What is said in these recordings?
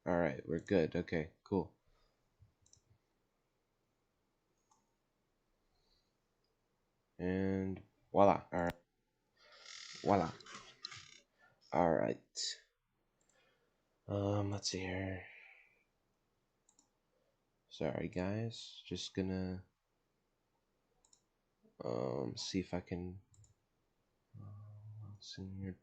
Alright, we're good. Okay, cool. And voila. Alright. Voila. Alright. Let's see here. Sorry guys. Just gonna see if I can let's see here.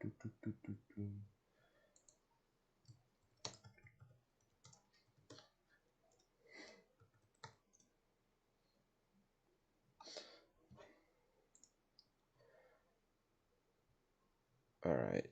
Alright.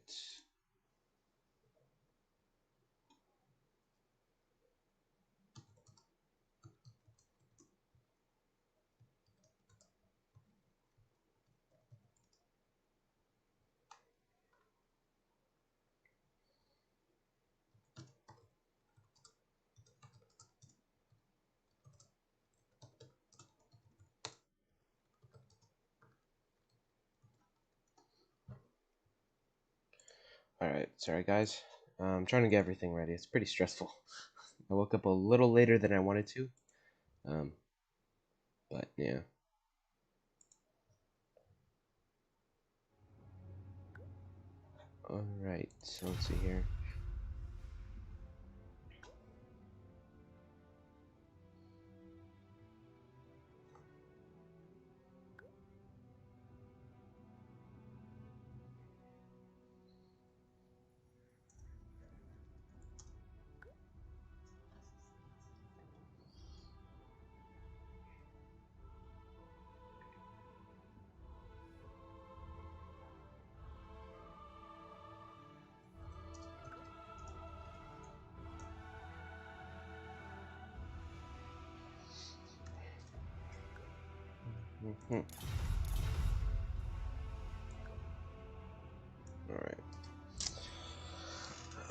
Alright, sorry guys. I'm trying to get everything ready. It's pretty stressful. I woke up a little later than I wanted to. But yeah. Alright, so let's see here. Alright.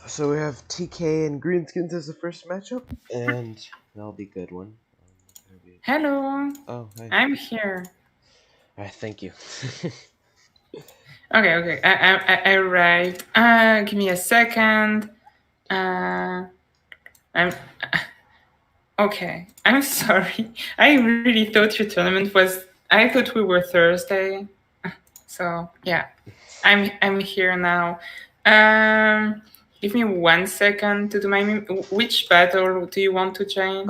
So we have TK and Greenskins as the first matchup, and that'll be a good one. Hello. Oh, hi. I'm here. Alright, thank you. Okay. I arrived. Give me a second. I'm. Okay. I'm sorry. I really thought your tournament was. I thought we were Thursday. So yeah, I'm here now. Give me 1 second to do my. Which battle do you want to join?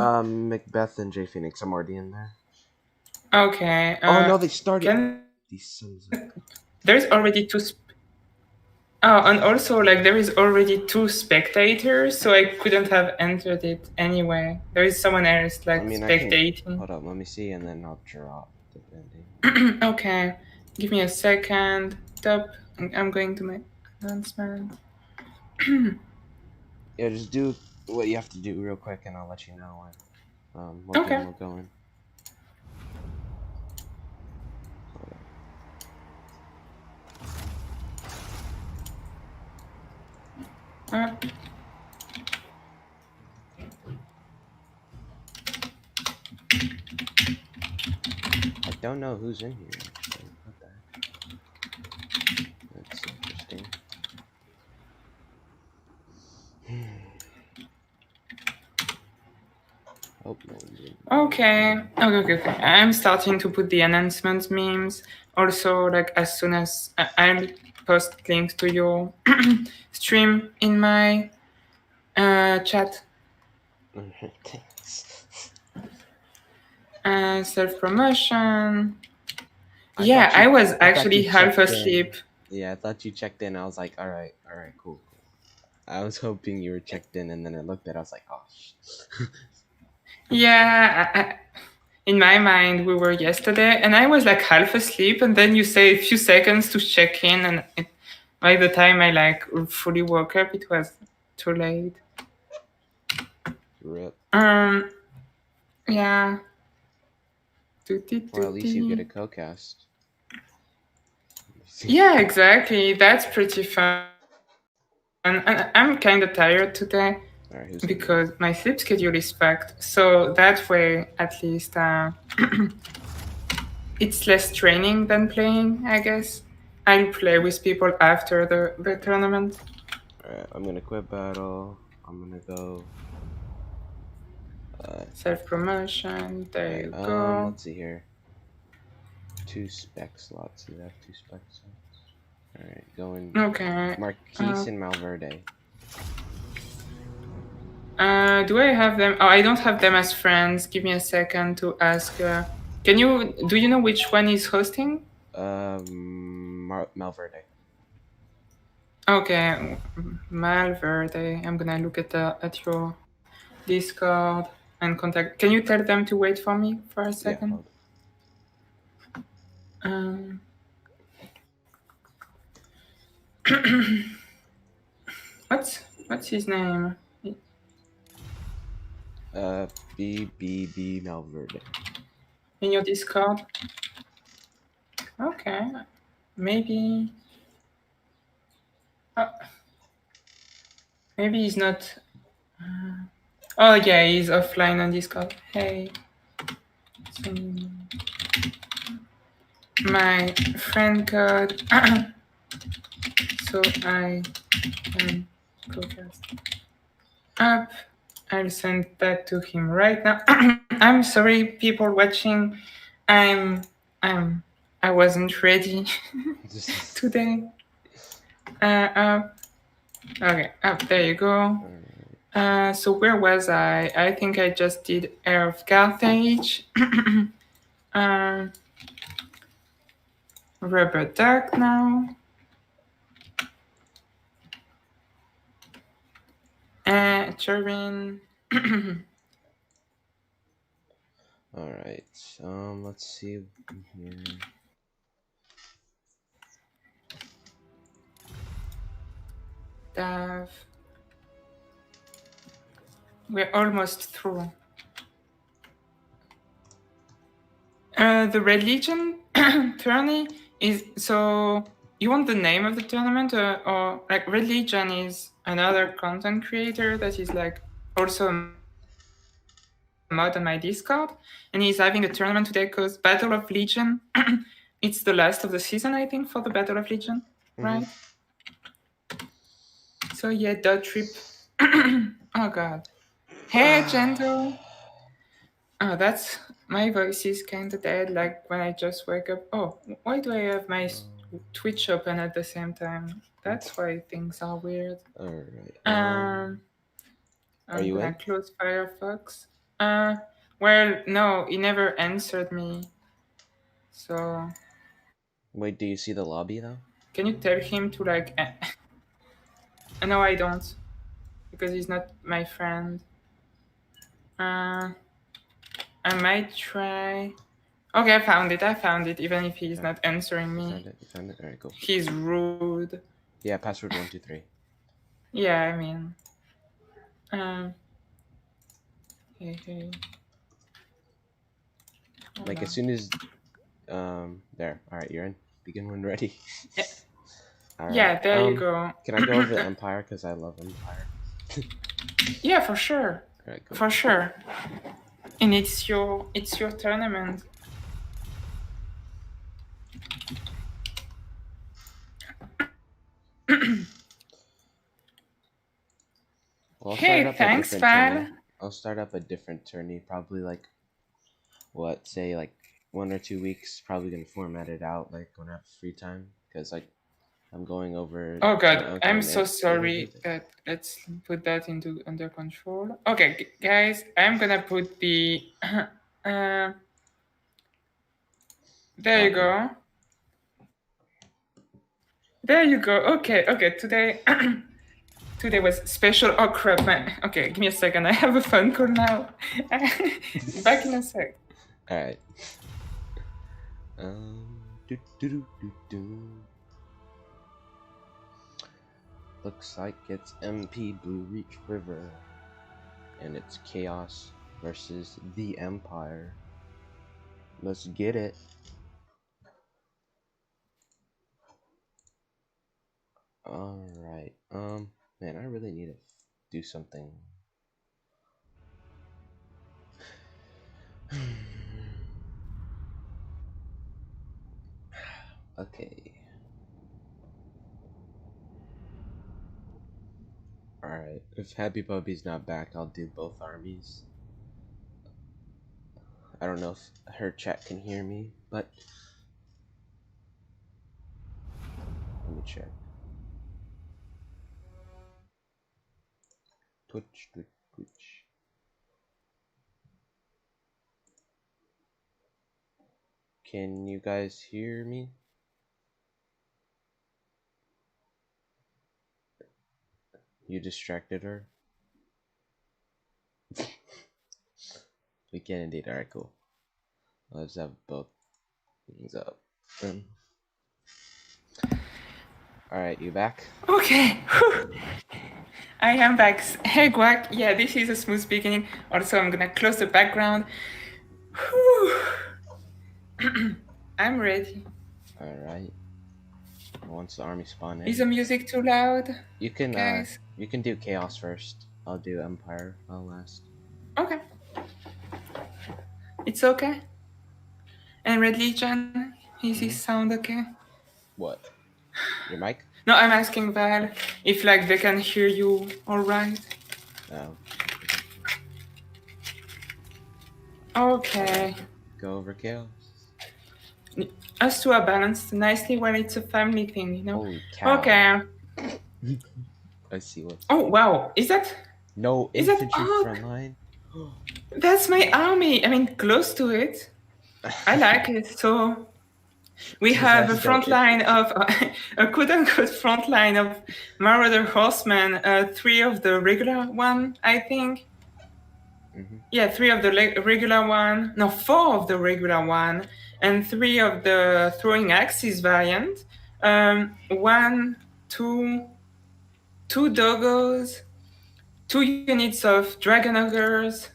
Macbeth and J Phoenix. I'm already in there. Okay. Oh no, they started. These sons of... There's already two. Oh, and also, like, there is already 2 spectators, so I couldn't have entered it anyway. There is someone else, like, spectating. Hold up, let me see, and then I'll draw, depending. Okay, give me a second. Stop. I'm going to my announcement. Yeah, just do what you have to do real quick, and I'll let you know when, what game we're going. I don't know who's in here, actually. What the heck? That's interesting. Oh, no. Okay. I'm starting to put the announcement memes. Also, like, as soon as I'll post links to your stream in my chat. Thanks. Self-promotion. Yeah, I was actually half asleep. Yeah, I thought you checked in. I was like, alright, cool. I was hoping you were checked in, and then I looked at it, I was like, oh, shit. Yeah, in my mind, we were yesterday, and I was like half asleep, and then you say a few seconds to check in, and by the time I like fully woke up, it was too late. Rip. Yeah. Well, at least you get a co-cast. Yeah, exactly. That's pretty fun. And I'm kind of tired today because my sleep schedule is packed. So that way, at least, it's less training than playing, I guess. I'll play with people after the tournament. Alright, I'm gonna quit battle. I'm gonna go. Self-promotion. There you go. Let's see here. 2 spec slots. Do I have 2 spec slots? All right, going. Okay. Marquise and Malverde. Do I have them? Oh, I don't have them as friends. Give me a second to ask. Do you know which one is hosting? Malverde. Okay, Malverde. I'm gonna look at your Discord and contact. Can you tell them to wait for me for a second? Yeah. What's his name? BBB Malverde. In your Discord? Okay, maybe. Maybe he's not. Oh yeah, he's offline on Discord. Hey, my friend code, so I can podcast up. I'll send that to him right now. I'm sorry, people watching. I wasn't ready today. Okay, up there you go. So where was I? I think I just did Air of Carthage. Rubber duck now. Turbine. Alright, let's see here. Dav. We're almost through. The Red Legion tourney is so. You want the name of the tournament, or like Red Legion is another content creator that is like also a mod on my Discord, and he's having a tournament today called Battle of Legion. It's the last of the season, I think, for the Battle of Legion, right? So yeah, dot trip. Oh god. Hey, Gentle. Oh, that's my voice is kind of dead. Like when I just wake up. Oh, why do I have my Twitch open at the same time? That's why things are weird. All right. I'm are you gonna in? close Firefox. Well, no, he never answered me. So. Wait, do you see the lobby though? Can you tell him to like? No, I don't, because he's not my friend. I might try. Okay, I found it, even if he's not answering me. You found it? Alright, cool. He's rude. Yeah, password 123. Yeah, I mean. Hey. Like as soon as there. Alright, you're in. Begin when ready. Yeah. Right. Yeah, there you go. Can I go over the Empire? Because I love Empire. Yeah, for sure. Alright, cool. For sure. And it's your tournament. Well, hey, thanks, Val. I'll start up a different tourney, probably like, say like 1 or 2 weeks. Probably gonna format it out like when I have free time, because like I'm going over. Oh god, I'm so sorry. Let's put that under control. Okay, guys, I'm gonna put the. There you go. There you go. Okay. Today was special. Oh crap, man. Okay, give me a second. I have a phone call now. Back in a sec. All right. Looks like it's MP Blue Reach River, and it's Chaos versus the Empire. Let's get it. All right. Man, I really need to do something. Okay. Alright, if Happy Puppy's not back, I'll do both armies. I don't know if her chat can hear me, but let me check. Twitch. Can you guys hear me? You distracted her? We can indeed. Alright, cool. Let's have both things up. Alright, you back? Okay. I am back. Hey, Guac. Yeah, this is a smooth beginning. Also, I'm gonna close the background. I'm ready. Alright. Once the army spawn in. Is the music too loud? You can guys? You can do Chaos first. I'll do Empire last. Okay. It's okay. And Red Legion, is his sound okay? What? Your mic? No, I'm asking Val if like they can hear you all right. No. Okay. Go over Chaos. Us two are balanced nicely when it's a family thing, you know? Holy cow. Okay. I see what's. Oh, wow. Is that? No Is that infantry Ark? front line? That's my army. I mean, close to it. I like it. So we have a front line of a quote-unquote front line of Marauder Horsemen, 3 of the regular one, I think. Mm-hmm. Yeah, 3 of the regular one. No, 4 of the regular one, and 3 of the throwing axes variant. 1, 2 doggos, 2 units of dragon ogres,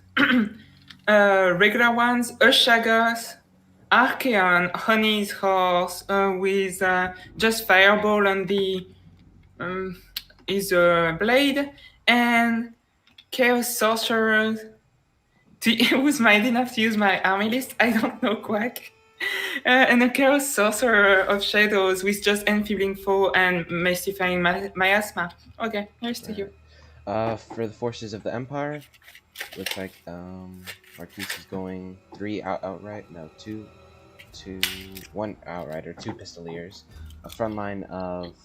regular ones, Ushagos, Archeon, Honey's horse with just fireball on the his blade, and Chaos sorcerers. Who's mind enough to use my army list? I don't know, Quack. And a Chaos sorcerer of shadows with just enfeebling foe and mystifying miasma. Okay, here's to you. For the forces of the Empire, looks like Marquis is going 3 outright. No, 2, 1 outright, or 2 pistoliers. A front line of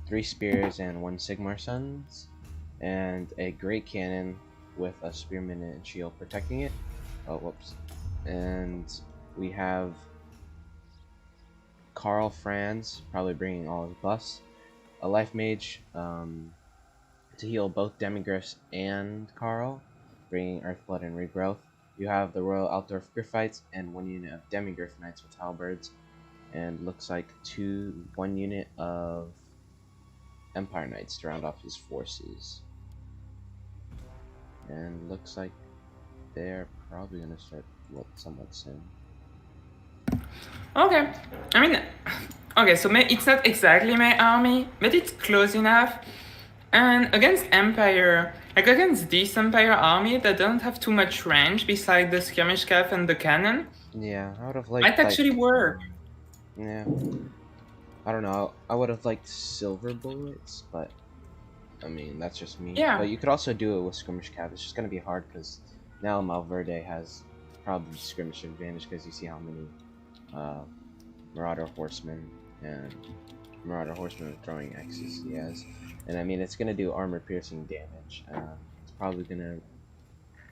3 spears and 1 Sigmar Sons, and a great cannon with a spearman and shield protecting it. Oh, whoops. And we have Karl Franz probably bringing all his buffs, a life mage to heal both Demigryphs and Karl, bringing Earthblood and Regrowth. You have the Royal Altdorf Gryphites and 1 unit of Demigryph Knights with Halberds, and looks like 1 unit of Empire Knights to round off his forces. And looks like they're probably gonna start somewhat soon. Okay, I mean, okay, so it's not exactly my army, but it's close enough. And against Empire, like against this Empire army that don't have too much range beside the skirmish cav and the cannon. Yeah, I would have liked. Might actually work. Yeah, I don't know. I would have liked silver bullets, but I mean that's just me. Yeah. But you could also do it with skirmish cav. It's just gonna be hard because now Malverde has probably skirmish advantage because you see how many Marauder Horsemen and Marauder Horsemen with throwing axes he has. And I mean, it's gonna do armor piercing damage. It's probably gonna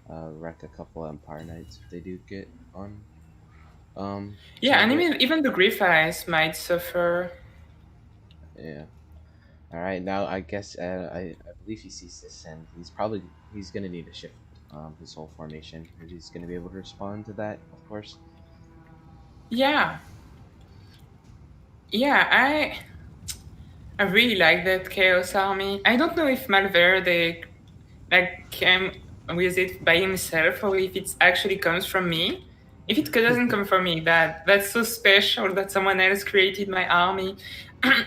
wreck a couple Empire Knights if they do get on. Yeah, and even the Gryphites might suffer. Yeah. All right, now I guess I believe he sees this, and he's gonna need to shift his whole formation. He's gonna be able to respond to that, of course. Yeah. Yeah, I really like that Chaos army. I don't know if Malverde like came with it by himself or if it actually comes from me. If it doesn't come from me, that's so special that someone else created my army.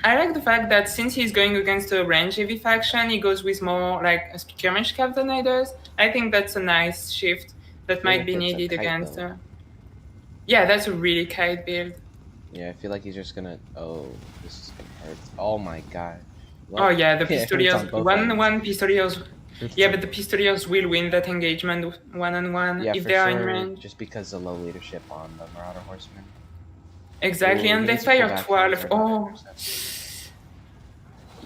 I like the fact that since he's going against a range heavy faction, he goes with more like a skirmish cav than I does. I think that's a nice shift that might be needed against. Yeah, that's a really kite build. Yeah, I feel like he's just gonna. Oh, this is gonna hurt. Oh my god. Oh yeah, the it hurts on Pistolios. both One ends. one Pistolios. Hurts Yeah, on- but the Pistolios will win that engagement one on one yeah, if for they are in sure. range. Just because the low leadership on the Marauder Horseman. Exactly, Ooh, and he they needs to pull fire back 12. Charizard, not Oh, intercept.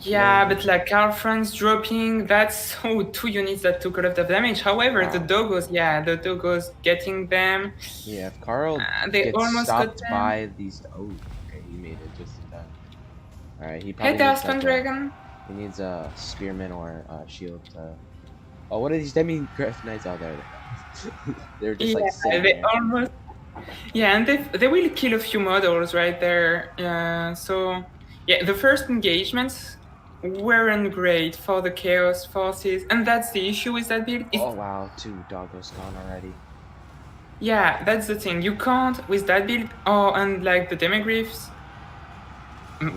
yeah, No. but like Carl Franz dropping, that's so 2 units that took a lot of damage. However, the Wow. Doggos, yeah, the Doggos getting them. Yeah, if Carl They gets almost got stopped them. by these, oh, okay, he made it just in time. All right, he Hey, probably needs Aspen Dragon. he needs a spearman or a shield to. Oh, what are these Demi Griff Knights out there? They're just like Yeah, sitting they there. almost. Yeah, and they will kill a few models right there. So yeah, the first engagements weren't great for the Chaos Forces, and that's the issue with that build. Oh wow, 2 doggos gone already. Yeah, that's the thing. You can't with that build. Oh, and like the Demigryphs.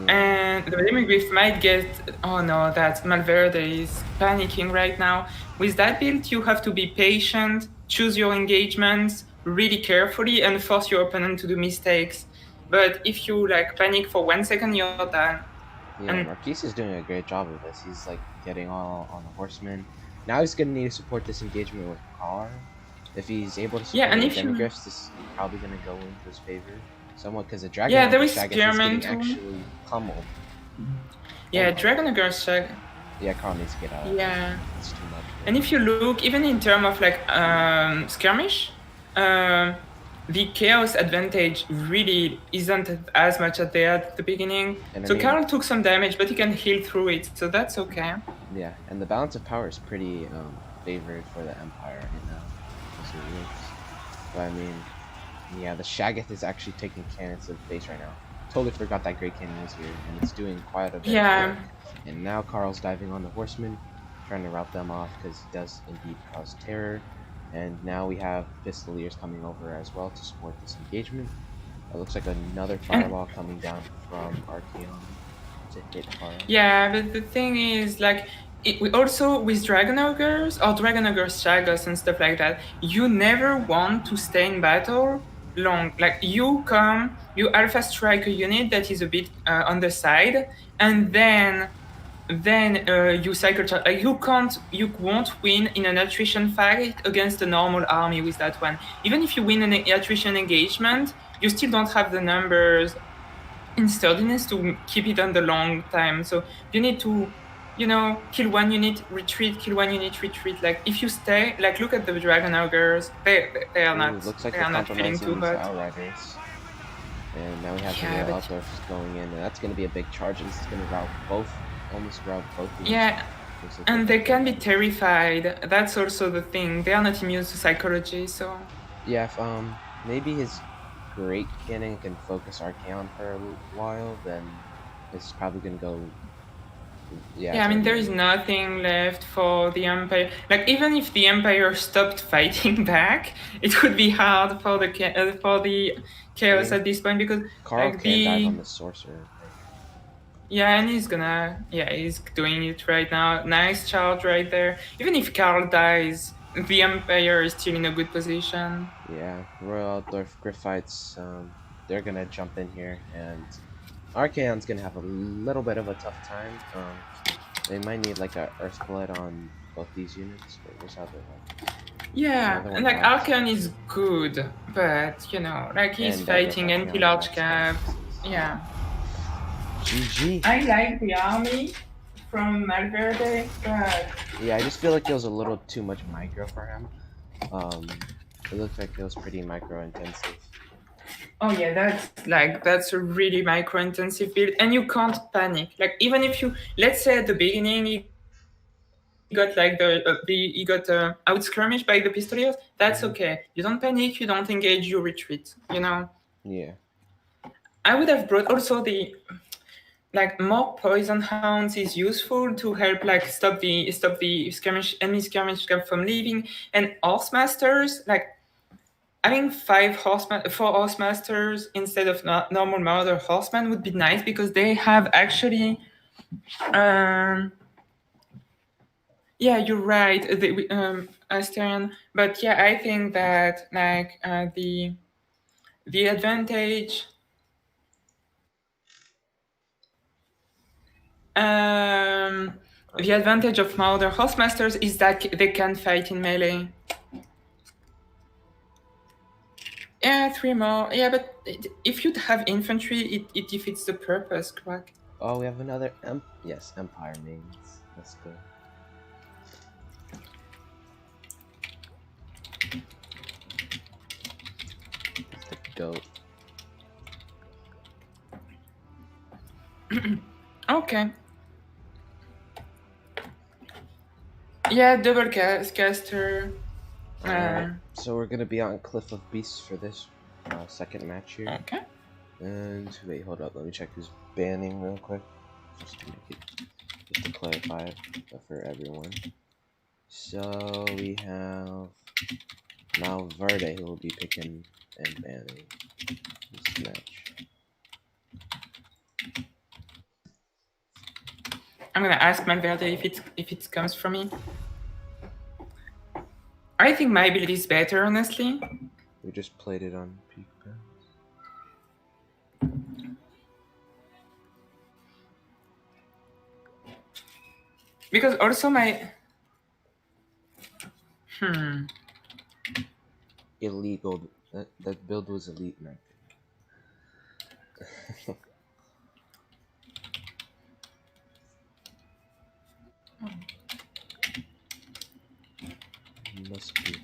And the Demigryph might get. Oh no, that Malverde is panicking right now. With that build, you have to be patient, choose your engagements really carefully, and force your opponent to do mistakes. But if you like panic for 1 second, you're done. Yeah, And Marquise is doing a great job of this. He's like getting all on the horseman. Now he's gonna need to support this engagement with Carr. If he's able to yeah, support and the if you Demigryphs, this is probably gonna go into his favor somewhat because the Dragon yeah, there Ogre is Shaggoth is getting Spearman too. actually pummeled. Yeah, Oh, Dragon Ogre Shag. yeah, Carl needs to get out. Yeah. It's too much. And if you look, even in terms of like skirmish, the chaos advantage really isn't as much as they had at the beginning. And I So mean- Carl took some damage, but he can heal through it, so that's okay. Yeah, and the balance of power is pretty favored for the Empire right now. As it looks. But I mean, yeah, the Shaggoth is actually taking cannons to the face right now. Totally forgot that Great Cannon was here, and it's doing quite a bit. Yeah. And now Carl's diving on the horsemen, trying to rout them off because he does indeed cause terror. And now we have Pistoliers coming over as well to support this engagement. It looks like another fireball coming down from Archeon to hit Carl. Yeah, but the thing is, like, we also with Dragon Ogres or Dragon Ogre Shaggoths and stuff like that, you never want to stay in battle long. Like, you come, you alpha strike a unit that is a bit on the side, and then you cycle charge. Like, you won't win in an attrition fight against a normal army with that one. Even if you win an attrition engagement, you still don't have the numbers in sturdiness to keep it on the long time. So you need to, kill one unit, retreat, kill one unit, retreat. Like, if you stay, like, look at the Dragon Ogres, they are not. Looks like they they're are not feeling compromising too these hot. Outriders. And now we have Yeah, the but- Altdorf going in, and that's going to be a big charge. This is going to almost rout both units. Yeah, Looks like and they're- they can be terrified. That's also the thing. They are not immune to psychology, so. Yeah, if, maybe his Great Cannon can focus Archeon for a while, then it's probably going to go. Yeah, I mean, there is nothing left for the Empire. Like, even if the Empire stopped fighting back, it would be hard for the Chaos Yeah. at this point because Carl like, can dive on the Sorcerer. yeah, and he's doing it right now. Nice charge right there. Even if Carl dies, the Empire is still in a good position. Yeah, Royal Altdorf Griffites, they're going to jump in here, and Archeon's going to have a little bit of a tough time. They might need like a Earthblood on both these units. Wait, where's the other one? Yeah, Another and one like left. Archeon is good, but like he's And fighting Archeon anti-large left. cap. Yeah. GG. I like the army from Malverde, but Yeah, I just feel like it was a little too much micro for him. It looked like it was pretty micro intensive. oh yeah, that's a really micro intensive build, and you can't panic. Like, even if you, let's say at the beginning he got like he got out skirmished by the Pistoliers, that's okay. You don't panic, you don't engage, you retreat. Yeah. I would have brought also the like more poison hounds is useful to help like stop the enemy skirmish camp from leaving, and horse masters, like having 4 horse masters instead of normal Marauder horsemen would be nice because they have actually yeah, you're right, Asterion, but yeah, I think that like the advantage. The advantage of my other Hostmasters is that they can fight in melee. Yeah, 3 more. Yeah, but if you'd have infantry, it defeats the purpose, Quack. Oh, we have another yes, Empire mains. That's good. That's the goat. Okay. Yeah, double caster. Alright, so we're gonna be on Cliff of Beasts for this second match here. Okay. And wait, hold up, let me check who's banning real quick. Just to make it, just to clarify it for everyone. So we have Malverde who will be picking and banning this match. I'm gonna ask Malverde if it comes from me. I think my build is better, honestly. We just played it on Peak Pass. Because also my Illegal. That build was elite, man. Must be.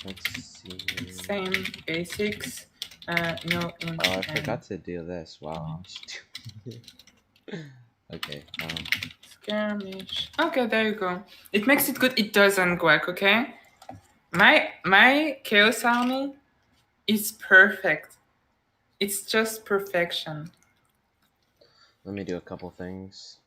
Let's see. Same basics. No. Oh, I forgot to do this. Wow. Okay. Skirmish. Okay, there you go. It makes it good. It doesn't quack. Okay. My Chaos Army is perfect. It's just perfection. Let me do a couple things.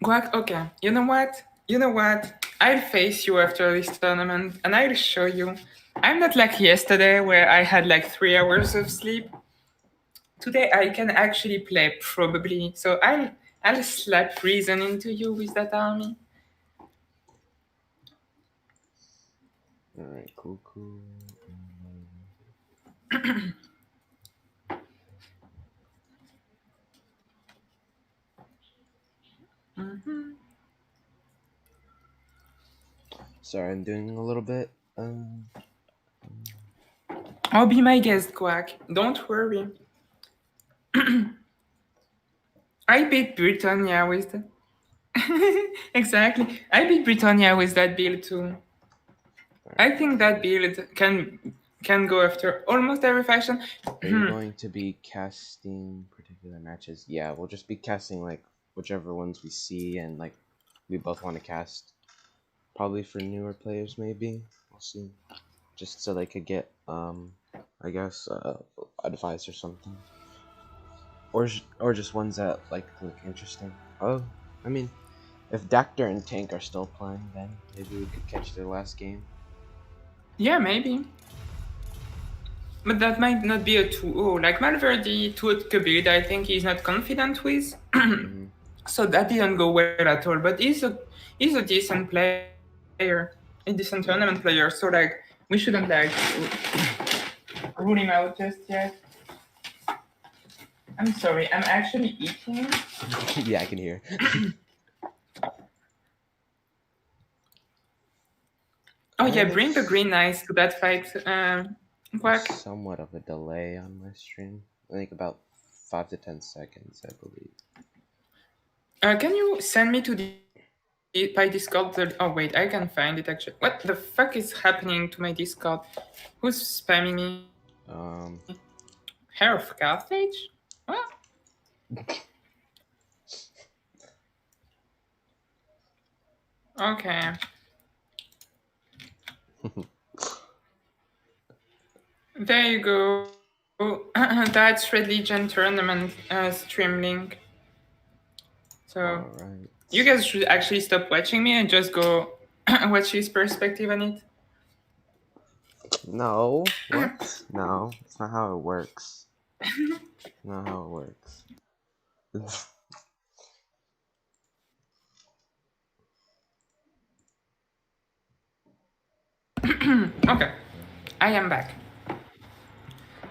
Quack. Okay. You know what? I'll face you after this tournament and I'll show you. I'm not like yesterday where I had like 3 hours of sleep. Today I can actually play probably. So I'll slap reason into you with that army. Alright, cool. Sorry, I'm doing a little bit. I'll be my guest, Quack. Don't worry. I beat Britannia with that. Exactly. I beat Britannia with that build too. I think that build can go after almost every faction. Are you going to be casting particular matches? Yeah, we'll just be casting like whichever ones we see and like we both want to cast. Probably for newer players, maybe. We'll see. Just so they could get I guess advice or something. Or just ones that like look interesting. Oh, I mean, if Dactyr and Tank are still playing, then maybe we could catch their last game. Yeah, maybe. But that might not be a 2-0. Like Malverde 2 build, I think he's not confident with. So that didn't go well at all. But he's a decent player, a decent tournament player. So like we shouldn't like rule him out just yet. I'm sorry, I'm actually eating. Yeah, I can hear. Oh yeah, bring the green knights to that fight, Quack. Somewhat of a delay on my stream. I think about 5 to 10 seconds, I believe. Can you send me to by Discord? Oh wait, I can find it actually. What the fuck is happening to my Discord? Who's spamming me? Hair of Carthage? What? Okay. There you go. That's Red Legion tournament stream link. So you guys should actually stop watching me and just go watch his perspective on it. No. What? No. It's not how it works. Not how it works. Okay, I am back.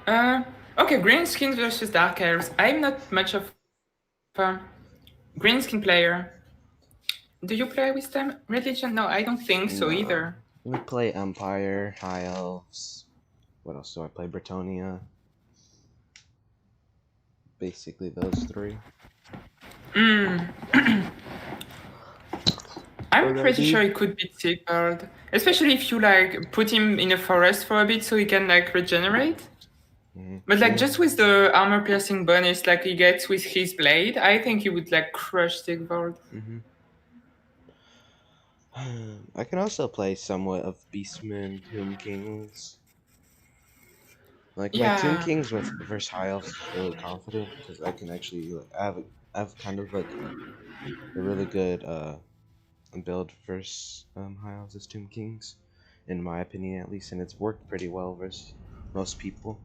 Okay, Greenskins versus Dark Elves. I'm not much of a Greenskin player. Do you play with them? Religion? No, I don't think so No. either. We play Empire, High Elves. What else do I play? Bretonia. Basically those three. I'm pretty sure he could beat Sigurd, especially if you like put him in a forest for a bit so he can like regenerate. But like just with the armor piercing bonus like he gets with his blade, I think he would like crush Sigurd. I can also play somewhat of Beastmen, Tomb Kings. Like my Tomb Yeah. Kings with versus High Elves is really confident because I can actually I have kind of like a really good build versus High Elves as Tomb Kings, in my opinion at least, and it's worked pretty well versus most people.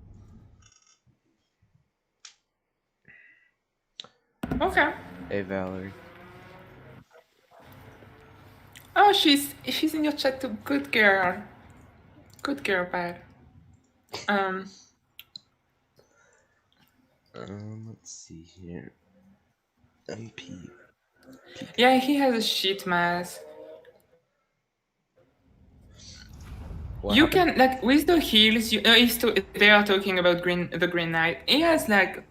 Okay. Hey Valerie. Oh, she's in your chat too. Good girl. Good girl, bad. Let's see here. MP. Yeah, he has a shit mask. What You happened? can like with the heals. They are talking about the Green Knight. He has like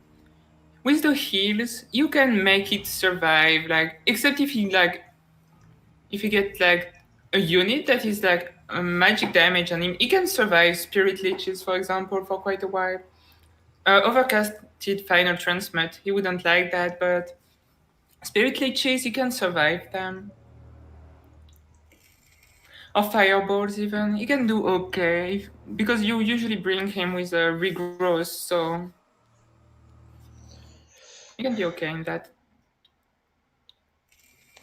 with the heals, you can make it survive. Like except if you get like a unit that is like a magic damage on him, he can survive Spirit Leeches, for example, for quite a while. Overcasted Final Transmute, he wouldn't like that, but Spirit Leeches, he can survive them. Or Fireballs even, he can do okay, because you usually bring him with a Regrowth, so he can be okay in that.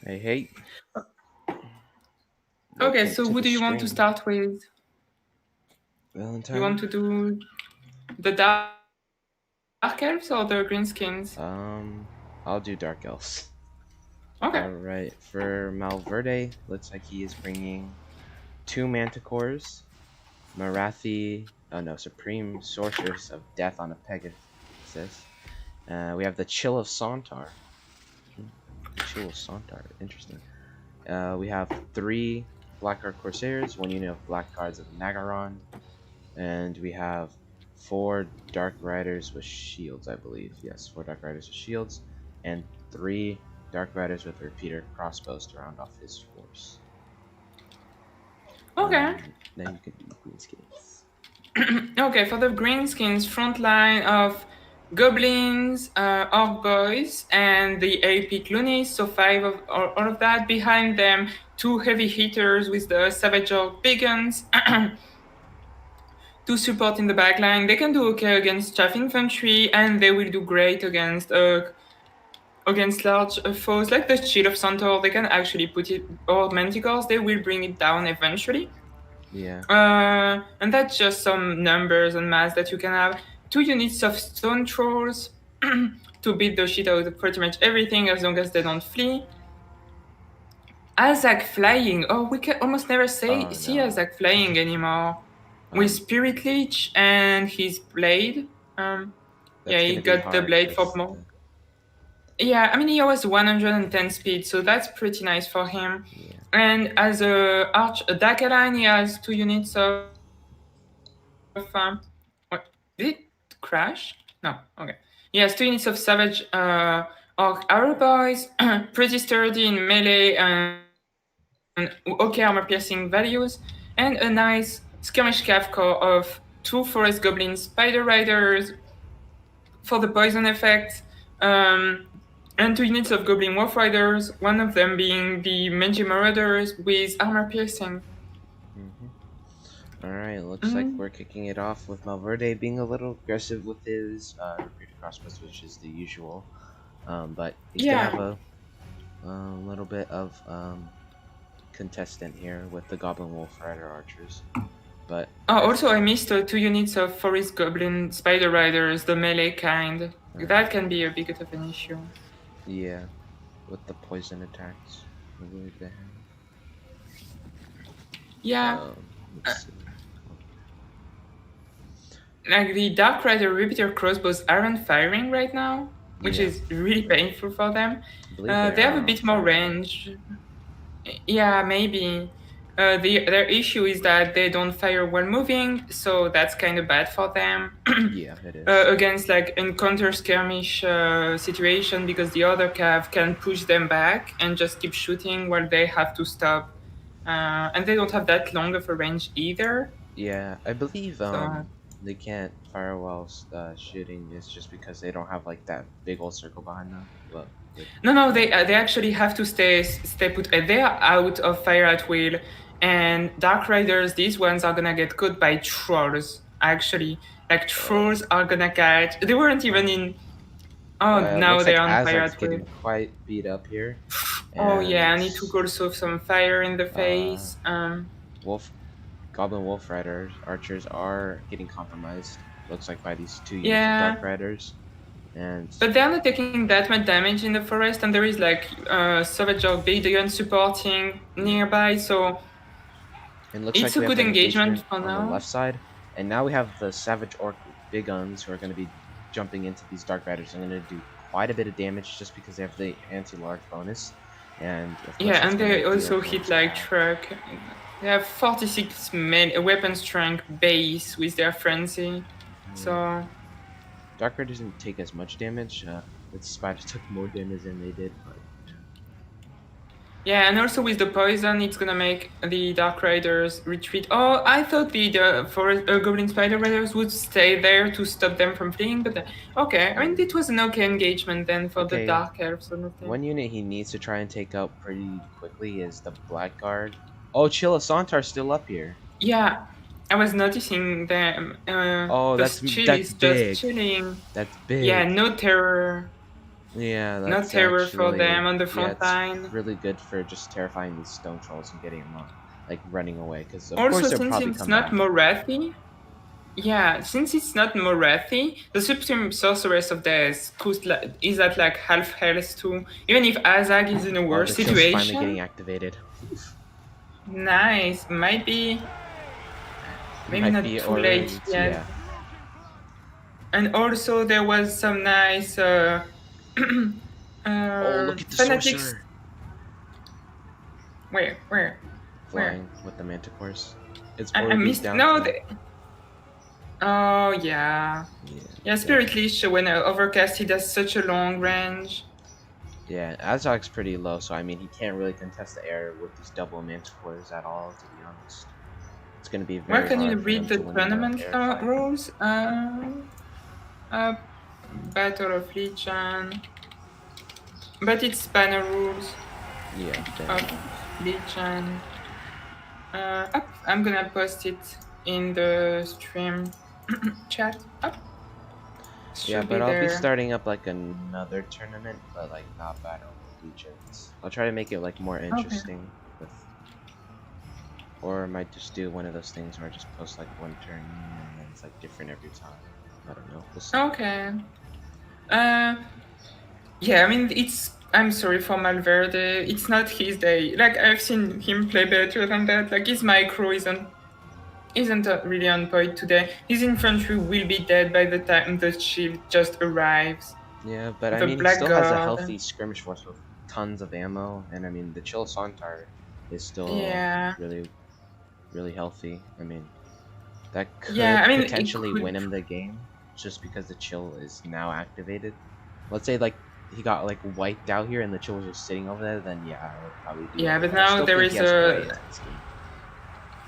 Hey. Okay, Welcome so to who the do you want to stream. start with? Valentine? You want to do the Dark Elves or the Greenskins? I'll do Dark Elves. Okay. Alright, for Malverde, looks like he is bringing 2 Manticores, Marathi, Supreme Sorceress of Death on a Pegasus. We have the Chill of Sontar. Chill of Sontar, interesting. We have 3 Blackguard Corsairs, 1 unit of Black Guards of Nagaron, and we have 4 Dark Riders with shields, I believe. Yes, 4 Dark Riders with shields, and 3 Dark Riders with repeater crossbows to round off his force. Okay. Then you can do Greenskins. Okay, for the Greenskins, front line of Goblins, Orc Boys, and the AP Clunies, so 5 of all of that. Behind them, 2 heavy hitters with the Savage Orc Beacons. To support in the backline, they can do okay against Chaff Infantry, and they will do great against large foes like the Shield of Centaur. They can actually put it, or Manticores, they will bring it down eventually. Yeah. And that's just some numbers and math that you can have. 2 units of Stone Trolls to beat the shit out of pretty much everything as long as they don't flee. Azak flying. Oh, we can almost never see Azak flying anymore. With Spirit Leech and his blade. Yeah, he got the blade for more. Yeah, I mean, he was 110 speed, so that's pretty nice for him. Yeah. And as a Dakaline, he has 2 units of. What? Did it crash? No, okay. He has 2 units of Savage Orc Arrow Boys, pretty sturdy in melee and okay armor piercing values, and a nice skirmish cav core of 2 Forest Goblin Spider Riders for the poison effect, and 2 units of Goblin Wolf Riders, one of them being the Menji Marauders with armor piercing. Alright, looks like we're kicking it off with Malverde being a little aggressive with his repeater crossbows, which is the usual. But he's gonna have a little bit of contestant here with the Goblin Wolf Rider archers. But Oh, also I missed 2 units of Forest Goblin Spider Riders, the melee kind. That can be a bit of an issue. yeah, with the poison attacks, I believe they have. Yeah, Let's see. like the Dark Rider Repeater crossbows aren't firing right now, which Yeah. is really painful for them. I believe they They have a are bit more firing. range. Yeah, maybe. Their issue is that they don't fire while moving, so that's kind of bad for them. Yeah, it is. Against like encounter skirmish situation, because the other cav can push them back and just keep shooting while they have to stop. And they don't have that long of a range either. Yeah, I believe So they can't fire while shooting. It's just because they don't have like that big old circle behind them. But no, they actually have to stay put. They are out of fire at will, and Dark Riders, these ones are gonna get caught by trolls. Actually, like trolls are gonna catch. They weren't even in. Oh, it now looks like they're on fire Azag's at will. getting quite beat up here. Oh yeah, and And he took also some fire in the face. Goblin Wolf Riders, archers are getting compromised. Looks like by these 2 units Yeah. of Dark Riders. And But they're not taking that much damage in the forest, and there is like Savage Orc Big Dragon supporting nearby, so it looks it's like a we have good an engagement for on the now. left side. And now we have the Savage Orc Big Guns who are going to be jumping into these Dark Riders and going to do quite a bit of damage just because they have the anti-large bonus. And of course, Yeah, it's and gonna they do also a hit bonus like attack. truck. They have 46 weapon strength base with their frenzy. So Dark Riders didn't take as much damage. The Spider took more damage than they did, but yeah, and also with the poison, it's gonna make the Dark Riders retreat. Oh, I thought the forest Goblin Spider Riders would stay there to stop them from fleeing, but okay. I mean, it was an okay engagement then for the Okay, Dark Elves. Honestly. one unit he needs to try and take out pretty quickly is the Blackguard. Oh, Chilasantar's still up here. Yeah, I was noticing them. Oh, the that's chill big. is just chilling. That's big. Yeah, no terror. Yeah, No that's terror for actually, them on the yeah, front it's line. really good for just terrifying these stone trolls and getting them like running away. Because of Also, course they'll since probably it's come not back. Morathi, yeah, since it's not Morathi, the Supreme Sorceress of Death is at like half health too. Even if Azag is in a Oh, worse the chill's finally situation. getting activated. Nice. Might be. Maybe not too late yet. Yeah. And also there was some nice Oh, look at the fanatics. sorcerer Where? flying with the manticores. It's I already missed. down. No. To... Oh yeah. Yeah. Yeah, Spirit Leash when overcast, he does such a long range. Yeah, Azog's pretty low, so I mean he can't really contest the air with these double manticores at all. To be honest, it's gonna be very Where can you hard for read him the to win tournament air fight. rules? Battle of Legion. But it's banner rules Yeah. of Legion. I'm gonna post it in the stream chat. Yeah, Should but be I'll be there. starting up like another tournament, but like not Battle of Legions. I'll try to make it like more interesting with, or I might just do one of those things where I just post like one turn and then it's like different every time. I don't know. We'll see. Okay. Yeah, I mean I'm sorry for Malverde. It's not his day. Like I've seen him play better than that. Like his micro isn't really on point today. His infantry will be dead by the time the shield just arrives. Yeah, but I The mean, he still has a Blackguard. healthy skirmish force with tons of ammo, and I mean, the Chill Santar is still really, really healthy. I mean, that could potentially win him the game, just because the Chill is now activated. Let's say like he got like wiped out here, and the Chill was just sitting over there, then yeah, I would probably do. Yeah, it. but I now still there think is he has a. play in this game.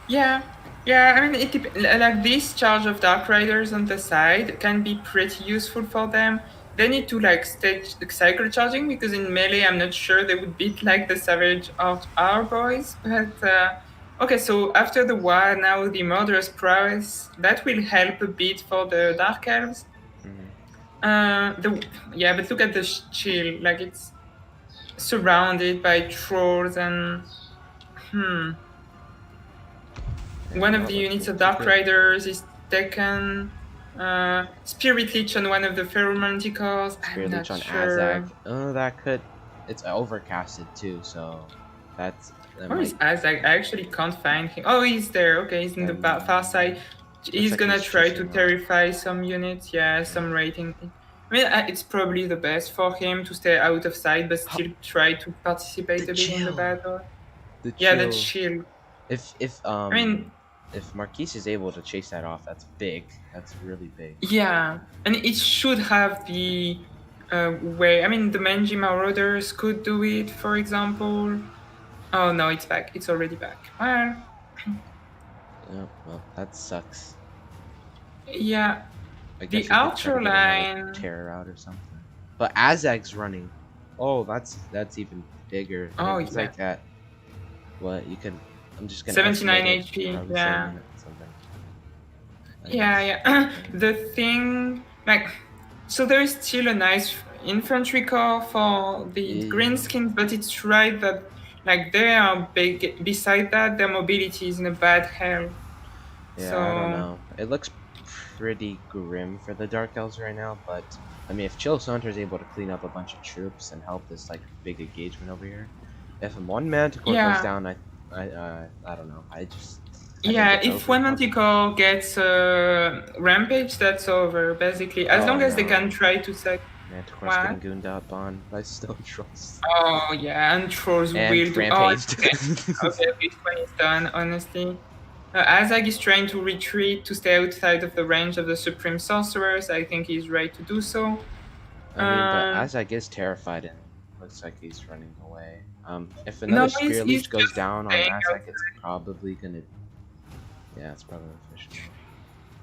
Yeah. I mean, like this charge of Dark Riders on the side can be pretty useful for them. They need to like stage cycle charging because in melee, I'm not sure they would beat like the Savage or our boys. But okay, so after the war, now the Murderous Prowess that will help a bit for the Dark Elves. But look at the shield, like it's surrounded by trolls and one of well, the looks units of pretty Dark good. Riders is taken. Spirit Leech on one of the Ferromanticores. I'm Spirit not Leech on sure. Azag. Oh, that could. It's overcasted too, so that Where is might. Azag? I actually can't find him. Oh, he's there. Okay, he's in the far side. He's Like gonna he's try to chasing off. terrify some units. Yeah, some rating. I mean, it's probably the best for him to stay out of sight, but still try to participate The a bit in the chill. battle. The Yeah, the chill. shield. If if I mean, um if Marquise is able to chase that off, that's big. That's really big. yeah, and it should have the way. I mean, the Manji Marauders could do it, for example. Oh no, it's back. It's already back. Well, Oh, well, that sucks. yeah, I guess the he could try to outer get another line. terror out or something. But Azag's running. Oh, that's even bigger. Oh It's yeah, like that. What you can? I'm just gonna 79 estimate it. HP. Probably Yeah, 7 something. I yeah, guess. yeah. The thing, like, so there is still a nice infantry corps for the Yeah. greenskins, but it's right that like they are big. Beside that, their mobility is in a bad health. Yeah, I don't So know. It looks pretty grim for the Dark Elves right now, but I mean, if Chill Saunter is able to clean up a bunch of troops and help this like big engagement over here, if one Manticore goes yeah, down, I don't know. I think yeah. it's If over one probably. Manticore gets rampage, that's over basically. As Oh long as they can no, try to say Manticore's what. getting gooned up on by Stone Trolls Oh yeah, and trolls and will do. Oh, rampaged. okay. Okay, this one is done. Honestly, Azag is trying to retreat to stay outside of the range of the Supreme Sorcerers. I think he's right to do so. I mean, but Um, Azag is terrified and looks like he's running away. If no, another Spear he's Leech goes just down on staying Azag, out. it's probably gonna. Yeah, it's probably official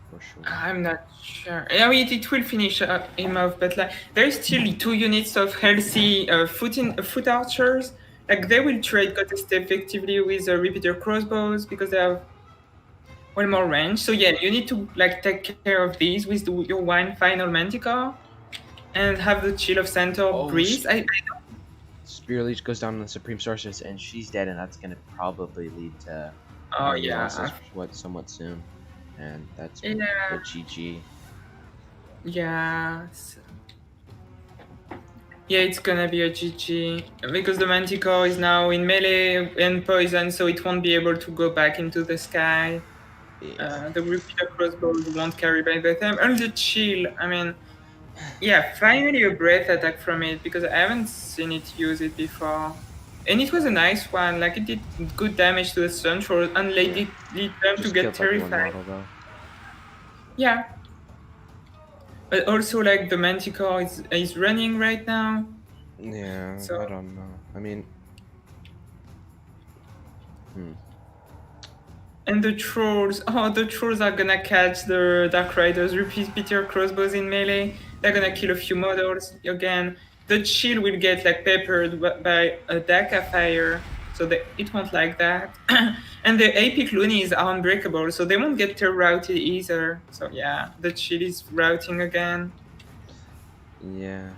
for sure. I'm not sure. I mean, it will finish him off, but like there's still 2 units of healthy foot archers. Like they will trade contest effectively with repeater crossbows because they have one more range. So yeah, you need to like take care of these with your one final Manticore and have the Chill of Centaur Oh, breeze. Spear Leech goes down on the Supreme Sorceress, and she's dead, and that's gonna probably lead to Oh enemy yeah, losses somewhat soon, and that's yeah, the GG. yeah. Yeah, it's gonna be a GG because the Manticore is now in melee and poison, so it won't be able to go back into the sky. Yeah. The repeater crossbows won't carry by the time. And the chill, I mean, yeah, finally a breath attack from it because I haven't seen it use it before. And it was a nice one, like it did good damage to the Sun Troll and lead them to Just get killed like one terrified. model though. Yeah. But also like the Manticore is running right now. Yeah, So I don't know. I mean, and the trolls are gonna catch the Dark Riders repeater crossbows in melee. They're gonna kill a few models again. The chill will get like peppered by a Daka fire, so it won't like that. And the epic loonies are unbreakable, so they won't get routed either. So yeah, the chill is routing again. yeah.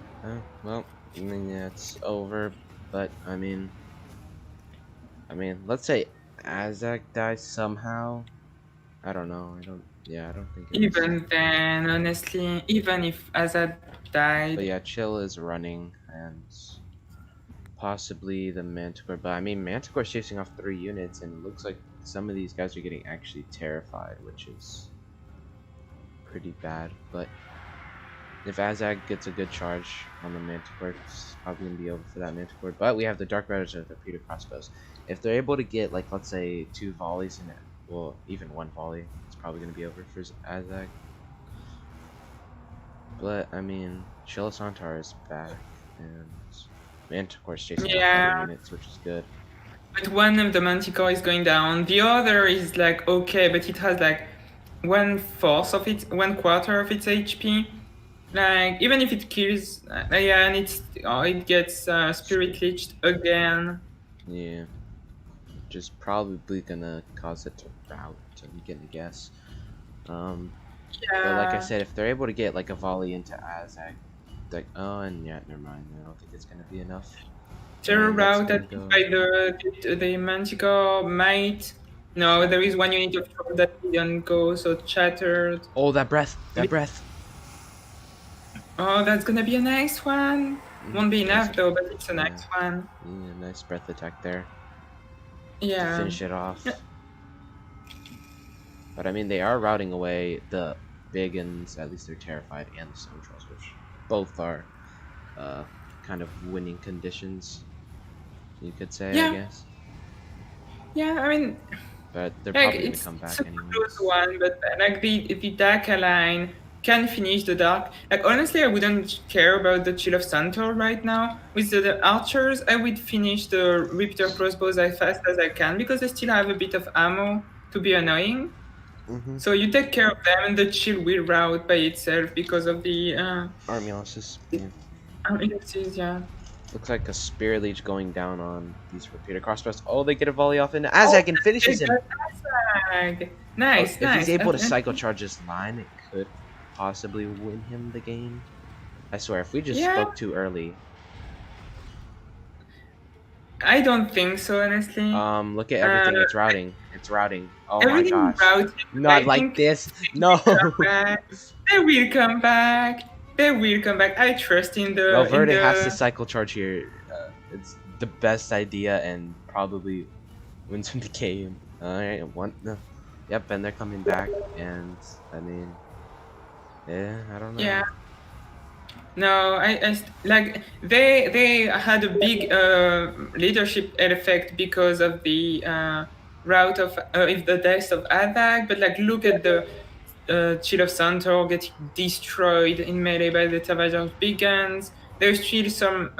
Well, I mean, yeah, it's over. But I mean, let's say Azak dies somehow. I don't know. Yeah, I don't think it's. Even then, honestly, even if Azad died, But yeah, Chill is running and possibly the Manticore. But I mean, Manticore's chasing off 3 units, and it looks like some of these guys are getting actually terrified, which is pretty bad. But if Azag gets a good charge on the Manticore, it's probably gonna be over for that Manticore. But we have the Dark Riders with the repeater crossbows. If they're able to get, like, let's say 2 volleys in it, well, even 1 volley, it's probably gonna be over for Azag. But I mean, Chill Santar is back, and Manticore's chasing yeah. other units, which is good. But one of the Manticore is going down. The other is like okay, but it has like 1/4 of its HP. Like even if it kills, yeah, and it gets spirit leeched again. Yeah, which is probably gonna cause it to rout. I'm gonna guess. Yeah. But like I said, if they're able to get like a volley into Azag, like and yeah, never mind. I don't think it's gonna be enough. Terror And that's route gonna that go. by the Manticore might No, there is one unit of troll that didn't go, so shattered. Oh, that breath! That breath! Oh, that's gonna be a nice one. Won't be enough though, but it's a nice one. Yeah, nice breath attack there to Yeah. finish it off. But I mean, they are routing away the Biggins. At least they're terrified, and the Stone Trolls, which both are kind of winning conditions, you could say. Yeah. I guess. Yeah, I mean, But they're like probably gonna it's come back a anyways. close one, but like the Daka line can finish the dark. Like honestly, I wouldn't care about the Chill of Centaur right now. With the archers, I would finish the Repeater crossbows as fast as I can because they still have a bit of ammo to be annoying. Mm-hmm. So you take care of them, and the Chill will route by itself because of the Army losses. Yeah. ellipses, yeah. Looks like a Spear Leech going down on these Repeater crossbows. Oh, they get a volley off into Azag and finishes him. Azag. Nice, If nice. he's able to And- cycle charge his line, it could possibly win him the game. I swear, if we just Yeah. spoke too early. I don't think so, honestly. Look at everything. It's routing. It's routing. Oh my Everything gosh. routed. Not I like think this. No. They will come back. They will come back. I trust in the. Valverde in the... has to cycle charge here. It's the best idea and probably wins him the game. Alright, one. No. Yep, and they're coming back. And, I mean. Yeah, I don't know. Yeah. No, like they had a big leadership effect because of the route of if the death of Adak, but like look at the Chill of Centaur getting destroyed in melee by the Tavager's Beacons. There's still some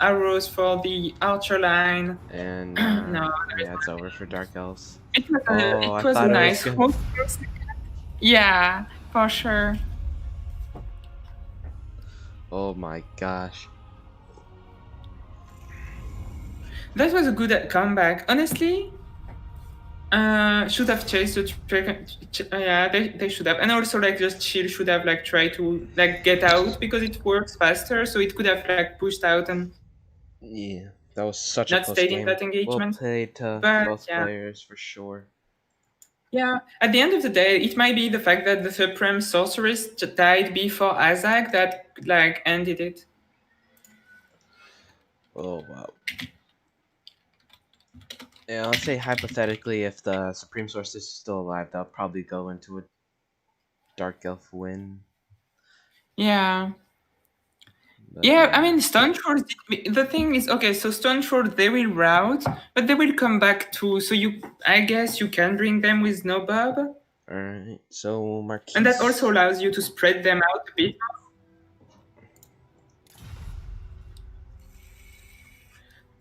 arrows for the archer line. And No, yeah, it's over for Dark Elves. it was Oh, I it was thought a it was nice good. hook. Yeah, for sure. Oh my gosh. That was a good comeback. Honestly, should have chased the yeah, they should have. And also like just Chill should have like tried to like get out because it works faster, so it could have like pushed out and Yeah, that was such a not close stayed game. in that Well engagement. played to But, both yeah. players for sure. Yeah, at the end of the day, it might be the fact that the Supreme Sorceress died before Azag that like ended it. Oh wow. Yeah, let's say hypothetically, if the Supreme Sorceress is still alive, they'll probably go into a Dark Elf win. Yeah. But, Yeah, I mean, Stone Shores, the thing is, okay, so Stone Shores, they will route, but they will come back too. So I guess you can bring them with no Bob. Alright, so Marquise. And that also allows you to spread them out a bit.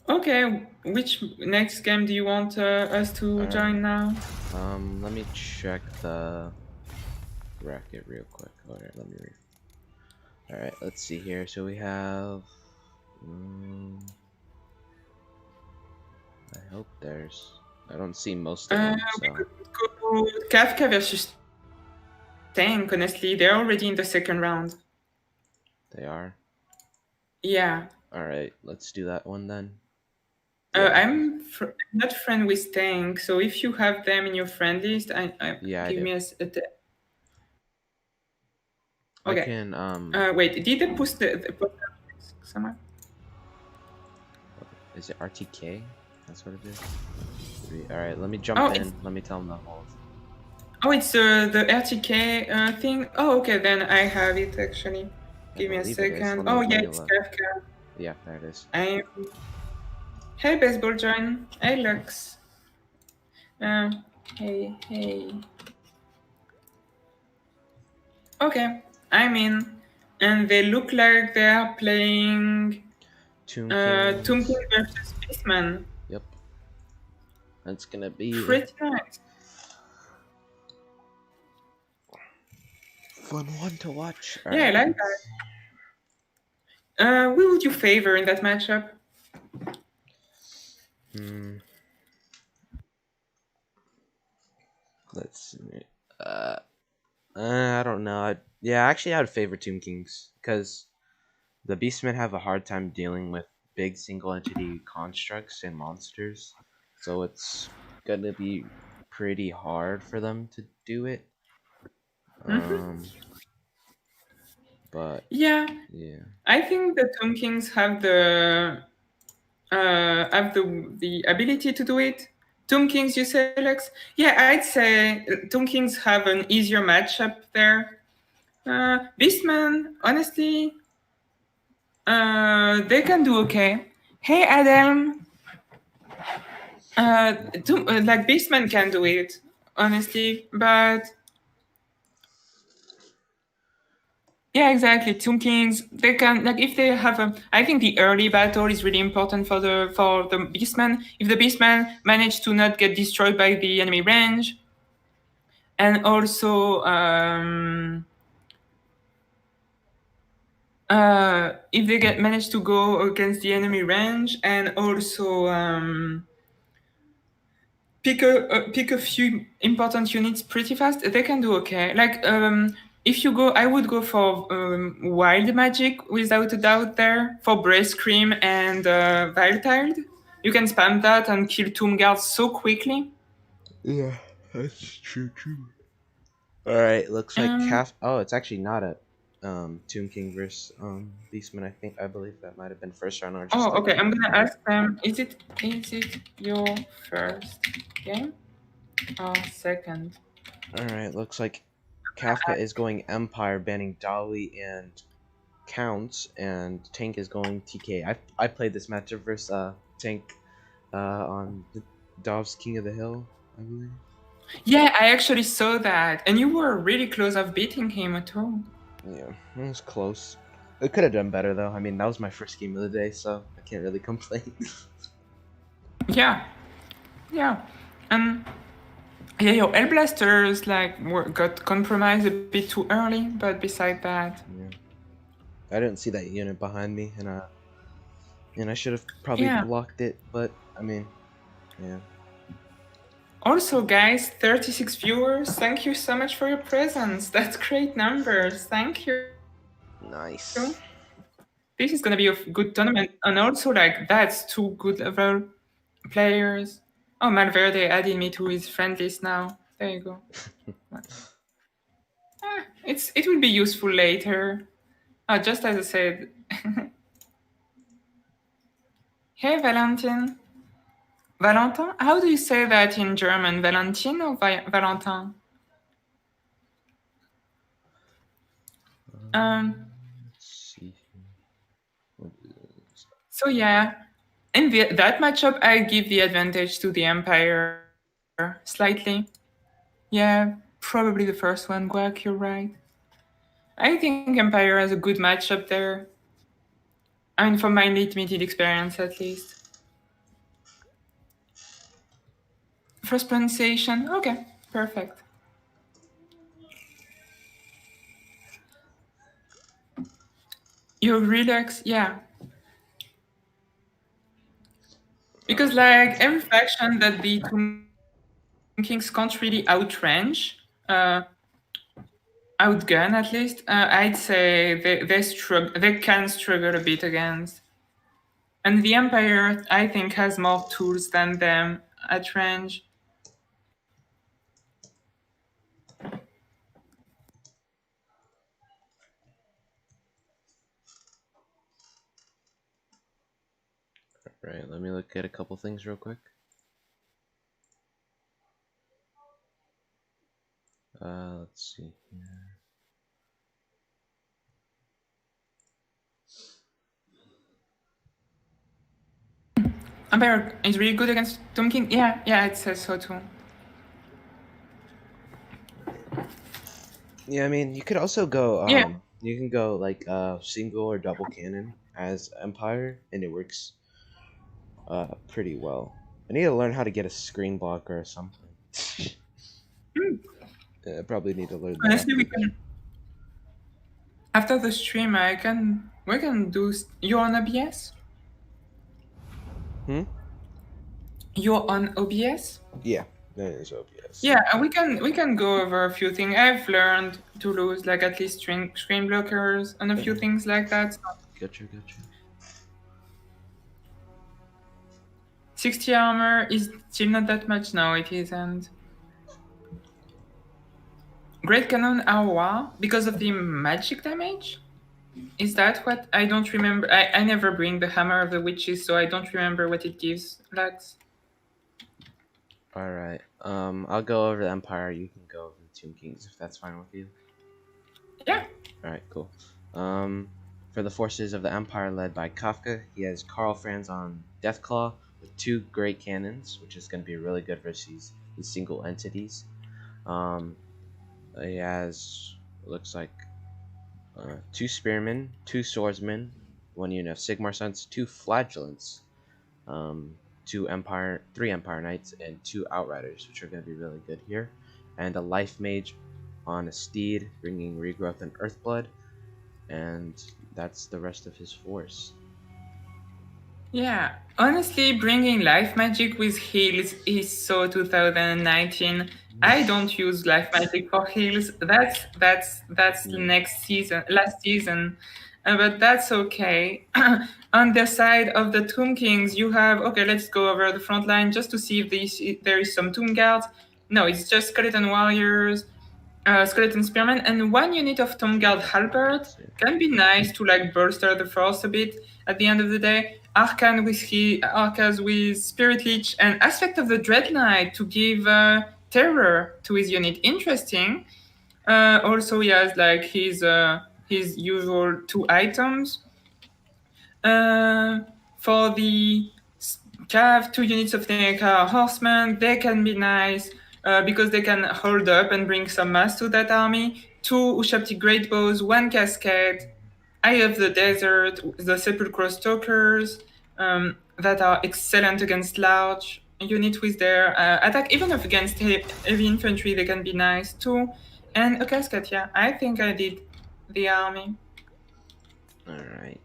Okay, which next game do you want us to join now? Let me check the bracket real quick. Alright, let me read. Alright, let's see here. So we have. I hope there's. I don't see most of them. We So. could go Kafka versus Tank, honestly. They're already in the second round. They are? Yeah. Alright, let's do that one then. I'm not friend with Tank, so if you have them in your friend list, give me a okay. I can, wait, did they post the somewhere? Is it RTK? That's what it is? Alright, let me jump in. Let me tell them the hold. Oh, it's the RTK thing? Oh, okay, then I have it actually. Give me a second. Oh, yeah, it's Kafka. Yeah, there it is. Hey, Baseball John. Hey, Lux. Hey. Okay, I'm in. And they look like they are playing Tomb King versus Beastman. Yep. That's gonna be pretty nice. Fun one to watch. Yeah, I like that. Who would you favor in that matchup? Let's see. I don't know. Actually, I would favor Tomb Kings because the Beastmen have a hard time dealing with big single entity constructs and monsters, so it's gonna be pretty hard for them to do it. Mhm. But Yeah, yeah. I think the Tomb Kings have the ability to do it. Tomb Kings, you say, Alex? Yeah, I'd say Tomb Kings have an easier matchup there. Beastmen, honestly, they can do okay. Hey, Adam. Like Beastmen can do it, honestly, but yeah, exactly. Tomb Kings, they can like if they have a. I think the early battle is really important for the Beastmen. If the Beastmen manage to not get destroyed by the enemy range, and also if they manage to go against the enemy range, and also pick a few important units pretty fast, they can do okay. Like if you go, I would go for Wild Magic without a doubt there for Breath Scream and Viletild. You can spam that and kill Tomb Guards so quickly. Yeah, that's true. Alright, looks like Um, Calf. Oh, it's actually not a Tomb King versus Beastman. I believe that might have been first round or just oh, okay. second. I'm gonna ask them. Is it your first game or second? Alright, looks like Kafka is going Empire, banning Dolly and Counts, and Tank is going TK. I played this matchup versus Tank on the Dov's King of the Hill, I believe. Yeah, I actually saw that, and you were really close of beating him too. Yeah, it was close. It could have done better though. I mean, that was my first game of the day, so I can't really complain. Yeah, yeah, and yeah, your Hellblasters got compromised a bit too early, but beside that, Yeah, I didn't see that unit behind me, and I should have probably blocked it. But I mean, yeah. Also, guys, 36 viewers. Thank you so much for your presence. That's great numbers. Thank you. Nice. This is gonna be a good tournament, and also like that's two good level players. Oh, Malverde added me to his friend list now. There you go. It will be useful later. Just as I said. Hey, Valentin. Valentin? How do you say that in German? Valentin or Valentin? Let's see. So yeah, in that matchup, I give the advantage to the Empire slightly. Yeah, probably the first one, Guac, you're right. I think Empire has a good matchup there. I mean, from my limited experience at least. First pronunciation, okay, perfect. You relax, yeah. Because like every faction that the Tomb Kings can't really outrange, outgun at least, I'd say they can struggle a bit against. And the Empire, I think, has more tools than them at range. Right, let me look at a couple things real quick. Let's see here. Empire is really good against Tomb King. Yeah, it says so too. Yeah, I mean, you could also go. Yeah. You can go like single or double cannon as Empire, and it works pretty well. I need to learn how to get a screen blocker or something. I probably need to learn that. Honestly, we can. After the stream, we can do. You're on OBS. You're on OBS. Yeah, that is OBS. Yeah, we can go over a few things. I've learned to lose like at least screen blockers and a few things like that. So. Gotcha. 60 armor is still not that much. No, it isn't. Great Cannon Awa because of the magic damage? Is that what? I don't remember. I never bring the Hammer of the Witches, so I don't remember what it gives, Lux. Alright. I'll go over the Empire. You can go over the Tomb Kings if that's fine with you. Yeah. Alright, cool. For the forces of the Empire led by Kafka, he has Karl Franz on Deathclaw with 2 Great Cannons, which is going to be really good versus these single entities. He has, looks like, 2 Spearmen, 2 Swordsmen, 1 unit of Sigmar Sons, 2 Flagellants, 3 Empire Knights, and 2 Outriders, which are going to be really good here. And a Life Mage on a steed, bringing Regrowth and Earthblood. And that's the rest of his force. Yeah, honestly, bringing life magic with heals is so 2019. I don't use life magic for heals. That's the next season, last season, but that's okay. On the side of the Tomb Kings, you have okay. Let's go over the front line just to see if there is some Tomb Guards. No, it's just Skeleton Warriors. Skeleton Spearman, and 1 unit of Tomb Guard Halberd can be nice to like bolster the force a bit at the end of the day. Arcas with Spirit Leech and Aspect of the Dread Knight to give terror to his unit. Interesting. Also, he has like his usual 2 items. For the Cav, 2 units of Tenekar Horsemen, they can be nice. Because they can hold up and bring some mass to that army. 2 Ushabti Great Bows, 1 Cascade, Eye of the Desert, the Sepulchral Stalkers, that are excellent against large units with their attack. Even if against heavy infantry, they can be nice too. And a Cascade, yeah. I think I did the army. Alright,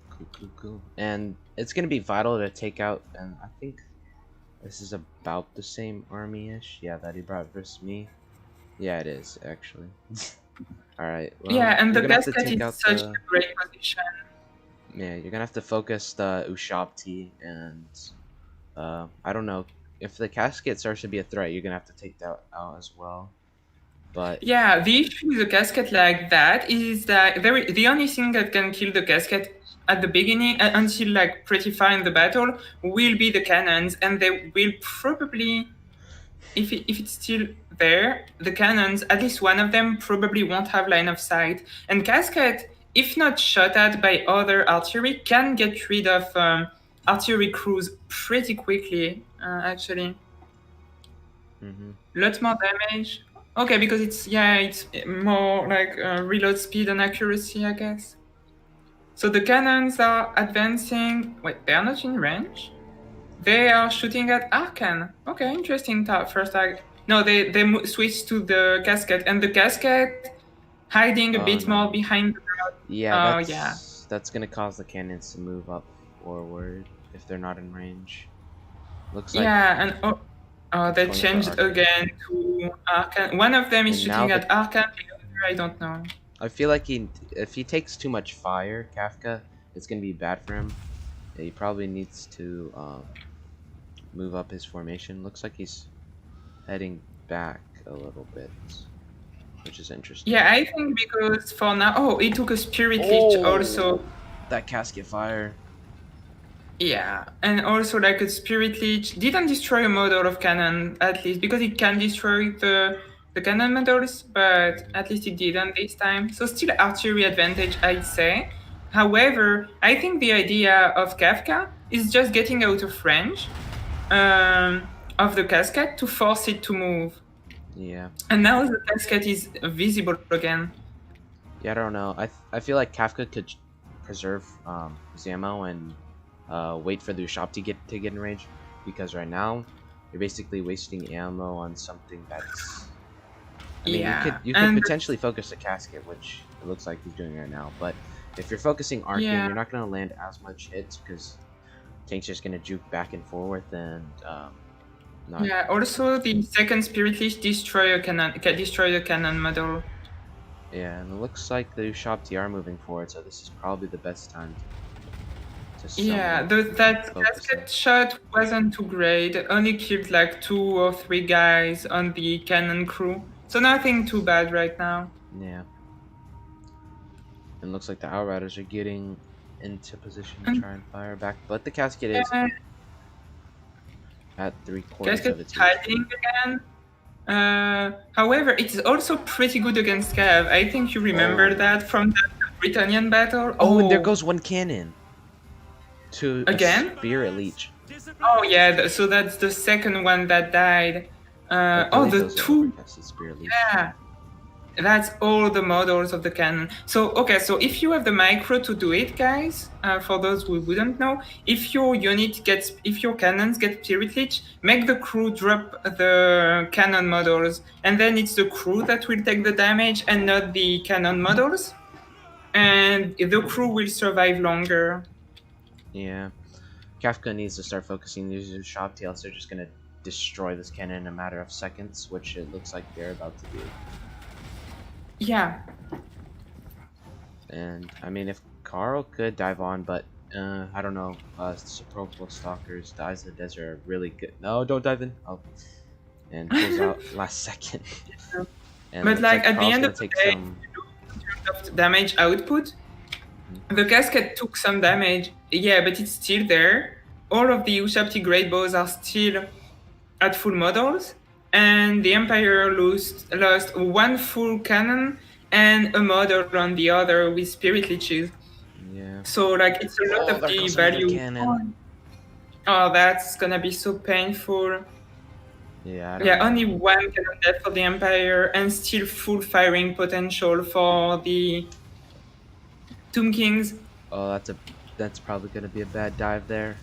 cool. And it's going to be vital to take out, and I think this is about the same army-ish. Yeah, that he brought versus me. Yeah, it is, actually. Alright, well, yeah, and the you're gonna have to Cascade take is out such the... a great position. Yeah, you're gonna have to focus the Ushabti, and I don't know, if the Cascade starts to be a threat, you're gonna have to take that out as well. But yeah, the issue with a Cascade like that is that the only thing that can kill the Cascade at the beginning until like pretty far in the battle will be the cannons, and they will probably, if it's still there, the cannons, at least one of them probably won't have line of sight. And Cascade, if not shot at by other artillery, can get rid of artillery crews pretty quickly, actually. Lot more damage. Okay, because it's more like reload speed and accuracy, I guess. So the cannons are advancing. Wait, they are not in range? They are shooting at Arcan. Okay, interesting first tag. No, they switched to the Cascade, and the Cascade hiding a bit more behind the crowd. Yeah, that's gonna cause the cannons to move up forward if they're not in range. Looks like... Yeah, and they changed again to Arcan. One of them is shooting at Arcan, the other I don't know. I feel like if he takes too much fire, Kafka, it's gonna be bad for him. He probably needs to move up his formation. Looks like he's heading back a little bit, which is interesting. Yeah, I think because for now, he took a Spirit Leech also. That casket fire. Yeah, and also like a Spirit Leech didn't destroy a model of cannon, at least, because it can destroy the cannon models, but at least it didn't this time. So still artillery advantage, I'd say. However, I think the idea of Kafka is just getting out of range of the Cascade to force it to move. Yeah. And now the Cascade is visible again. Yeah, I don't know. I feel like Kafka could preserve his ammo and wait for the Ushabti to get in range, because right now you're basically wasting ammo on something that's... I mean, you could potentially focus the Casket, which it looks like he's doing right now, but if you're focusing Arcan, you're not going to land as much hits because tank's just going to juke back and forth and not... Yeah, also the second Spirit Leech destroy the cannon model. Yeah, and it looks like the Ushabti are moving forward, so this is probably the best time to yeah, that Casket shot wasn't too great. It only killed like 2 or 3 guys on the cannon crew. So nothing too bad right now. Yeah. And looks like the Outriders are getting into position to try and fire back, but the Casket is Yeah, at 3/4 Cascade of its is hiding HP. again. However, it is also pretty good against Cav. I think you remember Oh. that from the Britannian battle. Oh, and there goes one cannon to Again? a Spirit Leech. Oh yeah, so that's the second one that died. I Oh, believe the those are two. overcasted Spirit Leech. Yeah, that's all the models of the cannon. So okay, so if you have the micro to do it, guys, for those who wouldn't know, if your cannons get Spirit Leech, make the crew drop the cannon models, and then it's the crew that will take the damage and not the cannon models, and the crew will survive longer. Yeah. Kafka needs to start focusing these Shop Tails. They're just gonna destroy this cannon in a matter of seconds, which it looks like they're about to do. Yeah. And I mean, if Carl could dive on, but I don't know. Sepulchral Stalkers, the Eyes of the Desert are really good. No, don't dive in. Oh, and pulls out last second. And But like at the Carl's end gonna of the take day, some. in terms of damage output, the casket took some damage, yeah, but it's still there. All of the Ushabti Great Bows are still at full models, and the Empire lost one full cannon and a model on the other with Spirit Leeches. Yeah. So like it's a lot of there the goes another value. cannon. Oh, that's gonna be so painful. Yeah. I don't Yeah, know. only one cannon left for the Empire, and still full firing potential for the Tomb Kings. Oh, that's probably gonna be a bad dive there.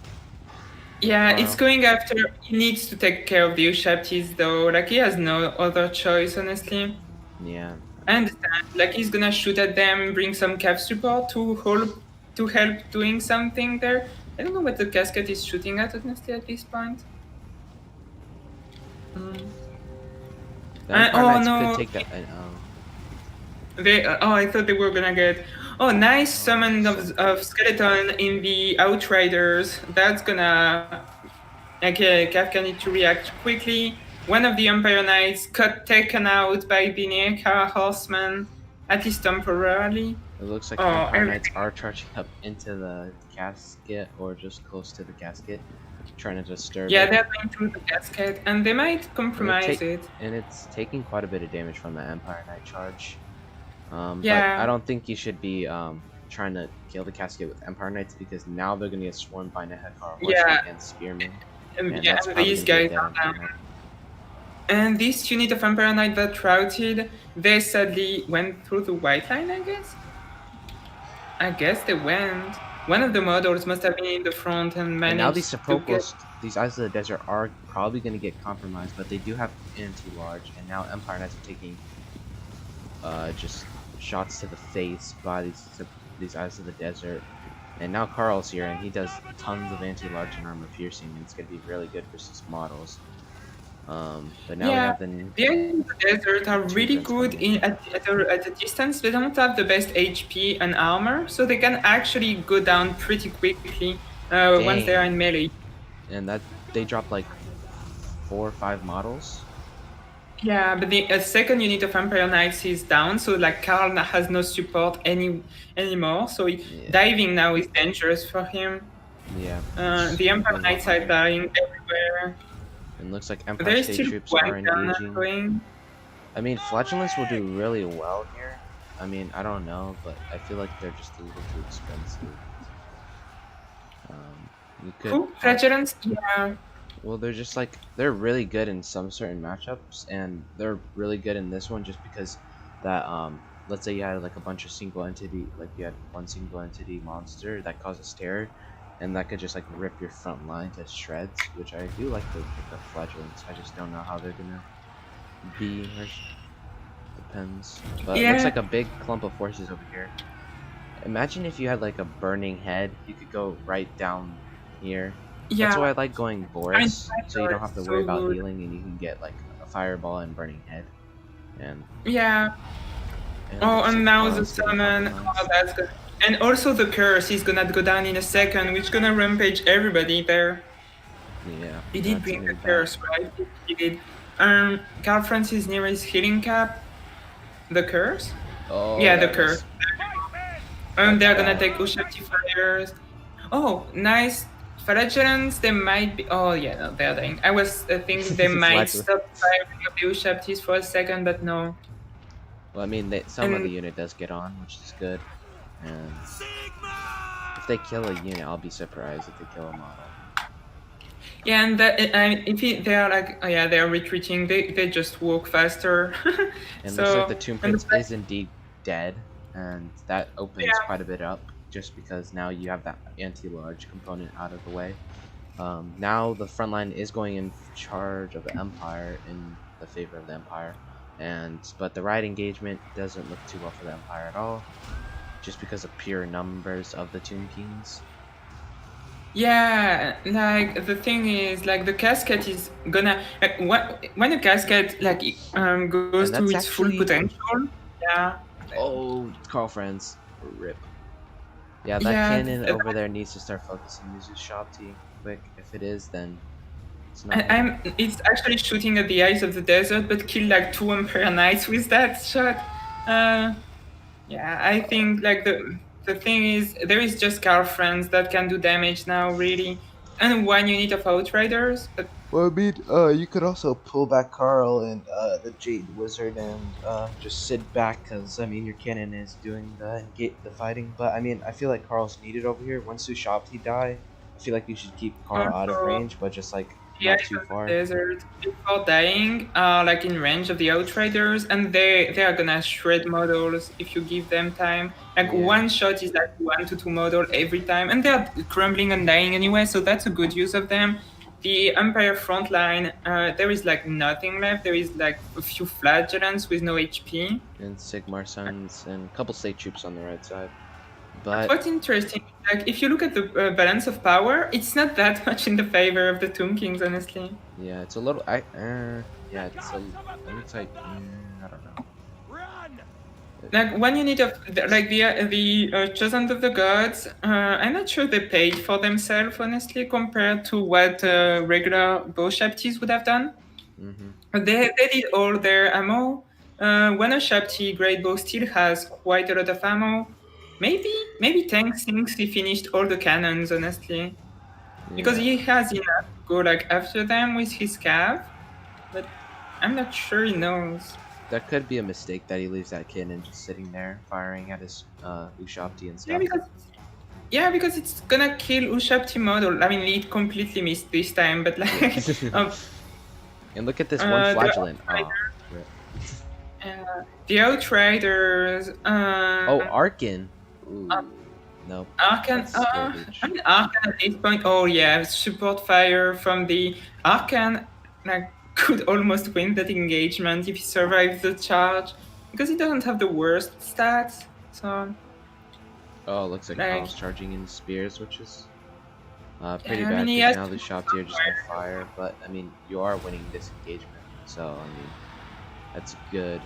Yeah, Wow. it's going after. He needs to take care of the Ushabtis though. Like he has no other choice, honestly. Yeah. I understand. Like he's gonna shoot at them, bring some cav support to help doing something there. I don't know what the casket is shooting at, honestly, at this point. The Empire Oh Knights no! could take that. I thought they were gonna get. Oh, nice summon of skeleton in the Outriders. That's gonna. Okay, Kafka need to react quickly. One of the Empire Knights got taken out by the Neka Horseman, at least temporarily. It looks like Empire Knights are charging up into the casket or just close to the casket, trying to disturb Yeah, it. they're going through the casket, and they might compromise it. And it's taking quite a bit of damage from the Empire Knight charge. But Yeah. I don't think you should be trying to kill the casket with Empire Knights because now they're gonna get swarmed by Nehekar Horsemen Yeah. and Spearmen. And that's probably these gonna be guys a are dead Empire down. Knight. And this unit of Empire Knight that routed, they sadly went through the white line, I guess? I guess they went. One of the models must have been in the front and managed And now these to Sepulchros, these Eyes of the Desert are probably going to get compromised, but they do have anti-large, and now Empire Knights are taking just shots to the face by these Eyes of the Desert. And now Carl's here, and he does tons of anti-large and armor piercing, and it's going to be really good versus models. But now we have the Eyes of the Desert are really good at a distance. They don't have the best HP and armor, so they can actually go down pretty quickly once they are in melee. And that they drop like 4 or 5 models. Yeah, but the second unit of Empire Knights is down, so like Karl has no support anymore. So diving now is dangerous for him. Yeah. The Empire Knights are dying everywhere. And looks like Empire State troops are engaging. I mean, Flagellants will do really well here. I mean, I don't know, but I feel like they're just a little too expensive. You could. Flagellants? Yeah. Well, they're just like, they're really good in some certain matchups, and they're really good in this one just because that, let's say you had like a bunch of single entity, like you had one single entity monster that causes terror, and that could just like rip your front line to shreds, which I do like to pick up Flagellants. I just don't know how they're gonna be. Depends. But it looks like a big clump of forces over here. Imagine if you had like a burning head, you could go right down here. Yeah. That's why I like going Boris, so you don't have to worry about healing, and you can get like a fireball and burning head. And yeah. And now the summon. Oh, that's good. And also the curse is gonna go down in a second, which is gonna rampage everybody there. Yeah. He did bring the curse, right? He did. Carl Francis near his healing cap. The curse? Oh, Yeah, the that curse. was- They're That's gonna bad. take Ushapti fires. Oh, nice. Flagellants, they might be. Oh, yeah, no, they're dying. I was thinking they might Flagellant. stop firing of the Ushaptis for a second, but no. Well, I mean, some of the And unit does get on, which is good. And if they kill a unit, I'll be surprised if they kill a model. yeah, and they are like, oh yeah, they are retreating. They just walk faster. And So looks like the Tomb and Prince the- is indeed dead, and that opens Yeah. quite a bit up, just because now you have that anti-large component out of the way. Now the front line is going in charge of the Empire in the favor of the Empire, but the right engagement doesn't look too well for the Empire at all, just because of pure numbers of the Tomb Kings. Yeah, like the thing is, like the casket is gonna like when a casket like goes And to that's its full actually- potential. Yeah. Oh, Carl Franz, rip. Yeah, that Yeah, cannon th- over there needs to start focusing his Shabti quick. If it is, then it's not. It's actually shooting at the eyes of the desert, but killed like 2 Empire Knights with that shot. Yeah, I think like the thing is there is just Carl Franz that can do damage now, really, and 1 unit of Outriders. But Well, I mean, you could also pull back Carl and the Jade Wizard and just sit back, because I mean your cannon is doing the fighting. But I mean, I feel like Carl's needed over here. Once Shabti die, I feel like you should keep Carl out of Also, range, but just like the not eyes too of the far. desert before dying are like in range of the Outriders, and they are gonna shred models if you give them time. Like Yeah. 1 shot is like 1 to 2 model every time, and they are crumbling and dying anyway, so that's a good use of them. The Empire front line, there is like nothing left. There is like a few flagellants with no HP. And Sigmar Sons and a couple state troops on the right side. But What's interesting, like if you look at the balance of power, it's not that much in the favor of the Tomb Kings, honestly. yeah, it's a little. Yeah, it looks like I don't know. Like 1 unit of like the Chosen of the Gods, I'm not sure they paid for themselves, honestly, compared to what regular bow Shaptis would have done. Mm-hmm. They did all their ammo. When a Shapti great bow still has quite a lot of ammo. Maybe Tank thinks he finished all the cannons, honestly, because he has enough to go like after them with his cav, but I'm not sure he knows. That could be a mistake that he leaves that cannon just sitting there firing at his Ushabti and stuff. Because it's gonna kill Ushapti model. I mean, it completely missed this time, but like, And look at this one flagellant. The Outriders. Oh, Arkin. Ooh. Nope. Arcan. That's garbage. I mean, Arcan at this point. Oh yeah, support fire from the Arcan. Like could almost win that engagement if he survives the charge, because he doesn't have the worst stats. So. Oh, looks like Like- Carl's charging in spears, which is pretty Yeah, I bad, mean, he because has now the Shabti are just gonna fire. But I mean, you are winning this engagement, so I mean, that's good.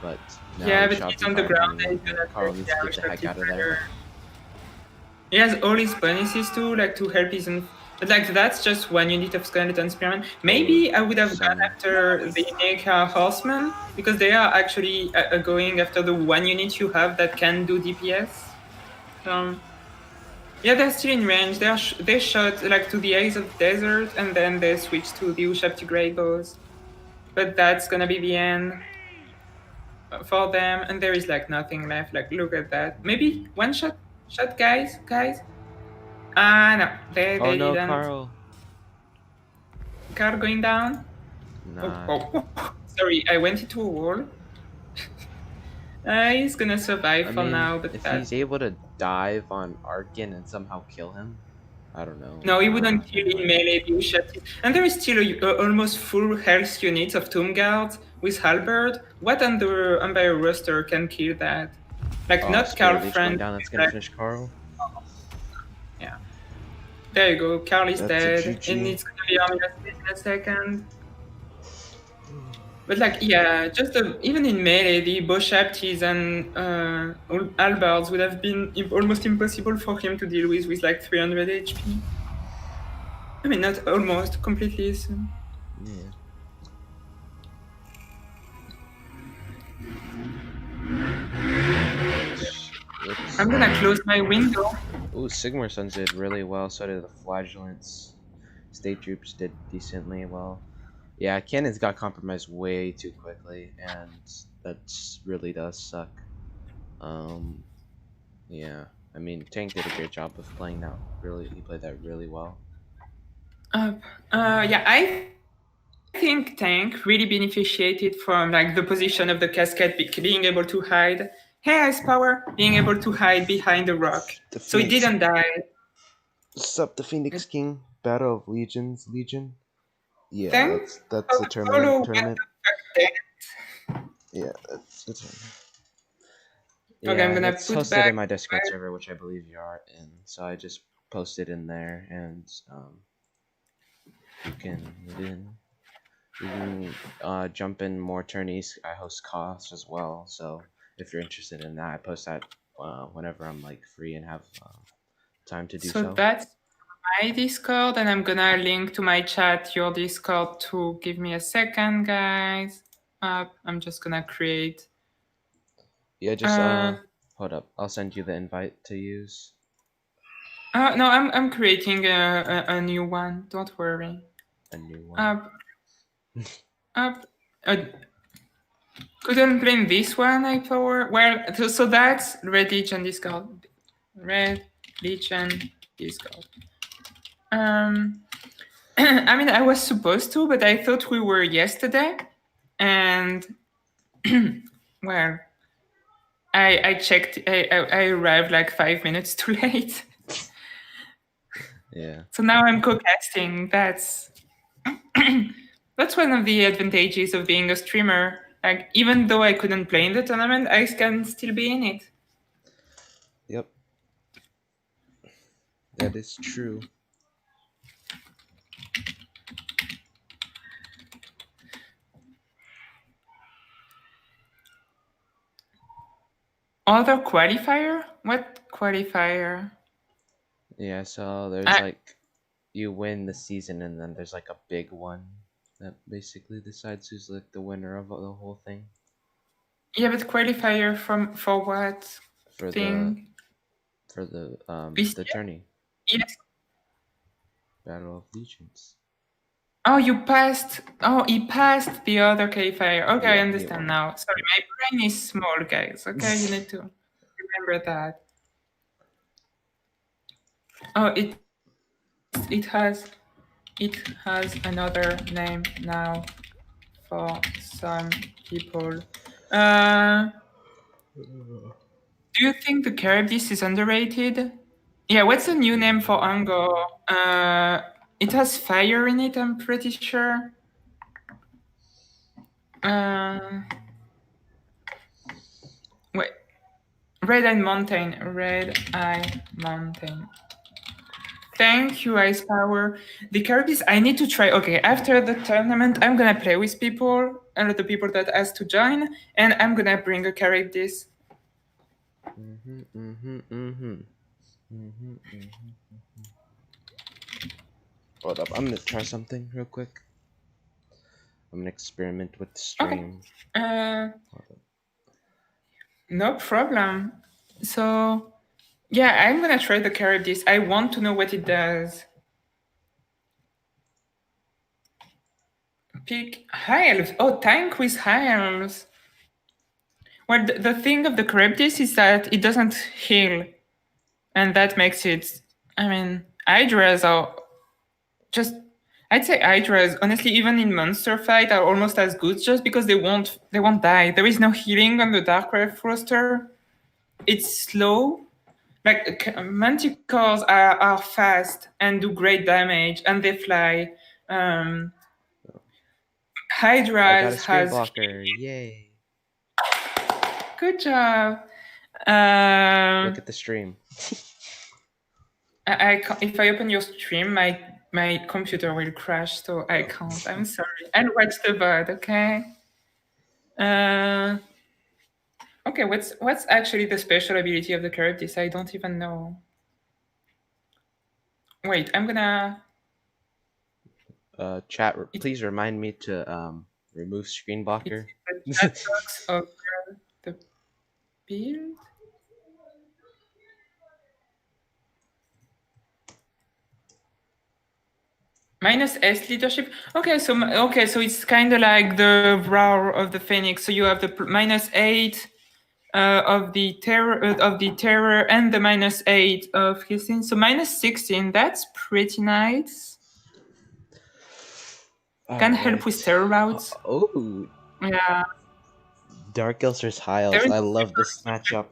But now Yeah, the but he's Shabti on the fire ground coming and in, he's gonna Carl take needs to get the damage heck out of there. He has all his bonuses too, like to help his. But like that's just 1 unit of skeleton spearmen. Maybe I would have gone after the Neka horsemen, because they are actually going after the 1 unit you have that can do DPS. Yeah, they're still in range. They shot like to the eyes of the desert, and then they switched to the Ushapti Great Bows. But that's gonna be the end for them, and there is like nothing left. Like look at that. Maybe 1 shot, guys. No, they Oh no, didn't. Carl. Car going down. Nah. Oh. Sorry, I went into a wall. He's gonna survive I for mean, now, but if that... he's able to dive on Arkin and somehow kill him, I don't know. No, he wouldn't kill in melee the Ushapti. And there is still almost full health units of Tomb Guards with Halberd. What on the Empire roster can kill that? Like Oh, not Spirit Carl Leech Franz. going down, that's gonna finish Carl. Yeah. There you go, Carl is That's a dead. GG. And it's gonna be Army in a second. But like, yeah, just even in melee, the bow Shaptis and Halberds would have been almost impossible for him to deal with like 300 HP. I mean, not almost, completely. So. Yeah. I'm gonna close my window. Ooh, Sigmar Sons did really well. So did the Flagellants. State Troops did decently well. Yeah, cannons got compromised way too quickly, and that really does suck. Yeah, I mean, Tank did a great job of playing that. Really, he played that really well. Yeah, I think Tank really benefited from like the position of the cascade, being able to hide. Hey, Ice Power, being able to hide behind the rock, The so he Phoenix. didn't die. Sup, the Phoenix King, Battle of Legions, Legion. Yeah, Tank. that's the Solo tournament. went. Yeah, that's the tournament. Okay, I'm Yeah, gonna it's put hosted back in my Discord server, which I believe you are in. So I just posted in there, and you can jump in more tourneys. I host costs as well, so if you're interested in that, I post that whenever I'm like free and have time to do so. So that's my Discord, and I'm gonna link to my chat your Discord too. Give me a second, guys. I'm just gonna create. Yeah, just hold up. I'll send you the invite to use. No, I'm creating a new one. Don't worry. A new one. Couldn't blame this one, I power. Well, so that's Red Legion Discord. Red Legion Discord. I mean, I was supposed to, but I thought we were yesterday, and well, I checked. I arrived like 5 minutes too late. Yeah. So now I'm co-casting. That's that's one of the advantages of being a streamer. Like, even though I couldn't play in the tournament, I can still be in it. Yep. That is true. Other qualifier? What qualifier? Yeah, so there's like you win the season, and then there's like a big one that basically decides who's like the winner of the whole thing. Yeah, but qualifier for what? For thing? the tourney. Yes. Battle of Legions. Oh, you passed. Oh, he passed the other qualifier. Okay, Yeah, I understand now. Sorry, my brain is small, guys. Okay, you need to remember that. Oh, it has another name now for some people. Do you think the Charybdis is underrated? Yeah, what's the new name for Angor? It has fire in it, I'm pretty sure. Wait. Red Eye Mountain. Thank you, Ice Power. The Charybdis, I need to try. Okay, after the tournament, I'm gonna play with people, and the people that asked to join, and I'm gonna bring a Charybdis. Hold up, I'm gonna try something real quick. I'm gonna experiment with the stream. Okay. No problem. So, yeah, I'm gonna try the Charybdis. I want to know what it does. Pick high elves. Oh, tank with high elves. Well, the thing of the Charybdis is that it doesn't heal, and that makes it. I mean, Hydras are just. I'd say Hydras, honestly, even in monster fight, are almost as good, just because they won't die. There is no healing on the Dark roster. It's slow. Like, manticores are fast and do great damage, and they fly. Hydras has blocker. Yay! Good job. Look at the stream. If I open your stream, my computer will crash, so I can't. I'm sorry. I'll watch the VOD, okay? Okay, what's actually the special ability of the Charybdis? I don't even know. Wait, I'm gonna. Chat, please remind me to remove screen blocker. The chat box of the build. Minus S leadership. Okay, so it's kind of like the roar of the Phoenix. So you have the -8 of the terror and the -8 of hissing. So -16. That's pretty nice. Can help with terror routes. Oh, Yeah. Dark Elser's Hiles. There is- I love this matchup.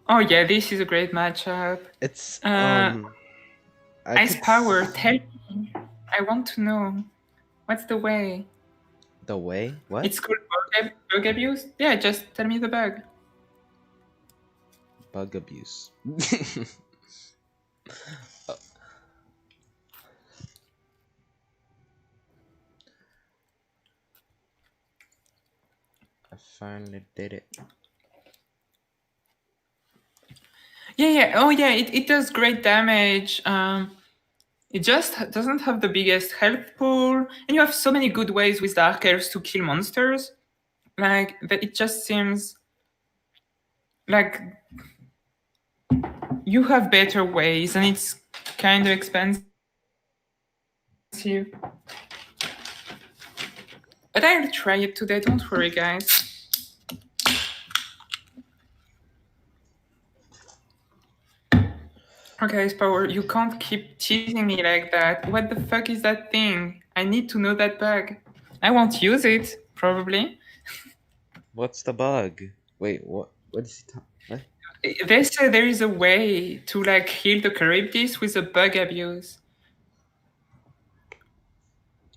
Oh yeah, this is a great matchup. It's Ice Power. Tell me. I want to know. What's the way? The way? What? It's called bug abuse? Yeah, just tell me the bug. Bug abuse. I finally did it. Yeah. Oh yeah, it does great damage. It just doesn't have the biggest health pool, and you have so many good ways with Dark Elves to kill monsters. Like that, it just seems like you have better ways, and it's kind of expensive. But I'll try it today. Don't worry, guys. Okay, Power, you can't keep teasing me like that. What the fuck is that thing? I need to know that bug. I won't use it, probably. What's the bug? Wait, what? What is he talking? What? They say there is a way to like heal the Charybdis with a bug abuse.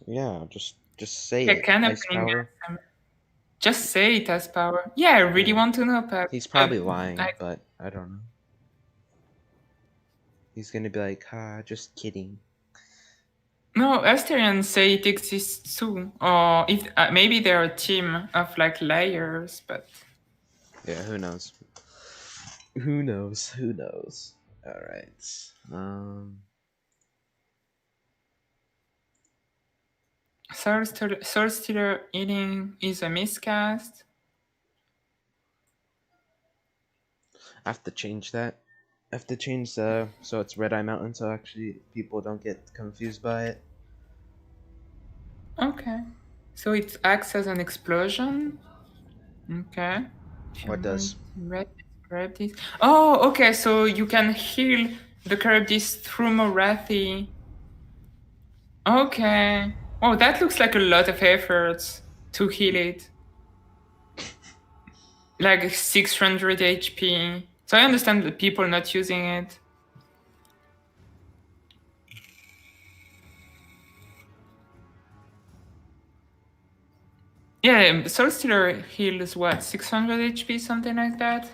Yeah, just say Yeah, it. can Ice Power. Just say it as Power. Yeah, I really want to know, Pat. He's probably lying, but I don't know. He's gonna be like, just kidding. No, Asterians say it exists too. Or if maybe they're a team of like liars, but yeah, who knows? Who knows? Who knows? All right. Soul Stealer Eating is a miscast. I have to change that. I have to change so it's Red Eye Mountain, so actually people don't get confused by it. Okay. So it acts as an explosion. Okay. What does? Charybdis. Oh, okay. So you can heal the Charybdis through Morathi. Okay. Oh, that looks like a lot of effort to heal it. Like 600 HP. So I understand the people not using it. Yeah, Soul Stealer heals what, 600 HP, something like that?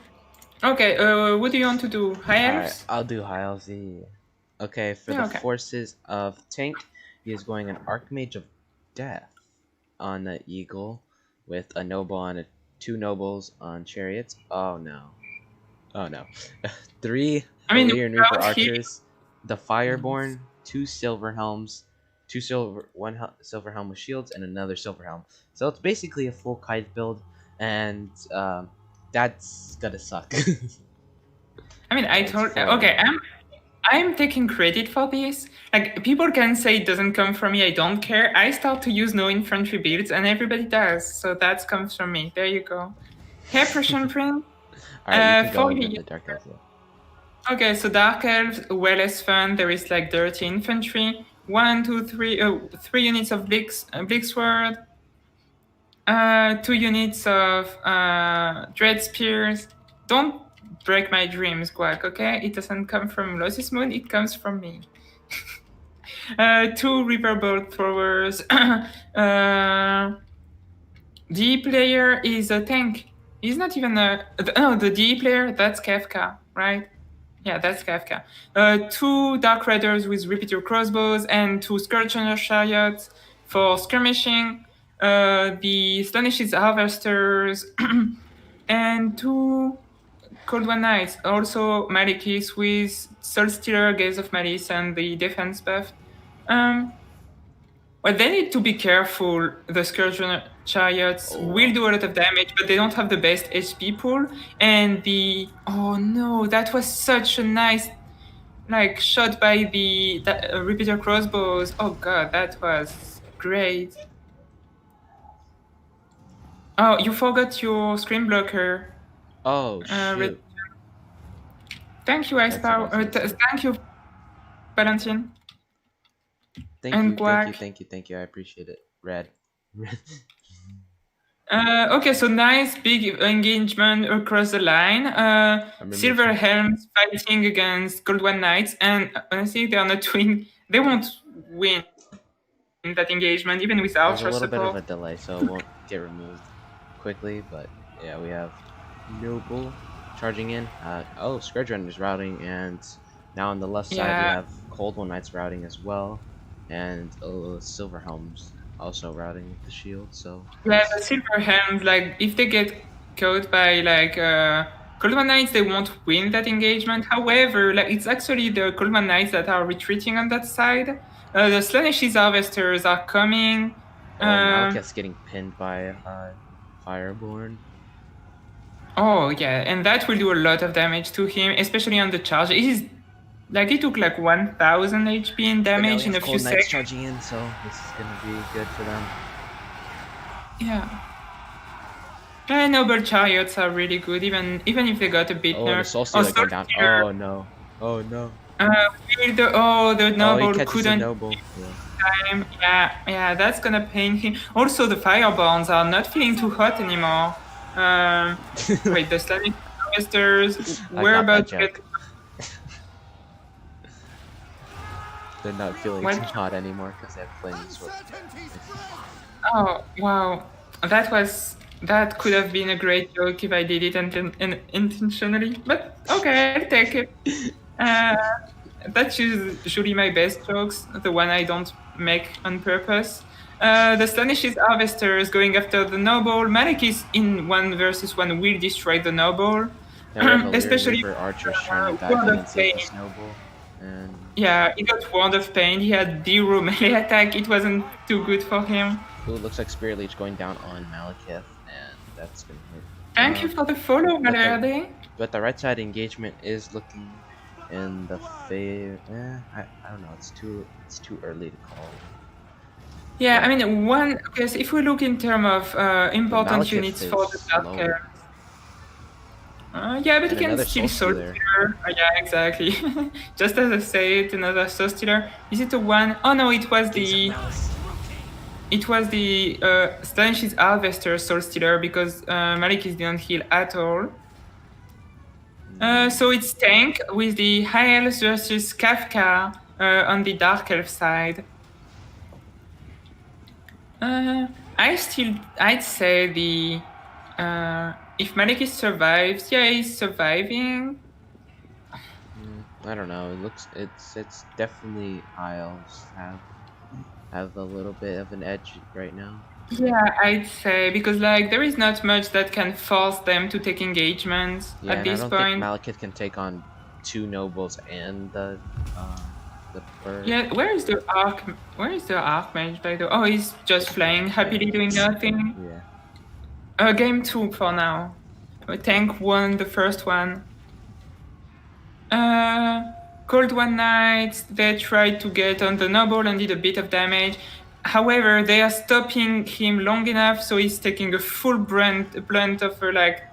Okay, what do you want to do? High Elves? Alright, I'll do High Elves. Okay, for the forces of Tank, he is going an Archmage of Death on the Eagle with a Noble on 2 Nobles on Chariots. Oh no. Oh no. 3 Valyrian Reaper Archers, the Fireborn, 2 Silver Helms, one Silver Helm with shields, and another Silver Helm. So it's basically a full kite build, and that's gonna suck. I mean, okay, I'm taking credit for this. Like, people can say it doesn't come from me, I don't care. I start to use no infantry builds, and everybody does, so that comes from me. There you go. Hey, Prussian Prince. Alright, you can go into the Dark Elves. Okay, so Dark Elves, well less fun. There is like dirty infantry. 1, 2, 3, 3 units of Blixword. 2 units of Dread Spears. Don't break my dreams, Quack, okay? It doesn't come from Losis Moon, it comes from me. 2 Reaper Bolt Throwers. DE player is a tank. He's not even a... No, the DE player, that's Kefka, right? Yeah, that's Kefka. 2 Dark Raiders with repeater crossbows and 2 Scourgeoner Chariots for skirmishing. The Astonished Harvesters and 2 Cold One Knights. Also Malekith with Soul Stealer, Gaze of Malice, and the defense buff. Well, they need to be careful. The Scourgeoner Chariots will do a lot of damage, but they don't have the best HP pool. And oh no, that was such a nice like shot by the repeater crossbows. Oh god, that was great. Oh, you forgot your screen blocker. Oh shoot! Thank you, Ice That's what I Power. was gonna say. Thank you, Valentine. Thank And you, thank you, Quack. thank you, thank you. I appreciate it. Red. Okay, so nice big engagement across the line. I'm Silver removing. Helms fighting against Gold One Knights, and honestly, they are not doing. They won't win that engagement even with There's a Ultra little bit of support. a delay, so it won't get removed quickly. But yeah, we have Noble charging in. Oh, Scourge Runner's routing, and now on the left side we Yeah, have Cold One Knights routing as well, and Silver Helms also routing with the shield. So yeah, it's the Silver Helms, like if they get caught by like Gold One Knights, they won't win that engagement. However, like it's actually the Gold One Knights that are retreating on that side. The Slaneshi's Harvesters are coming. Malekith's getting pinned by Fireborn. Oh yeah, and that will do a lot of damage to him, especially on the charge. He took like 1000 HP in But now damage we in a have few Cold Knights seconds. charging in, so this is gonna be good for them. Yeah. Noble chariots are really good, even if they got a bit Oh, the nerfed. Soul Stealer going down. Stealer, Oh no. Oh no. the Oh, noble he catches the couldn't Noble. Yeah. time. Yeah, that's gonna pain him. Also, the Fireborns are not feeling too hot anymore. Wait, the Slavic Harvesters were about to get. They're not feeling What? too hot anymore because they have flaming sword. Oh wow, that could have been a great joke if I did it intentionally. But okay, I'll take it. That's usually my best jokes, the one I don't make on purpose. The Slaneshi's Harvesters going after the Noble. Malekith in 1v1 will destroy the Noble. Especially for archers trying to dive Wand in of and save Pain. this Noble. And Yeah, he got Wand of Pain. He had 0 melee attack. It wasn't too good for him. ooh, looks like Spirit Leech going down on Malekith, and that's gonna hurt. Thank you for the follow, Malerde. But the right side engagement is looking in the favor. I don't know. It's too early to call. Yeah, I mean, because if we look in terms of important Malekith units for the is slow. Dark yeah, but And he can another still Soul Soul Stealer. Stealer. Yeah, exactly. Just as I said, another Soul Stealer. Is it a one? Oh no, it was the Slaneshi's Harvester Soul Stealer because Malekith didn't heal at all. So it's Tank with the High Elves versus Kafka on the Dark Elf side. I'd say the if Malekith survives, yeah, he's surviving. I don't know. It's definitely Isles have a little bit of an edge right now. Yeah, I'd say because like there is not much that can force them to take engagements at this I don't point. think Malekith can take on 2 nobles and the bird. Yeah, where is the Archmage by the? Oh, he's just flying happily doing nothing. Yeah. Game 2 for now. Tank won the first one. Cold One Knights, they tried to get on the Noble and did a bit of damage. However, they are stopping him long enough, so he's taking a full blunt of like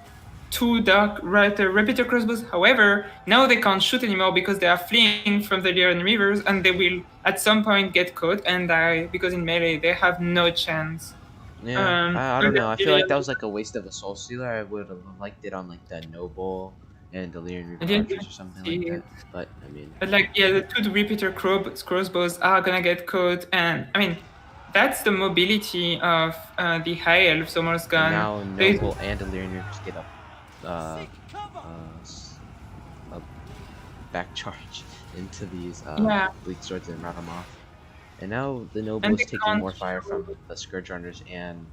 2 repeater crossbows. However, now they can't shoot anymore because they are fleeing from the Lyrian Rivers, and they will at some point get caught and die because in melee they have no chance. Yeah, I don't know. I feel like that was like a waste of a Soul Stealer. I would have liked it on like the Noble and the Lyrian Reaper Archers or something like that. But I mean, like yeah, the 2 repeater crossbows are gonna get caught, and I mean that's the mobility of the High Elves almost gone. Now Noble and the Lyrian Reapers get a back charge into these Bleak Swords and rout them off. And now the Noble is taking more fire from the Scourge Runners and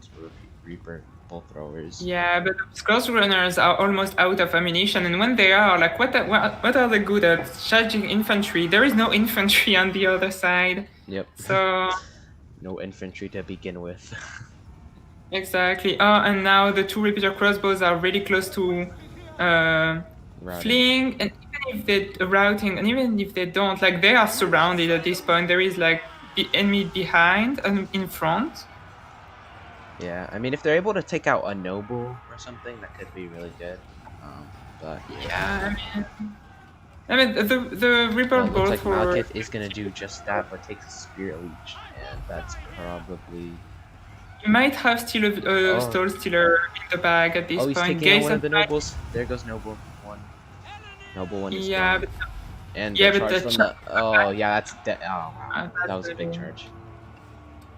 Reaper Bolt Throwers. Yeah, but the Scourge Runners are almost out of ammunition, and when they are, like, what are they good at? Charging infantry. There is no infantry on the other side. Yep. So... no infantry to begin with. Exactly. Oh, and now the 2 repeater crossbows are really close to fleeing, and even if they routing, and even if they don't, like they are surrounded at this point. There is like the enemy behind and in front. Yeah, I mean, if they're able to take out a noble or something, that could be really good. But Yeah, I mean the Reaper well, it looks like both were. Malekith is gonna do just that, but takes a Spirit Leech, and that's probably. You might have still a Oh. Stone Stealer in the bag at this Oh, he's point. taking out Gaze one of the Aside- nobles. There goes noble one. Noble one is Yeah, gone. And yeah, the but charge the from the. Oh yeah, that's oh wow, that was a that's big really- charge.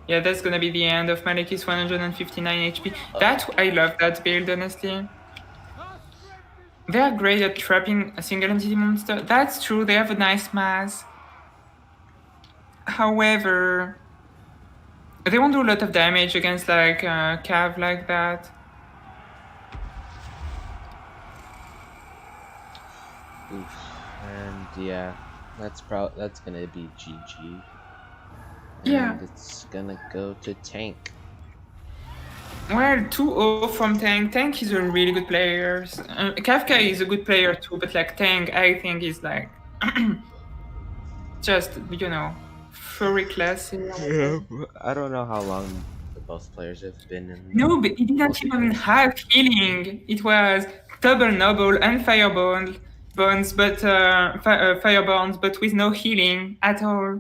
Yeah, that's gonna be the end of Malekith's 159 HP. That I love that build, honestly. They are great at trapping a single entity monster. That's true, they have a nice mass. However, they won't do a lot of damage against like Cav like that. Oof. And yeah, that's gonna be GG. And Yeah. it's gonna go to tank. Well, 2-0 from Tank. Tank is a really good player. Kafka is a good player too, but like Tank, I think is like just very classy. Yeah, I don't know how long both players have been in. No, but it didn't even have healing. It was double noble and fireball bonds, but fireborns, but with no healing at all.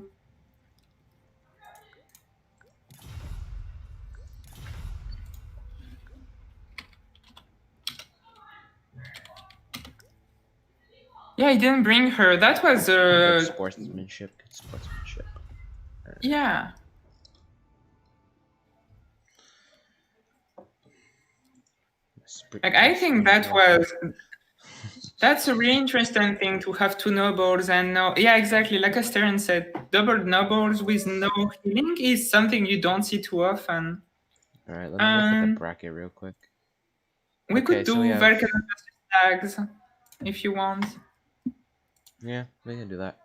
Yeah, I didn't bring her. That was Good sportsmanship. Good sportsmanship. yeah. Like I think that's a really interesting thing to have two nobles and no, yeah, exactly. Like Astarion said, double nobles with no healing is something you don't see too often. All right, let me look at the bracket real quick. We could do Valken versus Stags if you want. Yeah, we can do that.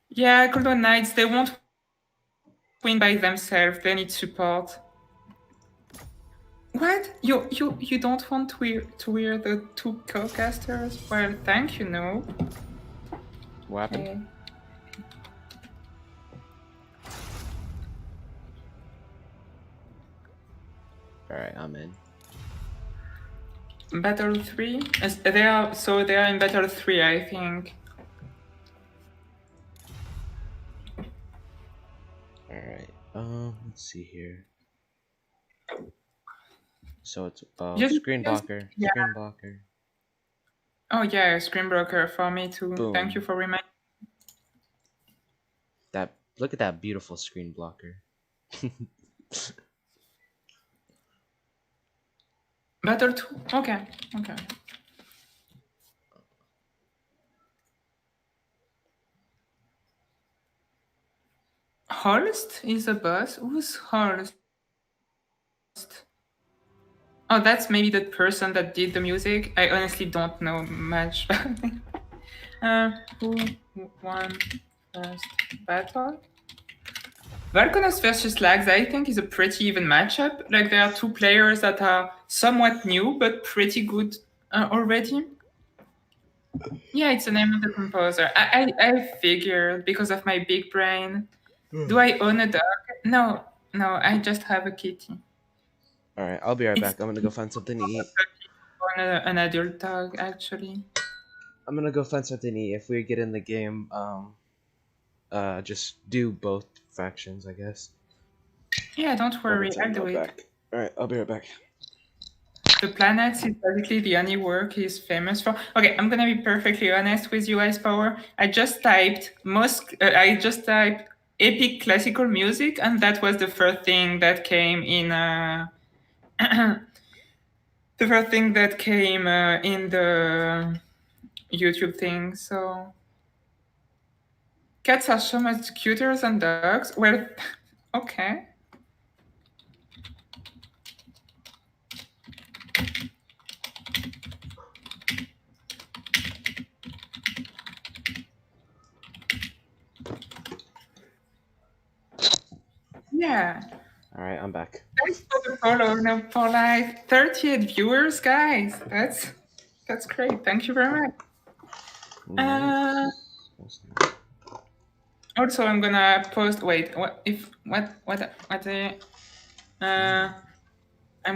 Yeah, Golden Knights, they won't win by themselves. They need support. What? You don't want to wear the two co-casters? Well, thank you, no. What happened? Okay. Alright, I'm in. Battle 3? They are in Battle 3, I think. Alright, let's see here. So it's screen blocker. Yeah. Screen blocker. Oh yeah, screen broker for me too. Boom. Thank you for reminding. Look at that beautiful screen blocker. Battle 2? Okay. Holst is a boss? Who's Holst? Oh, that's maybe the person that did the music. I honestly don't know much. Who won first battle? Valkonos versus Lags, I think, is a pretty even matchup. Like, there are two players that are somewhat new, but pretty good already. Yeah, it's the name of the composer. I figured because of my big brain. Do I own a dog? No, I just have a kitty. Alright, I'll be right back. I'm gonna go find something to eat. Own an adult dog, actually. I'm gonna go find something to eat. If we get in the game, just do both factions, I guess. Yeah, don't worry, I'll do it. Alright, I'll be right back. The planets is basically the only work he's famous for. Okay, I'm gonna be perfectly honest with you, Ice Power. I just typed epic classical music, and that was the first thing that came in. The first thing that came in the YouTube thing. So cats are so much cuter than dogs. Well, okay. Yeah. All right, I'm back. Thanks for the follow, no, for like 38 viewers, guys. That's great. Thank you very much. Nice. Also, I'm gonna post. Wait, what? I'm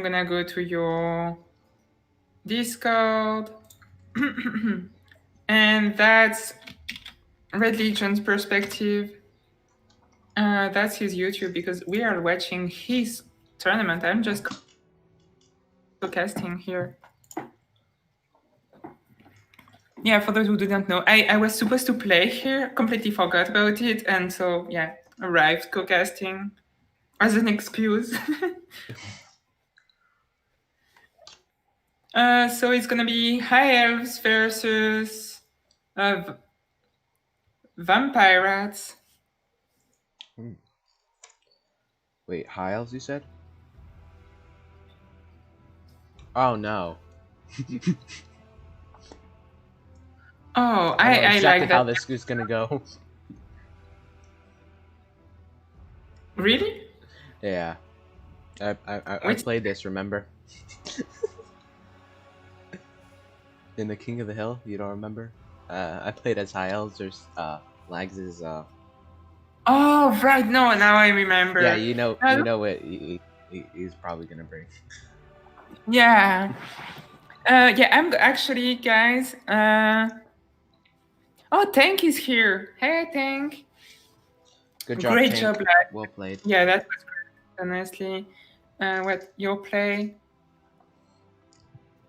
gonna go to your Discord, and that's Red Legion's perspective. That's his YouTube because we are watching his tournament. I'm just casting here. Yeah, for those who didn't know, I was supposed to play here, completely forgot about it, and so yeah, arrived co-casting as an excuse. So it's gonna be High Elves versus Vampirates. Wait, High Elves, you said? Oh no. Oh, I know I exactly like how that. this is gonna go. Really? Yeah. I Which- played this, remember? In the King of the Hill, you don't remember? I played as High Elves. There's Lags is Oh, right. No, now I remember. yeah, you know what he's probably gonna bring. Yeah. Yeah, I'm actually, guys. Oh, Tank is here. Hey, Tank. Good job, Great Tank. job, lad. Well played. Yeah, that was great, honestly. What your play?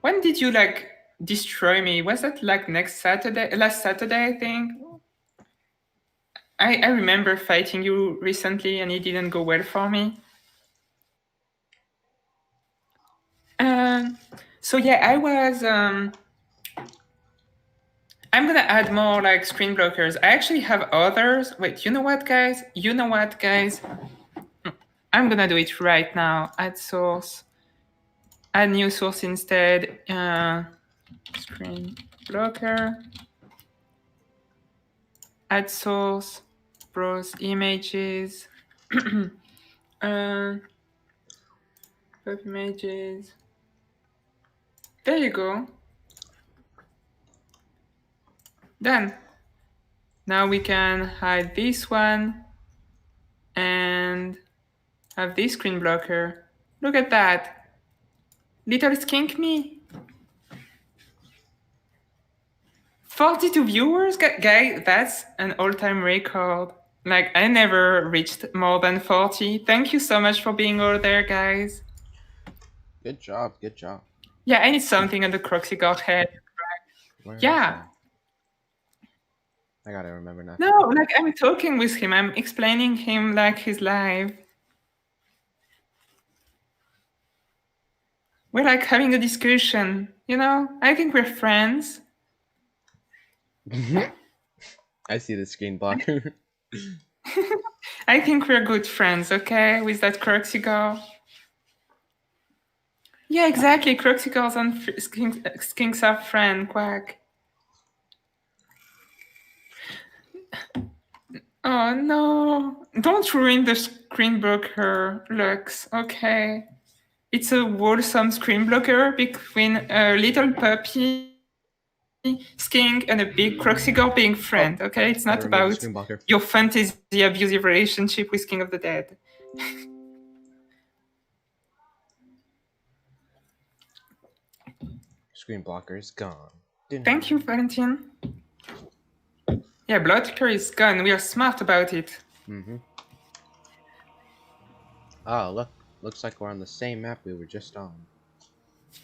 When did you like destroy me? Was that like last Saturday, I think? I remember fighting you recently and it didn't go well for me. So yeah, I was I'm gonna add more like screen blockers. I actually have others. Wait, you know what, guys? I'm gonna do it right now. Add source. Add new source instead. Screen blocker. Add source. Browse images. Web images. There you go. Done. Now we can hide this one and have this screen blocker. Look at that. Little skink me. 42 viewers? Guy, that's an all-time record. Like, I never reached more than 40. Thank you so much for being all there, guys. Good job. Good job. Yeah, I need something on the Croxigore head. Where is Yeah. that? I gotta remember now. No, like, I'm talking with him. I'm explaining him, like, his life. We're, like, having a discussion, you know? I think we're friends. I see the screen blocker. I think we're good friends, okay? With that Croxigore. Yeah, exactly. Croxigores and skinks are friend, quack. Oh no. Don't ruin the screen blocker, Lux, okay? It's a wholesome screen blocker between a little puppy skink and a big Croxigore being friend, okay? It's not about your fantasy abusive relationship with King of the Dead. Screen blocker is gone. Thank you, Valentin. Yeah, blocker is gone. We are smart about it. Mm-hmm. Oh, looks like we're on the same map we were just on.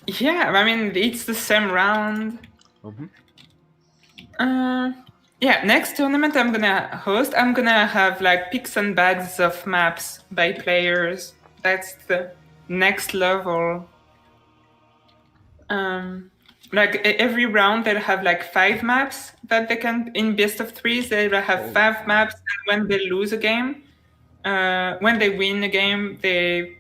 Yeah, I mean, it's the same round. Mm-hmm. Yeah, next tournament I'm gonna host, I'm gonna have like picks and bads of maps by players. That's the next level. Like every round they'll have like 5 maps that they can, in best of 3s, they'll have 5 maps, and when they lose a game, when they win a game, they,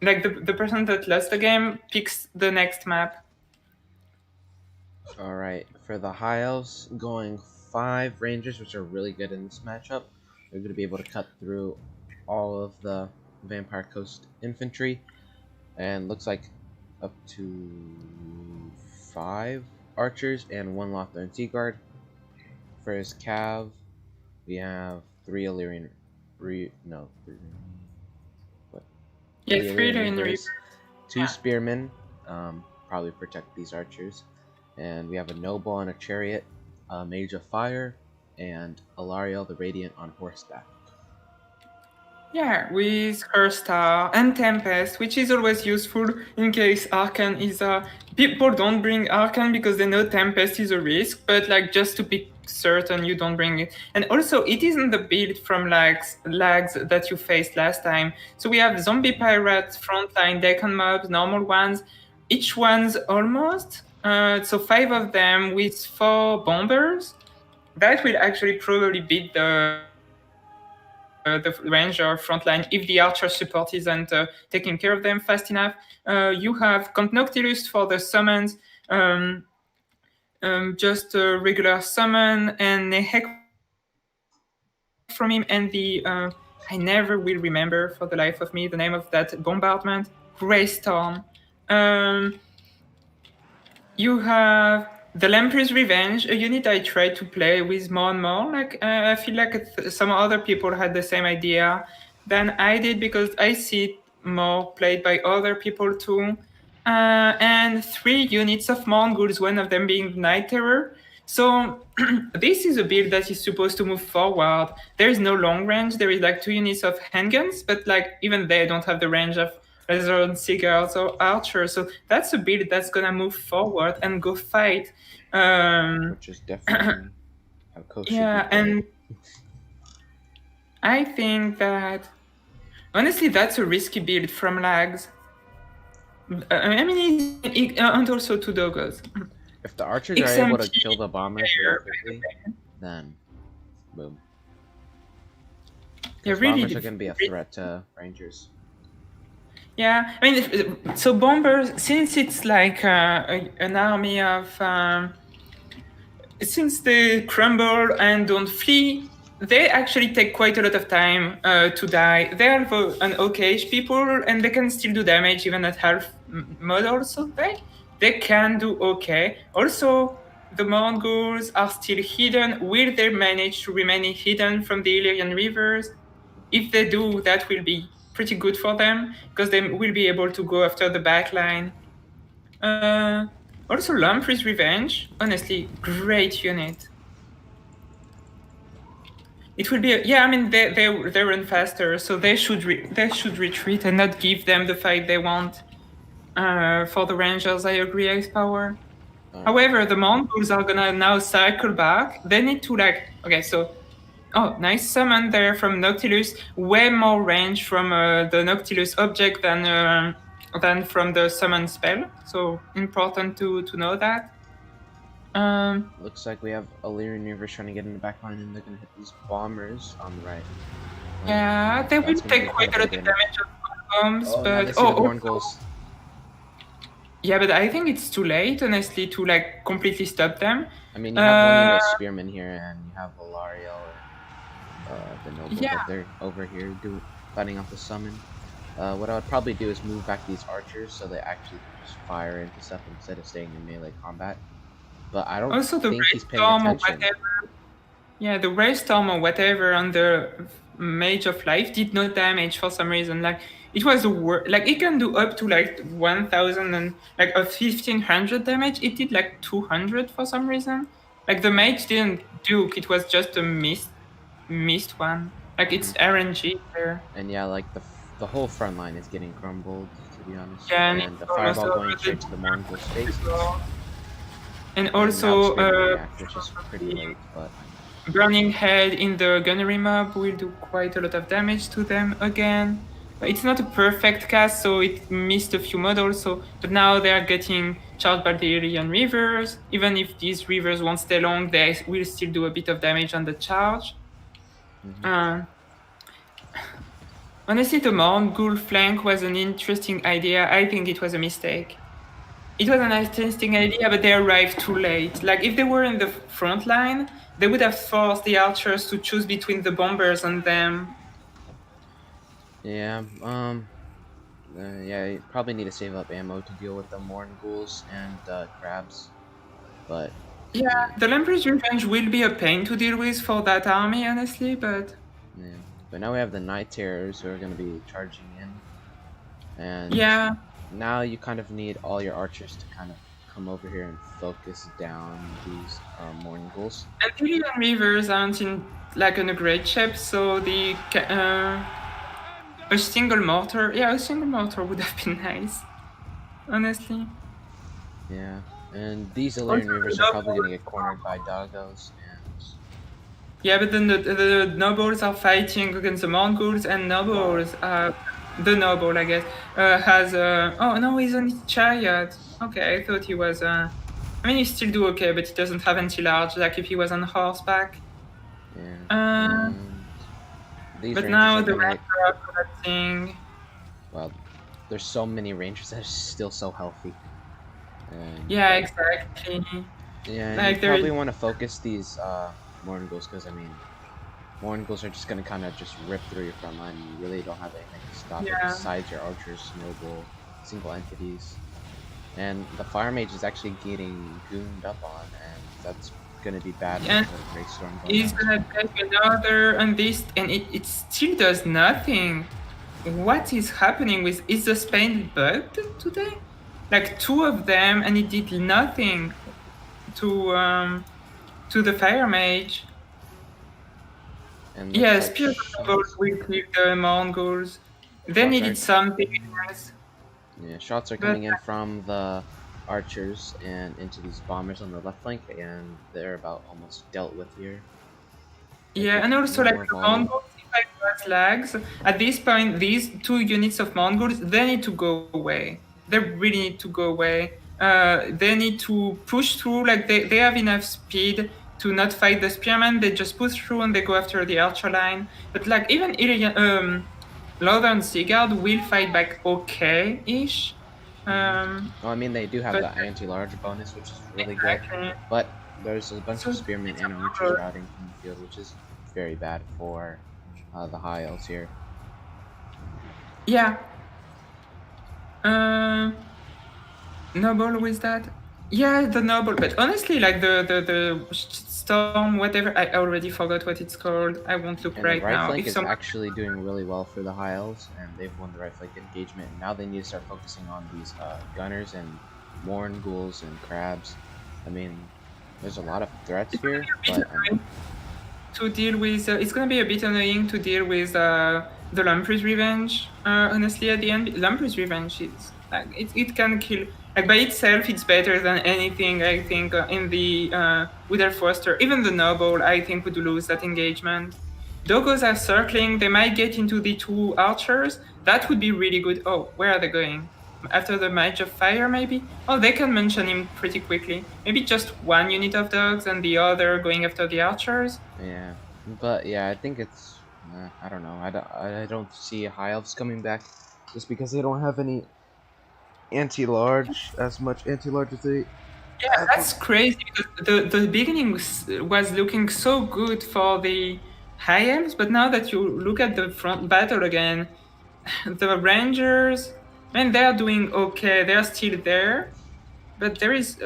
like the person that lost the game picks the next map. Alright, for the High Elves, going 5 Rangers, which are really good in this matchup. They're going to be able to cut through all of the Vampire Coast Infantry, and looks like up to 5 archers and 1 Lothern Sea Guard. For his cav, we have 3 Illyrian, three Yeah, Illyrian 3 in Reavers, 2 yeah. spearmen, probably protect these archers, and we have a noble on a chariot, a mage of fire, and Alariel the Radiant on horseback. Yeah, with her star and Tempest, which is always useful in case Arcan is a... People don't bring Arcan because they know Tempest is a risk, but like just to be certain you don't bring it. And also, it isn't the build from lags that you faced last time. So we have zombie pirates, frontline, Deccan mobs, normal ones. Each one's almost. So 5 of them with 4 bombers. That will actually probably beat the ranger frontline if the archer support isn't taking care of them fast enough. You have Count Noctilus for the summons, just a regular summon, and Nehek from him, and the I never will remember for the life of me the name of that bombardment, Grey Storm. You have the Lamprey's Revenge, a unit I tried to play with more and more. Like I feel like some other people had the same idea than I did because I see it more played by other people too. And 3 units of Mongols, one of them being Night Terror. So this is a build that is supposed to move forward. There is no long range. There is like 2 units of handguns, but like even they don't have the range of Resident Seagulls or Archer. So that's a build that's gonna move forward and go fight. Which is definitely how Coach Yeah, should be and I think that honestly that's a risky build from lags. I mean, and also 2 doggos. If the archers are able to kill the bombers really quickly, then boom. Yeah, really, bombers are going to be a threat to rangers. Yeah, I mean, so bombers, since it's like an army of, since they crumble and don't flee, they actually take quite a lot of time to die. They are an okay people, and they can still do damage even at half model, so they can do okay. Also, the Mongols are still hidden. Will they manage to remain hidden from the Illyrian rivers? If they do, that will be pretty good for them because they will be able to go after the backline. Also, Lamprey's Revenge, honestly, great unit. It will be I mean they run faster, so they should retreat and not give them the fight they want. For the Rangers, I agree, Ice Power. However, the Mongols are gonna now cycle back. They need to okay, so nice summon there from Noctilus. Way more range from the Noctilus object than from the summon spell. So important to know that. Looks like we have Illyrian Reavers trying to get in the back line, and they're going to hit these bombers on the right. Yeah, they will take quite a lot of damage of bombs, but Mongols. Yeah, but I think it's too late, honestly, to completely stop them. I mean, you have one of the spearmen here, and you have Alariel or the noble, but they're over here fighting off the summon. What I would probably do is move back these archers so they actually just fire into stuff instead of staying in melee combat. But I don't think he's paying attention. Yeah, the Ray Storm or whatever on the Mage of Life did no damage for some reason. It was it can do up to 1,000 and 1,500 damage. It did 200 for some reason. The Mage didn't duke. It was just a missed one. It's RNG there. And yeah, the whole front line is getting crumbled, to be honest. Yeah, and the fireball going straight to the Mongol space. And also, which is pretty late, but Burning Head in the gunnery mob will do quite a lot of damage to them again. It's not a perfect cast, so it missed a few models. But now they are getting charged by the Illyrian Reavers. Even if these Reavers won't stay long, they will still do a bit of damage on the charge. Honestly, the Mongol flank was an interesting idea. I think it was a mistake. It was an interesting idea, but they arrived too late. If they were in the front line, they would have forced the archers to choose between the bombers and them. Yeah. Yeah. You probably need to save up ammo to deal with the Morn ghouls and crabs. But Yeah, the Lamprey's Revenge will be a pain to deal with for that army, honestly, but yeah. But now we have the Night Terrors who are going to be charging in, and yeah. now you kind of need all your archers to kind of come over here and focus down these Morn ghouls. And Ilian Rivers aren't in a great shape, so a single mortar, a single mortar would have been nice, honestly. Yeah. And these Illyrian Reavers are probably going to get cornered by doggos, and Yeah, but then the nobles are fighting against the Mongols, and nobles, the noble, I guess, has oh no, he's on his chariot. Okay, I thought he was. I mean, he still do okay, but he doesn't have anti-large like if he was on horseback. yeah. And These but rangers now are the gonna rangers are collapsing. well, there's so many rangers that are still so healthy. And Yeah, exactly. yeah, and Like you there probably is. want to focus these Morn ghouls, because I mean, Morn ghouls are just gonna kind of just rip through your front line. You really don't have anything to stop it Yeah. besides your archers, noble, single entities. And the fire mage is actually getting gooned up on, and that's gonna be bad for Yeah. the Great Storm going He's on. gonna take another and this, and it still does nothing. What is happening with? Is the Spain bugged today? Like two of them, and it did nothing to the fire mage. And looks Yeah, like Spears of shots, Nobles will kill the Mongols. They shots needed are something else. yeah, shots are But coming in from the archers and into these bombers on the left flank, and they're about almost dealt with here. yeah, Like, and also no like more the volume. Mongols, if I got lags, at this point, these two units of Mongols, they need to go away. They really need to go away. They need to push through, like they have enough speed to not fight the spearmen. They just push through and they go after the archer line. But like even Northern Seaguard will fight back okay-ish. Well, I mean, they do have But the anti-large bonus, which is really exactly. good, but there's a bunch So of spearmen it's and a archers bummer. routing from the field, which is very bad for the high elves here. Yeah. Noble with that? Yeah, the noble. But honestly, like the storm, whatever, I already forgot what it's called. I won't look And right the right now. flank If is someone, actually doing really well for the high elves, and they've won the right flank engagement. And now they need to start focusing on these gunners and Morn ghouls and crabs. I mean, there's a lot of threats here, but to deal with, it's gonna be a bit annoying to deal with the Lamprey's Revenge. Honestly, at the end, Lamprey's Revenge is like it can kill. Like by itself, it's better than anything. I think in the Wither Foster, even the Noble, I think would lose that engagement. Doggos are circling. They might get into the two archers. That would be really good. Oh, where are they going? After the Mage of Fire, maybe? Oh, they can mention him pretty quickly. Maybe just one unit of dogs and the other going after the archers. yeah. But yeah, I think it's I don't know. I don't see high elves coming back just because they don't have any anti-large as much anti-large as they. Yeah, that's crazy because the beginning was looking so good for the high elves, but now that you look at the front battle again, the Rangers, man, they are doing okay. They are still there, but there is.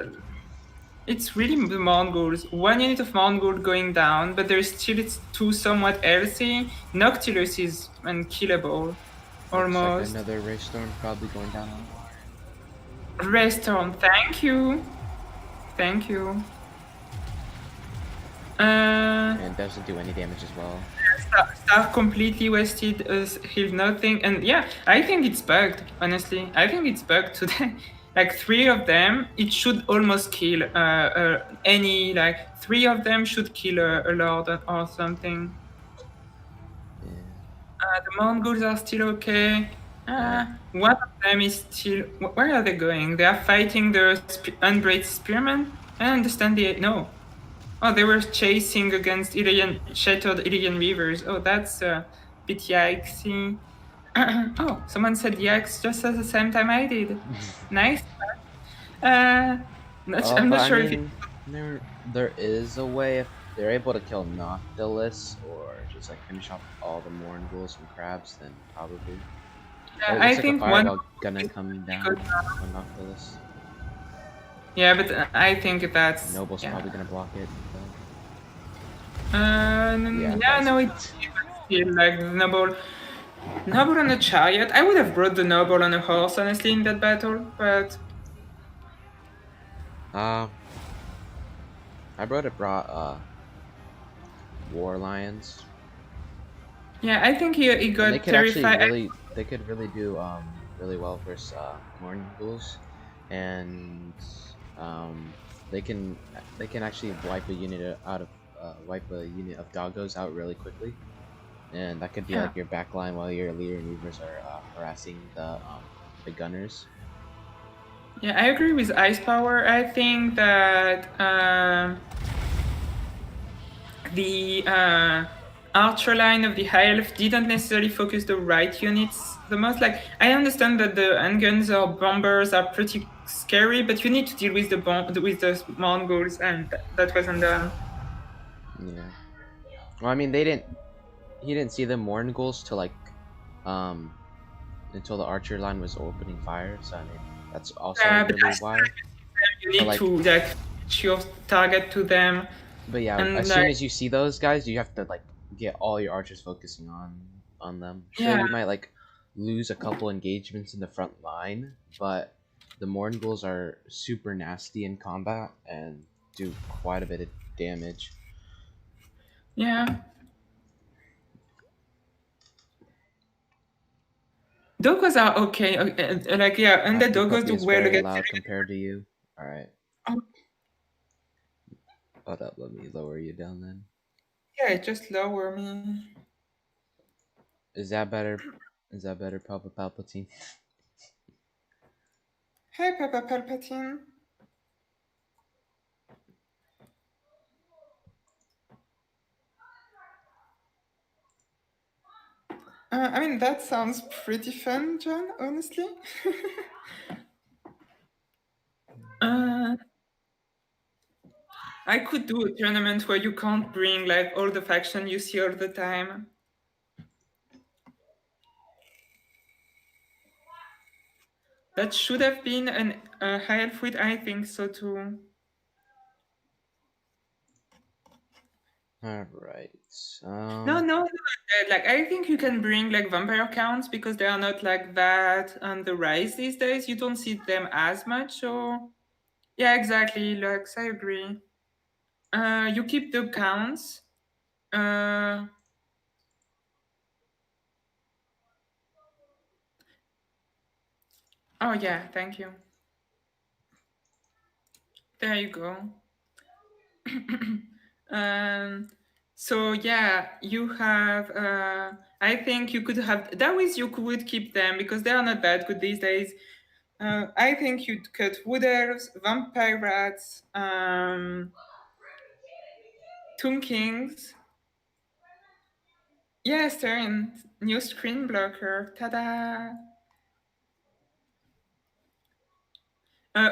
It's really the Mongols. One unit of Mongol going down, but there is still two somewhat healthy. Noctilus is unkillable, Looks like almost. another race storm probably going down on the line. Raystorm, thank you. Thank you. And doesn't do any damage as well. Star completely wasted, healed nothing, and yeah, I think it's bugged. Honestly, I think it's bugged today. Like three of them, it should almost kill any. Like three of them should kill a lord or something. Yeah. The Mongols are still okay. One of them is still. Where are they going? They are fighting the Unbraid Spearmen. I understand the no. Oh, they were chasing against shattered Ilian rivers. Oh, that's a bit yikesy. Oh, someone said yikes just at the same time I did. Nice. I'm But not I sure if mean, there is a way they're able to kill Noctilus or just like finish off all the Morn ghouls and crabs, then probably. Oh, it I looks like a think one fireball gonna come down on Noctilus. Yeah, but I think that's Noble's probably gonna block it. Yeah, that's no, it's still like Noble on a chariot. I would have brought the Noble on a horse, honestly, in that battle, but I brought War Lions. yeah, I think he got And they could actually terrified. they could really do really well versus Morn ghouls, and they can actually wipe a unit out of wipe a unit of doggos out really quickly, and that could be like your backline while your leader and weavers are harassing the gunners. Yeah, I agree with Ice Power. I think that the archer line of the High Elf didn't necessarily focus the right units the most. Like, I understand that the handguns or bombers are pretty scary, but you need to deal with the Mongols, and that wasn't done. Yeah. Well, I mean, he didn't see the Morn ghouls till like until the archer line was opening fire. So I mean, that's also really why. You need to like switch your target to them. But yeah, as soon as you see those guys, you have to like get all your archers focusing on them. Sure, you might like lose a couple engagements in the front line, but the Morn ghouls are super nasty in combat and do quite a bit of damage. Yeah. Doggos are okay. Like, yeah, and the doggos do well very against loud compared to you. All right. Hold up, let me lower you down then. Yeah, just lower me. Is that better? Is that better, Papa Palpatine? Hey, Papa Palpatine. I mean, that sounds pretty fun, John, honestly. I could do a tournament where you can't bring like all the faction you see all the time. That should have been a high elf wit, I think so too. Alright. No. Like, I think you can bring like vampire counts because they are not like that on the rise these days. You don't see them as much, so yeah, exactly, Lux, I agree. You keep the counts. Oh yeah, thank you. There you go. So yeah, you have. I think you could have. That ways you could keep them because they are not that good these days. I think you'd cut wood elves, vampire rats, Tomb Kings. Yes, Tyrion, new screen blocker. Ta-da!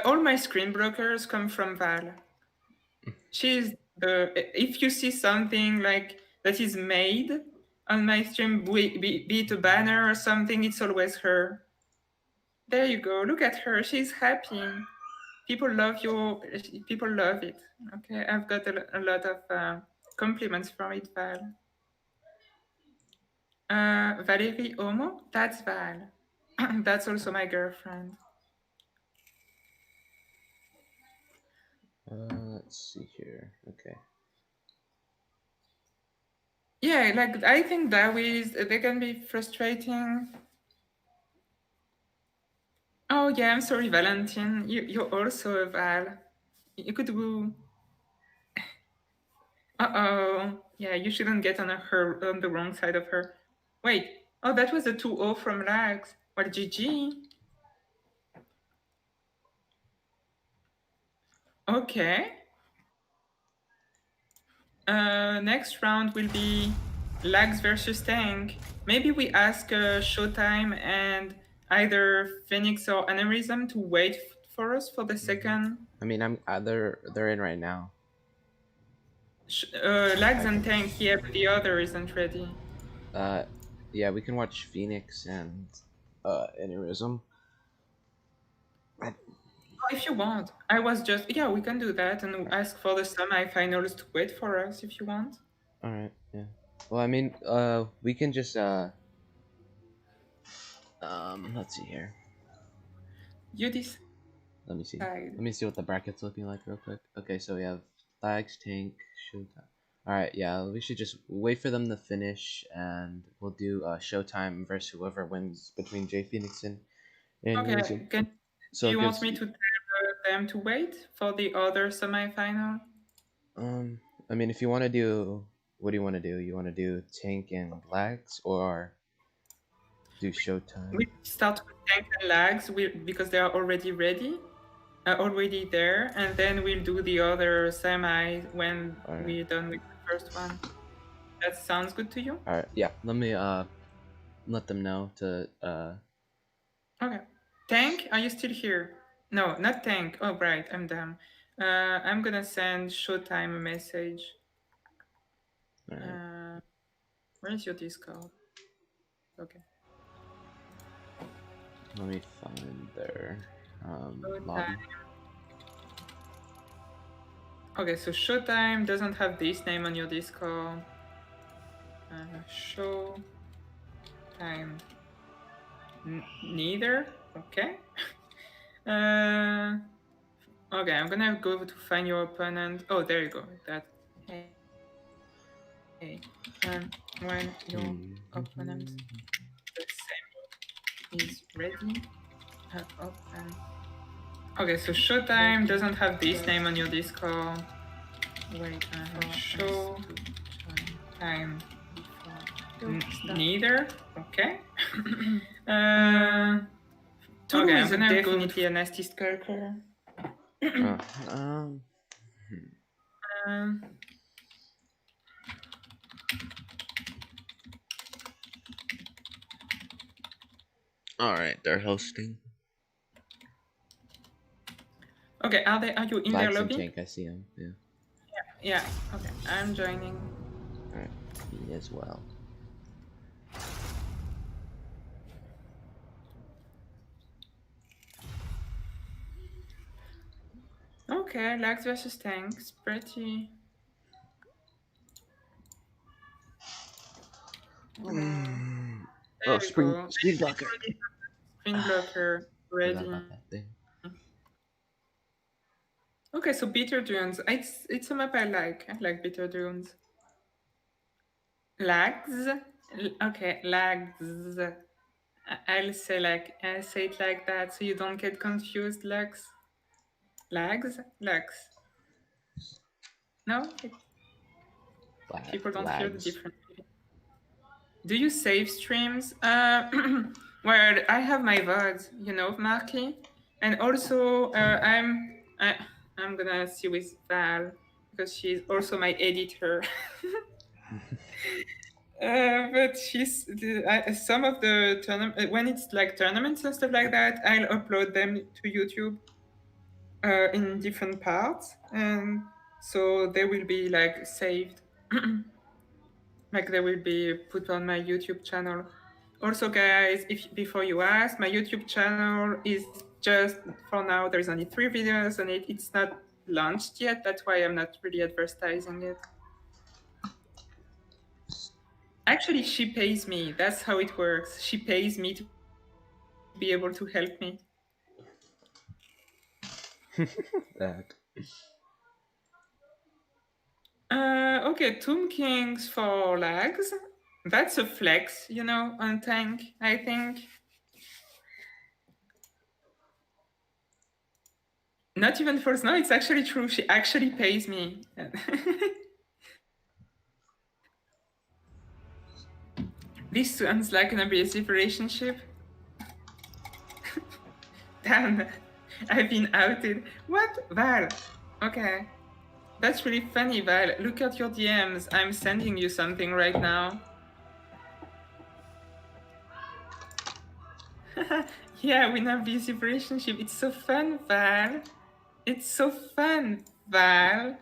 All my screen blockers come from Val. She's the. If you see something like that is made on my stream, be it a banner or something, it's always her. There you go. Look at her. She's happy. People love your. People love it. Okay, I've got a lot of compliments from it, Val. Valerie Omo. That's Val. That's also my girlfriend. Let's see here. Okay. Yeah, like I think that ways they can be frustrating. Oh yeah, I'm sorry, Valentine. You're also a Val. You could woo. Uh-oh. Yeah, you shouldn't get on the wrong side of her. Wait. Oh, that was a 2-0 from Lags. Well, GG. Okay. Next round will be Lags versus Tank. Maybe we ask Showtime and either Phoenix or Aneurysm to wait for us for the second. I mean, they're in right now. Lags and Tank, yeah, but the other isn't ready. Yeah, we can watch Phoenix and Aneurysm. Oh, if you want. I was just, yeah, we can do that and ask for the semi-finals to wait for us if you want. All right, yeah. Well, I mean, we can just let's see here. You decide. Let me see. Let me see what the bracket's looking like real quick. Okay, so we have Lags, Tank, Showtime. Alright, yeah, we should just wait for them to finish, and we'll do Showtime versus whoever wins between J Phoenix and Okay, Aneurysm. do you want me to tell them to wait for the other semi-final? I mean, if you want to do, what do you want to do? You want to do Tank and Lags, or do Showtime? We start with Tank and Lags because they are already ready, already there, and then we'll do the other semi when we're done with the first one. That sounds good to you? Alright, yeah. Let me let them know to Okay. Tank, are you still here? No, not Tank. Oh, right, I'm dumb. I'm gonna send Showtime a message. Alright. Where is your Discord? Okay. Let me find their lobby. Showtime. Okay, so Showtime doesn't have this name on your Discord. Showtime. Neither. Okay. Okay, I'm gonna go to find your opponent. Oh, there you go. That. Hey. And when your opponent the same is ready, open. Okay, so Showtime doesn't have this name on your Discord. Wait, Showtime. Neither. Okay. Turu is definitely a nasty skulker. All right, they're hosting. Okay, are you in their lobby? Tank, I see him. Yeah. Yeah. Okay, I'm joining. All right, me as well. Okay, Lags versus Tanks, pretty. Oh, screen blocker. Screen blocker ready. Okay, so Bitter Dunes. It's a map I like. I like Bitter Dunes. Lags. Okay, Lags. I'll say it like that so you don't get confused. Lags. Lags. No. People don't hear the difference. Do you save streams? Well, I have my VODs, you know, Marky, and also I'm gonna see with Val because she's also my editor. But she's some of the tournament when it's like tournaments and stuff like that, I'll upload them to YouTube in different parts, and so they will be like saved. Like they will be put on my YouTube channel. Also, guys, before you ask, my YouTube channel is just for now. There's only 3 videos on it. It's not launched yet. That's why I'm not really advertising it. Actually, she pays me. That's how it works. She pays me to be able to help me. Okay, Tomb Kings for Lags. That's a flex, you know, on Tank, I think. Not even for Snow, it's actually true. She actually pays me. This sounds like an abusive relationship. Damn, I've been outed. What? Val? Okay. That's really funny, Val. Look at your DMs. I'm sending you something right now. Yeah, we're in an abusive relationship. It's so fun, Val. It's so fun, Val.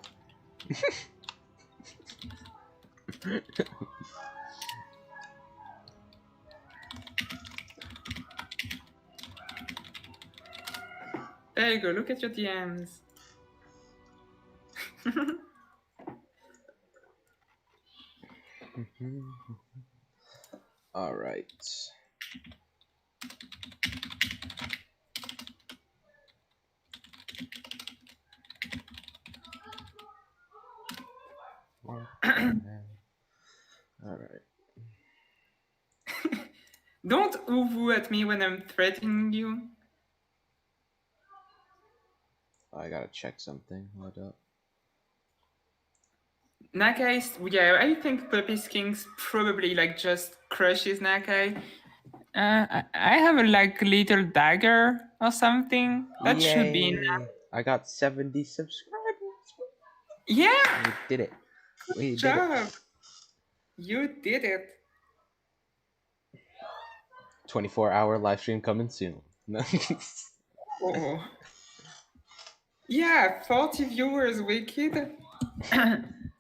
There you go. Look at your DMs. All right. All right. Don't uwu at me when I'm threatening you. I gotta check something. Hold up. Nakai, yeah, I think Puppy Skinks probably like just crushes Nakai. I have a like little dagger or something. That should be enough. I got 70 subscribers. Yeah, We did it. We good did it. job. You did it. 24-hour live stream coming soon. Oh. Yeah, 40 viewers, wicked.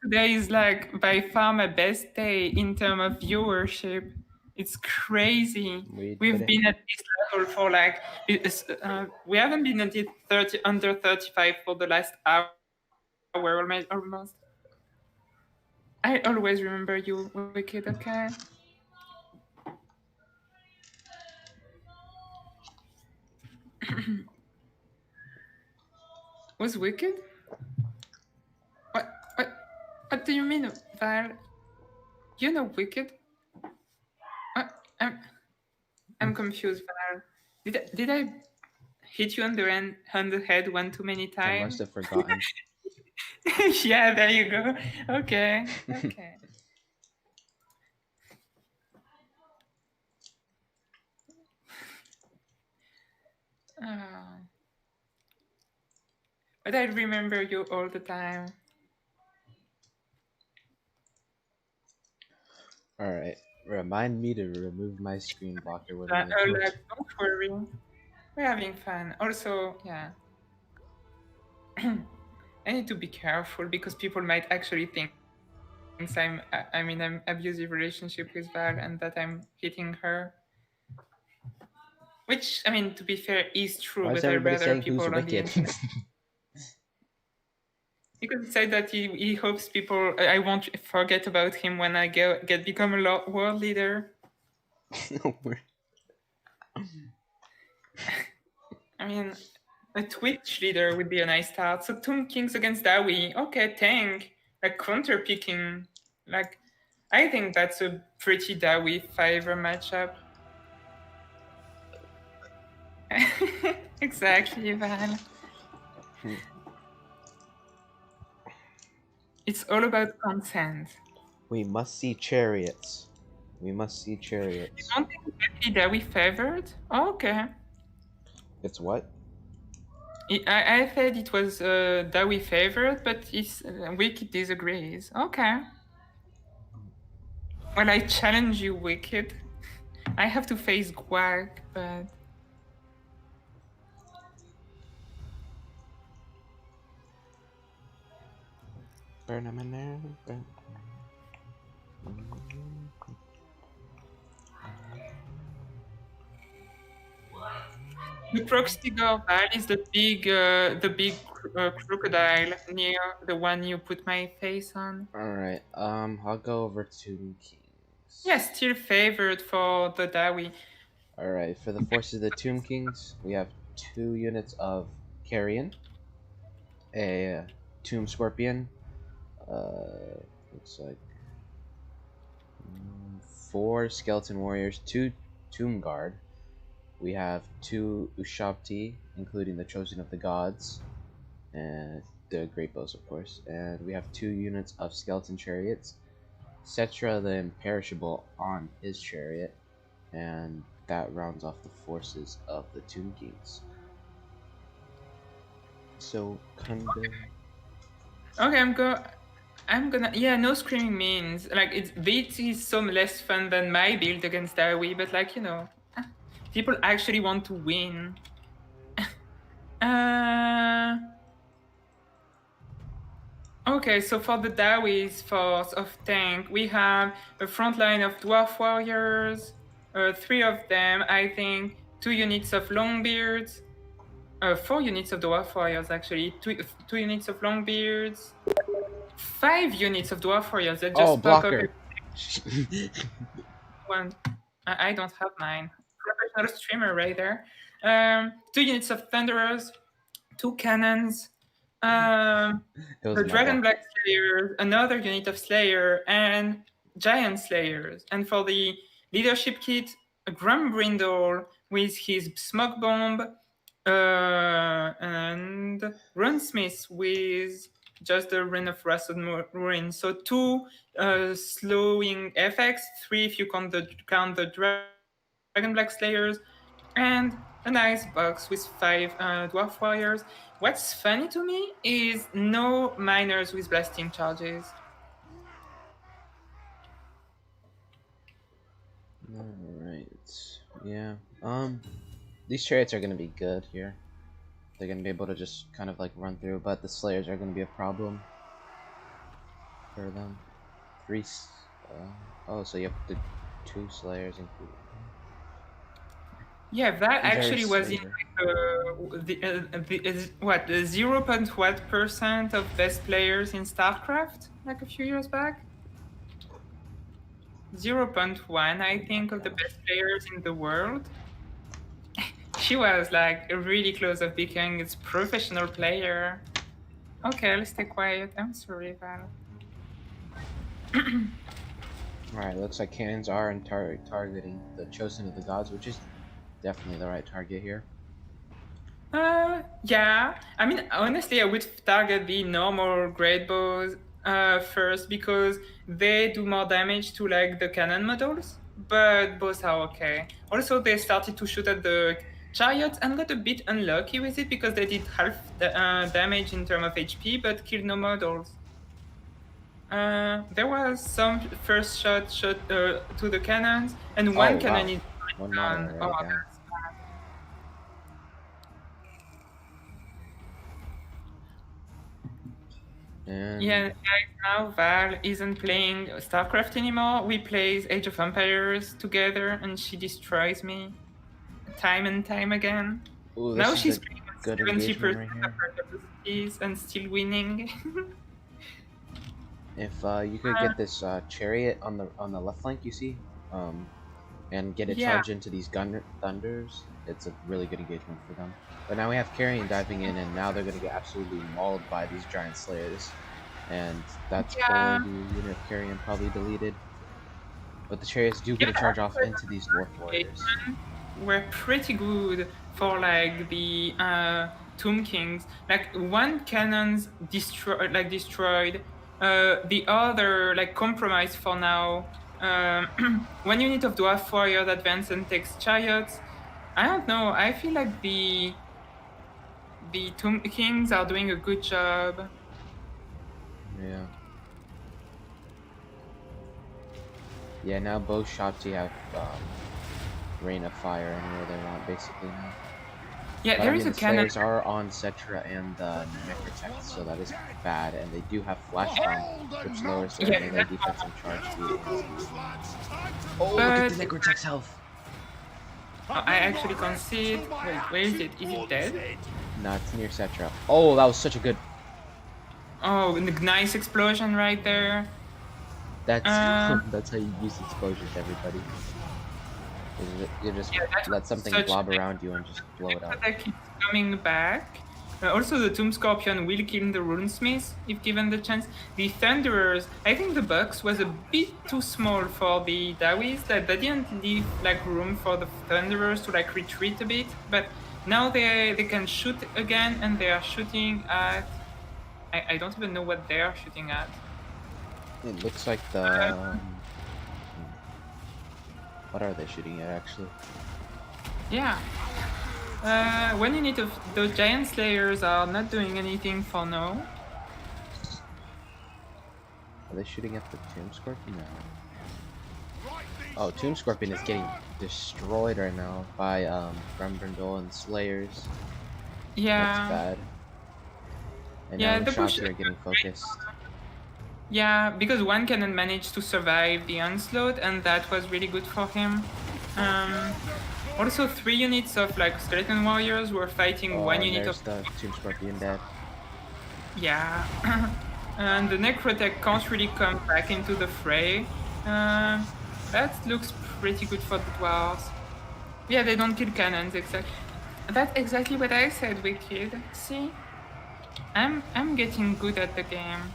Today is like by far my best day in terms of viewership. It's crazy. We We've did it. been at this level for like we haven't been at it 30 under 35 for the last hour almost. I always remember you, wicked. Okay. Was wicked? What do you mean, Val? You know wicked? I'm confused, Val. Did I hit you on the head one too many I times? must have forgotten. Yeah, there you go. Okay. Okay. But I remember you all the time. All right. Remind me to remove my screen blocker when I'm Don't worry. We're having fun. Also, yeah. I need to be careful because people might actually think I'm in an abusive relationship with Val and that I'm hitting her. Which, I mean, to be fair, is true, Why is but I'd everybody rather saying people who's on the wicked? internet. Because he said that he hopes people I won't forget about him when I become a world leader. I mean, a Twitch leader would be a nice start. So Tomb Kings against Dawi. Okay, tank. Like counter picking. Like I think that's a pretty Dawi favor matchup. Exactly, Van. It's all about consent. We must see chariots. We must see chariots. You don't think it's Dawi favored? Oh, okay. It's what? I said it was Dawi favored, but Wicked disagrees. Okay. Well, I challenge you, Wicked. I have to face Guac, but... The proxy Val is the big crocodile near the one you put my face on. Alright, I'll go over to Kings. Yeah, still favored for the Dawi. Alright, for the forces of the Tomb Kings, we have 2 units of Carrion, a Tomb Scorpion, looks like 4 Skeleton Warriors, 2 Tomb Guard. We have 2 Ushabti, including the Chosen of the Gods, and the Great Bows, of course. And we have 2 units of Skeleton Chariots, Cetra the Imperishable on his chariot, and that rounds off the forces of the Tomb Kings. So, kinda... Okay, I'm gonna... Yeah, no screaming means. Like, this is some less fun than my build against Dawi, but like, you know, people actually want to win. Okay, so for the Dawi's force of tank, we have a front line of dwarf warriors, 3 of them, I think, 2 units of longbeards, 4 units of dwarf warriors actually, two units of longbeards, 5 units of dwarf warriors that Oh, just pop up. blocker. One, I don't have mine. Professional streamer right there. 2 units of thunderers, 2 cannons. It was The my Dragon fault. Black Slayer, another unit of Slayer, and Giant Slayers. And for the leadership kit, a Grumbrindle with his smoke bomb, and Runesmith with just the Ring of Rusted Ruin. So 2 slowing effects, 3 if you count the Dragon Black Slayers, and a nice box with 5 Dwarf Warriors. What's funny to me is no miners with blasting charges. Alright. Yeah. These chariots are gonna be good here. They're gonna be able to just kind of like run through, but the slayers are gonna be a problem for them. Oh, so you have the 2 slayers included. Yeah, that These are actually was in Slayer. like the 0.1% of best players in StarCraft like a few years back. 0.1, I think, of the best players in the world. She was like really close of becoming its professional player. Okay, let's stay quiet. I'm sorry, Val. Alright, looks like cannons are targeting the Chosen of the Gods, which is definitely the right target here. Yeah. I mean, honestly, I would target the normal great bows first because they do more damage to like the cannon models, but both are okay. Also, they started to shoot at the chariots and got a bit unlucky with it because they did half the damage in terms of HP, but killed no models. There was some first shot to the cannons, and one cannon is one model down. right down. That's And yeah, guys, now Val isn't playing StarCraft anymore. We play Age of Empires together, and she destroys me time and time again. ooh, Now this she's is a playing good 70% engagement right of here. her capacities and still winning. If you could get this chariot on the left flank, you see, and get it Yeah. charged into these thunders, it's a really good engagement for them. But now we have Carrion diving in, and now they're gonna get absolutely mauled by these giant slayers, and that's Yeah. going to unit of Carrion probably deleted. But the chariots do get a charge off into these dwarf warriors. Were pretty good for like the Tomb Kings. Like one cannon's destroyed, the other like compromised for now. 1 unit of dwarf warrior advance and takes chariots. I don't know. I feel like the Tomb Kings are doing a good job. Yeah. Yeah, now both Shopti have Rain of Fire anywhere they want, basically now. Yeah, But, there I is mean, a the cannon. Slayers are on Cetra and Necrotech, so that is bad, and they do have Flash Bomb, which lowers their melee defensive charge speed. Oh, look at the Necrotech's health! I actually can't see it. Wait, where is it? Is it dead? No, it's near Cetra. Oh, that was such a good... Oh, nice explosion right there. That's that's how you use explosions, everybody. You just let something blob around you and just blow it up. Attack keeps coming back. Also, the Tomb Scorpion will kill the Runesmith if given the chance. The Thunderers, I think the box was a bit too small for the Dawis. That they didn't leave like room for the Thunderers to like retreat a bit. But now they can shoot again, and they are shooting at. I don't even know what they are shooting at. It looks like the. What are they shooting at actually? Yeah. 1 unit of the Giant Slayers are not doing anything for now. Are they shooting at the Tomb Scorpion? No. Oh, Tomb Scorpion is getting destroyed right now by Grumbrindle and Slayers. Yeah. That's bad. And Yeah, now the the shots bush are getting focused. Yeah, because one cannon managed to survive the onslaught, and that was really good for him. Also, 3 units of like skeleton warriors were fighting Oh, one and unit of there's the Tomb Scorpion dead. yeah, and the Necrotech can't really come back into the fray. That looks pretty good for the dwarves. Yeah, they don't kill cannons exactly. That's exactly what I said, Wicked. See, I'm getting good at the game.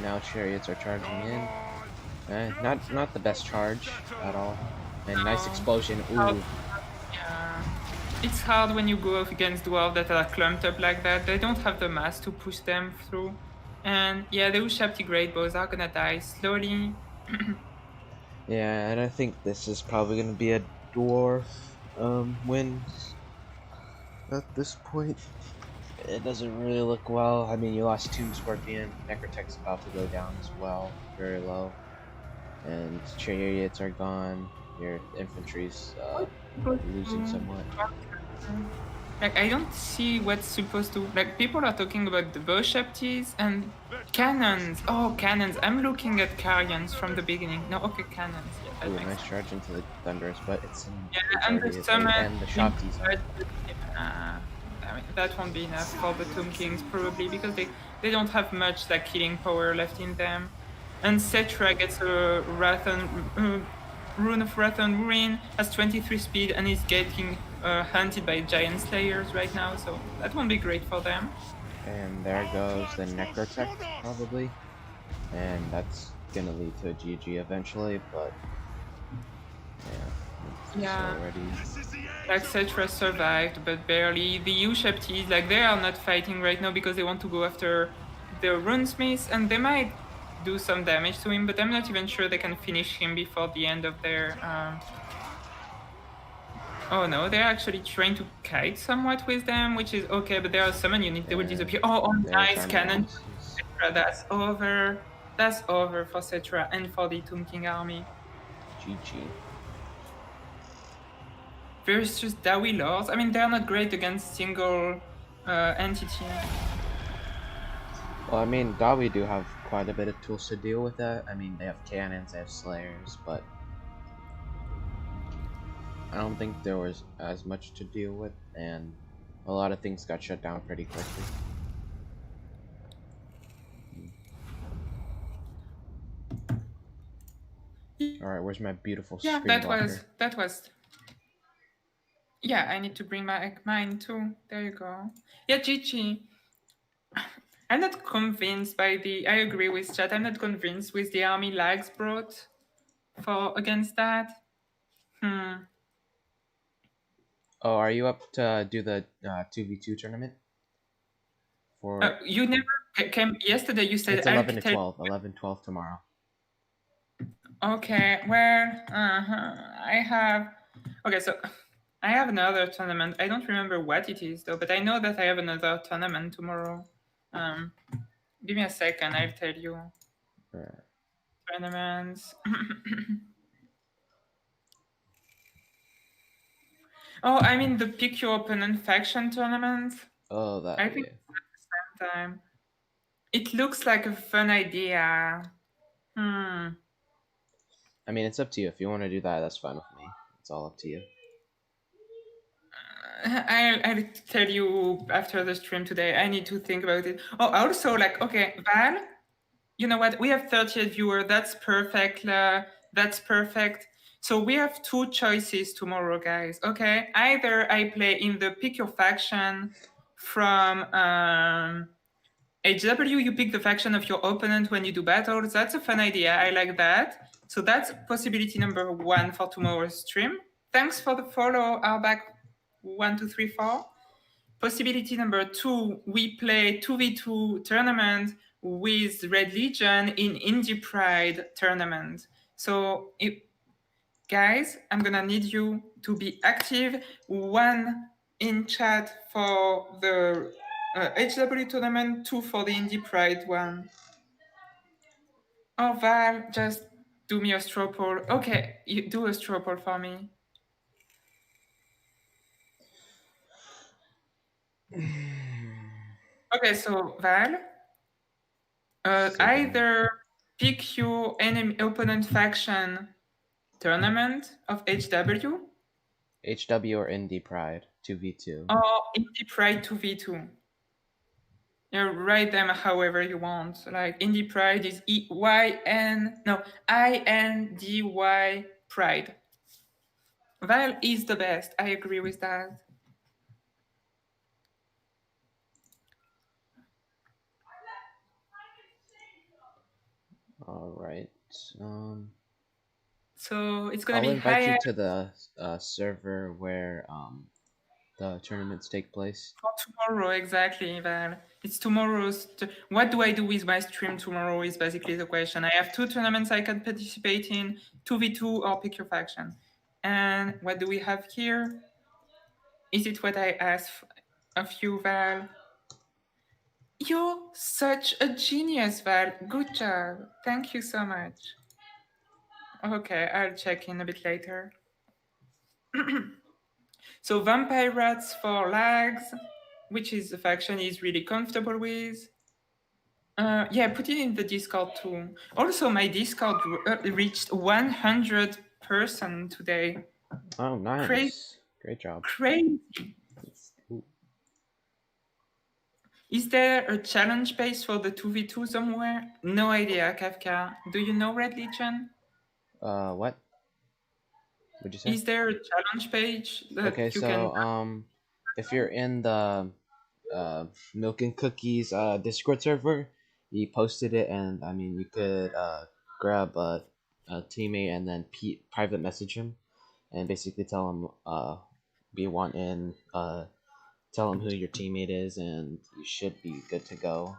Now chariots are charging in. Not the best charge at all. And nice No. explosion. Hard, Ooh. yeah. It's hard when you go up against dwarves that are clumped up like that. They don't have the mass to push them through. And yeah, the Ushabti Great Bows are gonna die slowly. Yeah, and I think this is probably gonna be a dwarf win at this point. It doesn't really look well. I mean, you lost Tomb Scorpion. Necrotech's about to go down as well, very low. And chariots are gone. Your infantry's losing somewhat. Like, I don't see what's supposed to. Like, people are talking about the Boshaptis and cannons. Oh, cannons. I'm looking at Carians from the beginning. No, okay, cannons. Yeah, that Ooh, makes nice sense. charge into the Thunderous, but it's Yeah, it's and the already summon. and the Shopties are. I mean, that won't be enough for the Tomb Kings, probably, because they don't have much like killing power left in them. And Cetra gets a Rune of Wrath and Ruin, has 23 speed, and is getting hunted by Giant Slayers right now, so that won't be great for them. And there goes the Necrotech, probably. And that's gonna lead to a GG eventually, but yeah, Yeah. already. Like Cetra survived, but barely. The Ushaptis, like they are not fighting right now because they want to go after the Runesmith, and they might do some damage to him, but I'm not even sure they can finish him before the end of their. Oh no, they're actually trying to kite somewhat with them, which is okay, but there are summon units, they will disappear. Oh, nice cannon. Cetra, that's over. That's over for Cetra and for the Tomb King army. GG. Versus Dawi Lords. I mean, they're not great against single entity. Well, I mean, Dawi do have quite a bit of tools to deal with that. I mean, they have cannons, they have slayers, but I don't think there was as much to deal with, and a lot of things got shut down pretty quickly. Alright, where's my beautiful Yeah, screen blocker? that was. Yeah, I need to bring my mine too. There you go. Yeah, GG. I'm not convinced by the. I agree with chat. I'm not convinced with the army lags brought for against that. Oh, are you up to do the 2v2 tournament? For You never came yesterday. You said it's 11 to 12. 11-12 tomorrow. Okay, well, I have. Okay, so I have another tournament. I don't remember what it is though, but I know that I have another tournament tomorrow. Give me a second. I'll tell you. Tournaments. Oh, I mean the pick your opponent faction tournament. Oh, that. I think it's at the same time. It looks like a fun idea. I mean, it's up to you. If you want to do that, that's fine with me. It's all up to you. I'll tell you after the stream today. I need to think about it. Oh, also, like, okay, Val, you know what? We have 38 viewers. That's perfect. That's perfect. So we have two choices tomorrow, guys. Okay, either I play in the pick your faction from HW. You pick the faction of your opponent when you do battles. That's a fun idea. I like that. So that's possibility number one for tomorrow's stream. Thanks for the follow, Arback 1234. Possibility number two, we play 2v2 tournament with Red Legion in Indie Pride tournament. So, guys, I'm gonna need you to be active. One in chat for the HW tournament, two for the Indie Pride one. Oh, Val, just do me a straw poll. Okay, you do a straw poll for me. Okay, so Val, either pick your enemy opponent faction tournament of HW HW or Indie Pride 2v2. or Indie Pride 2v2. You write them however you want. Like Indie Pride is INDY Pride. Val is the best. I agree with that. All right. So it's gonna I'll be invite you higher to the server where the tournaments take place. for tomorrow, exactly, Val. It's tomorrow's. What do I do with my stream tomorrow is basically the question. I have 2 tournaments I can participate in, 2v2 or pick your faction. And what do we have here? Is it what I asked of you, Val? You're such a genius, Val. Good job. Thank you so much. Okay, I'll check in a bit later. So Vampire Rats for lags, which is the faction he's really comfortable with. Yeah, put it in the Discord too. Also, my Discord reached 100 person today. Oh, nice. Crazy. Great job. Crazy. Ooh. Is there a challenge page for the 2v2 somewhere? No idea, Kafka. Do you know, Red Legion? What? What'd you say? Is there a challenge page that Okay, you so can... if you're in the Milk and Cookies Discord server, he posted it, and I mean you could grab a teammate and then private message him, and basically tell him be want in, tell him who your teammate is, and you should be good to go.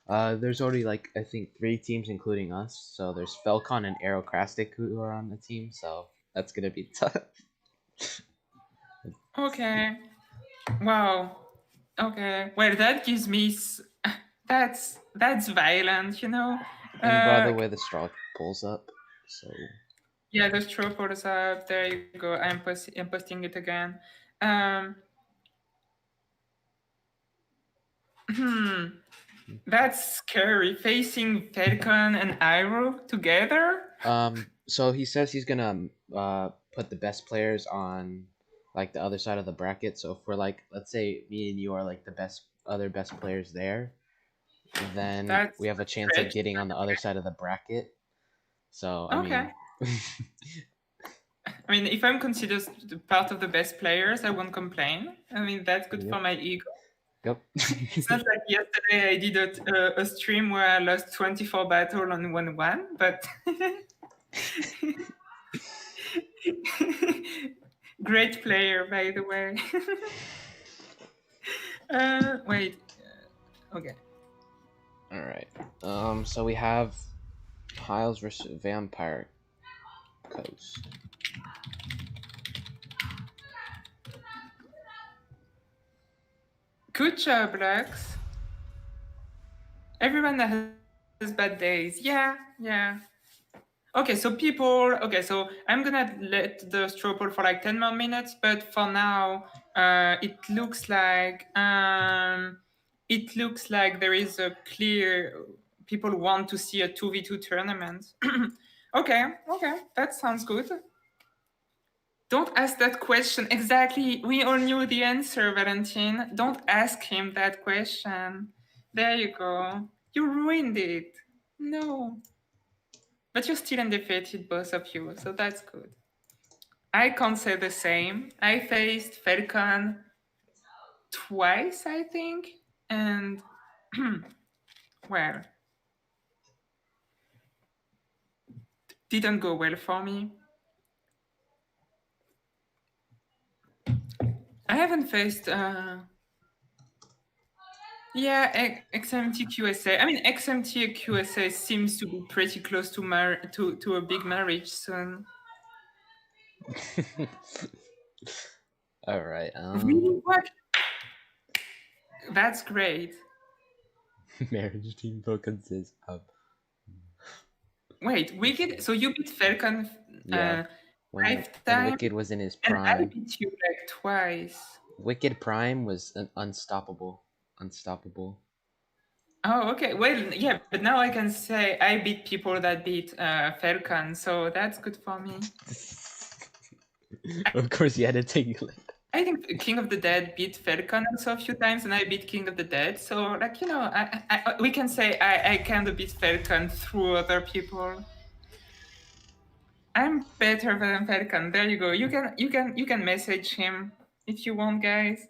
There's already like I think 3 teams including us, so there's Felcon and Aerocrastic who are on the team, so that's gonna be tough. Okay. Wow. Okay. Well, that gives me... That's violent, you know? And by the way, the straw pulls up, so... Yeah, the straw pulls up. There you go. I'm posting it again. That's scary. Facing Falcon and Iroh together? So he says he's gonna put the best players on like the other side of the bracket. So if we're like, let's say me and you are like the best players there, then That's we have a chance great. of getting on the other side of the bracket. So I Okay. mean, I mean, if I'm considered part of the best players, I won't complain. I mean, that's good for Yep. my ego. Yep. It's not like yesterday I did a stream where I lost 24 battle and won 1, but great player, by the way. Wait. Okay. All right. So we have Hiles versus Vampire Coast. Good job, Lux. Everyone has bad days. Yeah. Okay, so people. Okay, so I'm gonna let the straw poll for like 10 more minutes, but for now, it looks like there is a clear. People want to see a 2v2 tournament. Okay, that sounds good. Don't ask that question. Exactly. We all knew the answer, Valentin. Don't ask him that question. There you go. You ruined it. No. But you're still undefeated, both of you, so that's good. I can't say the same. I faced Falcon twice, I think, and well, didn't go well for me. I haven't faced XMT QSA. I mean, XMT QSA seems to be pretty close to a big marriage soon. All right. Really? What? That's great. Marriage team focuses up. Wait, Wicked? So you beat Falcon Yeah. When 5 times? Wicked was in his And I prime. beat you like twice. Wicked Prime was unstoppable. Oh, okay. Well, yeah, but now I can say I beat people that beat Falcon, so that's good for me. Of course, you had to take. I think King of the Dead beat Falcon also a few times, and I beat King of the Dead. So, like, you know, we can say I kind of beat Falcon through other people. I'm better than Falcon. There you go. You can message him if you want, guys.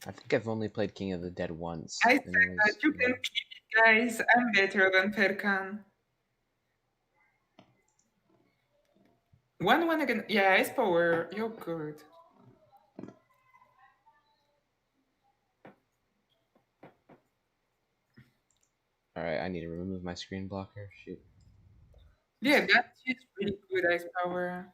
I think I've only played King of the Dead once. I and said it that was- you can keep it, guys. I'm better than Falcon. 1-1 again. Yeah, Ice Power. You're good. Alright, I need to remove my screen blocker. Shoot. Yeah, that is really good, Ice Power.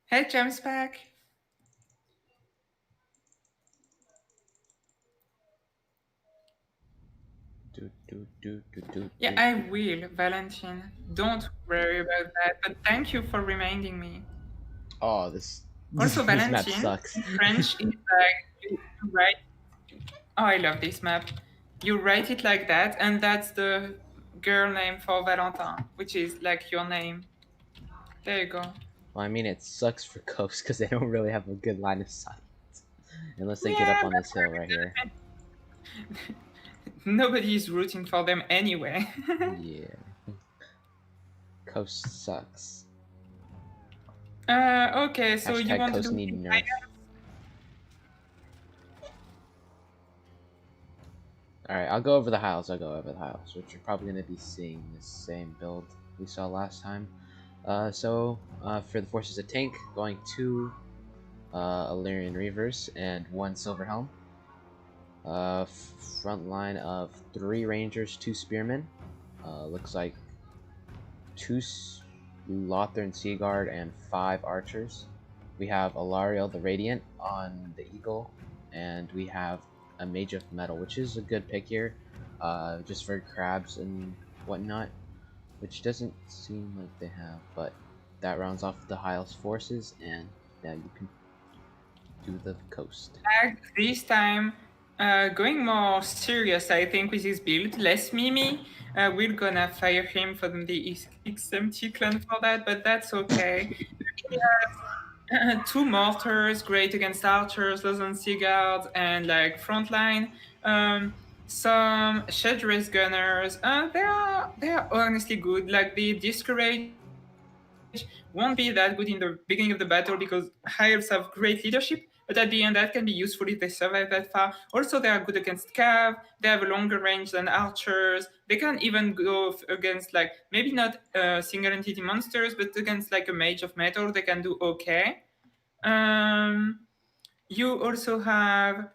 Hey, James back. Yeah, I will, Valentin. Don't worry about that. But thank you for reminding me. Oh, this Also, this map Valentin, sucks. in French is like you write. Oh, I love this map. You write it like that, and that's the girl name for Valentin, which is like your name. There you go. Well, I mean, it sucks for Coast because they don't really have a good line of sight. Unless they get Yeah, up on this hill right here. Nobody is rooting for them anyway. Yeah. Coast sucks. Okay, so you Hashtag want to Coast do need nerf. Alright, I'll go over the Hiles, which you're probably going to be seeing the same build we saw last time. For the Forces of Tank, going 2 Illyrian Reavers and 1 Silver Helm. Front line of 3 Rangers, 2 Spearmen. Looks like 2 Lothern Seaguard and 5 Archers. We have Alariel the Radiant on the Eagle, and we have a Mage of Metal, which is a good pick here, just for crabs and whatnot, which doesn't seem like they have, but that rounds off the Hiles forces, and now you can do the coast. This time, going more serious, I think, with his build, less Mimi. We're gonna fire him from the XMT clan for that, but that's okay. He has 2 mortars, great against archers, Lothern Seaguards, and like frontline. Some Shedress gunners. They are honestly good. Like the Discourage won't be that good in the beginning of the battle because Hiles have great leadership, but at the end that can be useful if they survive that far. Also, they are good against cav, they have a longer range than archers, they can even go against like, maybe not single entity monsters, but against like a mage of metal, they can do okay. You also have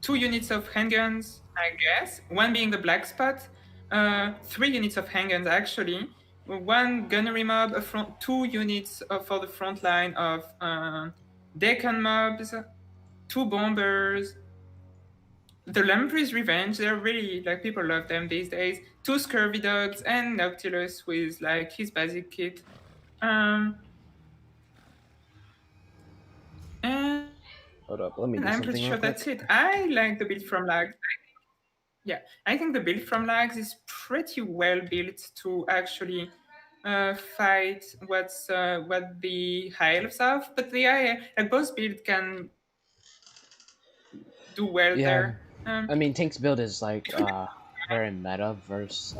2 units of handguns, I guess. 1 being the black spot. 3 units of handguns actually. 1 gunnery mob, 2 units for the front line of Deccan mobs. 2 bombers. The Lamprey's Revenge, they're really, like, people love them these days. 2 Scurvy Dogs, and Noctilus with, like, his basic kit. And Hold up, let me do I'm something pretty sure real quick. that's it. I like the build from Lags. I think the build from Lags is pretty well built to actually fight what the high elves have, but like both build can do well there. I mean, Tank's build is like very meta versus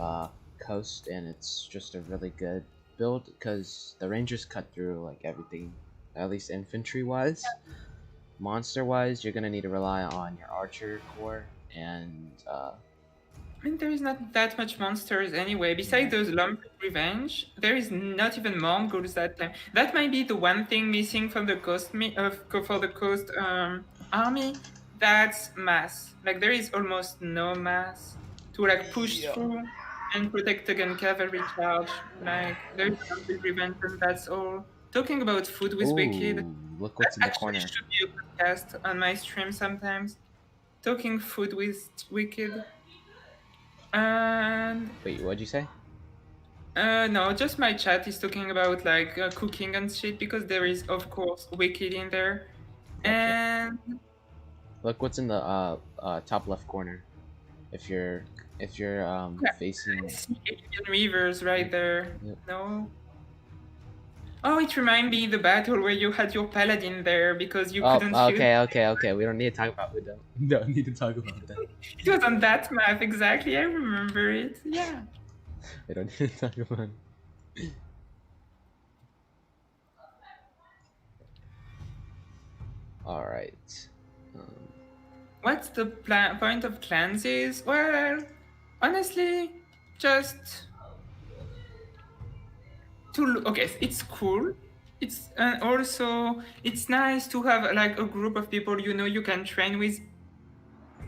Coast, and it's just a really good build because the Rangers cut through like everything, at least infantry wise. Monster wise, you're gonna need to rely on your Archer core and I mean, there is not that much monsters anyway. Besides those Lamprey Revenge, there is not even Mongols that time. That might be the one thing missing from the coast for the coast army. That's mass. Like there is almost no mass to like push through and protect against cavalry charge. Like there is Lamprey Revenge, and that's all. Talking about food with Wicked, look what's in the actually corner. should be a podcast on my stream sometimes. talking food with Wicked. And Wait, what'd you say? no, just my chat is talking about like cooking and shit because there is of course Wicked in there. Gotcha. And Look what's in the top left corner. If you're Yeah. facing. I see Alien Rivers right there. Yep. No. Oh, it reminded me the battle where you had your paladin there because you Oh, couldn't shoot. okay. We don't need to talk about. We don't need to talk about that. It was on that map exactly. I remember it. Yeah. We don't need to talk about it. All right. What's the point of cleanses? Well, honestly, just to okay, it's cool. It's also it's nice to have like a group of people you can train with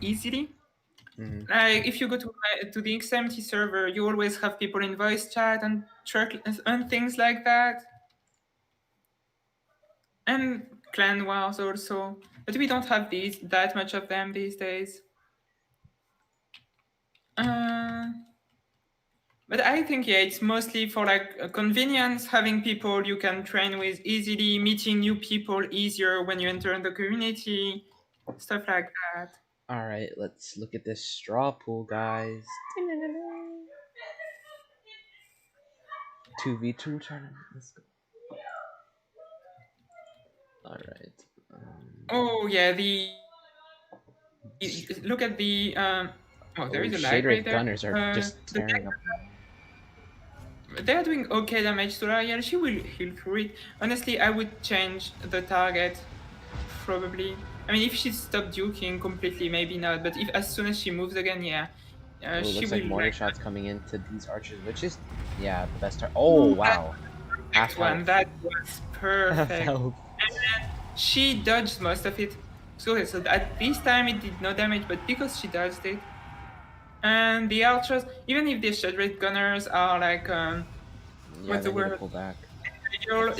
easily. Mhm. Like if you go to the XMT server, you always have people in voice chat and and things like that, and clan wars also. But we don't have that much of them these days. But I think yeah, it's mostly for like convenience, having people you can train with easily, meeting new people easier when you enter the community, stuff like that. All right, let's look at this straw pool, guys. 2v2 tournament. Let's go. All right. Oh yeah, look at the oh there is a lag Shade right Wraith there. gunners are just tearing up. They're doing okay damage to Rariel. She will heal through it. Honestly, I would change the target, probably. I mean, if she stopped duking completely, maybe not. But if as soon as she moves again, yeah, It she looks will. like mortar shots coming into these archers, which is yeah the best. Oh wow, half one health. that was perfect. Health. And then she dodged most of it. So at this time it did no damage, but because she dodged it. And the archers, even if the Shade Wraith gunners are like Yeah, what's the they need word? to pull back.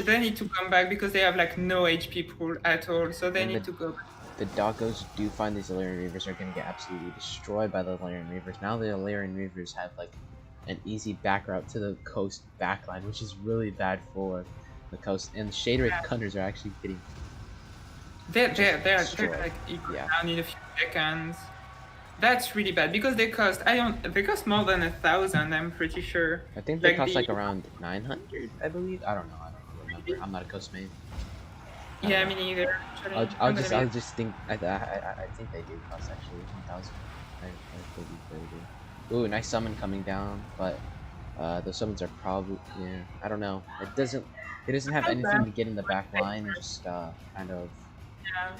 They need to come back because they have like no HP pool at all, so they And need to go back. The doggos do find these Illyrian Reavers are going to get absolutely destroyed by the Illyrian Reavers. Now the Illyrian Reavers have like an easy back route to the coast backline, which is really bad for the coast. And Shade Wraith gunners are actually getting They're destroyed. like Yeah. down in a few seconds. That's really bad because they cost more than 1,000. I'm pretty sure. I think they cost like around 900, I believe. I don't know. I don't remember. I'm not a coast main. Yeah, me neither. I'll just think. I think they do cost actually 1,000. I believe they do. Ooh, nice summon coming down, but the summons are probably I don't know. It doesn't have anything to get in the back line. Just kind of. Yeah.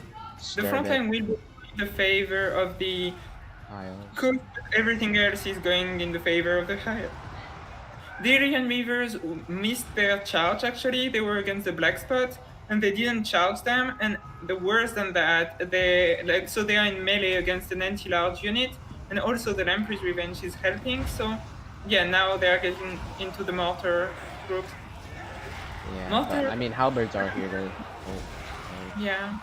The front line will be in the favor of the coast. Everything else is going in the favor of the higher. The Illyrian Reavers missed their charge actually. They were against the black spot and they didn't charge them. And the worse than that, they are in melee against an anti-large unit, and also the Lamprey's Revenge is helping. So yeah, now they are getting into the mortar groups. Yeah, but, I mean halberds are here to. Yeah.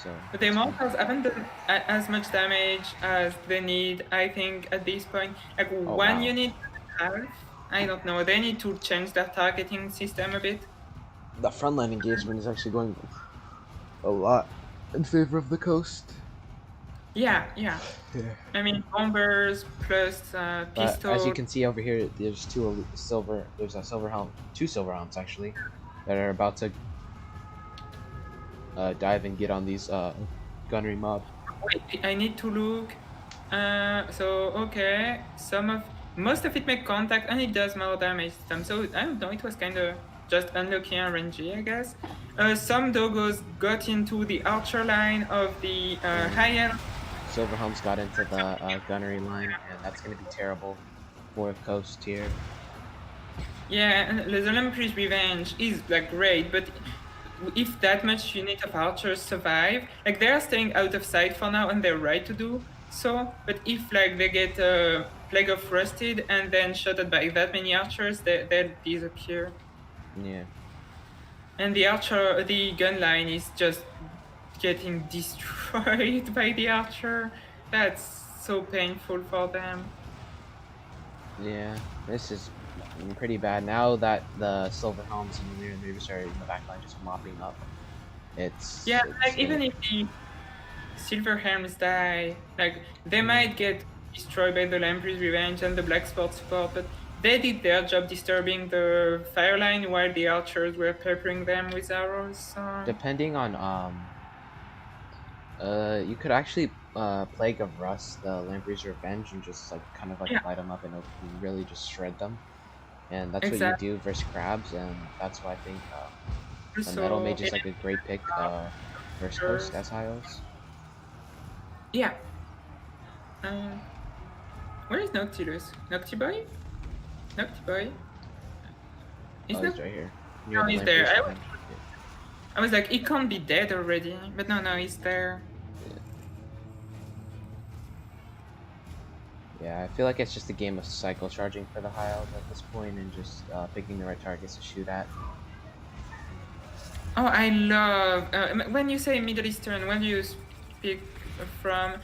So. But the mortars haven't done as much damage as they need, I think, at this point. Like one unit half. I don't know. They need to change their targeting system a bit. The frontline engagement is actually going a lot in favor of the coast. Yeah. I mean, bombers plus pistols. As you can see over here, there's two silver helms actually, that are about to dive and get on these gunnery mob. Wait, I need to look. So okay, most of it make contact and it does more damage to them. So I don't know. It was kind of just unlucky RNG, I guess. Some doggos got into the archer line of the higher. Silver helms got into the gunnery line, and that's going to be terrible for coast here. Yeah, and the Lamprey's Revenge is like great, but if that much unit of archers survive, like they're staying out of sight for now, and they're right to do so. But if like they get Plague of Rusted and then shot at by that many archers, they'll disappear. Yeah. And the gun line is just getting destroyed by the archer. That's so painful for them. Yeah, this is pretty bad. Now that the Silver Helms and the Lyran Reavers are in the backline just mopping up, Yeah, it's like gonna even if the Silver Helms die, like they might get destroyed by the Lamprey's Revenge and the Black Sport support, but they did their job disturbing the fire line while the archers were peppering them with arrows. So depending on you could actually Plague of Rust, the Lamprey's Revenge, and just like kind of like yeah, light them up and it'll really just shred them. And that's what you exactly. do versus crabs, and that's why I think the Metal Also, Mage is like a great pick versus Coast as Hyos. yeah. Um, where is Noctilus? Noctiboy? Noctiboy? Is Oh, Noct? he's right here. No, Near the he's there. Lamprey's Revenge. I was like, he can't be dead already, but no, he's there. Yeah, I feel like it's just a game of cycle charging for the Hyos at this point and just picking the right targets to shoot at. Oh, I love when you say Middle Eastern. When do you speak from?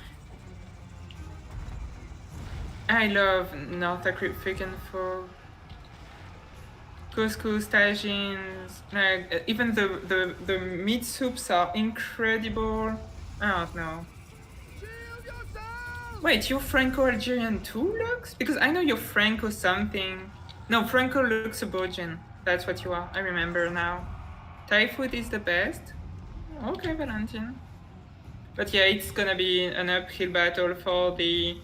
I love North African food, couscous, tagines. Like even the meat soups are incredible. I don't know. Wait, you're Franco-Algerian too, Lux? Because I know you're Franco something. No, Franco-Luxembourgian. That's what you are. I remember now. Thai food is the best. Okay, Valentine. But yeah, it's gonna be an uphill battle for the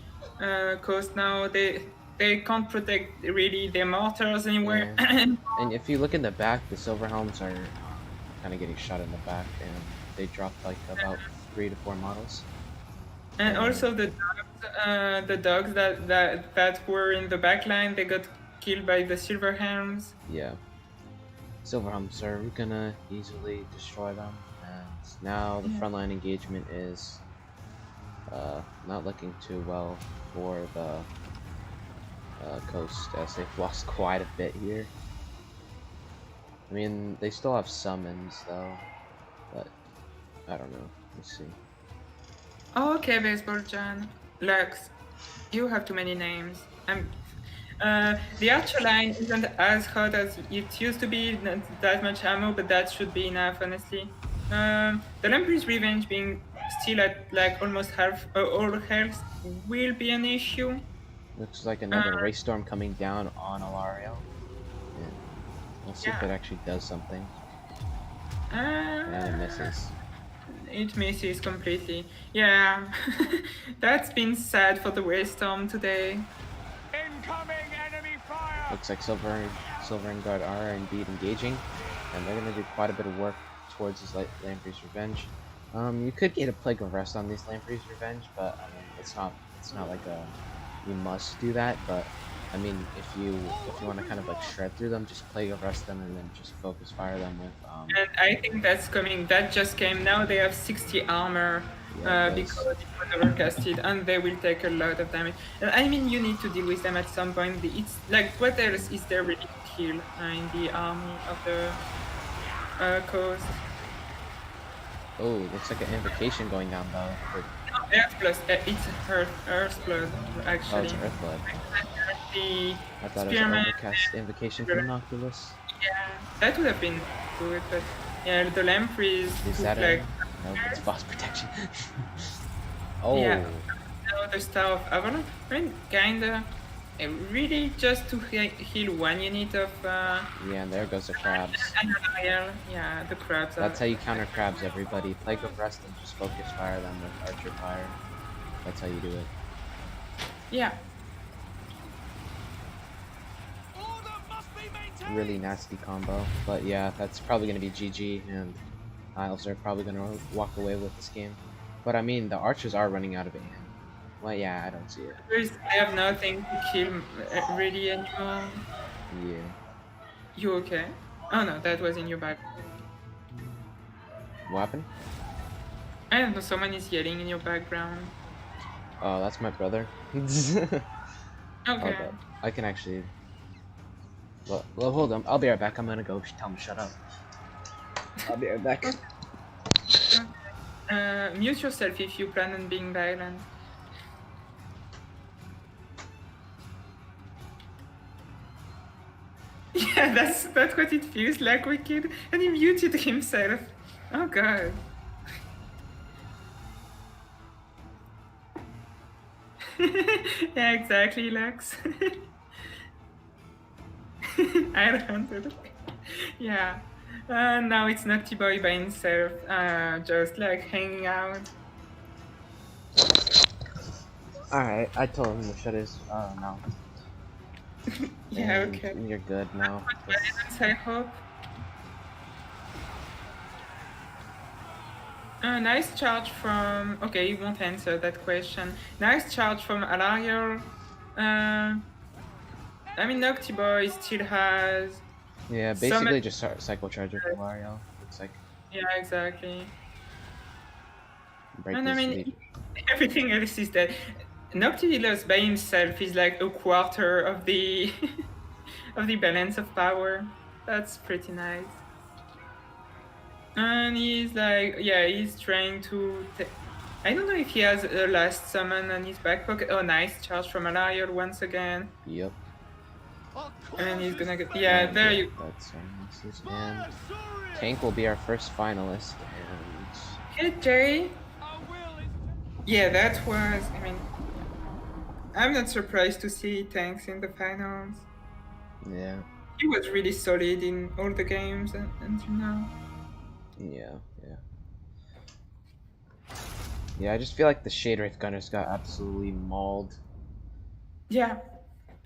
coast now. They can't protect really their mortars anywhere. Yeah. And if you look in the back, the Silver Helms are kind of getting shot in the back, and they dropped like about 3 to 4 models. And also the dogs that were in the back line, they got killed by the Silver Helms. Yeah. Silver Helms are gonna easily destroy them, and now the frontline engagement is not looking too well for the Coast, as they've lost quite a bit here. I mean, they still have summons though, but I don't know. Let's see. Oh, okay, Baseball John. Lux, you have too many names. The archer line isn't as hot as it used to be, not that much ammo, but that should be enough, honestly. The Lamprey's Revenge being still at like almost half all health will be an issue. Looks like another Race Storm coming down on Alario. And we'll see if it actually does something. And it misses. It misses completely. Yeah, that's been sad for the Race Storm today. Incoming enemy fire! Looks like Silver and Guard are indeed engaging, and they're gonna do quite a bit of work towards this Lamprey's Revenge. You could get a Plague of Rest on these Lamprey's Revenge, but I mean, it's not like a you must do that. But I mean, if you want to kind of like shred through them, just Plague of Rest them and then just focus fire them with. And I think that's coming. That just came. Now they have 60 armor because it was overcasted, and they will take a lot of damage. And I mean, you need to deal with them at some point. It's like, what else is there really to kill in the army of the coast? Oh, looks like an invocation going down though. For... No, Earth Blood. It's Earth Blood, actually. Oh, it's Earthblood. The I thought it was an overcast invocation from Noctilus. Yeah, that would have been good, but yeah, the Lampreys Is took that like no, it's boss protection. Oh. Yeah. The Star of Avalon. I mean, kinda. Really, just to heal one unit of. Yeah, and there goes the crabs. Yeah, the crabs. That's how you counter crabs, everybody. Plague of Rest and just focus fire them with Archer Fire. That's how you do it. Yeah. Really nasty combo. But yeah, that's probably going to be GG, and Isles are probably going to walk away with this game. But I mean, the Archers are running out of ammo. Well, yeah, I don't see it. I have nothing to kill really anymore. Yeah. You okay? Oh no, that was in your bag. What happened? I don't know, someone is yelling in your background. Oh, that's my brother. Okay. Oh, I can actually... Well, hold on. I'll be right back. I'm gonna go tell him to shut up. I'll be right back. Mute yourself if you plan on being violent. Yeah, that's what it feels like, Wicked. And he muted himself. Oh god. Yeah, exactly, Lux. I hunted. Yeah. Now it's Naughty Boy by himself, just like hanging out. Alright, I told him to shut his mouth. Yeah, And okay. you're good now. Guidance, I hope. Nice charge from. Okay, you won't answer that question. Nice charge from Alariel. I mean, Nocti Boy still has. Yeah, some. basically just Psycho Charger for Wario. Looks like Yeah, exactly. break And I his mean, lead. everything else is dead. Noctilucous by himself is like a quarter of the of the balance of power. That's pretty nice. And he's like, yeah, he's trying to. I don't know if he has a last summon on his back pocket. Oh, nice charge from Alariel once again. Yep. And he's gonna get. Yeah, there you. That's our message. And Tank will be our first finalist. And Hey, Jay. Yeah, that was. I mean, I'm not surprised to see Tanks in the finals. yeah, He was really solid in all the games until now. yeah. Yeah, I just feel like the Shade Wraith Gunners got absolutely mauled Yeah,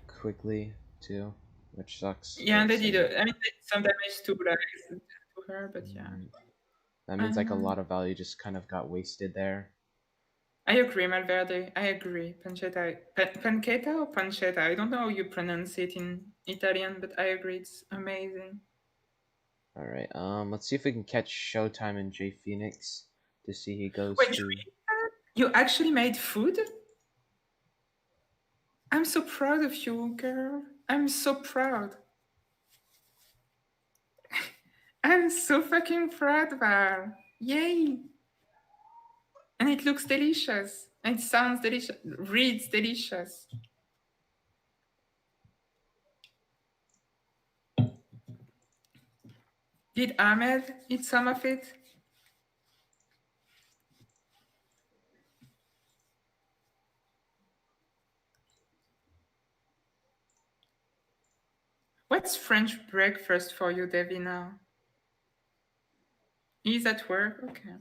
quickly too, which sucks. yeah, and they That's did. I mean, they did some damage to like to her, but yeah. That means like a lot of value just kind of got wasted there. I agree, Malverde. I agree. Pancetta, pancetta or pancetta? I don't know how you pronounce it in Italian, but I agree. It's amazing. All right. Let's see if we can catch Showtime and Jay Phoenix to see he goes Wait, to. you actually made food? I'm so proud of you, girl. I'm so proud. I'm so fucking proud, Val. Yay! And it looks delicious. And it sounds delicious. Reads delicious. Did Ahmed eat some of it? What's French breakfast for you, Devi, now? He's at work? Okay.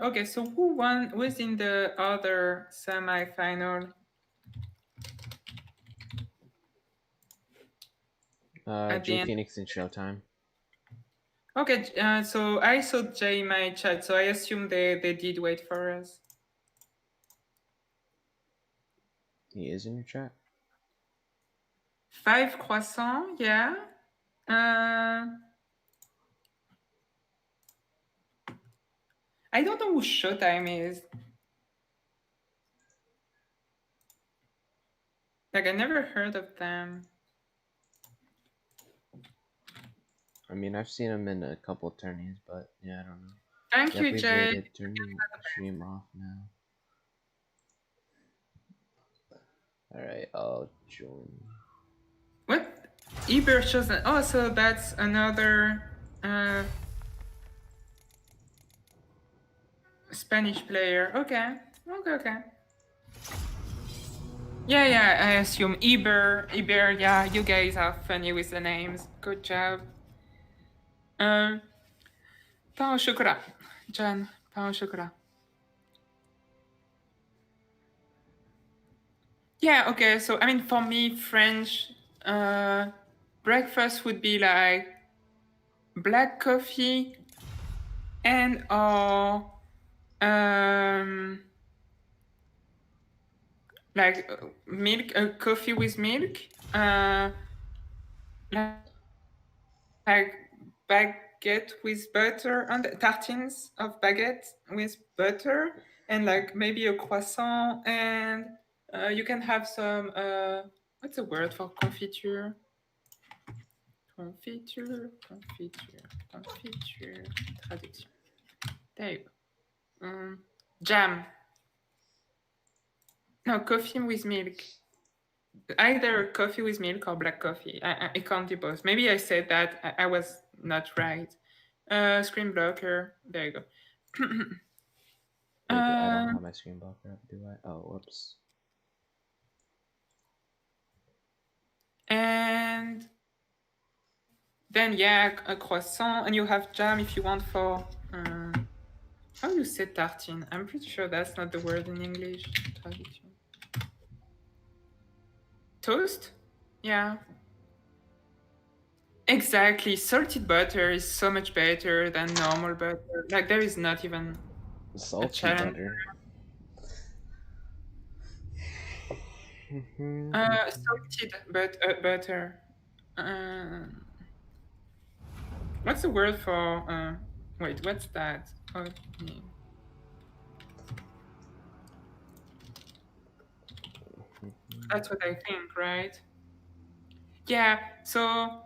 Okay, so who won? Who's in the other semi-final? Jay Phoenix and Showtime. Okay, so I saw Jay in my chat, so I assume they did wait for us. He is in your chat? 5 croissants, yeah. I don't know who Showtime is. Like, I never heard of them. I mean, I've seen him in a couple tourneys, but yeah, I don't know. Thank you, Jay. Rated. Turn the stream off now. Alright, I'll join. What? Eber chosen. Oh, so that's another Spanish player. Okay. Yeah, I assume Eber, yeah, you guys are funny with the names. Good job. Pain au chocolat. John, pain au chocolat. Yeah, okay, so I mean, for me, French breakfast would be like black coffee and or like milk, coffee with milk, like baguette with butter, and tartines of baguette with butter, and like maybe a croissant, and you can have some what's the word for confiture? Confiture, traduction. There you go. Jam. No, coffee with milk. Either coffee with milk or black coffee. I can't do both. Maybe I said that. I was not right. Screen blocker. There you go. Wait, I don't have my screen blocker up, do I? Oh, whoops. And then, yeah, a croissant. And you have jam if you want for... how do you say tartine? I'm pretty sure that's not the word in English. Tradition. Toast? Yeah. Exactly. Salted butter is so much better than normal butter. Like, there is not even Salty challenge. butter. Salted butter. What's the word for... wait, what's that? Oatmeal. That's what I think, right? Yeah, so...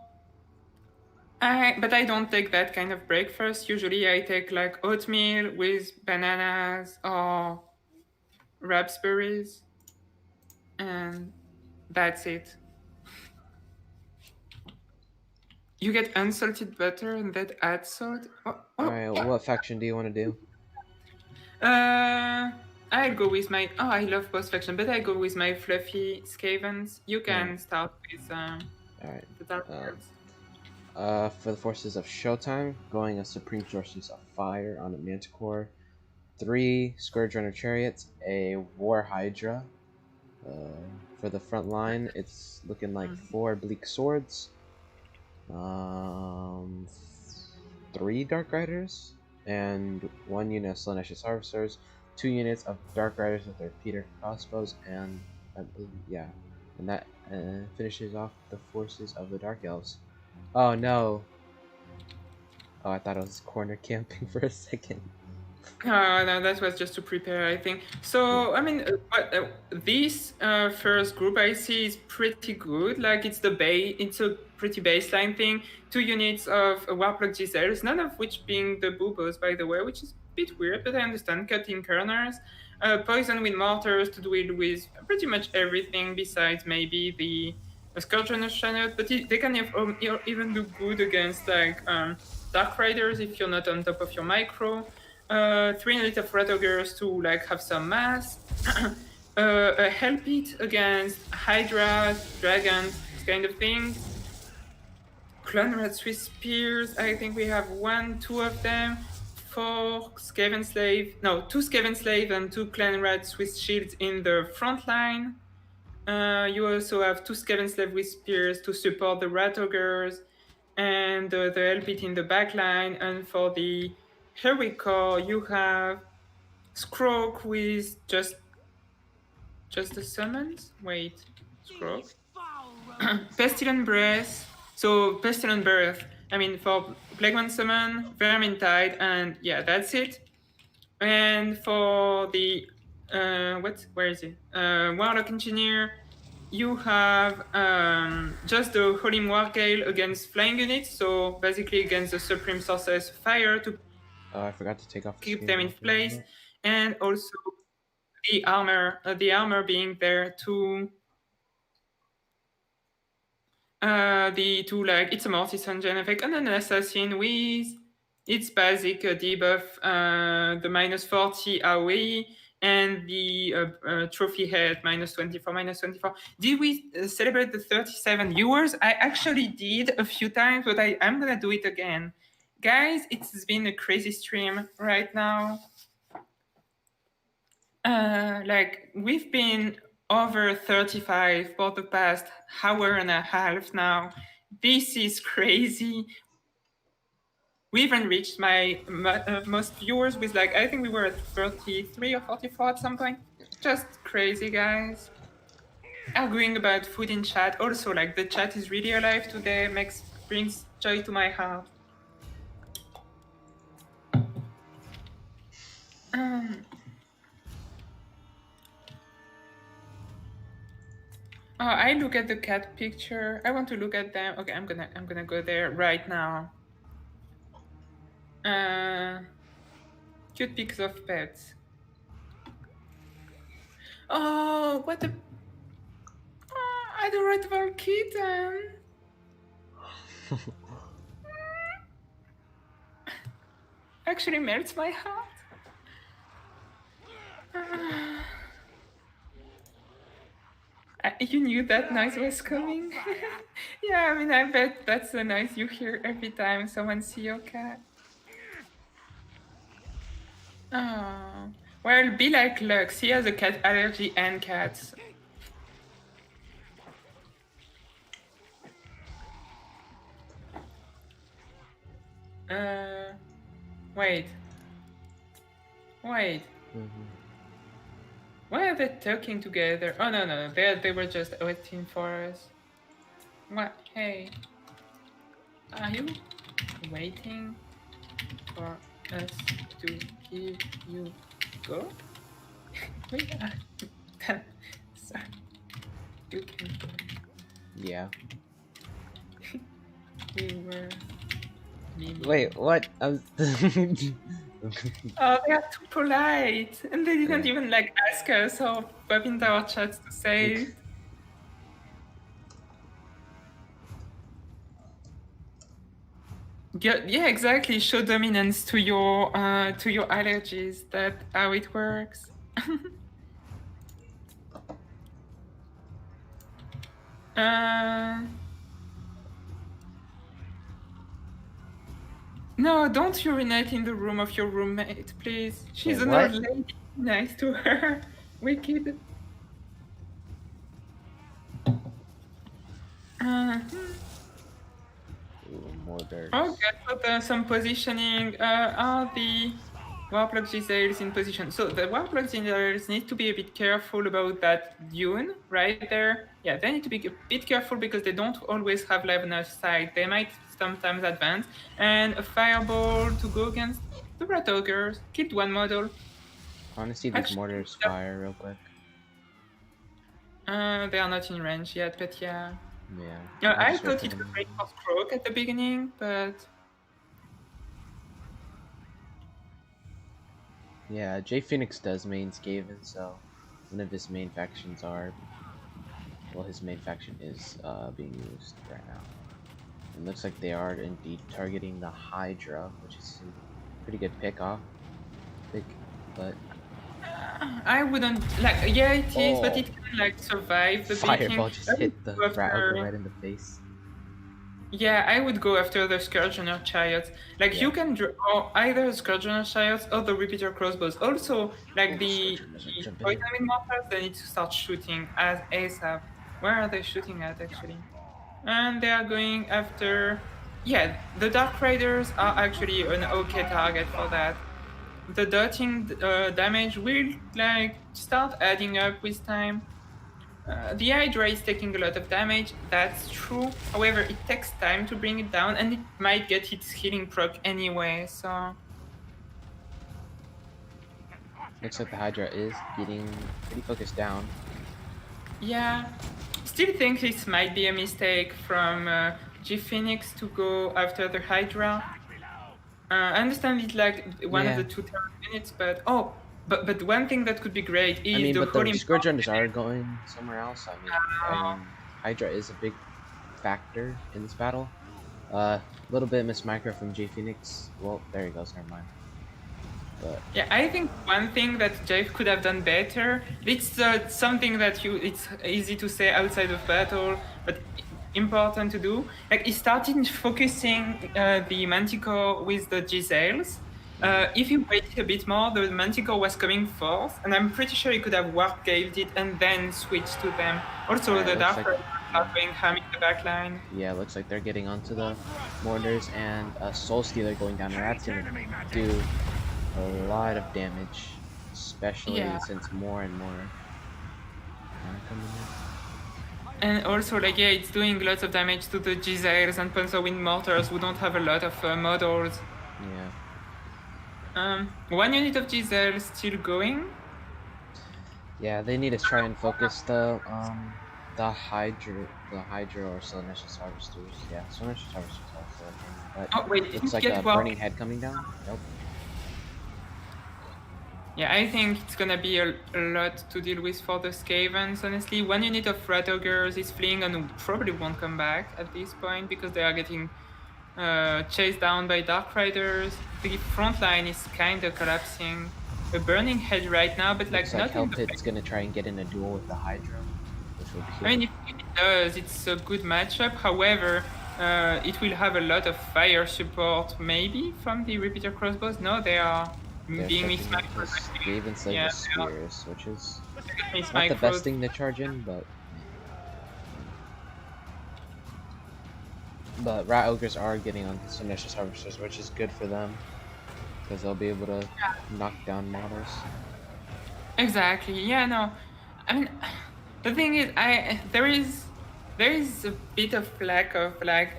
But I don't take that kind of breakfast. Usually I take like oatmeal with bananas or raspberries. And that's it. You get unsalted butter and then add salt? Alright, what faction do you want to do? I'll go with my... Oh, I love both faction, but I go with my fluffy Skavens. You can start with Alright. the Dark Lords. For the forces of Showtime, going a Supreme Sources of Fire on a Manticore, 3 Scourge Runner Chariots, a War Hydra. For the front line, it's looking like 4 Bleak Swords, 3 Dark Riders, and 1 unit of Slaanesh Harvesters, 2 units of Dark Riders with their Peter crossbows, and I believe, yeah, and that finishes off the forces of the Dark Elves. Oh no! Oh, I thought I was corner camping for a second. No, that was just to prepare, I think. So, I mean, this first group I see is pretty good. Like, it's it's a pretty baseline thing. 2 units of Warplock Giselles, none of which being the Boobos, by the way, which is a bit weird, but I understand. Cutting Kerners, Poison with Mortars to deal with pretty much everything besides maybe the Scourgeon Chariot, but they can even do good against, like, Dark Riders if you're not on top of your micro. 3 units of Rat Ogres to like have some mass. A Hell Pit against Hydras, Dragons, this kind of thing. Clone Rat Swiss Spears, I think we have 1, 2 of them. 4 Skaven Slave, no, 2 Skaven Slave and 2 Clan Rat Swiss Shields in the front line. You also have 2 Skaven Slave with Spears to support the Rat Ogres, and the Hell Pit in the back line. And for the Heroic Core, you have Scroak with just the summons? Wait, Scroak? Pestilent Breath. So, Pestilent Breath, I mean, for Plague One Summon, Vermintide, and yeah, that's it. And for the, where is it? Warlock Engineer, you have just the Holy Wargale against flying units, so basically against the Supreme Sorceress Fire to I forgot to take off the keep them in screen place, and also the armor being there to it's a multi-sungeon effect, and an assassin with its basic debuff, the -40 AoE, and the trophy head -24. Did we celebrate the 37 viewers? I actually did a few times, but I'm gonna do it again. Guys, it's been a crazy stream right now. Like, we've been over 35 for the past hour and a half now. This is crazy. We even reached my most viewers with, like, I think we were at 33 or 44 at some point. Just crazy, guys. Arguing about food in chat. Also, like, the chat is really alive today. Brings joy to my heart. I look at the cat picture. I want to look at them. Okay, I'm gonna go there right now. Cute pics of pets. Oh, what a adorable kitten! Actually melts my heart. You knew that noise was coming? Yeah, I mean, I bet that's the noise you hear every time someone sees your cat. Oh. Well, be like Lux. He has a cat allergy and cats. Wait. Wait. Why are they talking together? Oh, no. They were just waiting for us. What? Hey. Are you waiting for us to give you go? We are. Sorry. You can. Yeah. We were. Wait, what? Oh, they are too polite, and they didn't even like ask us or pop into our chats to say it. Yeah, exactly. Show dominance to your allergies. That's how it works. No, don't urinate in the room of your roommate, please. She's an old lady. Nice to her. Wicked. Mortars. Okay, so there's some positioning. Are the Warplug Giselles in position? So the Warplug Giselles need to be a bit careful about that dune right there. Yeah, they need to be a bit careful because they don't always have line of sight. They might sometimes advance. And a fireball to go against the Rat Ogres. Killed one model. Honestly, these mortars fire real quick. They are not in range yet, but yeah. Yeah. I thought it was Reinforced Croak at the beginning, but... Yeah, Jay Phoenix does main Skaven, so one of his main factions are... Well, his main faction is being used right now. It looks like they are indeed targeting the Hydra, which is a pretty good pick, but... I wouldn't like. Yeah, it is, but it can like survive the beating. Fireball just hit the Rat Ogre right in the face. Yeah, I would go after the Scourgeoner Chariots. Like you can draw either Scourgeoner Chariots or the Repeater Crossbows. Also, like the Poison Mortars, they need to start shooting as ASAP. Where are they shooting at actually? And they are going after. Yeah, the Dark Raiders are actually an okay target for that. The dotting damage will like start adding up with time. The Hydra is taking a lot of damage, that's true. However, it takes time to bring it down, and it might get its healing proc anyway, so... Looks like the Hydra is getting pretty focused down. Yeah. Still think this might be a mistake from G Phoenix to go after the Hydra. I understand it's like one of the 2 minutes, but but one thing that could be great is the Scourgeoneers are going somewhere else. I mean, Hydra is a big factor in this battle. A little bit miss micro from J Phoenix. Well, there he goes. Never mind. But yeah, I think one thing that Jeff could have done better. It's something that it's easy to say outside of battle, but important to do. Like he started focusing the Manticore with the Giselles. If he waited a bit more, the Manticore was coming forth, and I'm pretty sure he could have warp gaved it and then switched to them. Also, the Dark Raiders are going ham in the backline. Yeah, looks like they're getting onto the Mortars, and a Soul Stealer going down, and that's gonna do a lot of damage, especially since more and more are coming in. And also, like, yeah, it's doing lots of damage to the Giselles and Panzerwind Mortars who don't have a lot of models. Yeah. 1 unit of Giselle still going. Yeah, they need to try and focus the Hydra or Solanesis Harvesters. Yeah, Solanesis Harvesters also. But oh wait, looks like a burning head coming down. Nope. Yeah, I think it's gonna be a lot to deal with for the Skavens, honestly. One unit of Rat Ogres is fleeing and probably won't come back at this point because they are getting chased down by Dark Riders. The front line is kind of collapsing. A Burning Head right now, but like Looks like not in the Hellpit's gonna try and get in a duel with the Hydra, which will kill. I mean, if it does, it's a good matchup. However, it will have a lot of fire support, maybe from the repeater crossbows. No, they are They're being switching mismicroed. with the Raven Slayer Yeah, Spears, which is they are not the best mismicroed. thing to charge in, but Rat Ogres are getting on Synergist Harvesters, which is good for them because they'll be able to knock down models. Exactly. Yeah. No. I mean, the thing is, there is a bit of lack of like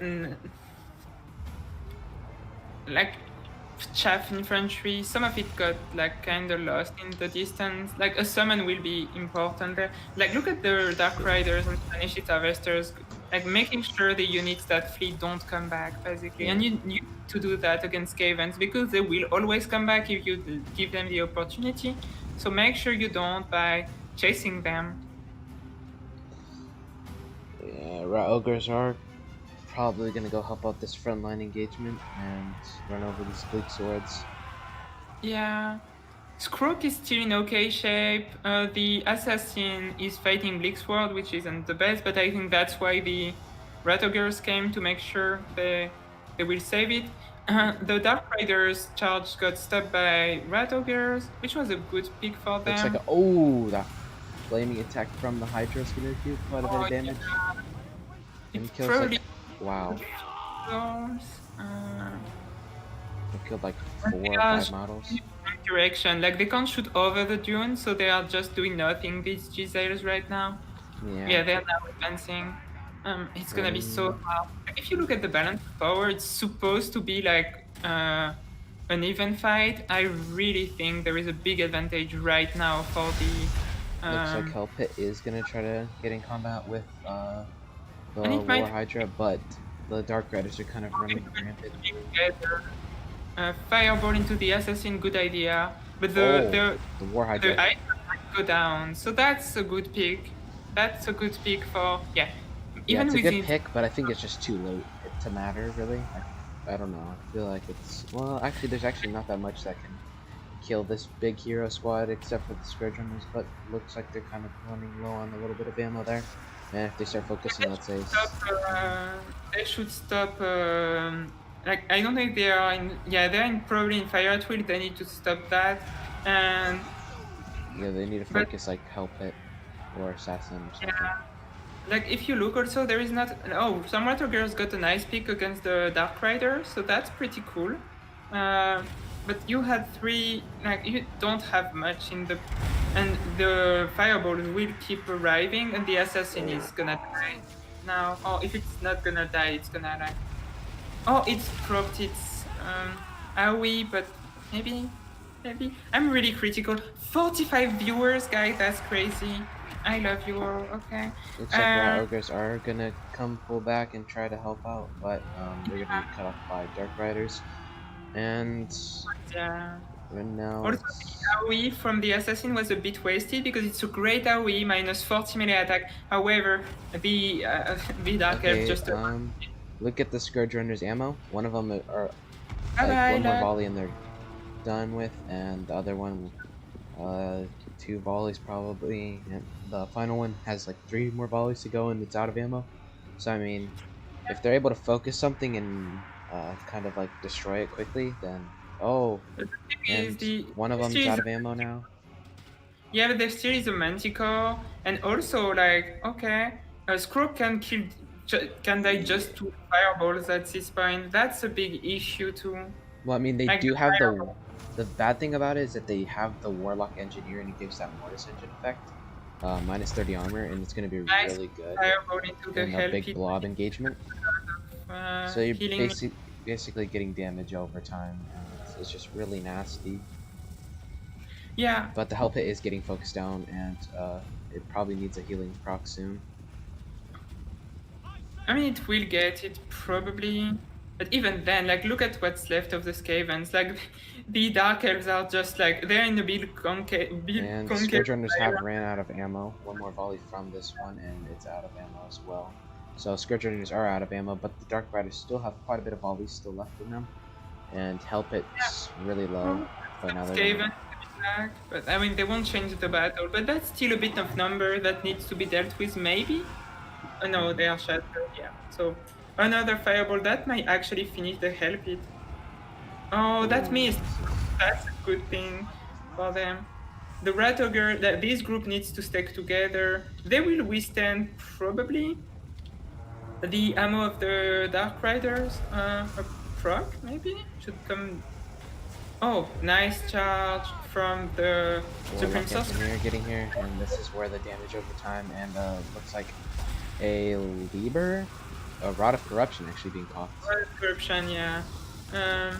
chaff infantry. Some of it got like kind of lost in the distance. Like a summon will be important there. Like look at the Dark Riders and Synergist Harvesters. Like making sure the units that flee don't come back, basically. And you need to do that against Skavens because they will always come back if you give them the opportunity. So make sure you don't by chasing them. Yeah, Rat Ogres are probably gonna go help out this frontline engagement and run over these Bleak Swords. Yeah. Skrook is still in okay shape. The assassin is fighting Blixward, which isn't the best, but I think that's why the Rat Ogres came to make sure they will save it. The Dark Riders charge got stopped by Rat Ogres, which was a good pick for them. Looks like that flaming attack from the Hydra is gonna do quite a bit of damage. And It's kills probably wow. It killed like 4 or 5 models. direction. Like they can't shoot over the dune, so they are just doing nothing. These Giselles right now. Yeah, they are now advancing. It's gonna be so hard. If you look at the balance of power, it's supposed to be like an even fight. I really think there is a big advantage right now for the. Looks like Hellpit is gonna try to get in combat with the And it might- War Hydra, but the Dark Riders are kind of running rampant. Fireball into the assassin, good idea. But the War Hydra. item might go down, so that's a good pick. That's a good pick for Yeah, even it's a within. good pick, but I think it's just too late to matter, really. I don't know. I feel like it's... Well, actually, there's actually not that much that can kill this big hero squad except for the Scourge Runners, but looks like they're kind of running low on a little bit of ammo there. And if they start focusing, let's say... They should stop... like, I don't think they are in... Yeah, they're probably in Fire at Will, they need to stop that. And... Yeah, they need to focus like Hellpit or Assassin or something. Yeah. Like, if you look also, there is not... Oh, some Rat Ogres got a nice pick against the Dark Rider, so that's pretty cool. But you had 3... Like, you don't have much in the... And the Fireballs will keep arriving, and the Assassin is gonna die now. Or if it's not gonna die, it's gonna like... Oh, it's dropped its AoE, but maybe... I'm really critical. 45 viewers, guys, that's crazy. I love you all, okay. Looks like Rat Ogres are gonna come pull back and try to help out, but they're gonna be cut off by Dark Riders. And Yeah. now Also, the AoE from the Assassin was a bit wasted because it's a great AoE, minus 40 melee attack. However, the Dark Elf just... look at the Scourge Runner's ammo. One of them are Bye-bye, one more lad. volley and they're done with, and the other one 2 volleys probably, and the final one has like 3 more volleys to go and it's out of ammo. So I mean, if they're able to focus something and kind of like destroy it quickly, then and one of them's out of ammo now. Yeah, but there still is a Manticore, and also like okay, Skrook can die just 2 fireballs at this point. That's a big issue too. Well, I mean, they Like do the have fireball. the bad thing about it is that they have the Warlock Engineer and it gives that Mortis Engine effect. Minus 30 armor, and it's going to be Nice really good Fireball into the in a big blob engagement. So you're healing. basically getting damage over time, and it's just really nasty. Yeah, But the Hellpit is getting focused down, and it probably needs a healing proc soon. I mean it will get it probably. But even then, like, look at what's left of the Skavens. Like, the Dark Elves are just like, they're in the big concave. And Scourge Runners have ran out of ammo. One more volley from this one, and it's out of ammo as well. So Scourge Runners are out of ammo, but the Dark Riders still have quite a bit of volleys still left in them. And Help It's really low. But now they're Skaven back, but I mean, they won't change the battle. But that's still a bit of number that needs to be dealt with, maybe? Oh, no, they are shattered, yeah. So, another fireball, that might actually finish the Help It. Oh, that missed. That's a good thing for them. The Rat Ogre, that this group needs to stick together. They will withstand, probably, the ammo of the Dark Riders. A proc, maybe? Should come... Oh, nice charge from the Supreme Warlock Sorcerer. Engineer getting here, and this is where the damage over time, and looks like a Lieber, a Rod of Corruption actually being caught. Corruption, yeah. And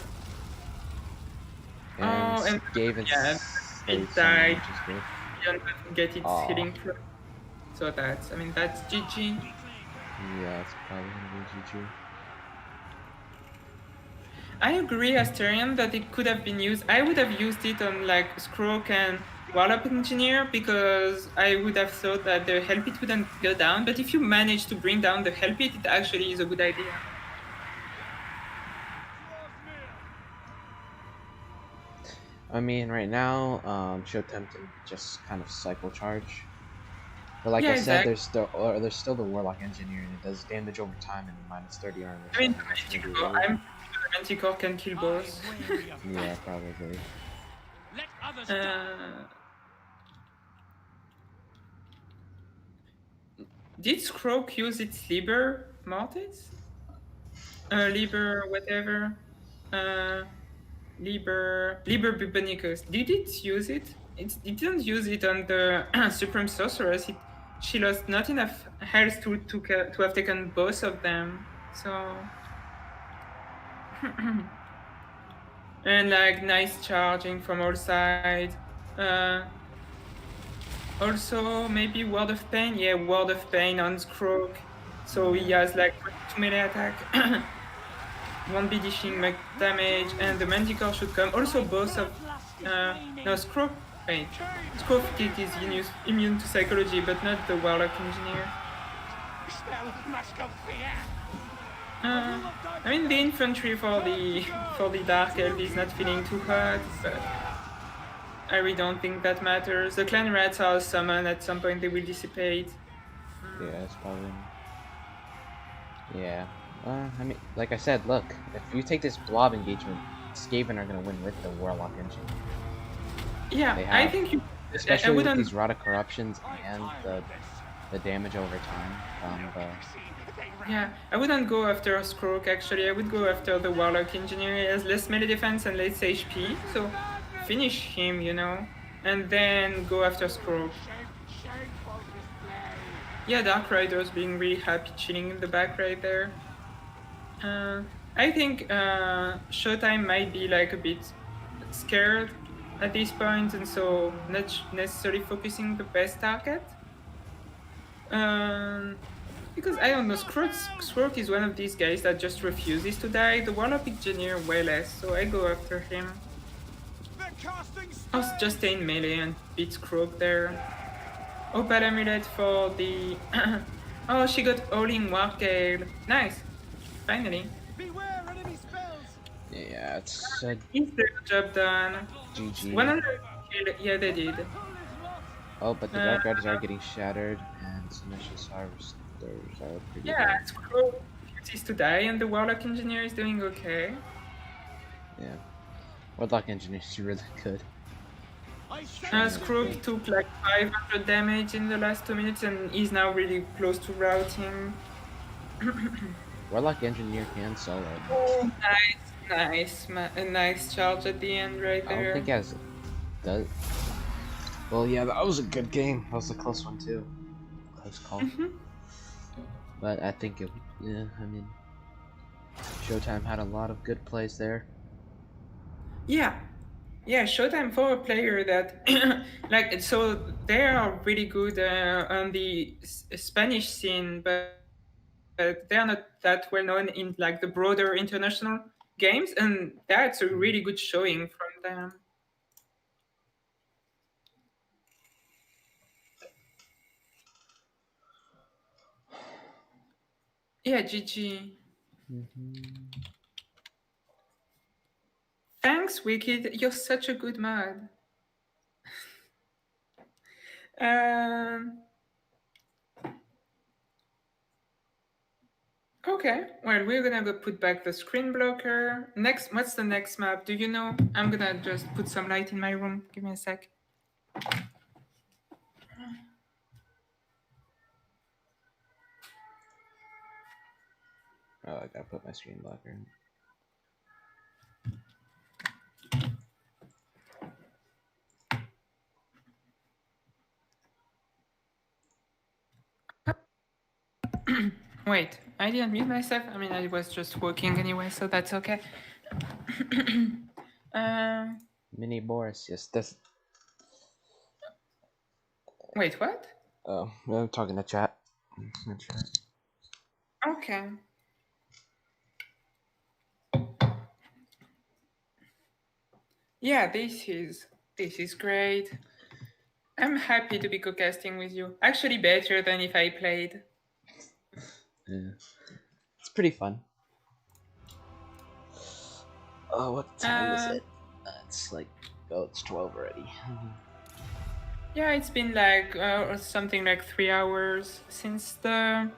and Skaven yeah, stays it on, died. which is good. Beyond doesn't get its Aw. healing pro. So that's, I mean, that's GG. Yeah, it's probably gonna be GG. I agree, Asterion, that it could have been used. I would have used it on like Skroak and Warlock Engineer because I would have thought that the Help It wouldn't go down. But if you manage to bring down the Help It, it actually is a good idea. I mean, right now, Showtime can just kind of cycle charge. But like Yeah, I said, exactly. there's still the Warlock Engineer, and it does damage over time and minus 30 armor. I mean, so that's gonna be Manticore, really- I'm sure the Manticore can kill both. Yeah, probably. Let others Did Skroak use its Liber Mortis? Liber whatever. Liber Bubonicus. Did it use it? It didn't use it on the Supreme Sorceress. She lost not enough health to have taken both of them. So and like nice charging from all sides. Also maybe Word of Pain. Yeah, Word of Pain on Skroak. So he has like 22 melee attack. Won't be dishing much damage, and the Manticore should come. Also, both of no Skroak. Wait, Skroak is immune to psychology, but not the Warlock Engineer. spell mask of fear. I mean, the infantry for the Dark Elf is not feeling too hot, but I really don't think that matters. The Clan Rats are summoned at some point; they will dissipate. Yeah, it's probably. Yeah. I mean, like I said, look, if you take this blob engagement, Skaven are gonna win with the Warlock Engineer. Yeah, They I have- think you. Especially I with wouldn't. these Rod of Corruptions and the damage over time from the... Yeah, I wouldn't go after Skroak actually. I would go after the Warlock Engineer. He has less melee defense and less HP, so finish him, you know, and then go after Skroak. Shameful display. Yeah, Dark Rider's being really happy chilling in the back right there. I think Showtime might be like a bit scared at this point, and so not necessarily focusing the best target. Because I don't know, Skroak is one of these guys that just refuses to die. The Warlock Engineer way less, so I go after him. They're casting I'll just stay in melee and beat Skroak there. Opal Amulet for the... Oh, she got Howling Wargale. Nice. Finally. beware enemy spells. Yeah, it's a Is their job done? GG. 100 kill. Yeah, they did. Oh, but the Dark Riders are getting shattered, and Sinistral Harvesters are pretty Yeah, Skroak refuses to die, and the Warlock Engineer is doing okay. good. Yeah. Warlock Engineer is really good. Skroak took like 500 damage in the last 2 minutes, and is now really close to routing. Warlock Engineer can solo. Oh, nice, a nice charge at the end right I don't there. think it has... Does... Well, yeah, that was a good game. That was a close one, too. Close call. But I think it... Yeah, I mean... Showtime had a lot of good plays there. Yeah, Showtime for a player that like so they are really good on the Spanish scene, but but they are not that well known in like the broader international games, and that's a really good showing from them. Yeah, GG. Thanks, Wicked. You're such a good mod. Okay, well, we're gonna go put back the screen blocker. Next, what's the next map? Do you know? I'm gonna just put some light in my room. Give me a sec. Oh, I gotta put my screen blocker. Wait, I didn't mute myself. I mean, I was just working anyway, so that's okay. Mini Boris, yes, this. Wait, what? Oh, I'm talking to chat. Okay. Yeah, this is great. I'm happy to be co-casting with you. Actually, better than if I played. Yeah. It's pretty fun. Oh, what time is it? It's like, oh, it's 12 already. Yeah, it's been like something like 3 hours since the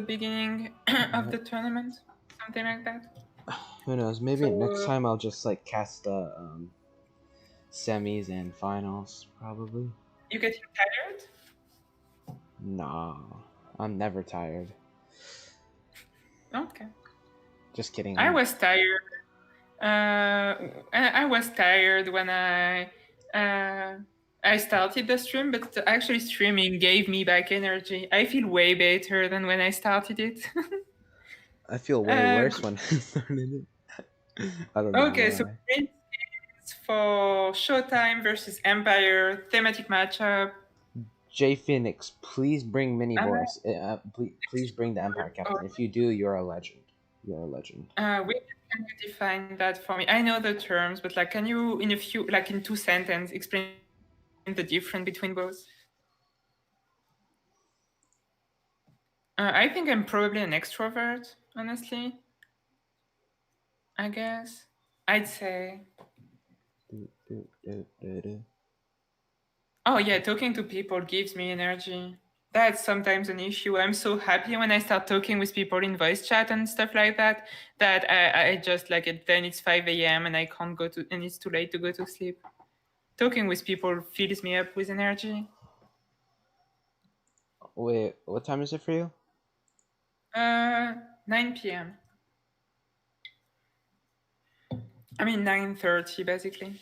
beginning of the tournament, something like that. Who knows? Maybe So, next time I'll just like cast the semis and finals, probably. You getting tired? Nah, I'm never tired. Okay. Just kidding. I was tired. I was tired when I started the stream, but actually streaming gave me back energy. I feel way better than when I started it. I feel way worse when I started it. I don't know Okay, why. so it's for Showtime versus Empire thematic matchup. J Phoenix, please bring Mini Boris. Please bring the Empire Captain. If you do, you're a legend. You're a legend. Can you define that for me? I know the terms, but like, can you in 2 sentences explain the difference between both? I think I'm probably an extrovert, honestly. I guess I'd say. Oh yeah, talking to people gives me energy. That's sometimes an issue. I'm so happy when I start talking with people in voice chat and stuff like that, that I just like it. Then it's 5 a.m. and I can't go to, and it's too late to go to sleep. Talking with people fills me up with energy. Wait, what time is it for you? 9 p.m. I mean 9:30 basically.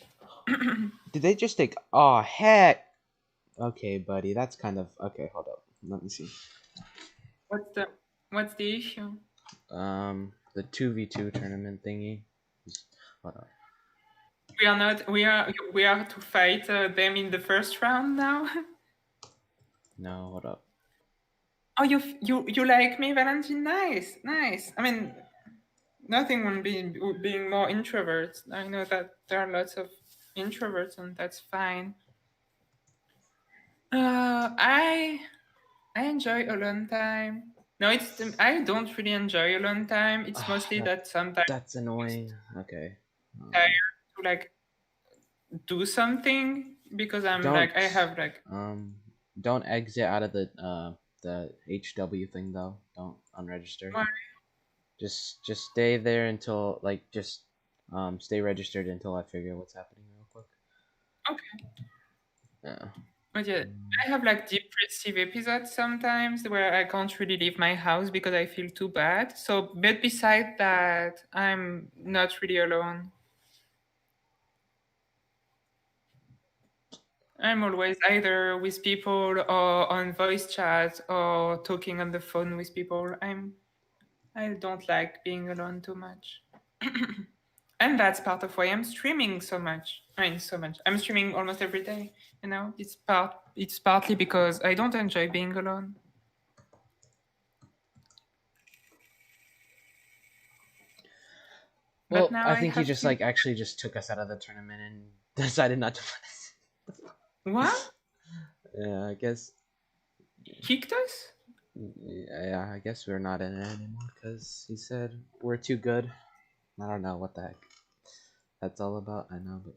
Did they just take? Oh heck! Okay, buddy, that's kind of okay. Hold up, let me see. What's the issue? The 2v2 tournament thingy. Hold on. We are not. We are to fight them in the first round now. No, hold up. Oh, you like me, Valentine? Nice. I mean, nothing when being more introverts. I know that there are lots of introverts, and that's fine. I enjoy alone time. No, I don't really enjoy alone time. It's mostly that sometimes That's annoying. Okay. tired to like do something because I'm like I have like don't exit out of the HW thing though. Don't unregister. Why? Just stay there until like just stay registered until I figure what's happening real quick. Okay. Yeah. But yeah, I have like depressive episodes sometimes where I can't really leave my house because I feel too bad. So, but beside that, I'm not really alone. I'm always either with people or on voice chat or talking on the phone with people. I don't like being alone too much. And that's part of why I'm streaming so much. I'm streaming almost every day, you know. It's partly because I don't enjoy being alone. Well, but now I think he have just to... like actually just took us out of the tournament and decided not to play us. What? Yeah, I guess. Kicked us? Yeah, I guess we're not in it anymore because he said we're too good. I don't know what the heck that's all about. I know, but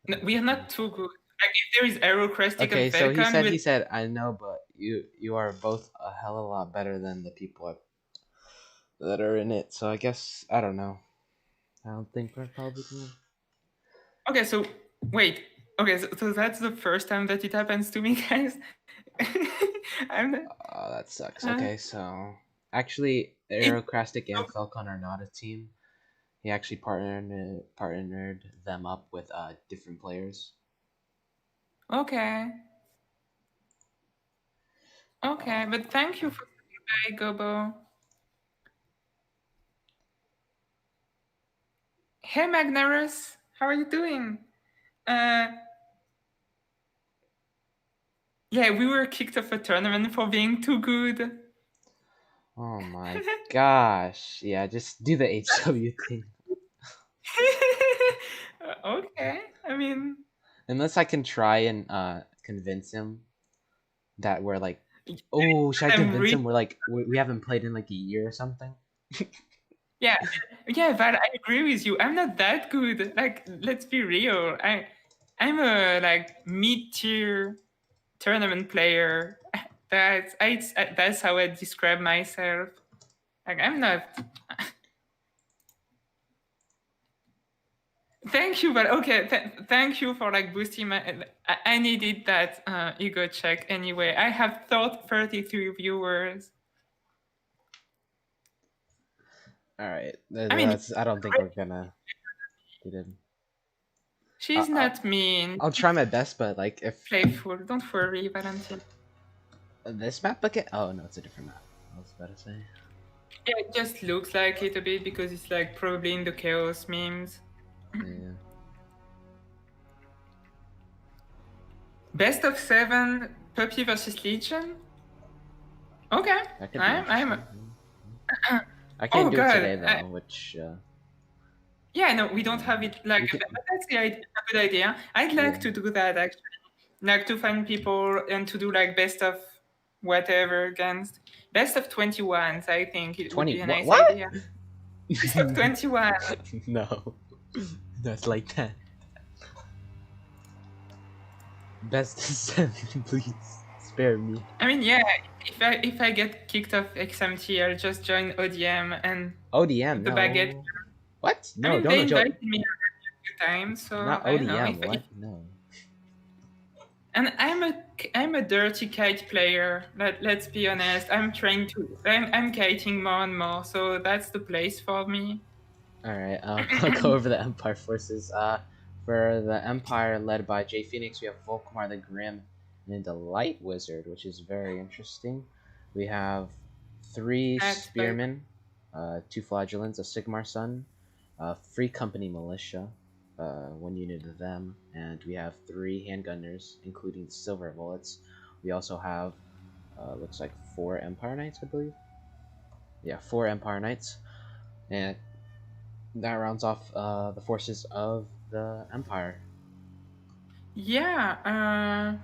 No, we are not too good. Like, if there is Aerocrustic okay. and So Falcon, he said I know, but you are both a hell of a lot better than the people that are in it. So I guess I don't know. I don't think we're probably gonna. Okay, so wait. Okay, so that's the first time that it happens to me, guys. I'm not, Oh, that sucks. uh, Okay, so actually, it, Aerocrastic and Falcon are not a team. He actually partnered them up with different players. okay. Okay, but thank you for saying bye, Gobo. Hey, Magnarus, how are you doing? Yeah, we were kicked off a tournament for being too good. Oh my gosh! Yeah, just do the HW thing. Okay, I mean, Unless I can try and convince him that we're like, oh, should I I'm convince really... him we're like we haven't played in like a year or something? Yeah, Val, I agree with you. I'm not that good. Like, let's be real. I'm a like mid-tier tournament player. That's how I describe myself. Like, I'm not. Thank you, but okay. Thank you for like boosting my. I needed that ego check anyway. I have 33 viewers. All right, I mean, that's. I don't think we're gonna. We did. she's not mean. I'll try my best, but like if Playful. Don't worry, Valentine. this map again. Oh no, it's a different map. I was about to say. Yeah, it just looks like it a bit because it's like probably in the chaos memes. Yeah. Best of 7, Puppy versus Legion. Okay, That could be I'm. interesting. I can't Oh, do God, it today though, which. Yeah, no, we don't have it like. could- But that's a good idea. I'd like Yeah. to do that actually, like to find people and to do like best of whatever against best of 21s. I think it would be a nice what? idea. Best of 21. No, that's like that. Best of 7, please spare me. I mean, yeah. If I get kicked off XMT, I'll just join ODM and ODM, the no. baguette. What? No, I mean, don't they joke. invited me a few times, so Not I don't know. ODM. What? No. And I'm a dirty kite player. Let's be honest. I'm kiting more and more, so that's the place for me. All right. I'll go over the Empire forces. For the Empire led by Jay Phoenix, we have Volkmar the Grim and the Light Wizard, which is very interesting. We have 3 That's Spearmen, 2 Flagellants, a Sigmar Sun, Free Company Militia, 1 unit of them, and we have 3 handgunners, including Silver Bullets. We also have, looks like 4 Empire Knights, I believe. Yeah, 4 Empire Knights, and that rounds off the forces of the Empire. Yeah.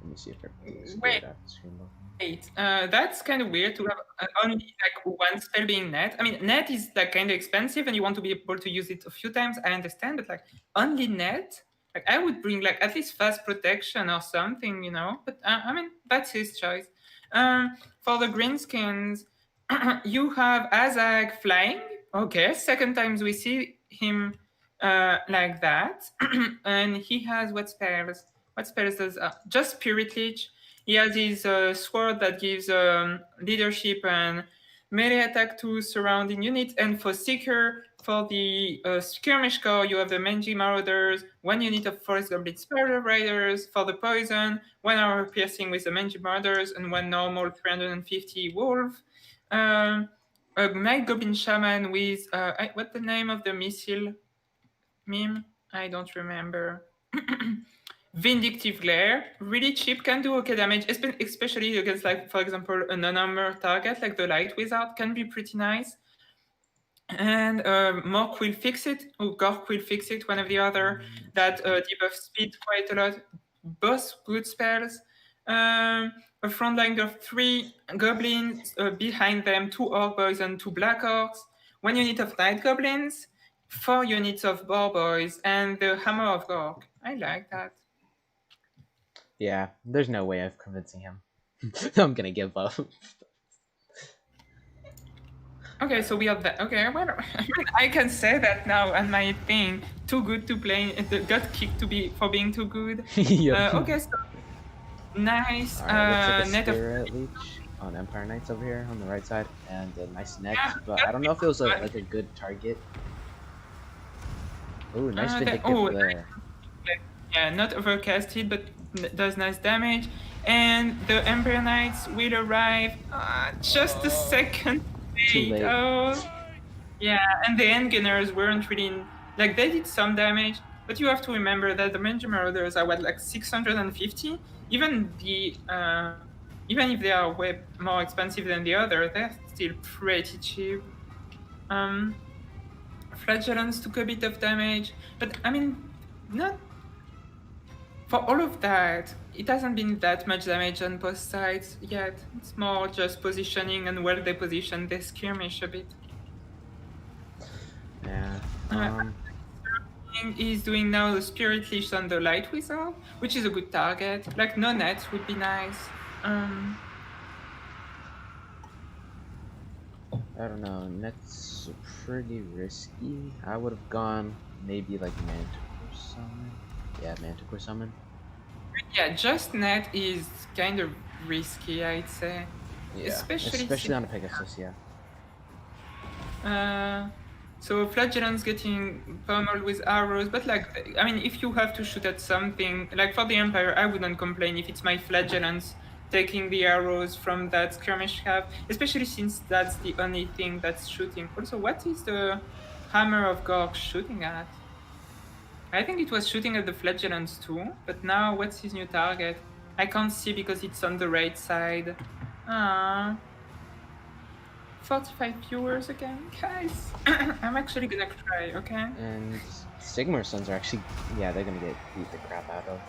Let me see if everything's Wait. good at the screen. Wait. That's kind of weird to have only like one spell being net. I mean, net is like kind of expensive, and you want to be able to use it a few times. I understand, but like only net. Like I would bring like at least fast protection or something, you know. But I mean, that's his choice. For the greenskins, you have Azag flying. Okay, second times we see him like that, and he has what spells? What spells does just Spirit Leech? He has his sword that gives leadership and melee attack to surrounding units. And for Seeker, for the skirmish core, you have the Menji Marauders, 1 unit of Forest Goblin Spider Riders. For the poison, 1 armor piercing with the Menji Marauders and 1 normal 350 Wolf. A Night Goblin Shaman with, what's the name of the missile meme? I don't remember. Vindictive Glare, really cheap, can do okay damage, especially against, like, for example, a non-armor target like the Light Wizard can be pretty nice. And Mork will fix it, or Gork will fix it, one of the other. That debuff speed quite a lot. Both good spells. A front line of 3 goblins, behind them 2 orc boys and 2 black orcs. 1 unit of night goblins, 4 units of boar boys, and the hammer of Gork. I like that. Yeah, there's no way of convincing him. I'm gonna give up. Okay, so we have that. Okay, well, I can say that now on my thing. Too good to play. Got kicked for being too good. Yep. Okay, so nice. Alright, looks like a Net of Spirit Leech on Empire Knights over here on the right side, and a nice net, Yeah, but I don't know if it was like a good target. Ooh, nice Vindictive there. yeah, not overcasted, but does nice damage. And the Emperor Knights will arrive just a second Too late. late. Oh, yeah, and the Endgunners weren't really like they did some damage, but you have to remember that the Ranger Marauders are what, like 650. Even if they are way more expensive than the other, they're still pretty cheap. Flagellants took a bit of damage, but I mean, not for all of that. It hasn't been that much damage on both sides yet. It's more just positioning, and where they position, they skirmish a bit. Yeah. He's doing now the Spirit Leash on the Light Wizard, which is a good target. Like no net would be nice. I don't know, net's pretty risky. I would have gone maybe like Manticore Summon. Yeah, Manticore Summon. Yeah, just net is kind of risky, I'd say. Yeah, Especially on a Pegasus, yeah. So Flagellant's getting pummeled with arrows, but like, I mean, if you have to shoot at something, like for the Empire, I wouldn't complain if it's my Flagellants taking the arrows from that skirmish cav, especially since that's the only thing that's shooting. Also, what is the Hammer of Gork shooting at? I think it was shooting at the Flagellants too, but now what's his new target? I can't see because it's on the right side. 45 viewers again, guys. I'm actually gonna cry, okay? And Sigmar Sons are actually, yeah, they're gonna get beat the crap out of.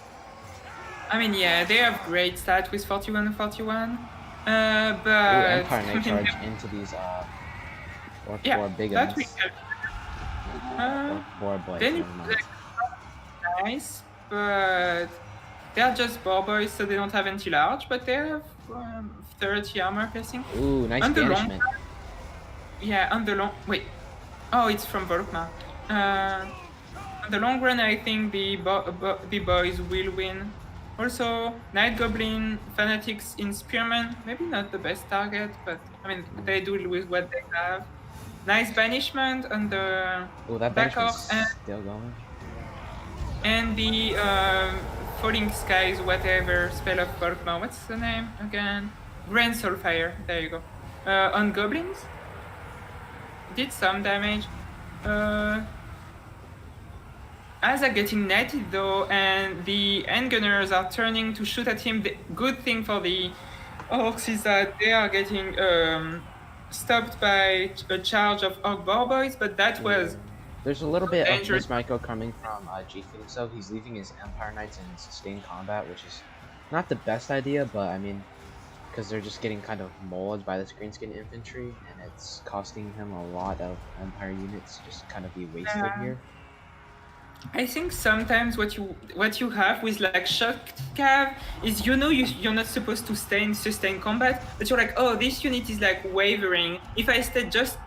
I mean, yeah, they have great stats with 41 and 41. But Empire Knight I mean, charge into these or yeah, big that ones. Boar boys. Then never it's mind. like, nice, but they're just boar boys, so they don't have anti-large, but they have 30 armor piercing. Ooh, nice On the long banishment. Yeah, on the long... Wait. Oh, it's from Volkmar. On the long run, I think the boys will win. Also, Night Goblin Fanatics in Spearman, maybe not the best target, but I mean, they do with what they have. Nice banishment on the Ooh, that back banishment's off, still going. and the Falling Skies, whatever spell of Volkmar. What's the name again? Grand Soulfire. There you go. On goblins, did some damage. As are getting netted though, and the Endgunners are turning to shoot at him. The good thing for the orcs is that they are getting stopped by a charge of orc boar boys, but that was There's a little bit dangerous. of micro coming from G Phoenix though. He's leaving his Empire Knights in sustained combat, which is not the best idea, but I mean, because they're just getting kind of mauled by this greenskin infantry, and it's costing him a lot of Empire units to just kind of be wasted here. I think sometimes what you have with like shock cav is you're not supposed to stay in sustained combat, but you're like, oh, this unit is like wavering. If I stay just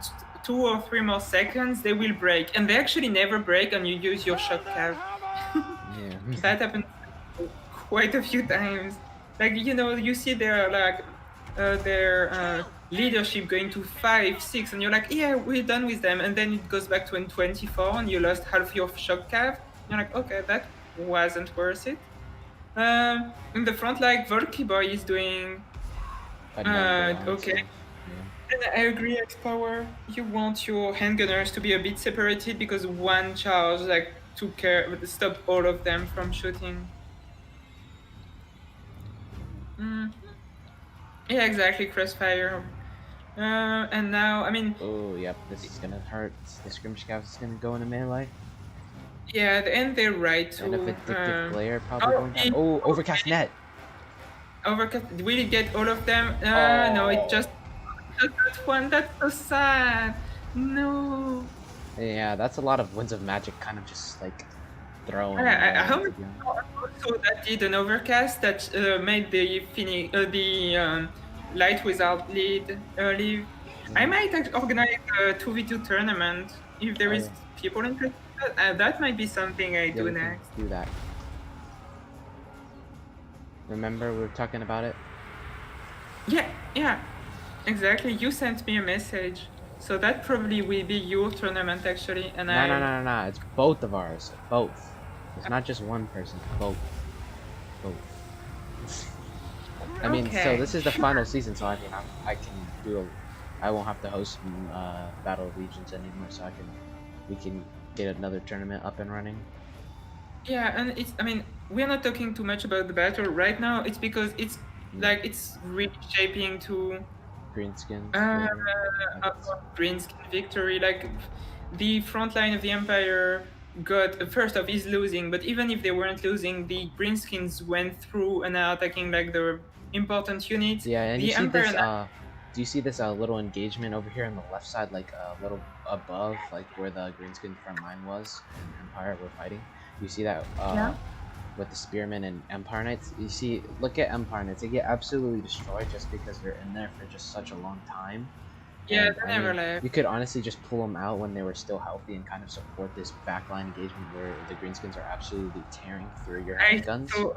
2 or 3 more seconds, they will break, and they actually never break, and you use your shock cav. Yeah. That happened quite a few times. Like, you see their leadership going to 5, 6, and you're like, yeah, we're done with them, and then it goes back to 24, and you lost half your shock cav. You're like, okay, that wasn't worth it. In the front, like Volky Boy is doing okay. And I agree, X-Power. You want your handgunners to be a bit separated because one charge like took care, stopped all of them from shooting. Yeah, exactly, Crossfire. And now, I mean, Oh, yep, this is gonna hurt. The skirmish scouts is gonna go into melee. yeah, and they're right And a to. vindictive glare probably Oh, going down. Oh, overcast net. Overcast. Will it get all of them? No, it just that one. That's so sad. No. Yeah, that's a lot of winds of magic kind of just like throwing I away, hope to be honest. also that did an overcast that made the light without lead leave. I might organize a 2v2 tournament if there Oh, is yeah. people interested. That might be something I Yeah, do we can next. do that. Remember we were talking about it? Yeah, exactly. You sent me a message, so that probably will be your tournament actually, and No. It's both of ours. Both. It's not just one person. Both. I mean, so Okay, this is the sure. final season, so I mean, I can do. I won't have to host Battle of Legions anymore, so we can get another tournament up and running. Yeah, and it's. I mean, we're not talking too much about the battle right now. It's because it's like it's reshaping to Greenskins. uh, Yeah. Greenskin victory. Like the front line of the Empire got first off is losing, but even if they weren't losing, the Greenskins went through and are attacking like the important units. Yeah, and you The see Empire. this. Do you see this little engagement over here on the left side, like a little above, like where the Greenskin front line was and Empire were fighting? You see that Yeah. with the Spearmen and Empire Knights? You see, look at Empire Knights. They get absolutely destroyed just because they're in there for just such a long time. Yeah, And, they I never mean, left. you could honestly just pull them out when they were still healthy and kind of support this backline engagement where the Greenskins are absolutely tearing through your I handguns. saw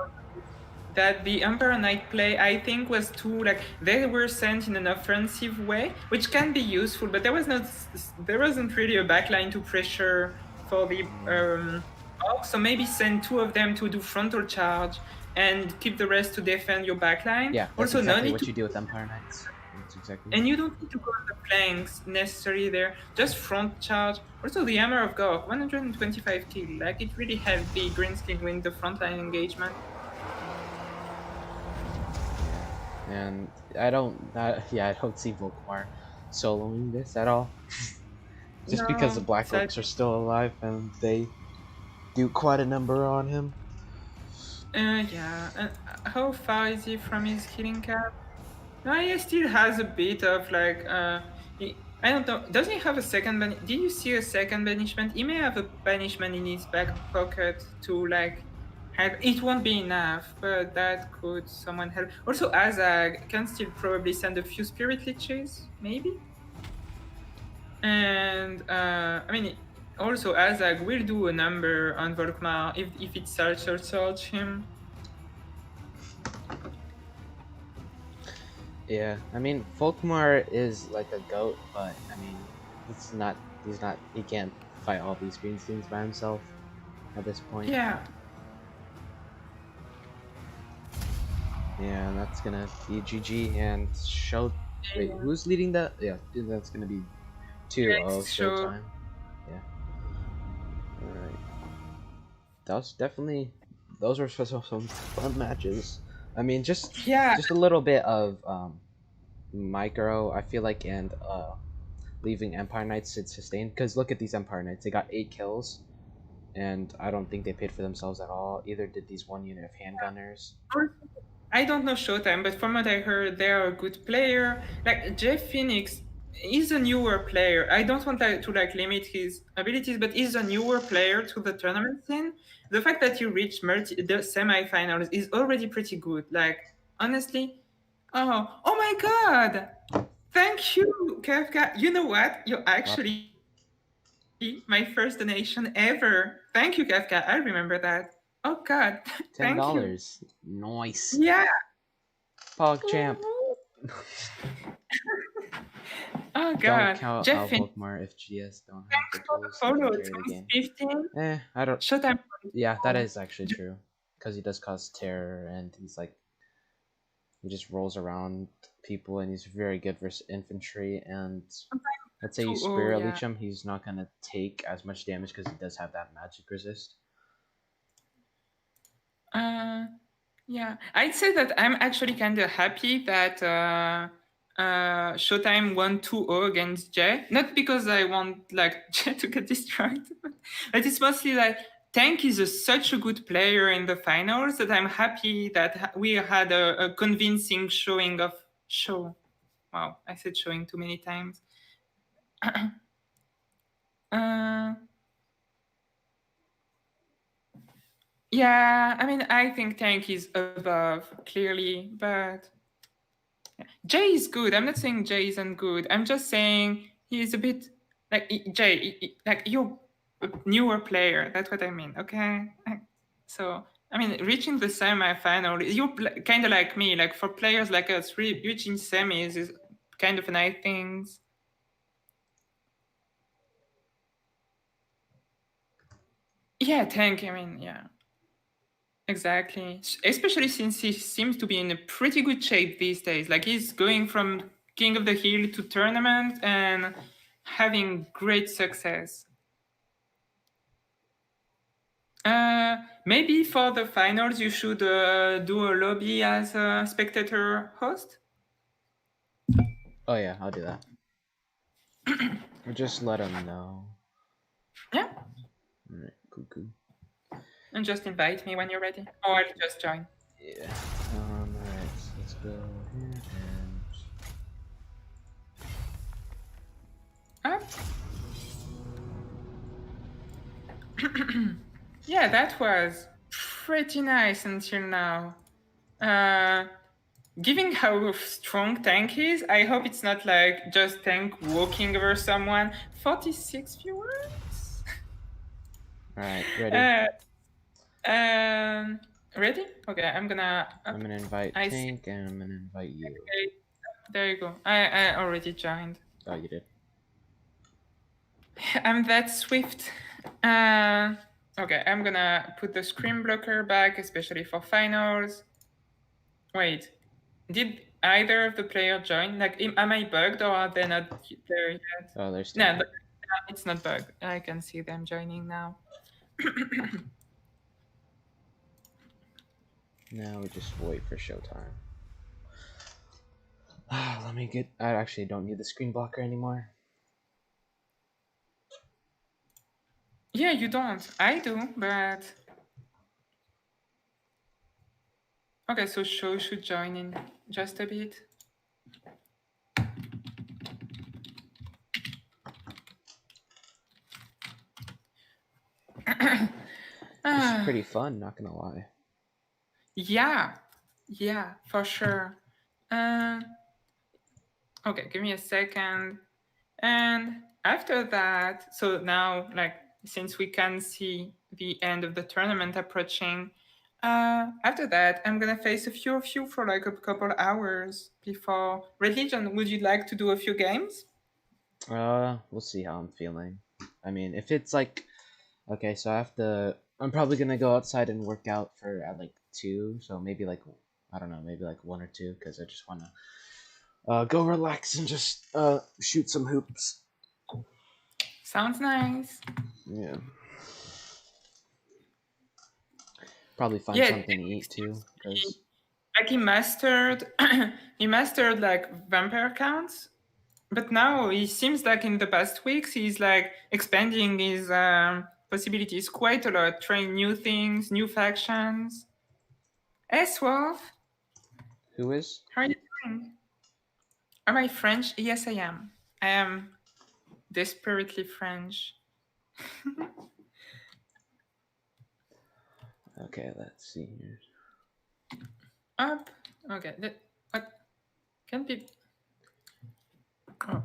that the Emperor Knight play, I think, was too like they were sent in an offensive way, which can be useful, but there wasn't really a backline to pressure for the orcs. So maybe send two of them to do frontal charge and keep the rest to defend your backline. Yeah, that's Also, exactly no need what to, you do with Empire Knights. That's exactly. and you don't need to go on the flanks necessarily there. Just front charge. Also, the Hammer of Gork, 125 kill. Like it really helped the Greenskin win the frontline engagement. And I don't see Volkmar soloing this at all. Just because the Black sad. Orcs are still alive and they do quite a number on him. Yeah. How far is he from his killing cap? No, he still has a bit of like. I don't know. Does he have a second Did you see a second banishment? He may have a banishment in his back pocket to like. It won't be enough, but that could someone help. Also, Azag can still probably send a few spirit leeches, maybe. And I mean, also Azag will do a number on Volkmar if it search him. Yeah, I mean Volkmar is like a goat, but I mean he can't fight all these Greenskins by himself at this point. Yeah. Yeah, and that's gonna be GG and show. Wait, who's leading that? Yeah, that's gonna be 2-0 Showtime. Yeah. Alright. Those were some fun matches. I mean, just a little bit of micro. I feel like and leaving Empire Knights to sustain because look at these Empire Knights. They got 8 kills, and I don't think they paid for themselves at all. Either did these one unit of handgunners. I don't know Showtime, but from what I heard, they are a good player. Like Jeff Phoenix is a newer player. I don't want to limit his abilities, but he's a newer player to the tournament scene. The fact that you reached the semifinals is already pretty good. Like honestly, oh my god! Thank you, Kafka. You know what? You're actually my first donation ever. Thank you, Kafka. I remember that. Oh god, thank you. $10. Nice. Yeah. PogChamp. Oh god. Don't count Jeff Volkmar if GS don't have the tools to follow carry the game. 15. I don't. Showtime. Yeah, that is actually true. Because he does cause terror and he's like he just rolls around people and he's very good versus infantry and let's say you Spirit Leech him, he's not gonna take as much damage because he does have that magic resist. Yeah, I'd say that I'm actually kind of happy that Showtime won 2-0 against Jay. Not because I want like Jay to get destroyed, but it's mostly like Tank is such a good player in the finals that I'm happy that we had a convincing showing of show. Wow, I said showing too many times. Yeah, I mean, I think Tank is above, clearly, but Jay is good. I'm not saying Jay isn't good. I'm just saying he's a bit like Jay, like you're a newer player. That's what I mean, okay? So, I mean, reaching the semi-final, you're kind of like me. Like for players like us, reaching semis is kind of a nice thing. Yeah, Tank, I mean, yeah. Exactly. Especially since he seems to be in a pretty good shape these days. Like he's going from King of the Hill to tournament and having great success. Maybe for the finals you should do a lobby as a spectator host. Oh yeah, I'll do that. Just let them know. Yeah. Alright, cool. And just invite me when you're ready. Or I'll just join. Yeah. Alright, so let's go here and... Up. Yeah, that was pretty nice until now. Given how strong Tank is, I hope it's not like just Tank walking over someone. 46 viewers? Alright, ready? Ready? Okay, I'm gonna invite I Tank and I'm gonna invite you. Okay, there you go. I already joined. Oh, you did? I'm that swift. Okay, I'm gonna put the screen blocker back, especially for finals. Wait, did either of the players join? Like, am I bugged or are they not there yet? Oh, there's still... No, it's not bugged. I can see them joining now. Now we just wait for showtime. Let me get... I actually don't need the screen blocker anymore. Yeah, you don't. I do, but... Okay, so show should join in just a bit. This is pretty fun, not gonna lie. Yeah, for sure. Okay, give me a second. And after that, so now, like, since we can see the end of the tournament approaching, after that, I'm gonna face a few of you for like a couple hours before Religion. Would you like to do a few games? We'll see how I'm feeling. I mean, if it's like... Okay, so I'm probably gonna go outside and work out for at like 2, so maybe like, I don't know, maybe like 1 or 2, because I just wanna go relax and just shoot some hoops. Sounds nice. Yeah. Probably find Yeah, something to eat too, because... Like he mastered like vampire counts, but now he seems like in the past weeks he's like expanding his possibilities quite a lot, trying new things, new factions. Hey, Swarf, Who is? how are you doing? Am I French? Yes, I am. I am desperately French. Okay, let's see here. Up. Okay. What? Can be. Oh.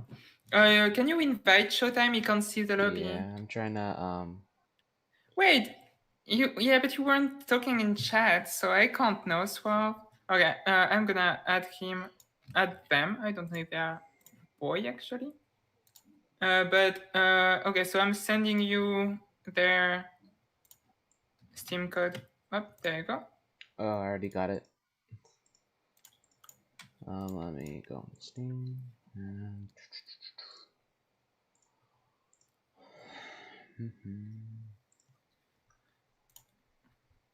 Can you invite Showtime? You can't see the lobby. Yeah, I'm trying to Wait. Yeah, but you weren't talking in chat, so I can't know, Swarf. Okay. I'm gonna add them. I don't know if they are boy actually. But okay, so I'm sending you their Steam code. Oh, there you go. Oh, I already got it. Let me go on Steam and...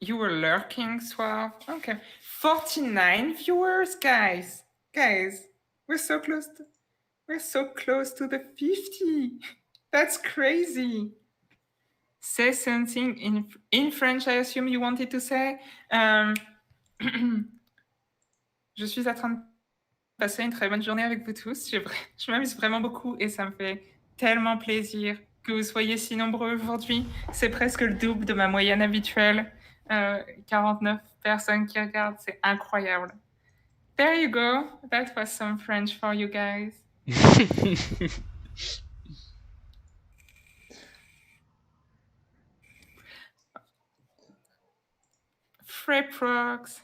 You were lurking, Swarf. Okay. 49 viewers, guys. We're so close. We're so close to the 50. That's crazy. Say something in French, I assume you wanted to say. Je suis en train de passer une très bonne journée avec vous tous. Je m'amuse vraiment beaucoup et ça me fait tellement plaisir que vous soyez si nombreux aujourd'hui. C'est presque le double de ma moyenne habituelle. 49 personnes qui regardent, c'est incroyable. There you go. That was some French for you guys. Freprox.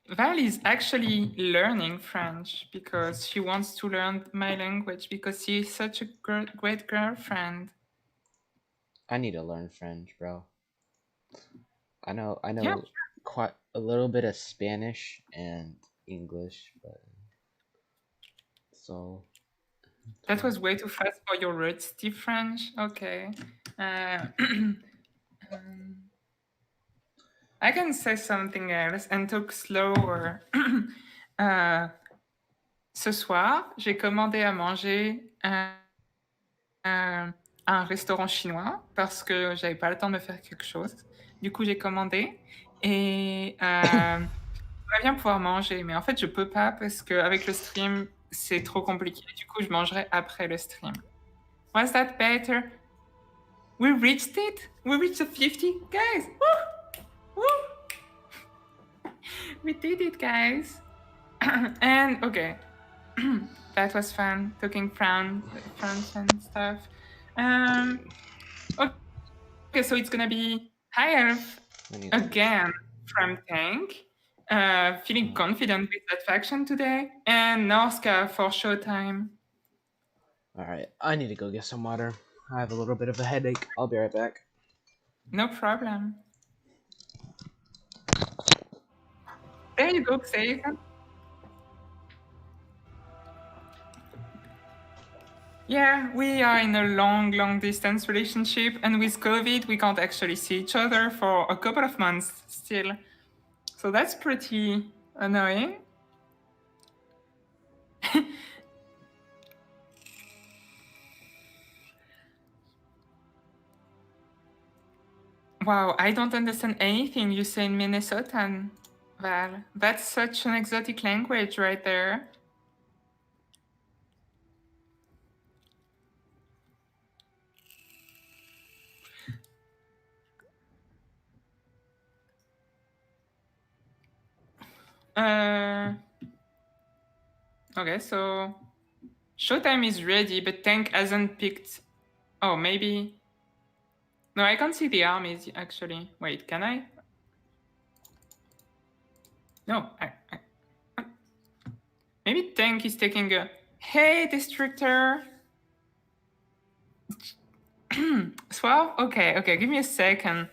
Val is actually learning French because she wants to learn my language because she is such a great girlfriend. I need to learn French, bro. I know Yeah. quite a little bit of Spanish and English, but so That was way too fast for your rusty French. Okay. I can say something else and talk slower. Ce soir, j'ai commandé à manger à un restaurant chinois parce que j'avais pas le temps de me faire quelque chose. Du coup, j'ai commandé et j'aimerais bien pouvoir manger, mais en fait, je peux pas parce qu'avec le stream, c'est trop compliqué. Du coup, je mangerai après le stream. Was that better? We reached it? We reached the 50? Guys! Woo! Woo! We did it, guys! And, okay. That was fun, talking French and stuff. Okay, so it's gonna be High Elf again from Tank, feeling confident with that faction today, and Norska for Showtime. Alright, I need to go get some water. I have a little bit of a headache. I'll be right back. No problem. There you go, Xavier. Yeah, we are in a long distance relationship, and with COVID, we can't actually see each other for a couple of months still. So that's pretty annoying. Wow, I don't understand anything you say in Minnesotan, Val. That's such an exotic language right there. Okay, so Showtime is ready, but Tank hasn't picked. Oh, maybe. No, I can't see the armies actually. Wait, can I? No, maybe Tank is taking a. Hey, Destructor. Swab? Okay, give me a second.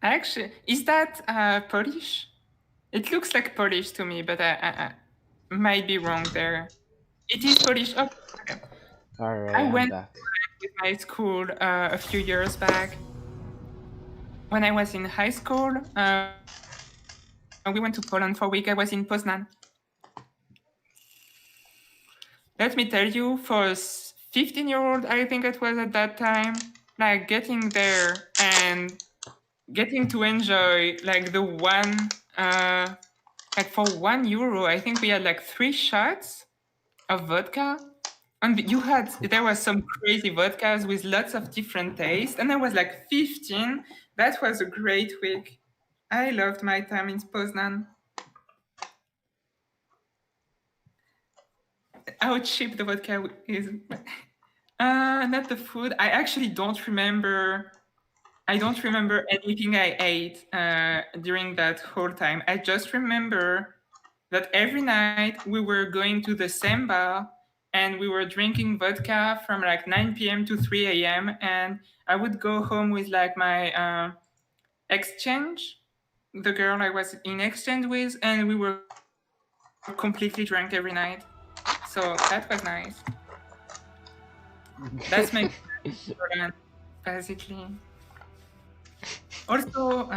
Actually, is that Polish? It looks like Polish to me, but I might be wrong there. It is Polish. Oh, okay. Alright, I I'm went back. with my school a few years back. When I was in high school, we went to Poland for a week. I was in Poznan. Let me tell you, for a 15-year-old, I think it was at that time, like getting there and getting to enjoy like the one, like for €1, I think we had like 3 shots of vodka. And there was some crazy vodkas with lots of different tastes. And I was like 15. That was a great week. I loved my time in Poznan. How cheap the vodka is. Not the food. I actually don't remember. I don't remember anything I ate during that whole time. I just remember that every night we were going to the same bar and we were drinking vodka from like 9 p.m. to 3 a.m. And I would go home with like my exchange, the girl I was in exchange with, and we were completely drunk every night. So that was nice. That's my plan, basically. Also,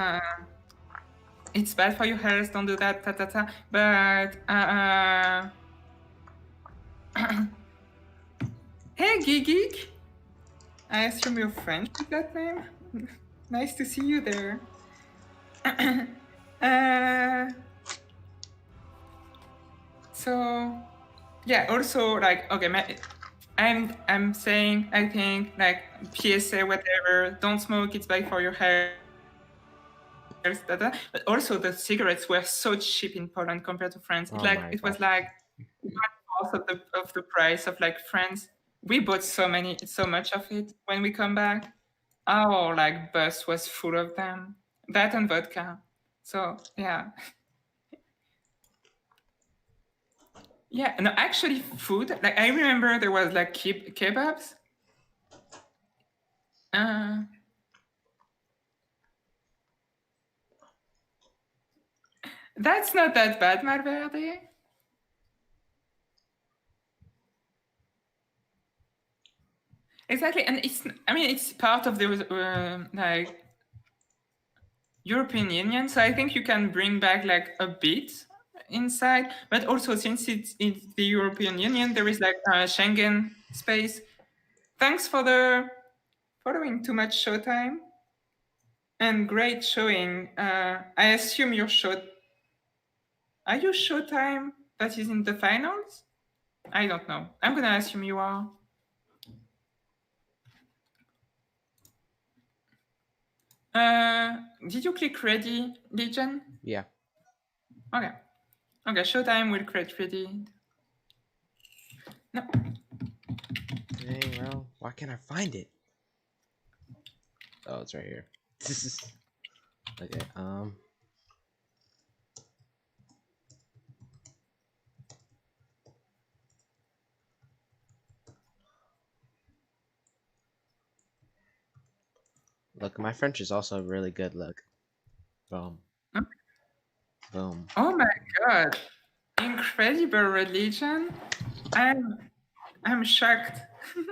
it's bad for your health. Don't do that. Ta ta ta. But hey, Gigik. I assume you're French with that name. Nice to see you there. So yeah. Also, like, okay, I'm saying, I think, like, PSA, whatever. Don't smoke. It's bad for your health. But also, the cigarettes were so cheap in Poland compared to France. Oh my It was God. like 1/4 of the price of like France. We bought so much of it when we come back. Our like bus was full of them. That and vodka. So yeah. Yeah, no, actually food. Like, I remember there was like kebabs. That's not that bad, Marverde. Exactly, and it's part of the like European Union, so I think you can bring back like a bit inside, but also since it's in the European Union, there is like a Schengen space. Thanks for the following Too Much Showtime and great showing. I assume you're Are you Showtime that is in the finals? I don't know. I'm gonna assume you are. Did you click ready, Legion? Yeah. Okay. Okay, Showtime will create ready. No. Dang, bro. Why can't I find it? Oh, it's right here. Okay. Look, my French is also really good. Look. Boom. Okay. Boom. Oh my god. Incredible religion. I'm shocked.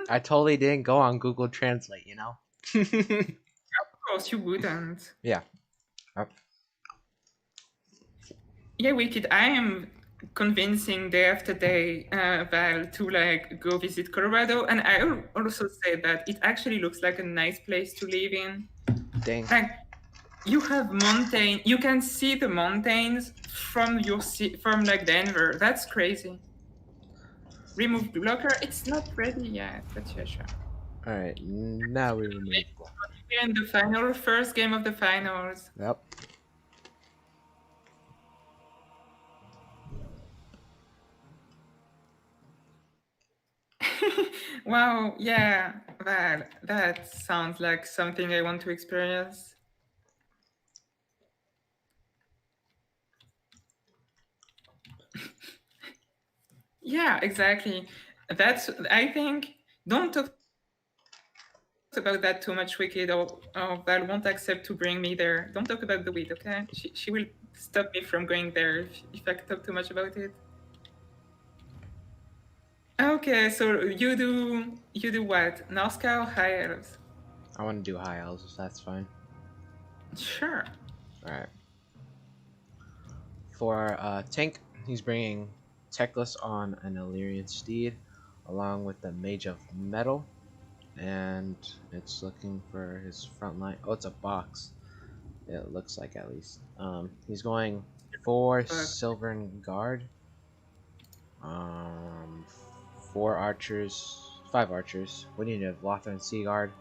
I totally didn't go on Google Translate, you know? Of course you wouldn't. Yeah. Yeah, Wicked. I am convincing day after day Val to like go visit Colorado, and I also say that it actually looks like a nice place to live in. Dang. Like, you have mountain. You can see the mountains from from like Denver. That's crazy. Remove blocker. It's not ready yet, but yeah, sure. Alright, now we remove. We're in the first game of the finals. Yep. Wow, yeah, Val, that sounds like something I want to experience. Yeah, exactly. I think, don't talk about that too much, Wicked, or Val won't accept to bring me there. Don't talk about the weed, okay? She will stop me from going there if I talk too much about it. Okay, so you do what? Nazca or High Elves? I want to do high elves, if that's fine. Sure. Alright. For tank, he's bringing Teclis on an Illyrian steed, along with the Mage of Metal, and it's looking for his front line. Oh, it's a box. It looks like, at least. He's going 4 Silvern Guard, 4 archers, 5 archers. What do you need? Lothran Sea Guard,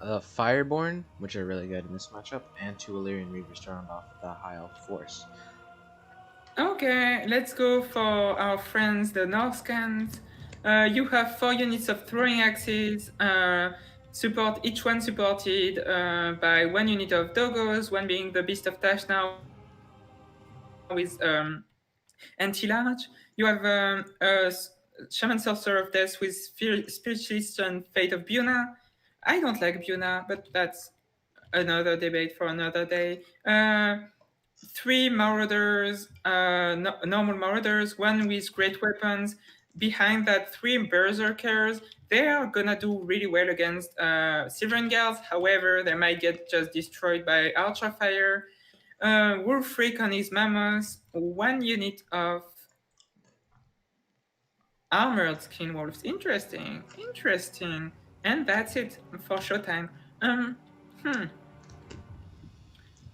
Fireborn, which are really good in this matchup, and 2 Illyrian Reavers to round off the High Elf force. Okay, let's go for our friends, the Northcans. You have 4 units of throwing axes. Each one supported by 1 unit of doggos, one being the Beast of Tashna with anti-large. You have a Shaman Sorcerer of Death with Spiritualist and Fate of Buna. I don't like Buna, but that's another debate for another day. three marauders, normal marauders, one with great weapons. Behind that, three berserkers. They are gonna do really well against Sylvan Guards. However, they might get just destroyed by Archer Fire. Wolfric on his mammoth. One unit of armored skin wolves. Interesting. And that's it for showtime.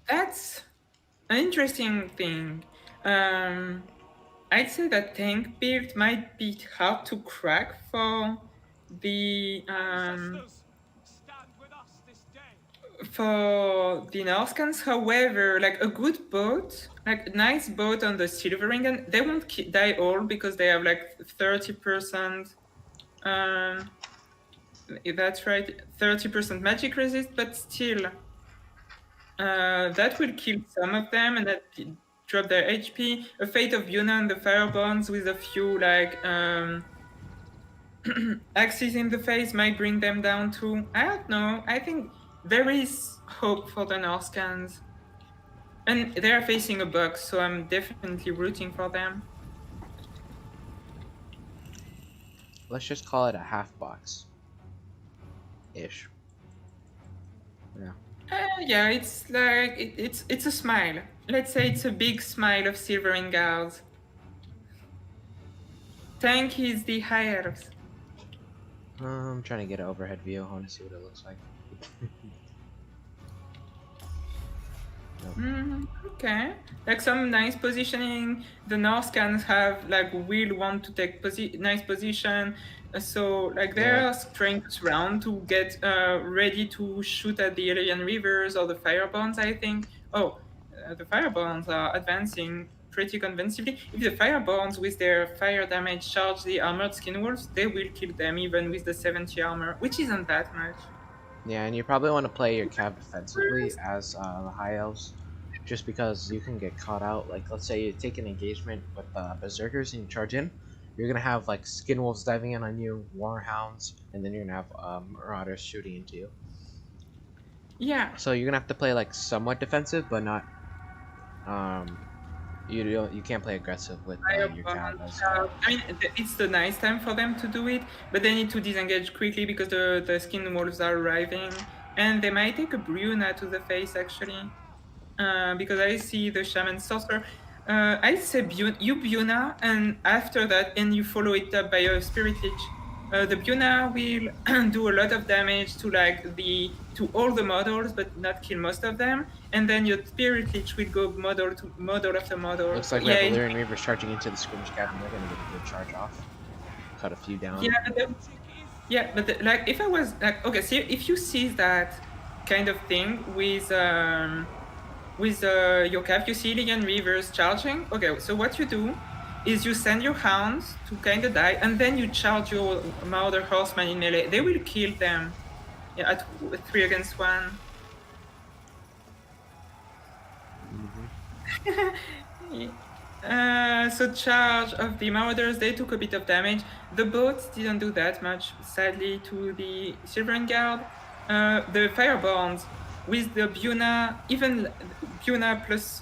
That's an interesting thing. I'd say that tank build might be hard to crack for the Sisters, stand with us this day. Norskans. However, like a good boat, like a nice boat on the Silveringen, they won't die all because they have like 30%. That's right, 30% magic resist, but still, that will kill some of them and that drop their HP. A Fate of Yuna and the Fireborns with a few like axes in the face might bring them down too. I don't know. I think there is hope for the Norskans. And they are facing a box, so I'm definitely rooting for them. Let's just call it a half box. Ish. Yeah. Yeah, it's like it's a smile. Let's say it's a big smile of Silvering Guards. Tank is the high elves. I'm trying to get an overhead view. I want to see what it looks like. Okay, like some nice positioning. The Norskans have like will want to take nice position, so like they're trying to surround to get ready to shoot at the Illian Rivers or the Fireborns. I think. The Fireborns are advancing pretty convincingly. If the Fireborns with their fire damage charge the armored skin wolves, they will kill them even with the 70 armor, which isn't that much. Yeah, and you probably want to play your cav defensively as the high elves, just because you can get caught out. Like, let's say you take an engagement with berserkers and you charge in, you're gonna have like skin wolves diving in on you, warhounds, and then you're gonna have marauders shooting into you. Yeah. So you're gonna have to play like somewhat defensive, but not you can't play aggressive with your cav. I mean, it's the nice time for them to do it, but they need to disengage quickly because the skin wolves are arriving, and they might take a Bruna to the face actually, because I see the shaman sorcerer. I say you Buna, and after that, and you follow it up by a spirit lich. The Buna will do a lot of damage to to all the models, but not kill most of them. And then your Spirit Lich will go model after model. Looks like we have Illyrian Reavers charging into the skirmish cabin. They're gonna get a good charge off. Cut a few down. Yeah, but like if I was like okay, see if you see that kind of thing with your cap, you see Illyrian Reavers charging. Okay, so what you do is you send your hounds to kind of die, and then you charge your Marauder Horseman in melee. They will kill them at 3 against 1. So charge of the Marauders, they took a bit of damage. The boats didn't do that much, sadly, to the Silveren Guard. The Fireborns with the Buna, even Buna plus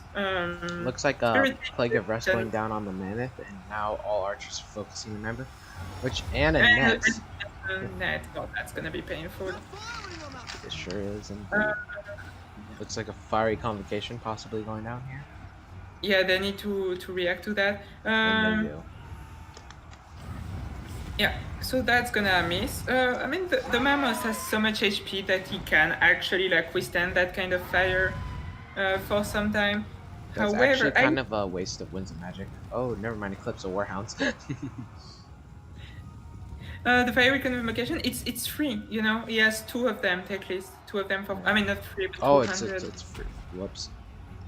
looks like a Plague of Rest going down on the Mammoth, and now all archers are focusing, remember? And a net. Net, oh, that's gonna be painful. It sure is. And looks like a fiery convocation possibly going down here. Yeah, they need to react to that. Yeah, so that's gonna miss. I mean, the Mammoth has so much HP that he can actually like withstand that kind of fire for some time. That's actually kind of a waste of Winds of Magic. Oh, never mind, Eclipse of Warhounds. The fiery convocation, it's free, you know. He has 2 of them, take list. 2 of them for. I mean, not free, but 200. It's free. Whoops.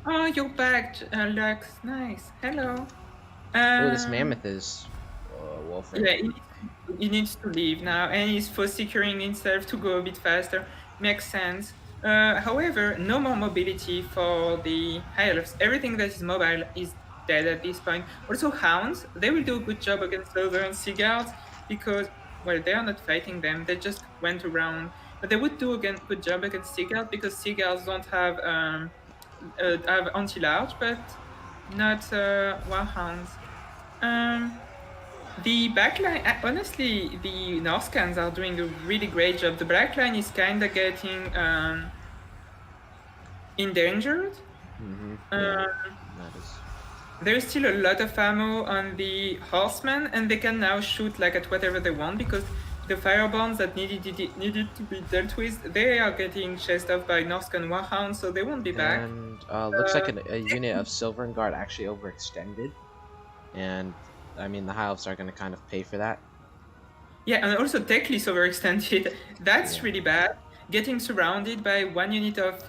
Oh, you're back, Lux. Nice. Hello. Oh, this Mammoth is Wolfric. Yeah, he needs to leave now, and he's for securing himself to go a bit faster. Makes sense. However, no more mobility for the High Elves. Everything that is mobile is dead at this point. Also, Hounds, they will do a good job against Southern Sea Guards because, well, they are not fighting them. They just went around. But they would do a good job against Sea Guards because Sea Guards don't have have anti-large, but not warhounds. The backline, honestly, the Norscans are doing a really great job. The backline is kind of getting endangered. That is. There's still a lot of ammo on the horsemen, and they can now shoot like at whatever they want because the fireborns that needed to be dealt with, they are getting chased off by Norscan warhounds, so they won't be back. And looks like a unit of Silvern Guard actually overextended, and I mean the High Elves are going to kind of pay for that. Yeah, and also Teclis overextended. That's Yeah. really bad. Getting surrounded by one unit of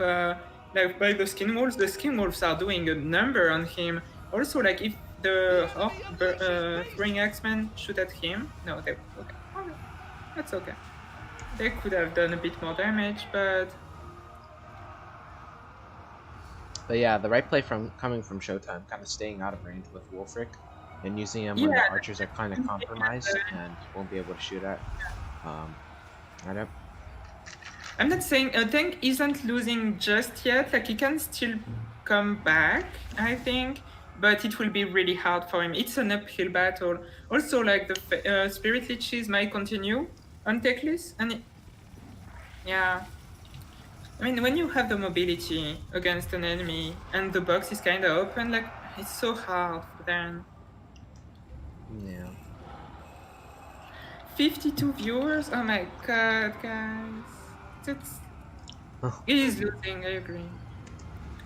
like by the Skinwolves. The Skinwolves are doing a number on him. Also, like if the throwing Axemen shoot at him, no, they okay. That's okay. They could have done a bit more damage, but yeah, the right play coming from Showtime, kind of staying out of range with Wolfric and using him when the Yeah. archers are kind of compromised and won't be able to shoot at. I don't. I'm not saying Tank isn't losing just yet. Like he can still come back, I think, but it will be really hard for him. It's an uphill battle. Also, like the Spirit Leeches might continue on Teclis, and yeah. I mean, when you have the mobility against an enemy and the box is kind of open, like it's so hard then. Yeah. 52 viewers? Oh my god, guys. That's... He is losing, I agree.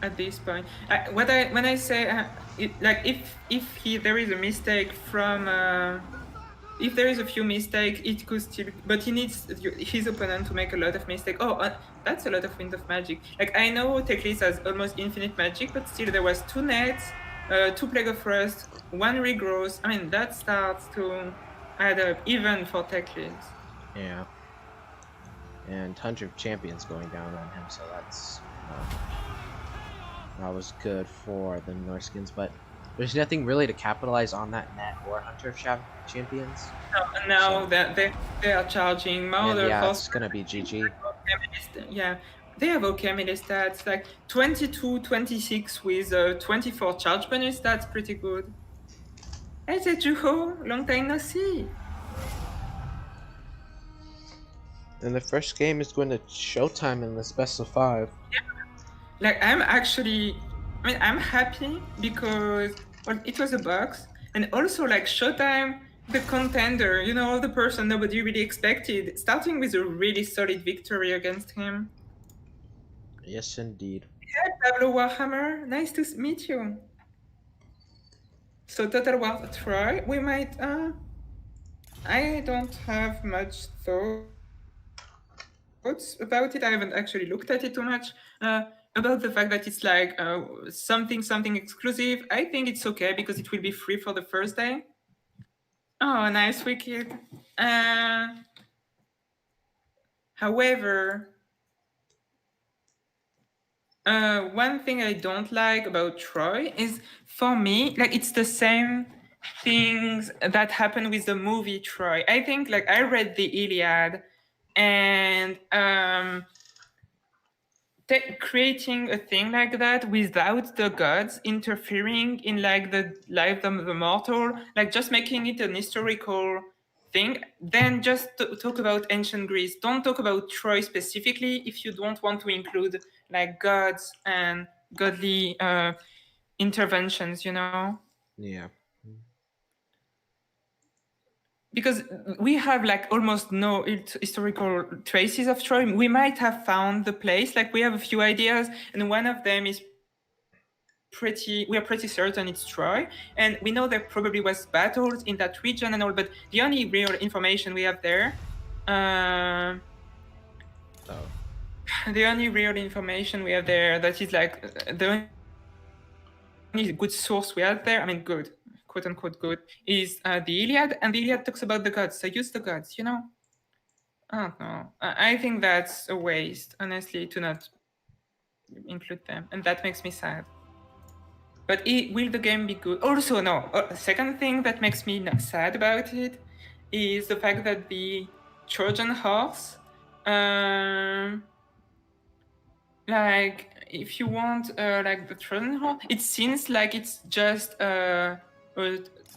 At this point. When I say, like, if there is a mistake from... if there is a few mistakes, it could still... But he needs his opponent to make a lot of mistakes. Oh, that's a lot of Wind of Magic. Like, I know Teclis has almost infinite magic, but still there was 2 nets, 2 Plague of Frost, 1 Regrowth. I mean, that starts to add up, even for Teclis. Yeah. And Hunter of Champions going down on him, so that's that was good for the Norskins, but there's nothing really to capitalize on that net or Hunter of Champions. No, that they are charging more. And yeah, it's gonna be GG. Yeah, they have okay melee stats, like 22, 26 with 24 charge bonus. That's pretty good. Hey, Juho, long time no see. And the first game is going to Showtime in this best of 5. Like I'm happy because well, it was a box, and also like Showtime, the contender, you know, the person nobody really expected, starting with a really solid victory against him. Yes, indeed. Hi, Pablo Warhammer. Nice to meet you. So Total War Troy, we might. I don't have much thoughts about it. I haven't actually looked at it too much. About the fact that it's like something exclusive, I think it's okay because it will be free for the first day. Oh, nice, Wicked. However, one thing I don't like about Troy is, for me, like it's the same things that happen with the movie Troy. I think, like, I read the Iliad, and creating a thing like that without the gods interfering in like the life of the mortal, like just making it an historical thing, then just talk about ancient Greece. Don't talk about Troy specifically if you don't want to include like gods and godly interventions, you know? Yeah. Because we have like almost no historical traces of Troy. We might have found the place, like we have a few ideas, and one of them is we are pretty certain it's Troy, and we know there probably was battles in that region and all, but the only real information we have there, the only real information we have there that is like the only good source we have there, I mean good, quote unquote good, is the Iliad, and the Iliad talks about the gods, so use the gods, you know? I don't know. I think that's a waste, honestly, to not include them, and that makes me sad. But will the game be good? Also, no. Second thing that makes me sad about it is the fact that the Trojan horse, like if you want like the Trojan Hall, it seems like it's just a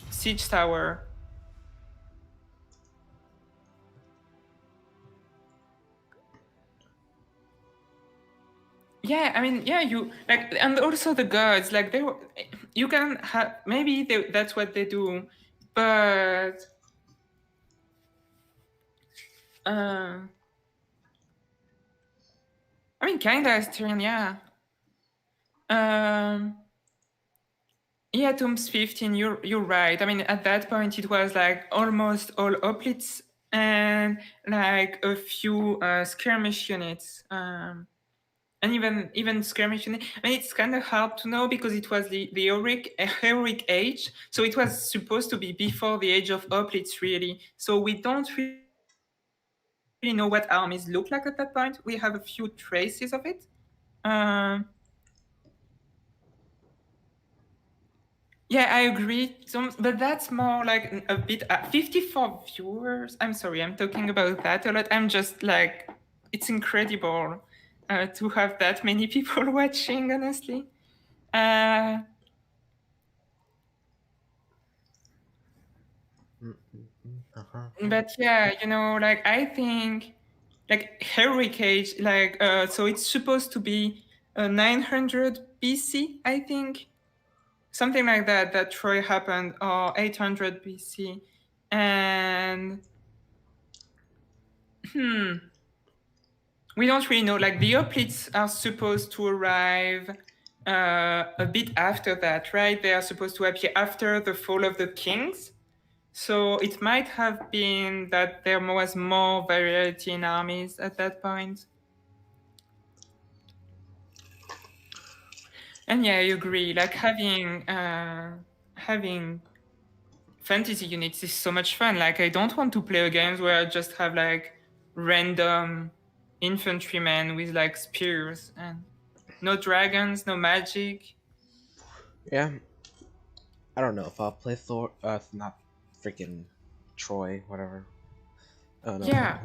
siege tower. Yeah, I mean, yeah, you like, and also the gods, like they were, you can have maybe that's what they do, but I mean, kinda Asterion, yeah. Yeah, Tombs 15, you're right. I mean, at that point, it was like almost all hoplites and like a few skirmish units. And even skirmish units. I mean, it's kind of hard to know because it was the heroic age, so it was supposed to be before the age of hoplites, really. So we don't really know what armies look like at that point. We have a few traces of it. Yeah, I agree. But that's more like a bit 54 viewers. I'm sorry, I'm talking about that a lot. I'm just like, it's incredible to have that many people watching, honestly. But yeah, you know, like I think like heroic age, like so it's supposed to be 900 BC, I think. Something like that, that Troy happened, or 800 BC. And we don't really know. Like the hoplites are supposed to arrive a bit after that, right? They are supposed to appear after the fall of the kings. So it might have been that there was more variety in armies at that point. And yeah, I agree. Like having fantasy units is so much fun. Like I don't want to play games where I just have like random infantrymen with like spears and no dragons, no magic. Yeah. I don't know if I'll play Thor. Not freaking Troy, whatever. Oh no. Yeah.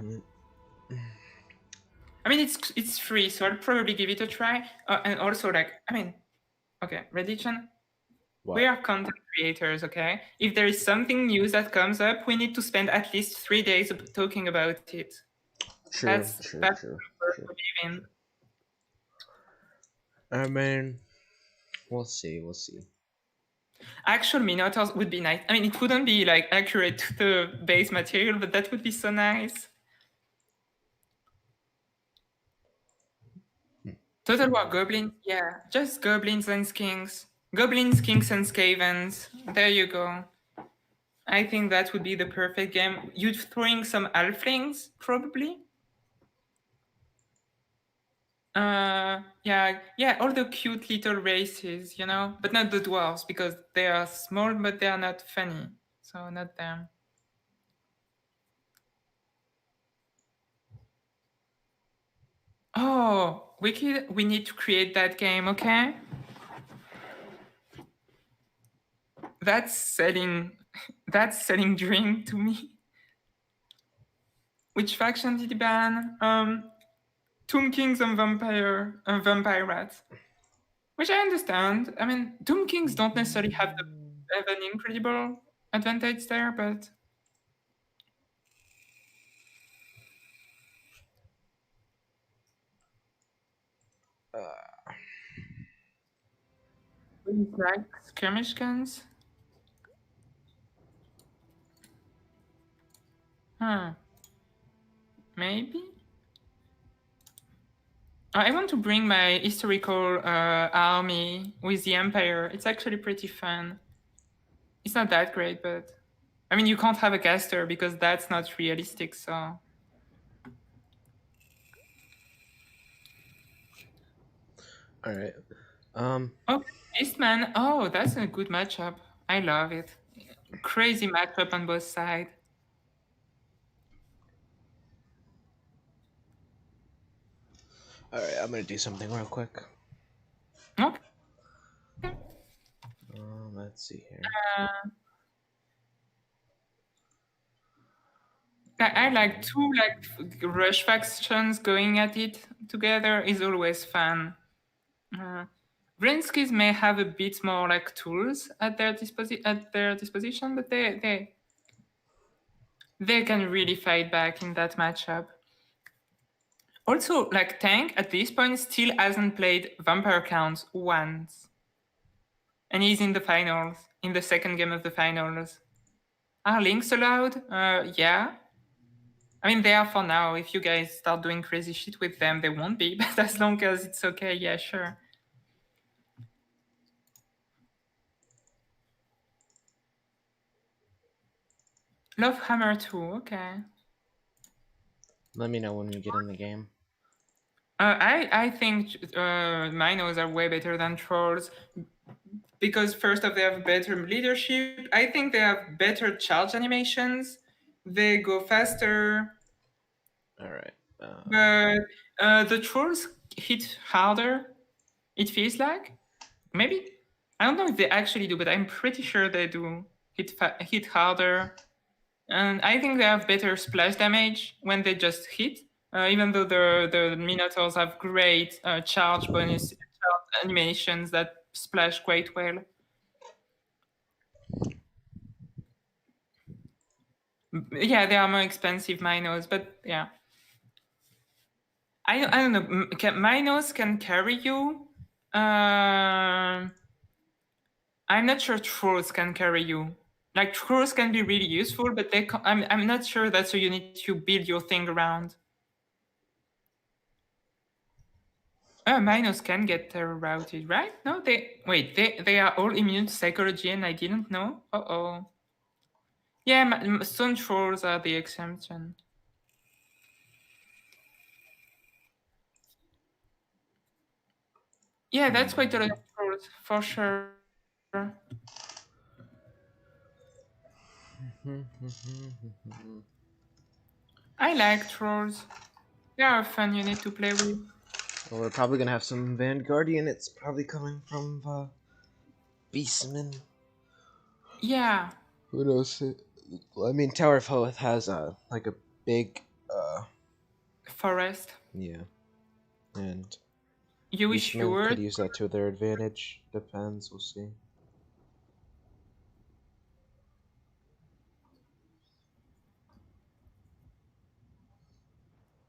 I mean, it's free, so I'll probably give it a try. And also, like, I mean, okay, religion. What? We are content creators, okay? If there is something new that comes up, we need to spend at least 3 days talking about it. True, That's true. what we believe in. I mean, we'll see. Actual Minotaurs would be nice. I mean, it wouldn't be like accurate to the base material, but that would be so nice. Total War goblins, yeah, just goblins and skinks. Goblins, kings, and skavens. There you go. I think that would be the perfect game. You'd throwing some halflings, probably. Yeah, all the cute little races, you know, but not the dwarves because they are small, but they are not funny. So not them. Oh, Wicked, we need to create that game, okay? That's selling dream to me. Which faction did he ban? Tomb Kings and Vampire Rats. Which I understand. I mean, Tomb Kings don't necessarily have an incredible advantage there, but like skirmish guns. Huh. Maybe? I want to bring my historical army with the Empire. It's actually pretty fun. It's not that great, but I mean, you can't have a caster because that's not realistic, so. Alright. Oh, Beastman. Oh, that's a good matchup. I love it. Crazy matchup on both sides. Alright, I'm gonna do something real quick. Okay. Let's see here. I like two like rush factions going at it together is always fun. Brinskis may have a bit more like tools at their disposition, but they can really fight back in that matchup. Also, like Tank at this point still hasn't played Vampire Counts once. And he's in the finals, in the second game of the finals. Are links allowed? Yeah. I mean, they are for now. If you guys start doing crazy shit with them, they won't be. But as long as it's okay, yeah, sure. Love Hammer too, okay. Let me know when we get in the game. I think Minos are way better than Trolls because first off, they have better leadership. I think they have better charge animations. They go faster. All right. But the Trolls hit harder. It feels like maybe I don't know if they actually do, but I'm pretty sure they do hit harder. And I think they have better splash damage when they just hit. Even though the Minotaurs have great charge animations that splash quite well. Yeah, they are more expensive Minos, but yeah. I don't know. Minos can carry you. I'm not sure Trolls can carry you. Like Trolls can be really useful, but I'm not sure that's a unit to build your thing around. Minos can get terror routed, right? No, they are all immune to psychology, and I didn't know. Uh-oh. Yeah, stone trolls are the exemption. Yeah, that's quite a lot of trolls, for sure. I like trolls. They are a fun unit to play with. Well, we're probably gonna have some Vanguardian. It's probably coming from Beastman. Yeah. Who knows? I mean, Tower of Hoth has like a big Forest. yeah, and You Beastmen sure? could use that to their advantage. Depends. We'll see.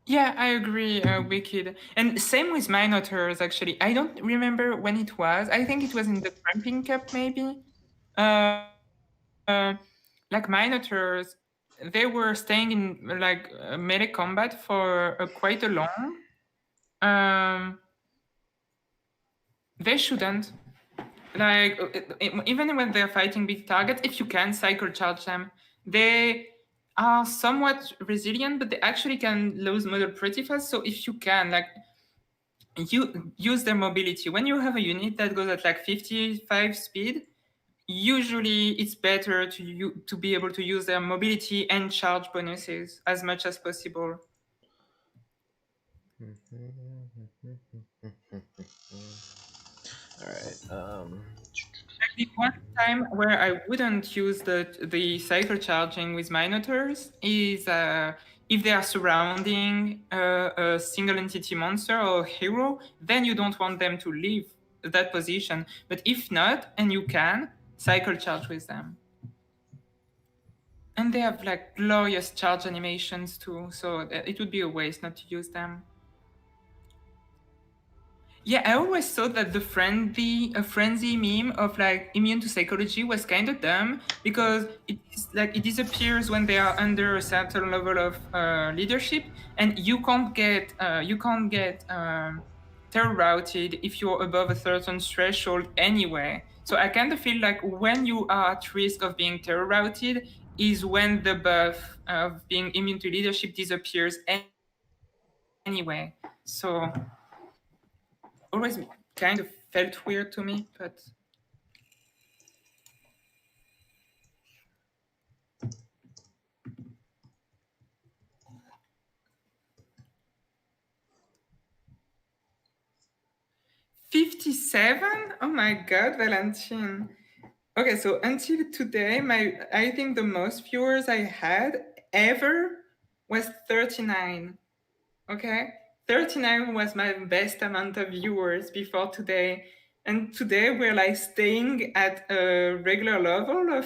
Yeah, I agree, Wicked. And same with Minotaurs, actually. I don't remember when it was. I think it was in the Tramping Cup, maybe. Uh, like Minotaurs, they were staying in like melee combat for quite a long. They shouldn't. Like even when they're fighting big targets, if you can cycle charge them, they are somewhat resilient, but they actually can lose model pretty fast. So if you can, like, you use their mobility. When you have a unit that goes at like 55 speed, usually it's better to be able to use their mobility and charge bonuses as much as possible. All right. The one time where I wouldn't use the cycle charging with Minotaurs is if they are surrounding a single entity monster or hero, then you don't want them to leave that position. But if not, and you can, cycle charge with them. And they have like glorious charge animations too, so it would be a waste not to use them. Yeah, I always thought that the frenzy meme of like immune to psychology was kind of dumb because it disappears when they are under a certain level of leadership, and you can't get terror routed if you're above a certain threshold anyway. So I kind of feel like when you are at risk of being terror routed is when the buff of being immune to leadership disappears anyway. So always kind of felt weird to me, but $57? Oh my god, Valentine. Okay, so until today, I think the most viewers I had ever was 39. Okay? 39 was my best amount of viewers before today. And today we're like staying at a regular level of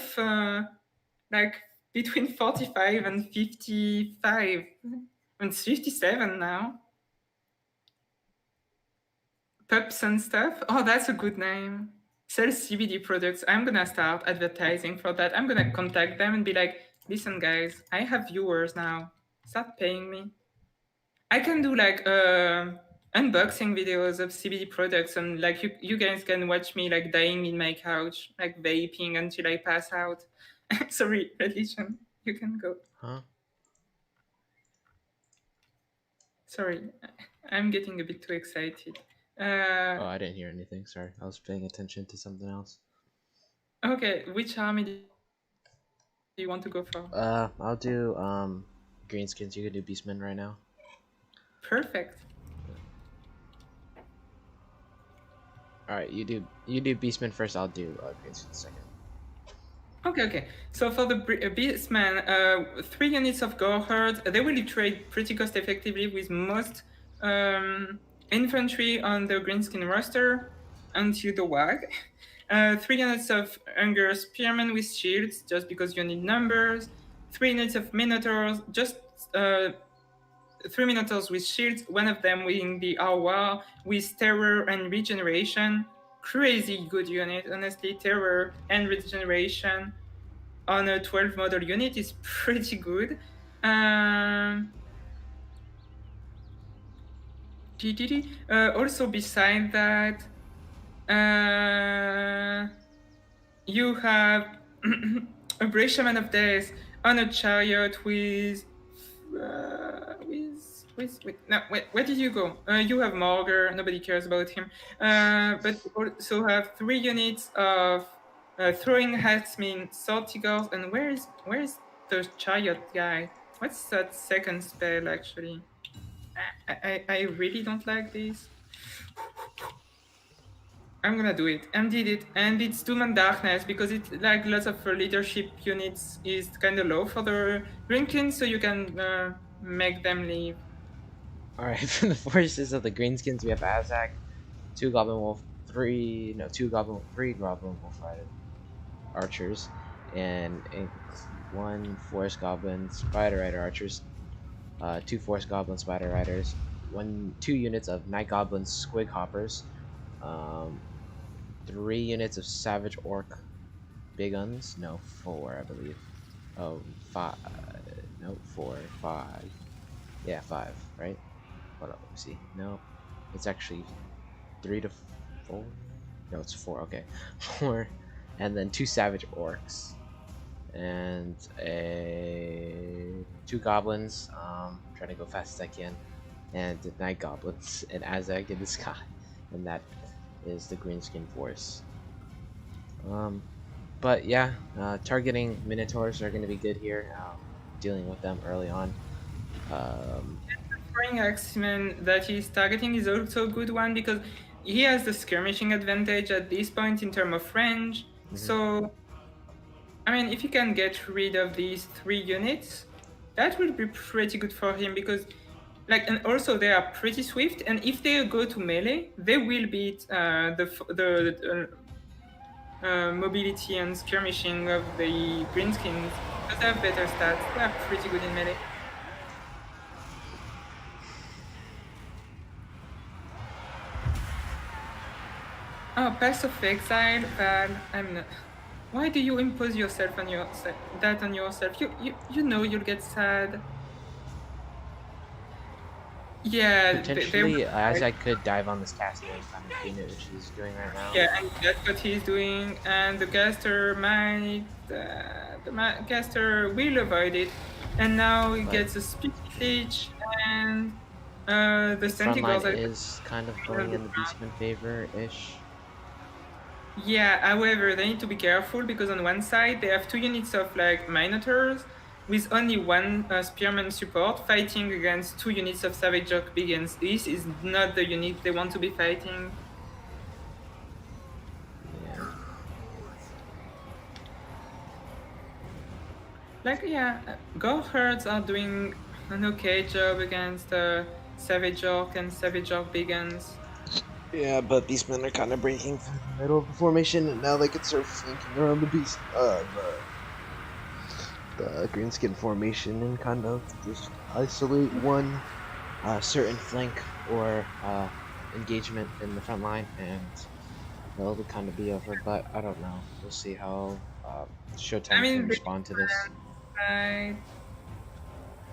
like between 45 and 55. And it's 57 now. Pups and stuff. Oh, that's a good name. Sell CBD products. I'm gonna start advertising for that. I'm gonna contact them and be like, listen, guys, I have viewers now. Start paying me. I can do like unboxing videos of CBD products, and like you guys can watch me like dying in my couch, like vaping until I pass out. Sorry, religion. You can go. Huh? Sorry, I'm getting a bit too excited. Oh, I didn't hear anything. Sorry, I was paying attention to something else. Okay, which army do you want to go for? I'll do greenskins. You can do beastmen right now. Perfect. All right, you do beastmen first. I'll do greenskins second. Okay. So for the Beastman, 3 units of Goreherd, they will trade pretty cost effectively with most infantry on the Greenskin roster until the WAG. 3 units of Hunger Spearmen with shields, just because you need numbers. 3 units of Minotaurs, just 3 Minotaurs with shields, one of them winning the Arwar with Terror and Regeneration. Crazy good unit, honestly. Terror and Regeneration on a 12 model unit is pretty good. Also, beside that, you have a Brave Shaman of Death on a chariot with no, where did you go? You have Morgar, nobody cares about him. But also have 3 units of throwing Hasmin, Sword Tigers, and where is the chariot guy? What's that second spell actually? I really don't like this. I'm gonna do it, and did it, and it's Doom and Darkness because it's like lots of leadership units is kind of low for the Greenskins, so you can make them leave. All right, for the forces of the greenskins, we have Azak, 2 goblin wolf, 3 goblin wolf rider archers, and 1 forest goblin spider rider archers, 2 forest goblin spider riders, 2 units of night goblin squig hoppers, 3 units of savage orc big guns. No, 4, I believe. Oh, 5. No, 4, 5. Yeah, 5, right? Hold up, let me see. No, it's actually 3 to 4. No, it's 4. Okay, 4, and then 2 savage orcs, and 2 goblins. Trying to go fast as I can, and the night goblins, and Azag in the sky, and that is the greenskin force. But yeah, targeting minotaurs are going to be good here. Dealing with them early on. Throwing Axeman that he's targeting is also a good one because he has the skirmishing advantage at this point in terms of range. So, I mean, if he can get rid of these 3 units, that will be pretty good for him because, like, and also they are pretty swift. And if they go to melee, they will beat the mobility and skirmishing of the greenskins because they have better stats. They are pretty good in melee. Oh, Pass of Exile, Val. I'm not. Why do you impose yourself on that on yourself? You know you'll get sad. Yeah, Potentially, Azag could dive on this caster and kind of do what she's doing right now. Yeah, and that's what he's doing, and the caster might, caster will avoid it, and now he gets a speed glitch, and the Sentinels is kind of going in the Beastman favor-ish. Yeah, however, they need to be careful because on one side they have 2 units of like Minotaurs with only 1 Spearman support fighting against 2 units of Savage Orc Biggins. This is not the unit they want to be fighting. Yeah. Like, yeah, Goreherds are doing an okay job against Savage Orc and Savage Orc Vegans. Yeah, but Beastmen are kind of breaking through the middle of the formation, and now they can start flanking around the the greenskin formation and kind of just isolate one certain flank or engagement in the front line, and they'll kind of be over. But I don't know. We'll see how Showtime I mean, can respond to this.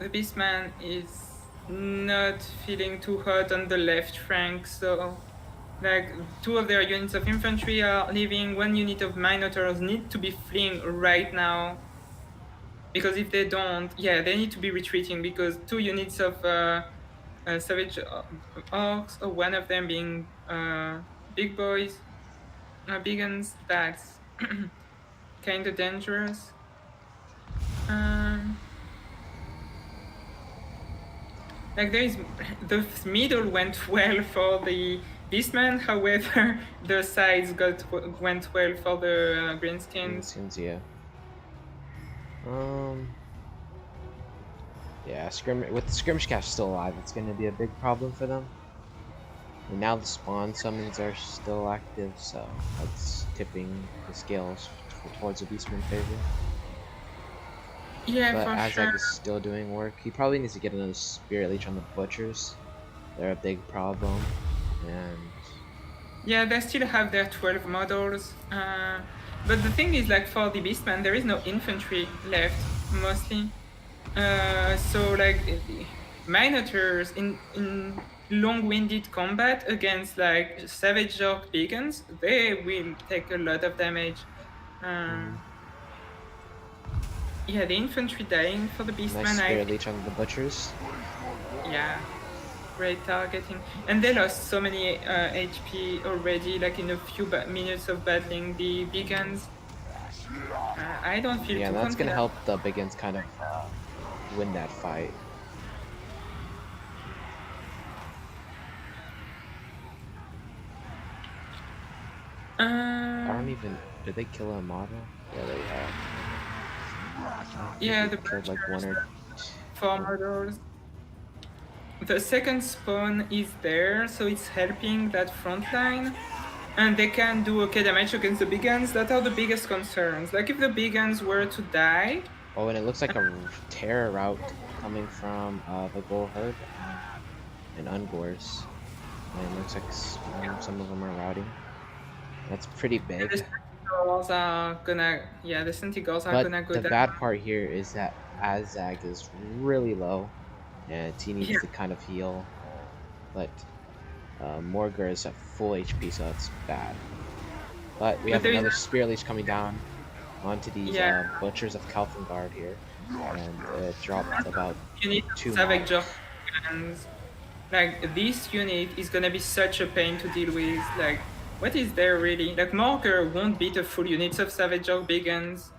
the Beastman is not feeling too hot on the left flank, so like 2 of their units of infantry are leaving. 1 unit of Minotaurs need to be fleeing right now, because if they don't, yeah, they need to be retreating, because 2 units of Savage Orcs, or 1 of them being big boys, Bigans, that's kind of dangerous. Like there is, the middle went well for the Beastman, however, the sides went well for the Greenskins. Greenskins, yeah. Yeah, with the skirmish cache still alive, it's going to be a big problem for them. And now the spawn summons are still active, so that's tipping the scales towards the Beastman favor. Yeah, but for Azag sure. is still doing work. He probably needs to get another Spirit Leech on the Butchers. They're a big problem. And yeah, they still have their 12 models. But the thing is, like, for the Beastman, there is no infantry left, mostly. So, like, Minotaurs in long-winded combat against, like, Savage Orc Beacons, they will take a lot of damage. Yeah, the infantry dying for the Beastman. nice Spirit Leech on the Butchers. Yeah, great targeting. And they lost so many HP already, like in a few minutes of battling the Beacons. I don't feel Yeah, too that's gonna confident. help the Biggins kind of win that fight. I don't even. Did they kill a model? Yeah, they have. Yeah, they the killed like 1 or 4 models. The second spawn is there, so it's helping that front line. And they can do okay damage against the Beacons. That are the biggest concerns. Like if the Beacons were to die. Oh, and it looks like a terror route coming from the Gold Herd and Ungors. And it looks like some of them are routing. That's pretty big. The Sentinels are gonna, yeah, the Sentinels are gonna go the down. bad part here is that Azag is really low, and he needs to kind of heal. But Morgur is at full HP, so that's bad. But we have another Spirit Leech coming down onto these Butchers of Kalfengard here, and it dropped about 2 Savage Orcs. Like this unit is gonna be such a pain to deal with. Like, what is there really? Like Morgur won't beat a full unit of Savage Orc Beacons.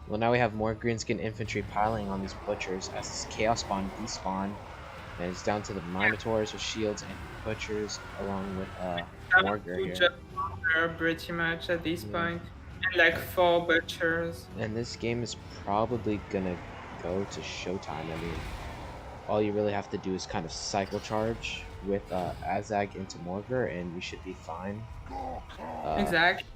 Well, now we have more Greenskin infantry piling on these Butchers as this Chaos Spawn despawn, and it's down to the Minotaurs with shields and Butchers along with Morgur here. Pretty much at this point. And like 4 Butchers. And this game is probably gonna go to Showtime. I mean, all you really have to do is kind of cycle charge with Azag into Morgur, and you should be fine. Exactly.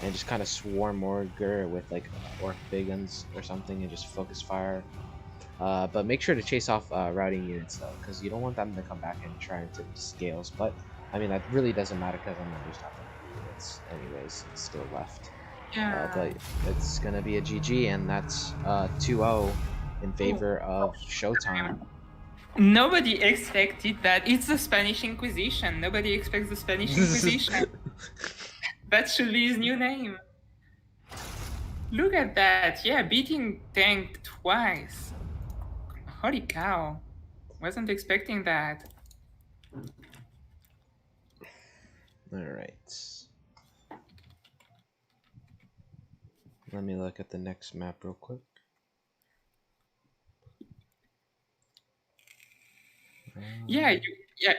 And just kind of swarm Morgur with like Orc Biggins or something, and just focus fire. But make sure to chase off routing units though, because you don't want them to come back and try and tip scales. But I mean, that really doesn't matter because I'm not just having units anyways. It's still left. Yeah. But it's gonna be a GG, and that's 2-0 in favor of Showtime. Nobody expected that. It's the Spanish Inquisition. Nobody expects the Spanish Inquisition. That should be his new name. Look at that. Yeah, beating Tank twice. Holy cow. Wasn't expecting that. Alright. Let me look at the next map real quick. Yeah,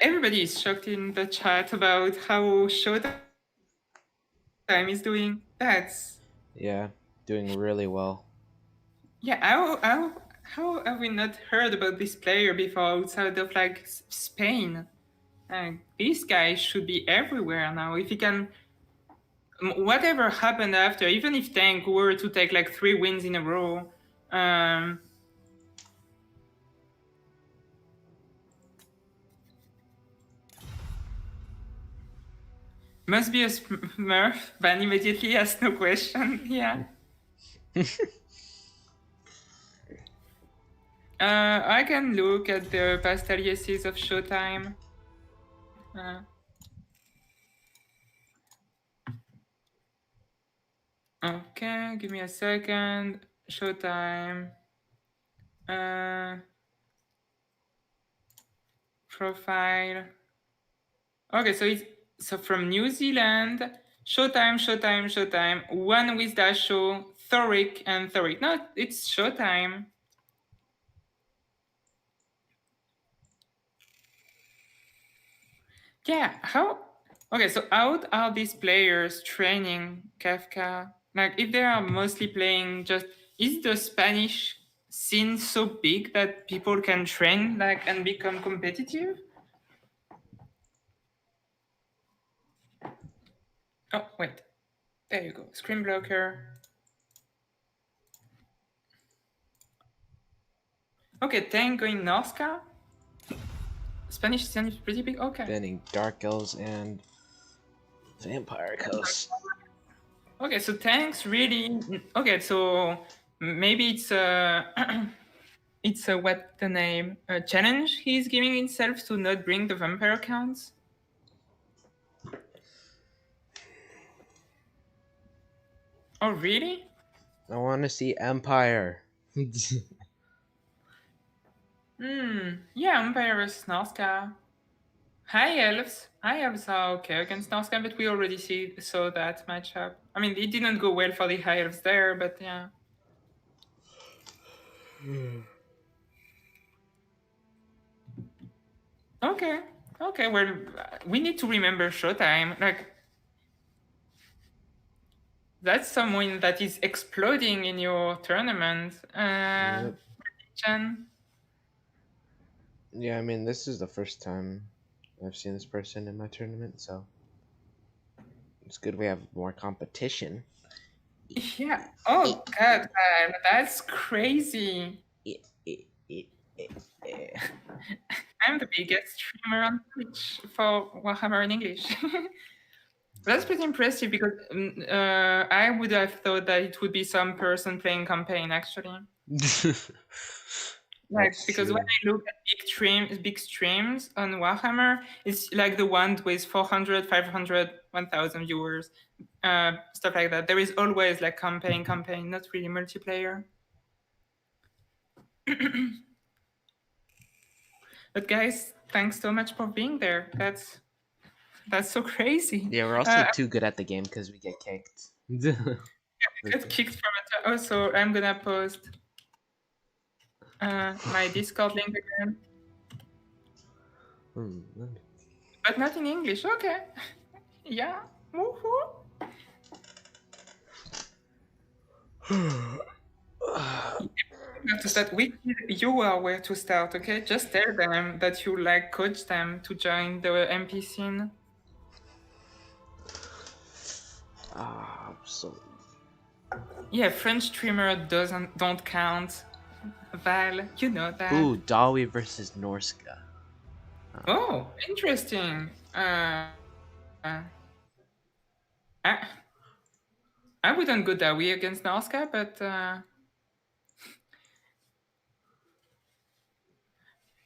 everybody is shocked in the chat about how Showtime is doing. Yeah, doing really well. Yeah, how have we not heard about this player before outside of like Spain? This guy should be everywhere now. If he can, whatever happened after, even if Tank were to take like 3 wins in a row, must be a Smurf. Ban immediately, ask no question. Yeah. I can look at the past aliases of Showtime. Okay, give me a second. Showtime. Profile. Okay, so from New Zealand, Showtime, Showtime, Showtime. One with that show, Thoric and Thoric. No, it's Showtime. Yeah, how? Okay, so how are these players training Kafka? Like, if they are mostly playing just, is the Spanish scene so big that people can train like and become competitive? Oh, wait. There you go. Screen blocker. Okay, Tank going Norska. Spanish scene is pretty big. Okay. Banning Dark Elves and Vampire Coast. Okay, so Tank's really okay. So maybe it's it's a what the name a challenge he's giving himself to not bring the vampire counts. Oh really? I want to see Empire. Yeah, Empire versus Norska. High Elves. High Elves are okay against Norska, but we already saw that matchup. I mean, it didn't go well for the High Elves there, but yeah. Okay. Okay. Well, we need to remember Showtime. Like, that's someone that is exploding in your tournament. Yep. Chen. Yeah, I mean, this is the first time I've seen this person in my tournament, so it's good we have more competition. Yeah. Oh God, man, that's crazy. I'm the biggest streamer on Twitch for Warhammer in English. That's pretty impressive because I would have thought that it would be some person playing campaign actually. Like, That's because true. when I look at big streams on Warhammer, it's like the one with 400, 500, 1000 viewers, stuff like that. There is always like campaign, not really multiplayer. But guys, thanks so much for being there. That's so crazy. Yeah, we're also too good at the game because we get kicked. Get kicked from it. Also, I'm gonna post my Discord link again, but not in English. Okay. Yeah. Woohoo. You have to start with you are where to start, okay? Just tell them that you like coach them to join the MP scene. So Yeah, French streamer don't count. Val, you know that. ooh, Dawi versus Norska. Oh, interesting. I wouldn't go that way against Norska, but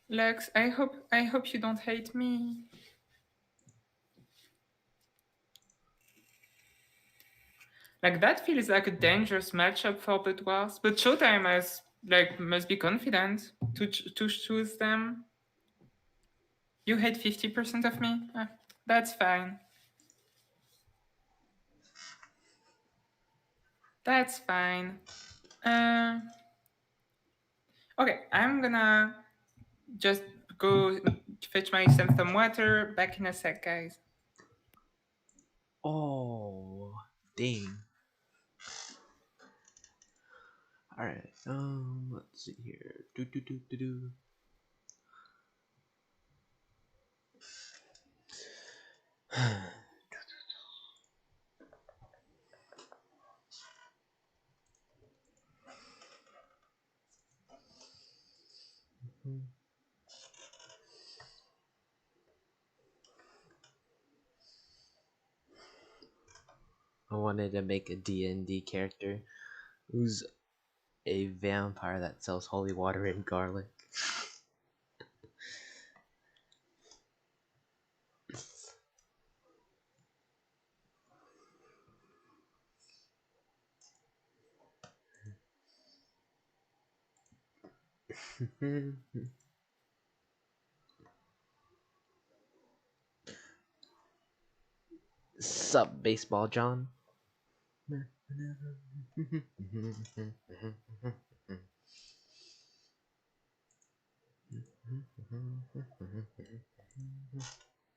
Lux, I hope you don't hate me. Like, that feels like a dangerous matchup for the Dwarves, but Showtime has must be confident to choose them. You hate 50% of me? That's fine. That's fine. Okay, I'm gonna just go fetch myself some water. Back in a sec, guys. Oh, dang. All right. Let's see here. Do do do do do. I wanted to make a D&D character who's a vampire that sells holy water and garlic. Sup, Baseball John?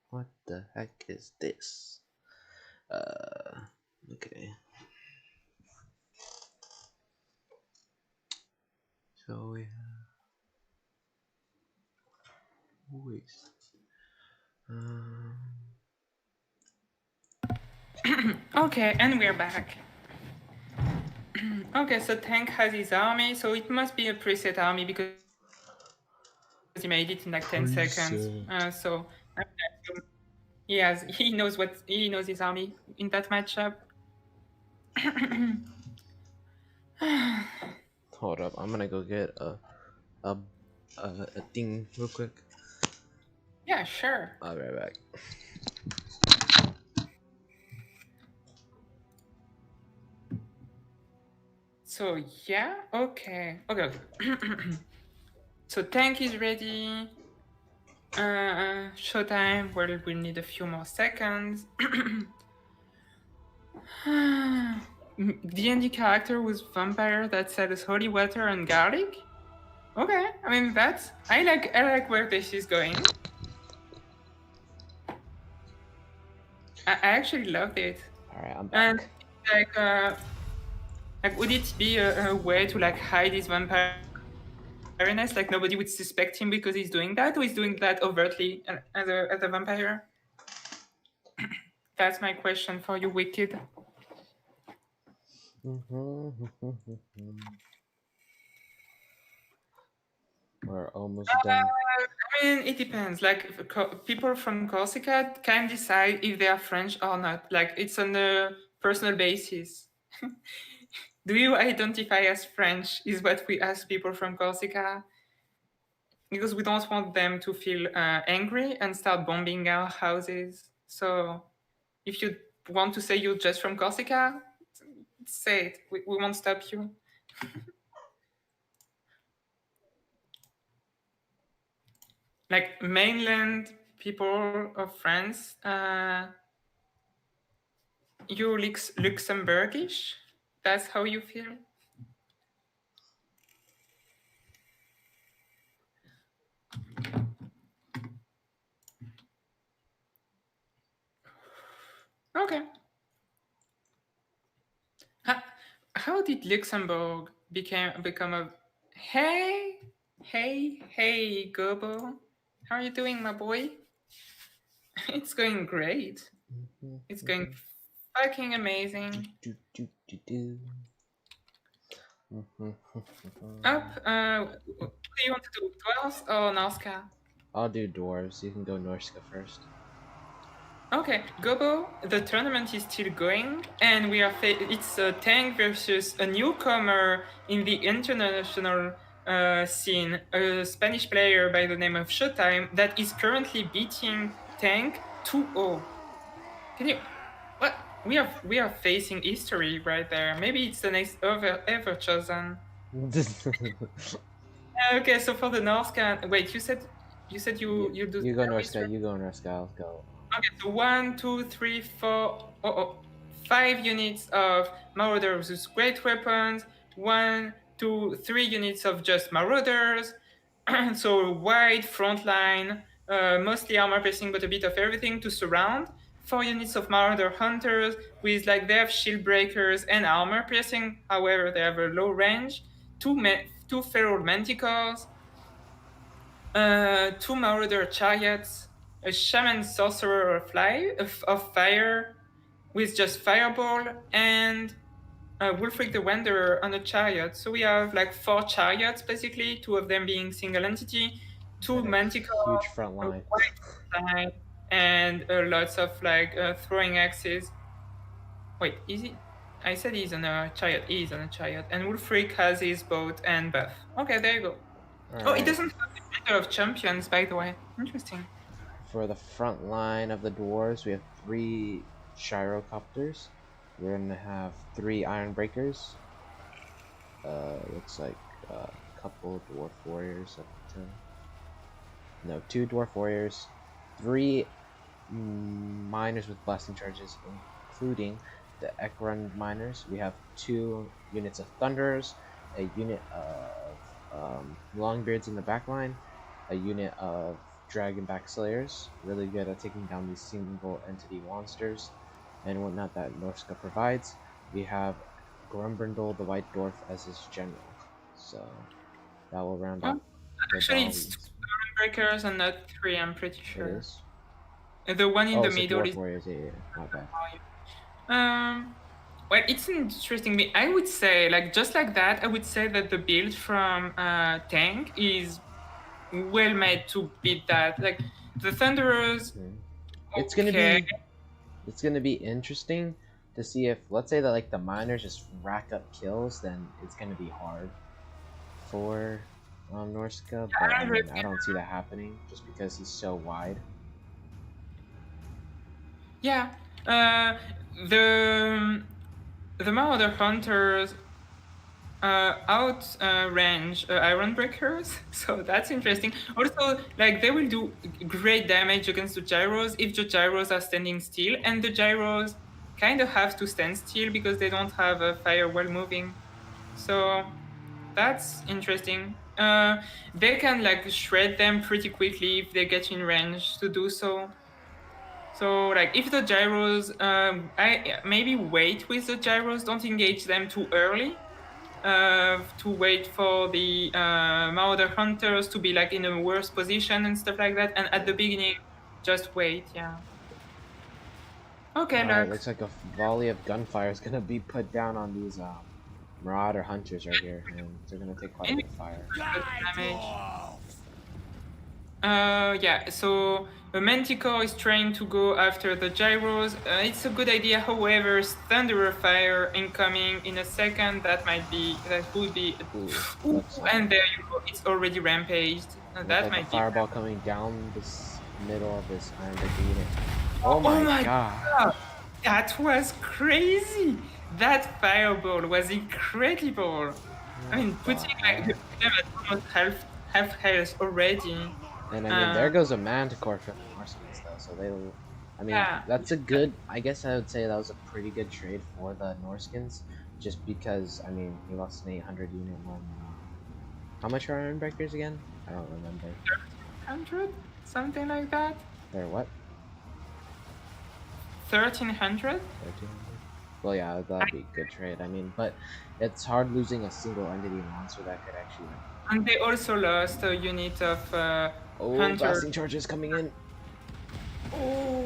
What the heck is this? Okay. So we have voice. Okay, and we're back. Okay, so Tank has his army, so it must be a preset army because he made it in like 10 seconds. So he knows his army in that matchup. Hold up, I'm gonna go get a thing real quick. Yeah, sure. I'll be right back. So yeah, okay. So Tank is ready. Showtime. Well, we'll need a few more seconds. D&D character with vampire that sells holy water and garlic. Okay, I mean I like where this is going. I actually loved it. All right, I'm back. And like would it be a way to like hide his vampireness? Like nobody would suspect him because he's doing that, or he's doing that overtly as a vampire? That's my question for you, Wicked. We're almost done. I mean, it depends. Like, people from Corsica can decide if they are French or not. Like, it's on a personal basis. Do you identify as French? Is what we ask people from Corsica. Because we don't want them to feel angry and start bombing our houses. So, if you want to say you're just from Corsica, say it. We won't stop you. Like mainland people of France, you're Luxembourgish? That's how you feel? Okay. How did Luxembourg become a... Hey, Gobo. How are you doing, my boy? It's going great. It's going fucking amazing. Up, what do you want to do, Dwells or Norska? I'll do dwarves. You can go Norska first. Okay, Gobo, the tournament is still going, and it's a Tank versus a newcomer in the international scene, a Spanish player by the name of Showtime that is currently beating Tank 2-0. Can you... What? We are facing history right there. Maybe it's the next ever chosen. Okay, so for the Norska... Wait, you said you do... You go Norska, you go Norska, I'll go. Okay, so 1, 2, 3, 4, 5 units of Marauders with great weapons, 1, 2, 3 units of just Marauders, so wide front line, mostly armor piercing but a bit of everything to surround, 4 units of Marauder Hunters with they have shield breakers and armor piercing, however they have a low range, two feral manticores, two marauder chariots, a shaman sorcerer of fire with just fireball, and Wulfric the Wanderer on a chariot. So we have like 4 chariots basically, 2 of them being single entity, 2 And a manticores, huge front a line. white side, and lots of like throwing axes. Wait, is he? I said he's on a chariot. He's on a chariot, and Wulfric has his boat and buff. Okay, there you go. Oh, it Alright. doesn't have the Battle of Champions, by the way. Interesting. For the front line of the dwarves, we have 3 gyrocopters. We're gonna have 3 iron breakers. Looks like a couple dwarf warriors up to. No, 2 dwarf warriors, 3 miners with blasting charges, including the Ekrund miners. We have 2 units of thunderers, a unit of longbeards in the back line, a unit of dragonback slayers, really good at taking down these single entity monsters and whatnot that Norska provides. We have Grumbrindle the White Dwarf as his general, so that will round up. the Actually, it's volleys. 2 Iron Breakers and not 3, I'm pretty It sure. is. The one in Oh, the it's a middle dwarf is. warriors. Yeah, not bad. Well, it's interesting. I would say, like, just like that, I would say that the build from Tank is well made to beat that. Like, the Thunderers. It's gonna okay. be. It's gonna be interesting to see if, let's say that like the miners just rack up kills, then it's gonna be hard for Norska. But I mean, I don't see that happening just because he's so wide. Yeah. The Marauder Hunters outrange Iron Breakers, so that's interesting. Also, like, they will do great damage against the gyros if the gyros are standing still, and the gyros kind of have to stand still because they don't have a firewall moving. So that's interesting. They can like shred them pretty quickly if they get in range to do so. So, like, if the gyros, I maybe wait with the gyros. Don't engage them too early. To wait for the Marauder Hunters to be like in a worse position and stuff like that. And at the beginning, just wait. Yeah. Okay, Alright, Lux. looks like a volley of gunfire is gonna be put down on these Marauder Hunters right here, and they're gonna take quite a bit of fire. Damage. Yeah, so the Manticore is trying to go after the gyros. It's a good idea, however, Thunderer Fire incoming in a second. That would be. Ooh, and there you go. It's already rampaged. That like might a be. fireball coming down this middle of this Iron Breaker unit. Oh my god! That was crazy. That fireball was incredible. I mean, putting like them at almost half health already. And I mean, there goes a Manticore for the Norsemen though, so they'll. I mean, Yeah. that's a good. I guess I would say that was a pretty good trade for the Norskins, just because I mean he lost an 800 unit one. How much are Iron Breakers again? I don't remember. 100, something like that. They're what? 1300. 1300. Well, yeah, that'd be a good trade. I mean, but it's hard losing a single entity monster that could actually. And they also lost a unit of Oh, Hunter. blasting charges coming in. Oh,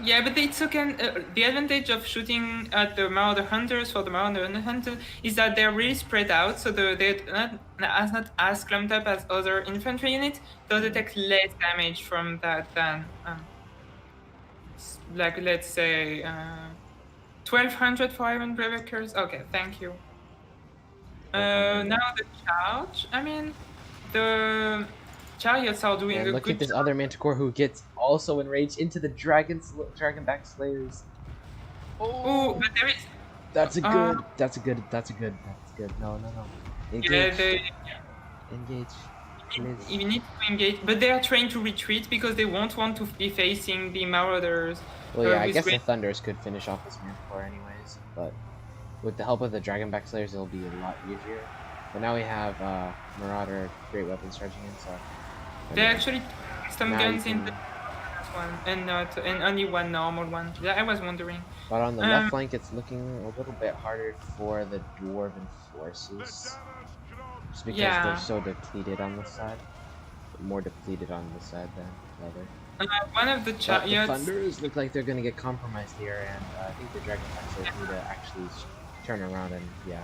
yeah, but it's okay. The advantage of shooting at the Marauder Hunters for the Marauder Hunters is that they're really spread out, so they're not as clumped up as other infantry units, so they take less damage from that than, like, let's say, 1200 for Iron Breakers. Okay, thank you. Now the charge. I mean, the chariots are doing And a look good at this job. other Manticore who gets also enraged into the Dragonback Slayers. Oh, but there is. That's a good. That's a good. That's a good. That's good. No. Engage. Yeah, Engage. Please. you need to engage, but they are trying to retreat because they won't want to be facing the Marauders. Well, yeah, I with guess the great- Thunders could finish off this Manticore anyways, but with the help of the Dragonback Slayers, it'll be a lot easier. But now we have Marauder Great Weapons charging in, so. I They mean, actually some now guns you in can- the one and only one normal one. Yeah, I was wondering. But on the left flank, it's looking a little bit harder for the Dwarven forces. Just because Yeah. they're so depleted on this side. More depleted on this side than the other. One of the But the chariots. Thunders look like they're gonna get compromised here, and I think the Dragonbacks need to actually turn around and, yeah,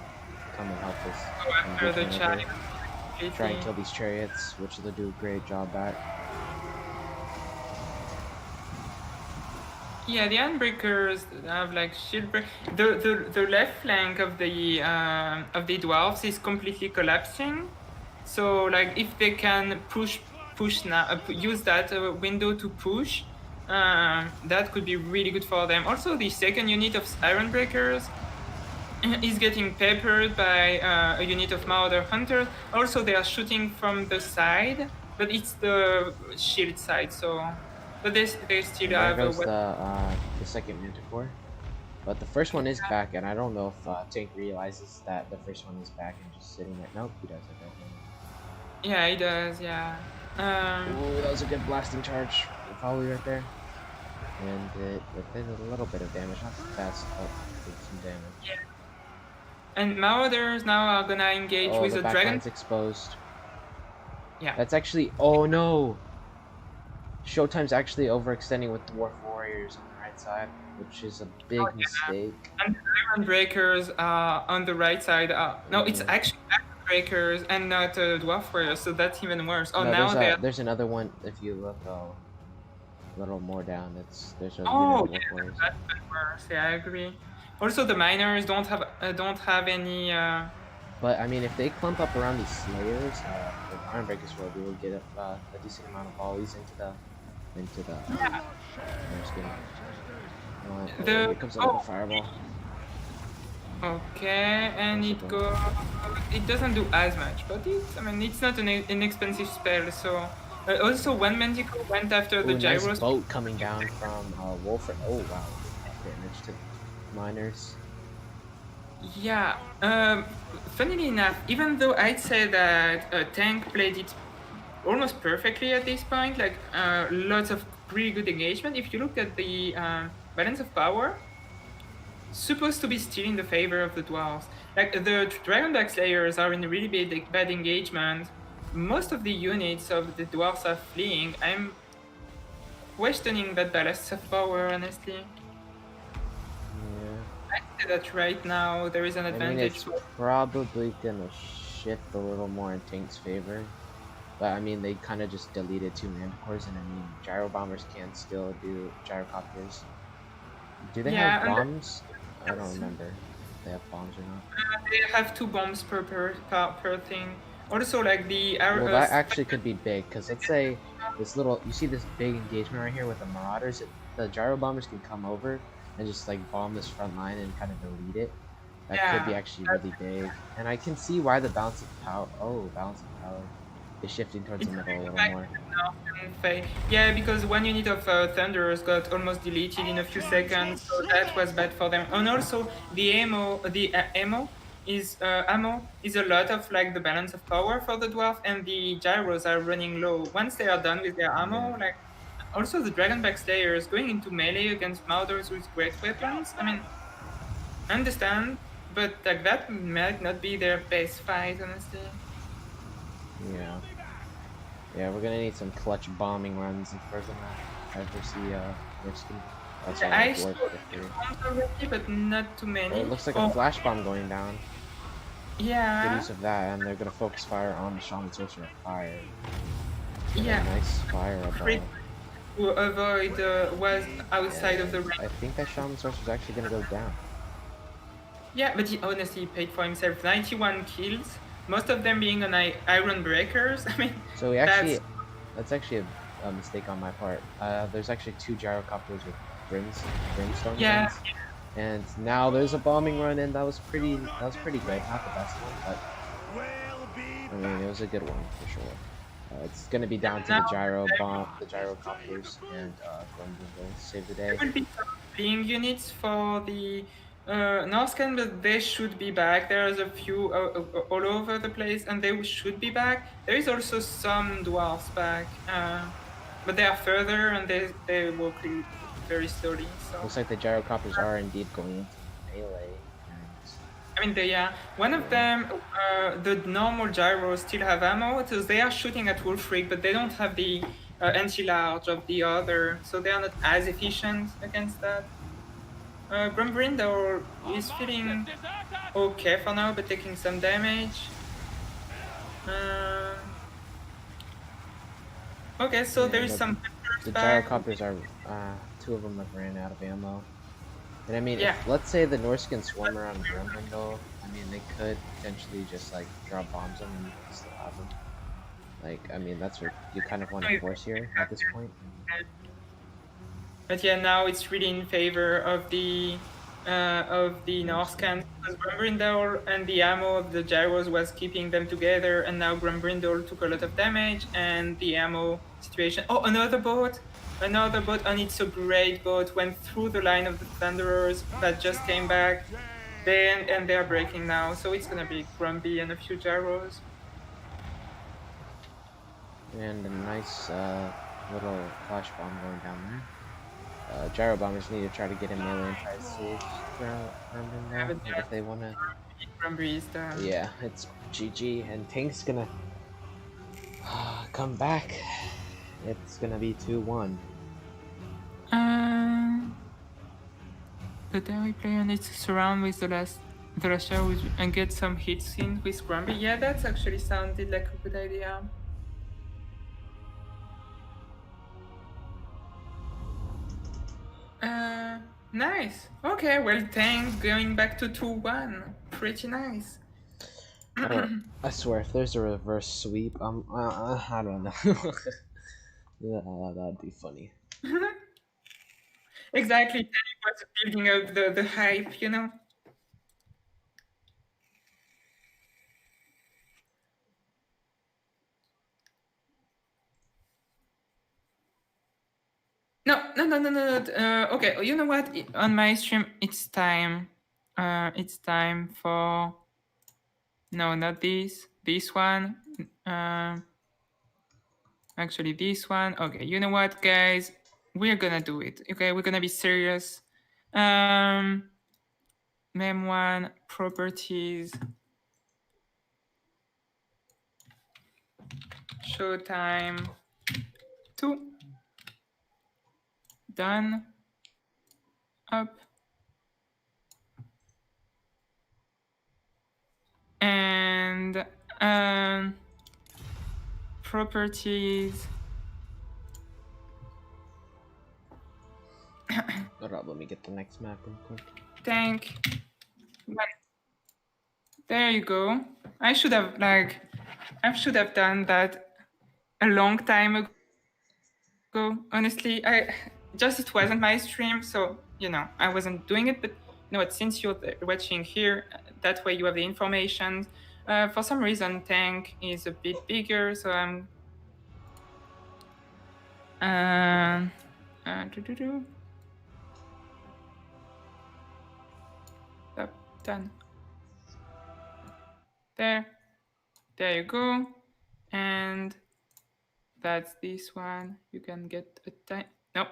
come and help us. Go after the engagement over. chariot. Try and kill these chariots, which they'll do a great job at. Yeah, the Unbreakers have like shield break. The left flank of the dwarves is completely collapsing. So like if they can push now, use that window to push, that could be really good for them. Also, the second unit of Ironbreakers is getting peppered by a unit of Marauder Hunters. Also, they are shooting from the side, but it's the shield side. So, but they still There have goes the second Manticore. But the first one is back, and I don't know if Tank realizes that the first one is back and just sitting there. Nope, he does it. Yeah, he does. Yeah. Oh, that was a good blasting charge. Probably right there. And it did a little bit of damage, not the best, but did some damage. Yeah. And Marauders now are gonna engage with the the dragon. backline's exposed. Yeah. That's actually. Oh no! Showtime's actually overextending with Dwarf Warriors on the right side, which is a big mistake. And the Iron Breakers are on the right side. No, it's actually Iron Breakers and not Dwarf Warriors, so that's even worse. Oh, No, now there's another one. If you look a little more down, there's a Oh, unit of Dwarf Warriors. that's even worse. Yeah, I agree. Also, the miners don't have any. But I mean, if they clump up around these Slayers, the Iron Breakers will get a decent amount of volleys into the. Yeah. I'm just kidding. The- Here comes another fireball. Okay, and it goes. It doesn't do as much, but it's not an inexpensive spell. So also, one Manticore went after the Ooh, nice gyros. boat coming down from Wolfram. Oh wow, damage to miners. Yeah. Funnily enough, even though I'd say that Tank played it almost perfectly at this point, like lots of really good engagement. If you look at the balance of power, supposed to be still in the favor of the dwarves. Like the Dragonback Slayers are in a really bad engagement. Most of the units of the dwarves are fleeing. I'm questioning that balance of power, honestly. Yeah. I'd say that right now there is an I mean, advantage. it's probably gonna shift a little more in Tank's favor. But I mean, they kind of just deleted 2 Manticores, and I mean, Gyro Bombers can still do Gyrocopters. Do they Yeah, have and bombs? I don't remember if they have bombs or not. They have 2 bombs per thing. Also, like the Well, that actually could be big, because let's say this little, you see this big engagement right here with the Marauders, the Gyro Bombers can come over and just like bomb this front line and kind of delete it. That could be actually really big. And I can see why the balance of power, balance of power is shifting towards the middle a little more. Yeah, because one unit of Thunderers got almost deleted in a few seconds, so that was bad for them. And also, the ammo is a lot of like the balance of power for the dwarf, and the gyros are running low. Once they are done with their ammo, like also the Dragonback Slayers going into melee against Marauders with great weapons. I mean, I understand, but like that might not be their best fight, honestly. Yeah. Yeah, we're gonna need some clutch bombing runs if we're gonna ever see Erskine. That's all I like saw work bombs already, but not too many. it looks like a flash bomb going down. Good Yeah. use of that, and they're gonna focus fire on the Shaman Sorcerer Fire. Yeah. Nice fire above. Great to avoid was outside of the range. I think that Shaman Sorcerer is actually gonna go down. Yeah, but he honestly paid for himself. 91 kills, most of them being on Iron Breakers. I mean, So we actually, that's actually a mistake on my part. There's actually 2 gyrocopters with brimstone Yeah. guns, and now there's a bombing run, and that was pretty good. Not the best one, but I mean it was a good one for sure. It's gonna be down to the gyrocopters, and Glenn will save the day. there will be some fleeing units for the Norscan, but they should be back. There's a few all over the place, and they should be back. There is also some dwarfs back, but they are further, and they walk very slowly. So Looks like the gyrocopters are indeed going into melee. And I I mean, one of them, the normal gyros still have ammo, so they are shooting at Wolfric, but they don't have the anti-large of the other, so they are not as efficient against that. Grumbrindle is feeling okay for now, but taking some damage. Okay, so Yeah, there is the- some The back. gyrocopters are, 2 of them have ran out of ammo. And I mean, Yeah. if, let's say the Norse can swarm around Grumbrindle, I mean, they could potentially just, like, drop bombs on them and you can still have them. Like, I mean, that's what you kind of want to force here at this point. But yeah, now it's really in favor of the Norscans, because Grumbrindle and the ammo of the gyros was keeping them together, and now Grumbrindle took a lot of damage, and the ammo situation. Oh, another boat, and it's a great boat, went through the line of the Thunderers that just came back. And they're breaking now, so it's gonna be Grumpy and a few gyros. And a nice little flash bomb going down there. Gyro bombers need to try to get a melee and try to save Grumbrindle if they want to. Grumpy is done. Yeah, it's GG, and Tank's gonna come back. It's gonna be 2-1. The Dairy player needs to surround with the last shell and get some hits in with Grumpy. Yeah, that's actually sounded like a good idea. Nice. Okay, well, Tank going back to 2-1. Pretty nice. I swear, if there's a reverse sweep, I don't know. Yeah, that'd be funny. Exactly. Tank was building up the hype, you know? No. Okay, you know what? On my stream, it's time. It's time for. No, not this. This one. Actually, this one. Okay, you know what, guys? We're gonna do it. Okay, we're gonna be serious. Mem1 properties. Showtime 2. Done. Up. And properties. Hold up, let me get the next map real quick. Tank. There you go. I should have done that a long time ago. Honestly, it wasn't my stream, so I wasn't doing it. But since you're watching here, that way you have the information. For some reason, Tank is a bit bigger, so I'm. Done. There you go, and that's this one. You can get a time. Nope.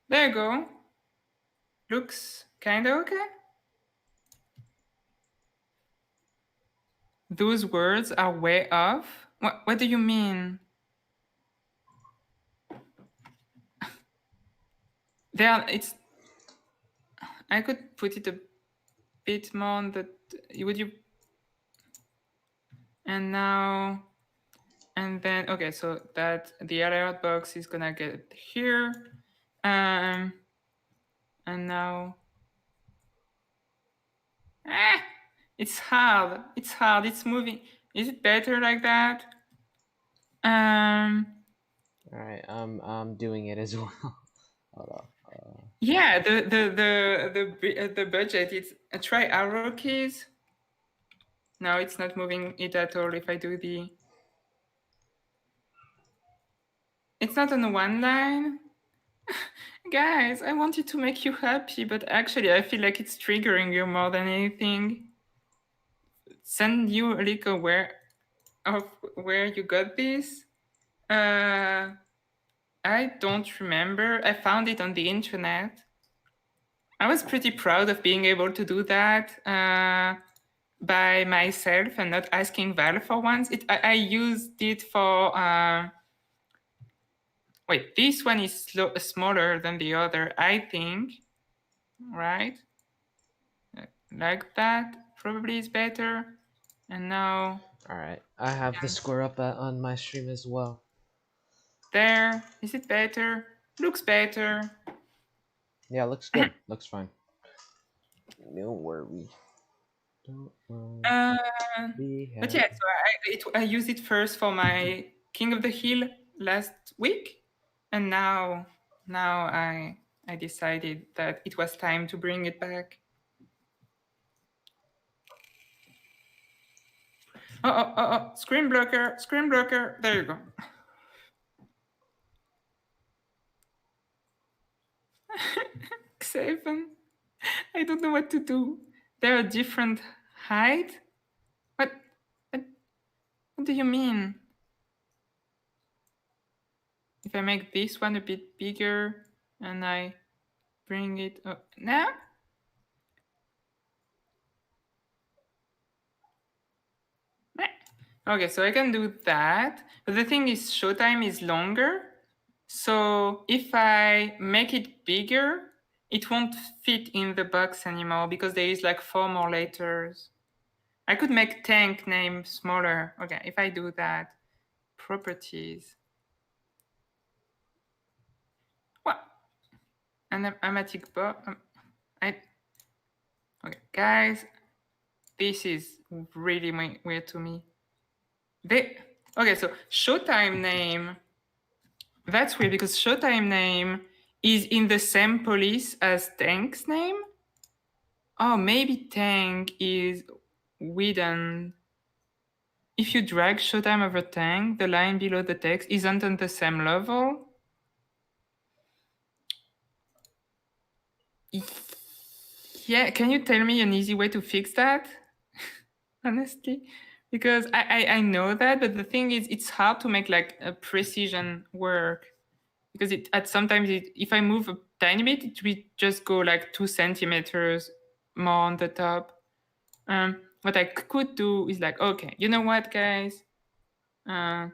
There you go. Looks kind of okay. Those words are way off. What do you mean? It's. I could put it a bit more on the. Would you? And now, and then okay, so that the alert box is gonna get here, and now. It's hard. It's moving. Is it better like that? Alright, I'm doing it as well. Hold on. Yeah, the budget. It's try arrow keys. No, it's not moving it at all. If I do the, it's not on one line. Guys, I wanted to make you happy, but actually, I feel like it's triggering you more than anything. Send you a link of where you got this. I don't remember. I found it on the internet. I was pretty proud of being able to do that by myself and not asking Valve for once. I used it for. Wait, this one is smaller than the other, I think. Right? Like that probably is better. And now Alright, I have the score up on my stream as well. there. Is it better? Looks better. Yeah, looks good. Looks fine. No worry. Don't worry. But yeah, so I used it first for my King of the Hill last week, and now I decided that it was time to bring it back. Screen blocker, screen blocker. There you go. Seven. I don't know what to do. They're a different height. What do you mean? If I make this one a bit bigger and I bring it up now? Okay, so I can do that. But the thing is, showtime is longer. So if I make it bigger, it won't fit in the box anymore because there is like 4 more letters. I could make tank name smaller. Okay, if I do that, properties. What? Animatic box. Okay, guys, this is really weird to me. Okay, so showtime name. That's weird because showtime name is in the same police as tank's name. Oh, maybe tank is hidden. If you drag showtime over tank, the line below the text isn't on the same level. Yeah, can you tell me an easy way to fix that? Honestly, because I know that, but the thing is, it's hard to make like a precision work because sometimes if I move a tiny bit, it will just go like 2 centimeters more on the top. What I could do is like, okay, you know what, guys? And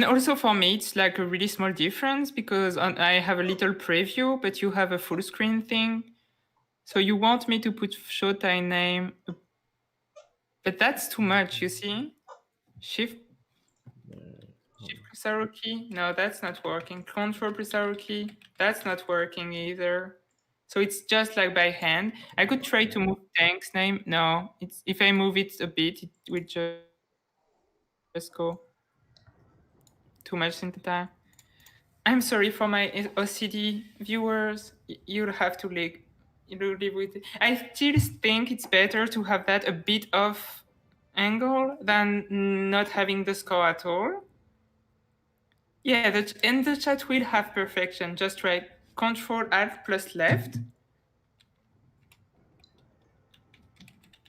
also for me, it's like a really small difference because I have a little preview, but you have a full screen thing. So you want me to put showtime name, but that's too much, you see? Shift plus arrow key? No, that's not working. Control plus arrow key? That's not working either. So it's just like by hand. I could try to move tank's name. No, if I move it a bit, it will just go too much in the time. I'm sorry for my OCD viewers. You'll have to live with it. I still think it's better to have that a bit off angle than not having the score at all. Yeah, and the chat will have perfection. Just write Control Alt plus left.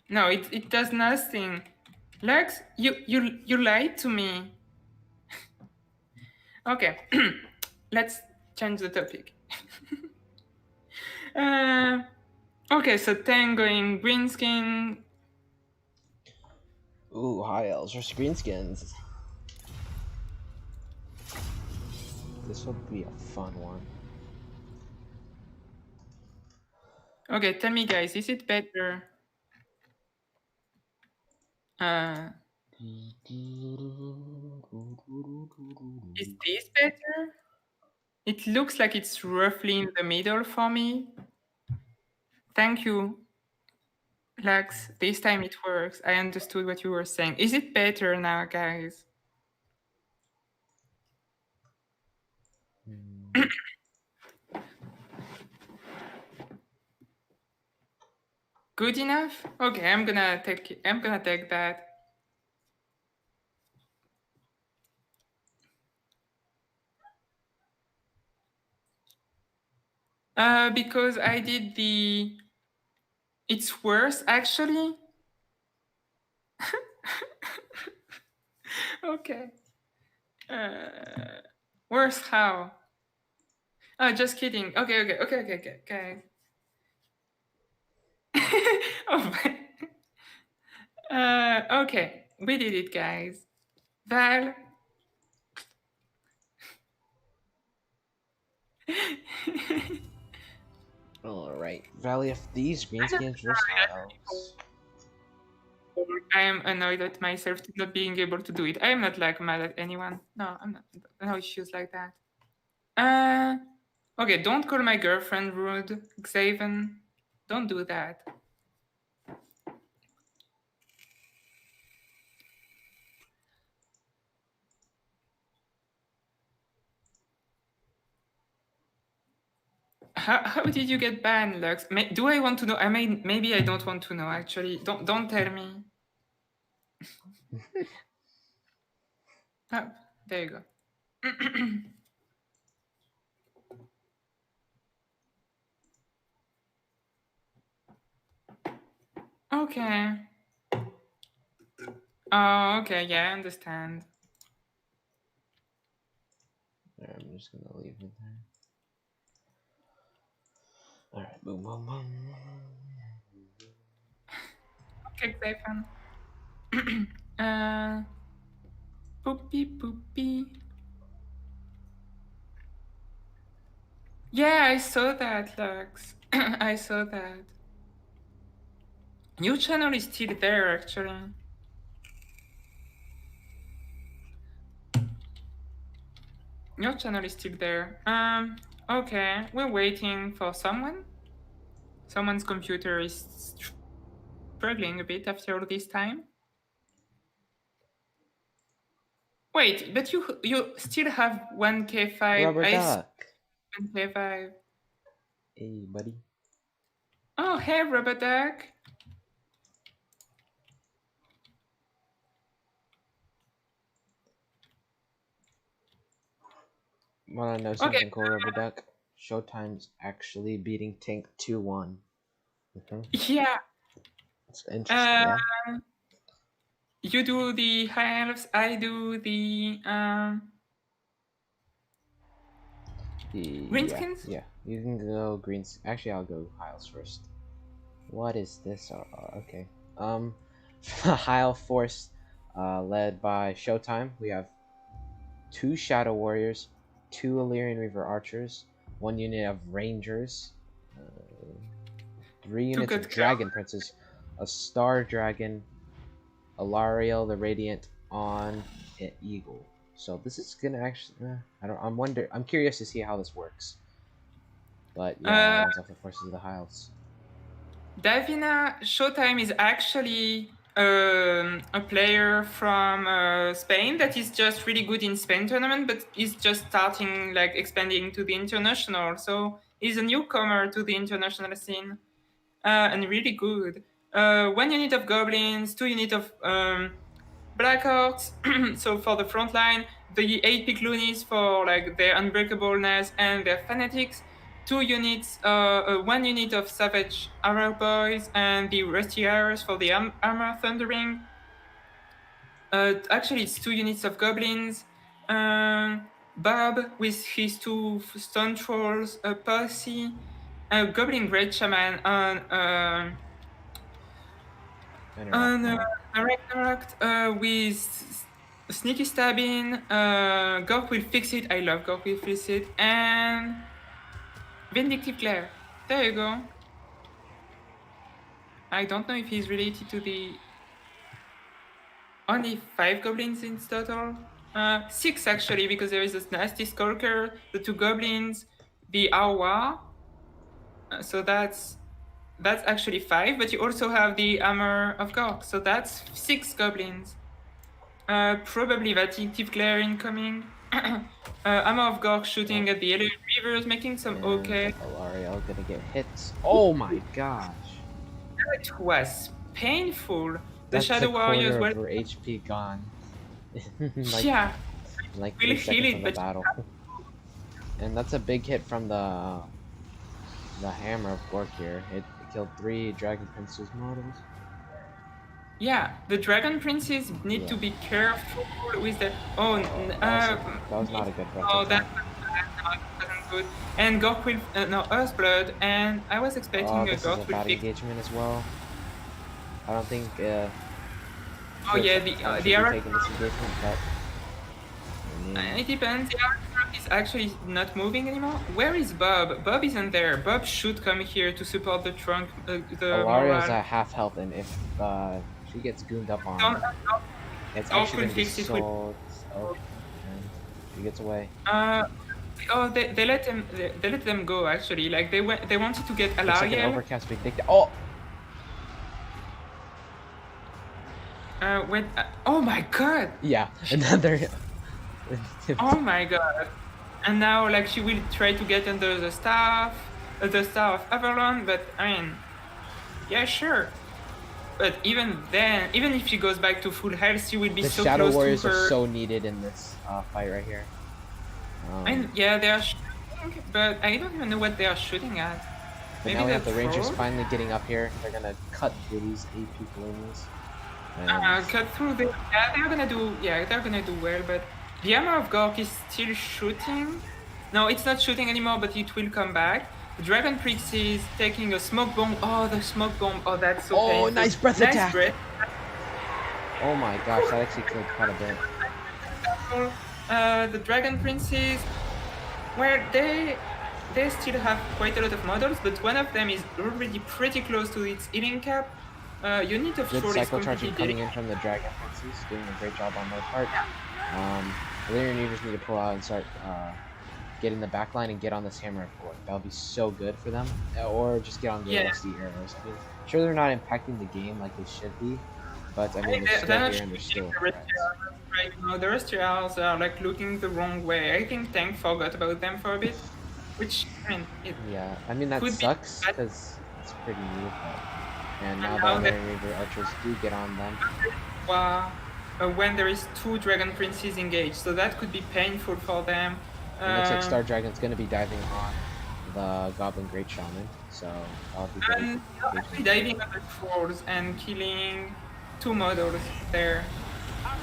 No, it does nothing. Lux, you lied to me. Okay, let's change the topic. Okay, so Tangoing green skin. Ooh, high elves or screen skins. This will be a fun one. Okay, tell me, guys, is it better? Is this better? It looks like it's roughly in the middle for me. Thank you, Lux. This time it works. I understood what you were saying. Is it better now, guys? Good enough? Okay, I'm gonna take that. Because I did it's worse actually Okay. Worse how? Oh, just kidding. Okay. Oh, okay. We did it, guys. Val. Alright. Valley of these Greenskins versus High Elves. I am annoyed at myself to not being able to do it. I am not like mad at anyone. No, I'm not. No issues like that. Okay, don't call my girlfriend rude, Xaven. Don't do that. How did you get banned, Lux? Do I want to know? Maybe I don't want to know. Actually, don't tell me. Oh, there you go. Okay. Oh, okay. Yeah, I understand. There, I'm just gonna leave it there. Alright, boom, boom, boom. Okay, Xaven. Poopy. Yeah, I saw that, Lux. I saw that. New channel is still there, actually. Your channel is still there. Okay, we're waiting for someone. Someone's computer is struggling a bit after all this time. Wait, but you still have 1k5. Rubber duck. 1k5. Hey, buddy. Oh, hey, Rubber Duck. Wanna know something cool, Rubber Duck? Showtime's actually beating Tank 2-1. Yeah. It's interesting, yeah? You do the high elves, I do the Greenskins? Yeah, you can go greens. Actually, I'll go Hiles first. What is this? Okay. Hile Force, led by Showtime. We have 2 Shadow Warriors, 2 Illyrian Reaver Archers, 1 unit of Rangers, 3 units of Dragon Princes, a Star Dragon, Alariel the Radiant on an Eagle. So this is gonna actually, I'm curious to see how this works. But yeah, that was off the forces of the Hiles. Davina Showtime is actually a player from Spain that is just really good in Spain tournament, but is just starting like expanding to the international. So he's a newcomer to the international scene and really good. 1 unit of goblins, 2 unit of Black Orcs. So for the front line, the 8 pick loonies for like their unbreakableness and their fanatics. 2 units, 1 unit of Savage Arrow Boys and the Rusty Arrows for the Armor Thundering. Actually, it's 2 units of Goblins. Bob with his 2 Stone Trolls, a Posse, a Goblin Great Shaman on Ragnarok with Sneaky Stabbing, Gork Will Fix It, I love Gork Will Fix It, and Vindictive Glare. There you go. I don't know if he's related to the... Only 5 goblins in total? 6 actually, because there is this nasty Skulker, the 2 goblins, the Awa. So that's actually 5, but you also have the Armor of Gork, so that's 6 goblins. Probably Vindictive Glare incoming. Armor of Gork shooting at the Alien Reavers, making some okay. Alariel gonna get hit. Oh my gosh. That was painful. That's the Shadow Warriors were her HP gone. yeah. Like Really 3 seconds heal of it, the but battle. And that's a big hit from the Hammer of Gork here. It killed 3 Dragon Prince's models. Yeah, the dragon princes need to Yeah. be careful with the. Oh, That was not a good breath oh, attack. that wasn't good. And Gork will no Earthblood, and I was expecting a This is a Gork will bad fix. engagement as well. I don't think Oh yeah, should the be Arrow. taking this engagement, but I mean, It depends. The Arrow is actually not moving anymore. Where is Bob? Bob isn't there. Bob should come here to support the trunk. The Alario's morale. at half health, and if she gets gooned up on, Don't- it's Gork actually will gonna be fix it so. Oh, and she gets away. Oh, they let them they let them go actually. Like they wanted to get Looks like an Alariel. overcast big dick. Oh, Oh my god! yeah, another. Oh my god! And now like she will try to get under the Star of Avalon, but I mean, yeah, sure. But even then, even if she goes back to full health, she will be The so Shadow close Warriors to her. are so needed in this fight right here. And yeah, they are shooting, but I don't even know what they are shooting at. But now we have the Rangers troll? finally getting up here. They're gonna cut through these AP gloomies. Cut through the. Yeah, they're gonna do. Yeah, they're gonna do well, but the armor of Gork is still shooting. No, it's not shooting anymore, but it will come back. The Dragon Prince is taking a smoke bomb. Oh, the smoke bomb. Oh, that's so painful. nice breath attack. Breath. Oh my gosh, that actually killed quite a bit. The Dragon Princes, well, they still have quite a lot of models, but one of them is already pretty close to its healing cap. Unit of Good Troll is cycle charging completely coming in from the Dragon Princes, doing a great job on their part. Illyrian Readers need to pull out and start get in the back line and get on this Hammer of Gork. That'll be so good for them. Or just get on the Yeah. rusty arrows. I mean, sure they're not impacting the game like they should be, but I mean they're still they're here and they're still the threats. right now. The Rustrials are like looking the wrong way. I think Tank forgot about them for a bit, which I mean, Yeah, I mean that could be sucks bad. because it's pretty new. And now now the that- Illyrian Reader archers do get on them. when there is two Dragon Princes engaged, so that could be painful for them. It looks like Star Dragon's gonna be diving on the Goblin Great Shaman, so I'll be very And actually diving on the trolls and killing two models there.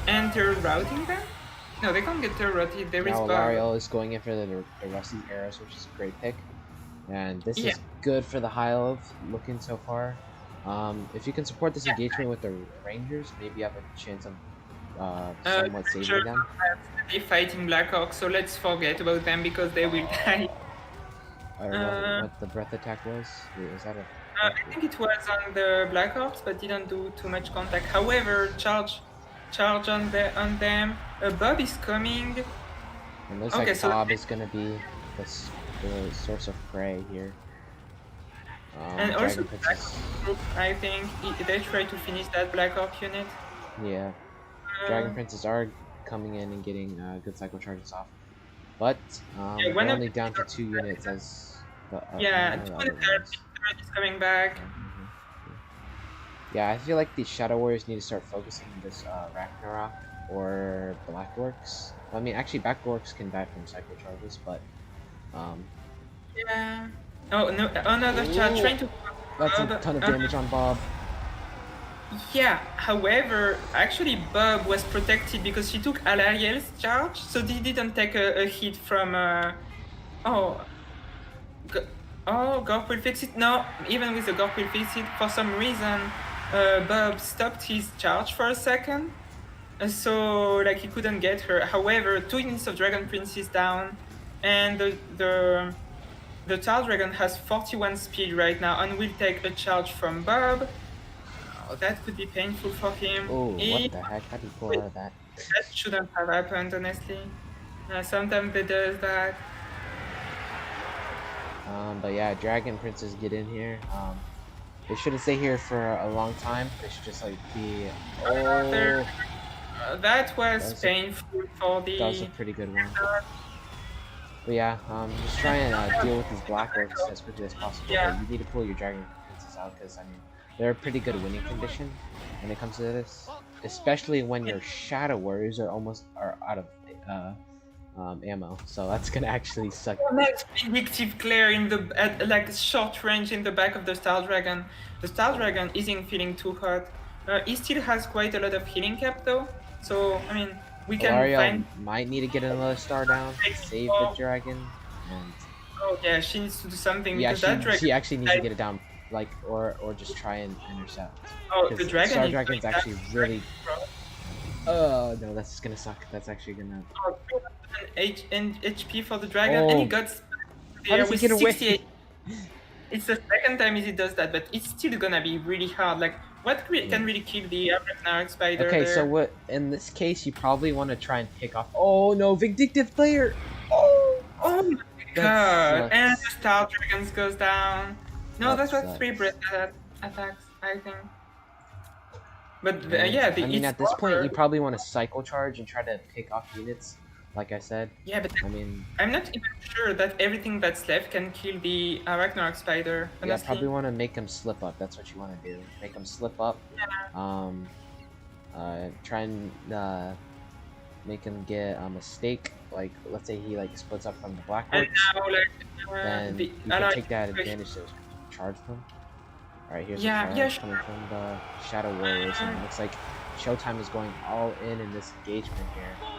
And they're routing them? No, they can't get their routed. There is Now Bob. Alariel is going in for the Rusty Arrows, which is a great pick. And this Yeah. is good for the High Elf looking so far. If you can support this engagement with the Rangers, maybe you have a chance of somewhat saving Sure. them. They're fighting Black Orc, so let's forget about them because they will die. I don't know what the breath attack was. Wait, is that a... I think it was on the Black Orcs, but didn't do too much contact. However, charge on them. Bob is coming. And looks Okay, like so- Bob is gonna be the source of prey here. And also, Dragon Black Princess, Orc, I think they try to finish that Black Orc unit. yeah. Dragon Princes are coming in and getting good cycle charges off. But Yeah, we're one of only the- down to 2 units as the Yeah, the two other units ones. is coming back. Yeah, I feel like the Shadow Warriors need to start focusing on this Ragnarok or Black Orcs. I mean, actually, Black Orcs can die from cycle charges, but Yeah. Oh no! Another charge Ooh. trying to. that's a Bob, ton of damage on Bob. Yeah. However, actually, Bob was protected because she took Alariel's charge, so he didn't take a hit from. Oh. Gork will fix it. No, even with the Gork will fix it. For some reason, Bob stopped his charge for a second, so like he couldn't get her. However, 2 units of Dragon Prince is down, and the Child Dragon has 41 speed right now and will take a charge from Bob. Oh, that could be painful for him. Oh, what the heck? How do you pull out of that? That shouldn't have happened, honestly. Sometimes they does that. But yeah, Dragon Princes get in here. They shouldn't stay here for a long time. They should just like be. Oh, That was That's a- painful for the. that was a pretty good one. But yeah, just try and deal with these Black Orcs as quickly as possible. Yeah. But you need to pull your Dragon Princes out because I mean they're a pretty good winning condition when it comes to this, especially when your Shadow Warriors are out of ammo. So that's gonna actually suck. Next vindictive glare in the at like short range in the back of the Star Dragon. The Star Dragon isn't feeling too hot. He still has quite a lot of healing cap though. So I mean, we can Alario find. might need to get another star down, save the dragon, and Oh yeah, she needs to do something yeah, because that dragon. she actually needs to died. get it down, like or just try and intercept. Oh, the Because dragon. Star is Dragon's doing actually that. really. Oh no, that's gonna suck. That's actually gonna. Oh, 200 HP for the dragon, and he Oh. got How there does he with get away? 68. It's the second time he does that, but it's still gonna be really hard. Like, what can really kill the Arachnarok spider? Okay, there? so what? In this case, you probably want to try and pick off. Oh no, vindictive player! Oh, Oh my That god! sucks. And the Star Dragons goes down. No, That that was 3 sucks. breath attacks, I think. But And, yeah, I mean, it's at this point, over. you probably want to cycle charge and try to pick off units. Like I said, Yeah, but I mean, I'm not even sure that everything that's left can kill the Arachnarok spider. yeah, Honestly. probably want to make them slip up. That's what you want to do. Make them slip up. Try and make him get a mistake. Like, let's say he like splits up from the And Blackworks. now, like, Then the you can Alaric- take that advantage to charge them. Alright, here's Yeah, a yeah, charge coming from the Shadow Warriors, and it looks like Showtime is going all in this engagement here.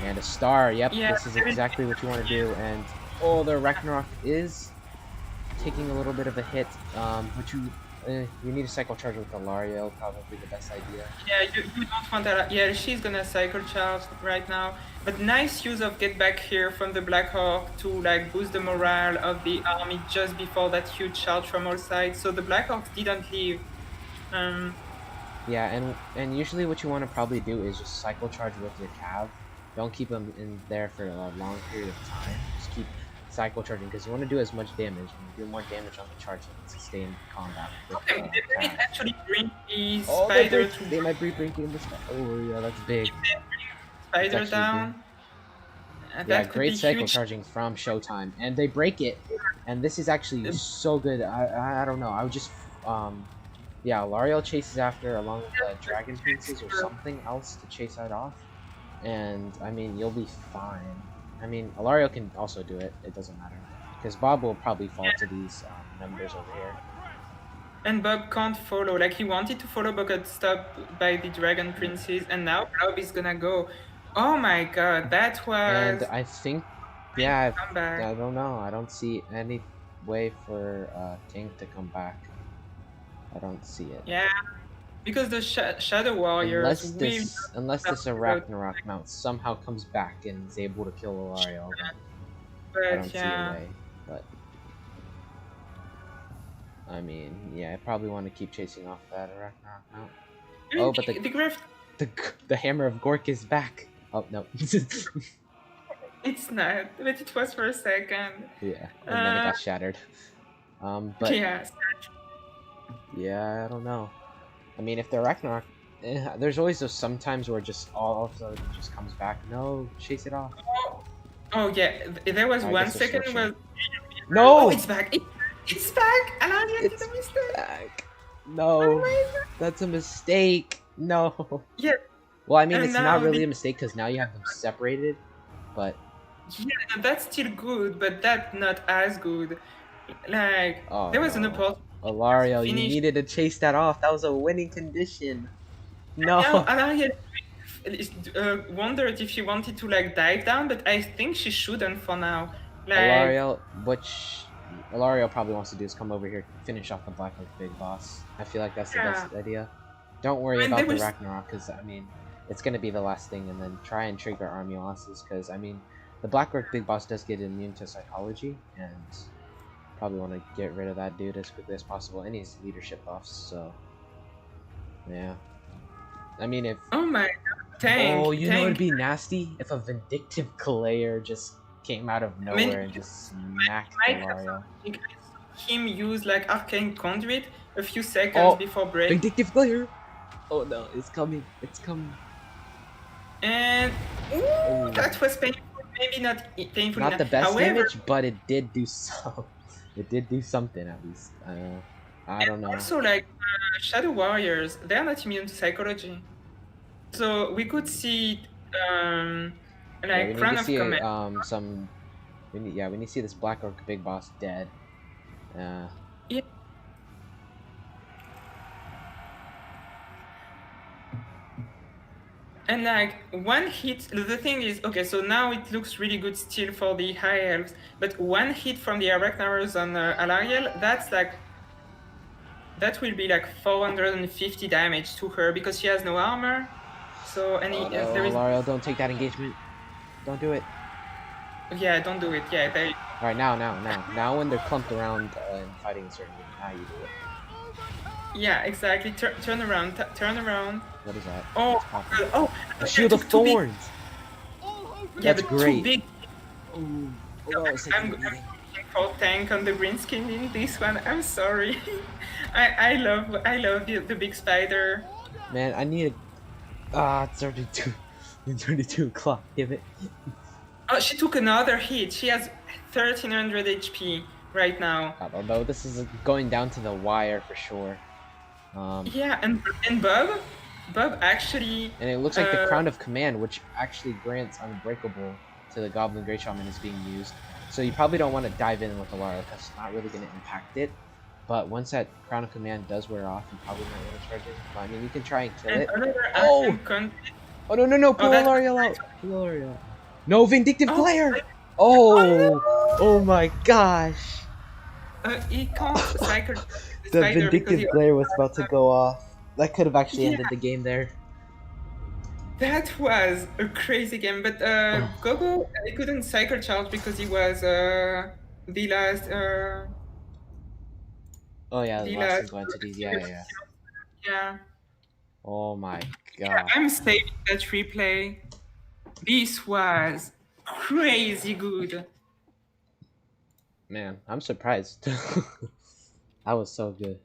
And a star, yep, Yeah, this is exactly what you want to do. And oh, the Ragnarok is taking a little bit of a hit. But you need a cycle charge with Alario, probably the best idea. Yeah, you don't want that. Yeah, she's gonna cycle charge right now. But nice use of get back here from the Black Hawk to like boost the morale of the army just before that huge charge from all sides. So the Black Hawks didn't leave. Yeah, and usually what you want to probably do is just cycle charge with your Cav. Don't keep them in there for a long period of time. Just keep cycle charging because you want to do as much damage and do more damage on the charge to sustain combat. With, Okay, they might Cav. actually bring the Oh, spider to they might be breaking the Oh yeah, that's big. spider actually down. Yeah, That could great be cycle huge. charging from Showtime, and they break it. And this is actually so good. I don't know. I would just yeah, Lariel chases after along with the Dragon Princes or something else to chase that off. And I mean, you'll be fine. I mean, Alario can also do it. It doesn't matter because Bob will probably fall to these numbers over here. And Bob can't follow. Like he wanted to follow but got stopped by the Dragon Princes, and now Bob is gonna go. Oh my god, that was And I think, yeah, comeback. I don't know. I don't see any way for King to come back. I don't see it. Yeah, because the Shadow Warriors Unless this Ragnarok mount somehow comes back and is able to kill Alario, then I don't but see yeah. a way. But I mean, yeah, I probably want to keep chasing off that Ragnarok mount. Oh, but the Griff, the Hammer of Gork is back. Oh no. it's not, but it was for a second. Yeah, and then it got shattered. But Yeah, yeah, I don't know. I mean, if the Ragnarok, there's always those sometimes where just all of a sudden it just comes back. No, chase it off. oh yeah, there was I one guess it's second still where. No! Oh, it's back! It's back! Alania did It's a mistake! back. Oh No, my god! that's a mistake. No. Yeah, Well, I mean, And it's not now really the- a mistake because now you have them separated. But yeah, no, that's still good, but that's not as good. Like, oh, there was an no. opportunity. Alario, you Finish. needed to chase that off. That was a winning condition. Now, No. Alania wondered if she wanted to like dive down, but I think she shouldn't for now. Like, Alario, which Alario probably wants to do is come over here, finish off the Black Oak Big Boss. I feel like that's the Yeah. best idea. Don't worry And about there the was- Ragnarok, because I mean, it's gonna be the last thing, and then try and trigger army losses, because I mean, the Black Oak Big Boss does get immune to psychology, and probably want to get rid of that dude as quickly as possible, and his leadership buffs. So, yeah. I mean, if oh my god, tank! oh, you know tank. it'd be nasty if a vindictive Clayer just came out of nowhere and just smacked might have Alario. I saw him use like Arcane Conduit a few seconds Oh, before break. Vindictive Clayer! Oh no, it's coming. It's coming. And Ooh. that was painful. Maybe not painful Not enough. the best However, damage, but it did do some. It did do something at least. I don't know. also like Shadow Warriors, they are not immune to psychology. So we could see Yeah, we like need Crown to of see Command. some. We need to see this Black Orc Big Boss dead. And like one hit, the thing is, okay, so now it looks really good still for the high elves, but one hit from the Arachnaros on Alariel, that's like, that will be like 450 damage to her because she has no armor. So, and Oh no, there is, Alariel, don't take that engagement. Don't do it. yeah, don't do it. Yeah, there, Alright, now when they're clumped around and fighting a certain game, now you do it. yeah, exactly. Turn around, turn around. What is that? Oh, What's popping? oh, A shield of too big. thorns! Yeah, That's but great. too big. Ooh. I'm looking for tank on the green skin in this one. I'm sorry. I love the big spider. Man, I need a... it's already 22 o'clock, damn it. Oh, she took another hit. She has 1300 HP right now. I don't know, this is going down to the wire for sure. Yeah, and Bob actually. And it looks like the Crown of Command, which actually grants Unbreakable to the Goblin Great Shaman, is being used. So you probably don't want to dive in with Alara because it's not really going to impact it. But once that Crown of Command does wear off, you probably might want to charge it. But I mean, you can try and kill And it. another Oh! item con- Oh no, pull that's- Alariel out! Pull Alariel out. No, Vindictive Oh, Glare! Oh, Oh! no! Oh my gosh! He can't cycle the The spider because Vindictive he- Glare was about to go off. That could have actually Yeah. ended the game there. That was a crazy game, but Gogo he couldn't cycle charge because he was the last. Oh yeah, the The last last- legal entities. Yeah. Yeah, Oh my yeah. god. I'm saving that replay. This was crazy good. Man, I'm surprised. That was so good.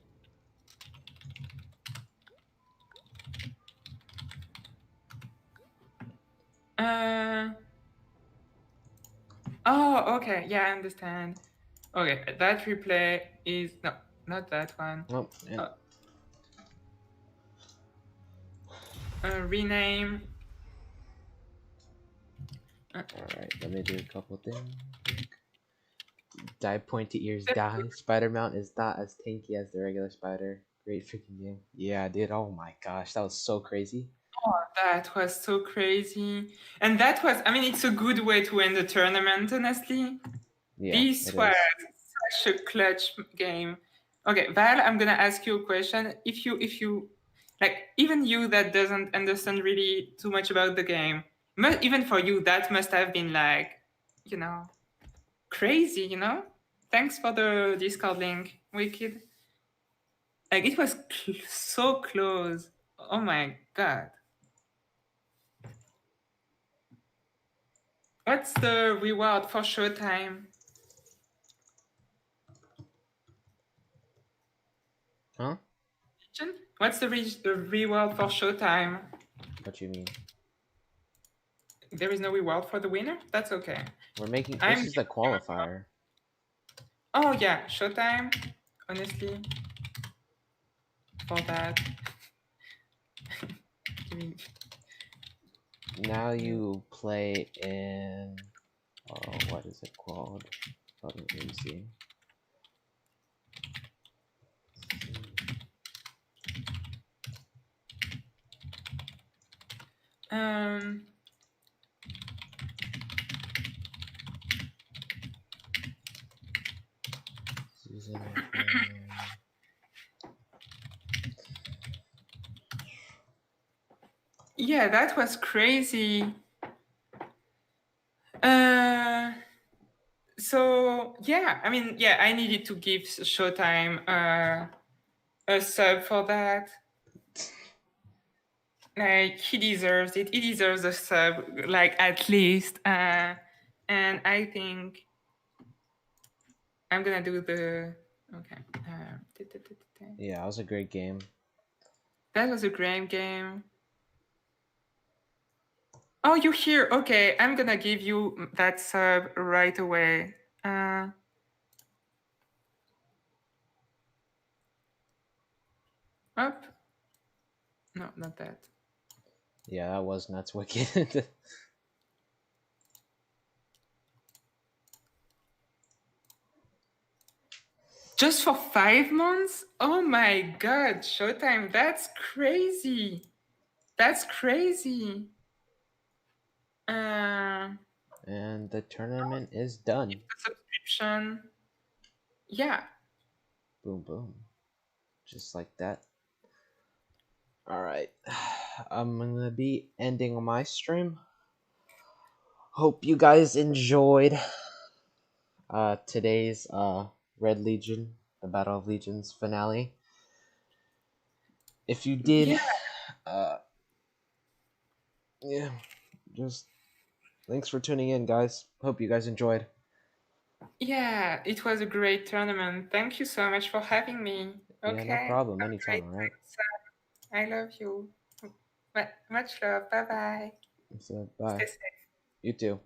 Oh, okay. Yeah, I understand. Okay, that replay is no, not that one. Oh, man. Rename. Alright, let me do a couple things. Die pointy ears die. Spider Mount is not as tanky as the regular spider. Great freaking game. Yeah, dude. Oh my gosh, that was so crazy. Oh, that was so crazy. And that was, I mean, it's a good way to end the tournament, honestly. Yeah, This it was is. such a clutch game. Okay, Val, I'm gonna ask you a question. If you like, even you that doesn't understand really too much about the game, even for you, that must have been like, you know, crazy, you know? Thanks for the Discord link, Wicked. Like, it was so close. Oh my god. What's the reward for Showtime? Huh? What's the reward for Showtime? What you mean? There is no reward for the winner? That's okay. We're making. I'm- This is the qualifier. Oh yeah, Showtime. Honestly, for that. I mean, Now you play in. Oh, what is it called? Let me see. um, Season. yeah, that was crazy. So yeah, I mean, yeah, I needed to give Showtime a sub for that. Like, he deserves it. He deserves a sub, like, at least. And I think I'm gonna do the okay. Yeah, that was a great game. That was a great game. Oh, you're here. Okay, I'm gonna give you that sub right away. Up. No, not that. Yeah, that was nuts, Wicked. Just for 5 months? Oh my god, Showtime, that's crazy. That's crazy. Uh, And the tournament is done. the subscription. Yeah. Boom, boom. Just like that. Alright. I'm gonna be ending my stream. Hope you guys enjoyed today's Red Legion, the Battle of Legions finale. If you did, Yeah. yeah, just thanks for tuning in, guys. Hope you guys enjoyed. Yeah, it was a great tournament. Thank you so much for having me. Okay. Yeah, no problem. Have a Anytime, great alright? time, Sam. I love you. Much love. Bye bye. So, Stay bye. safe. You too.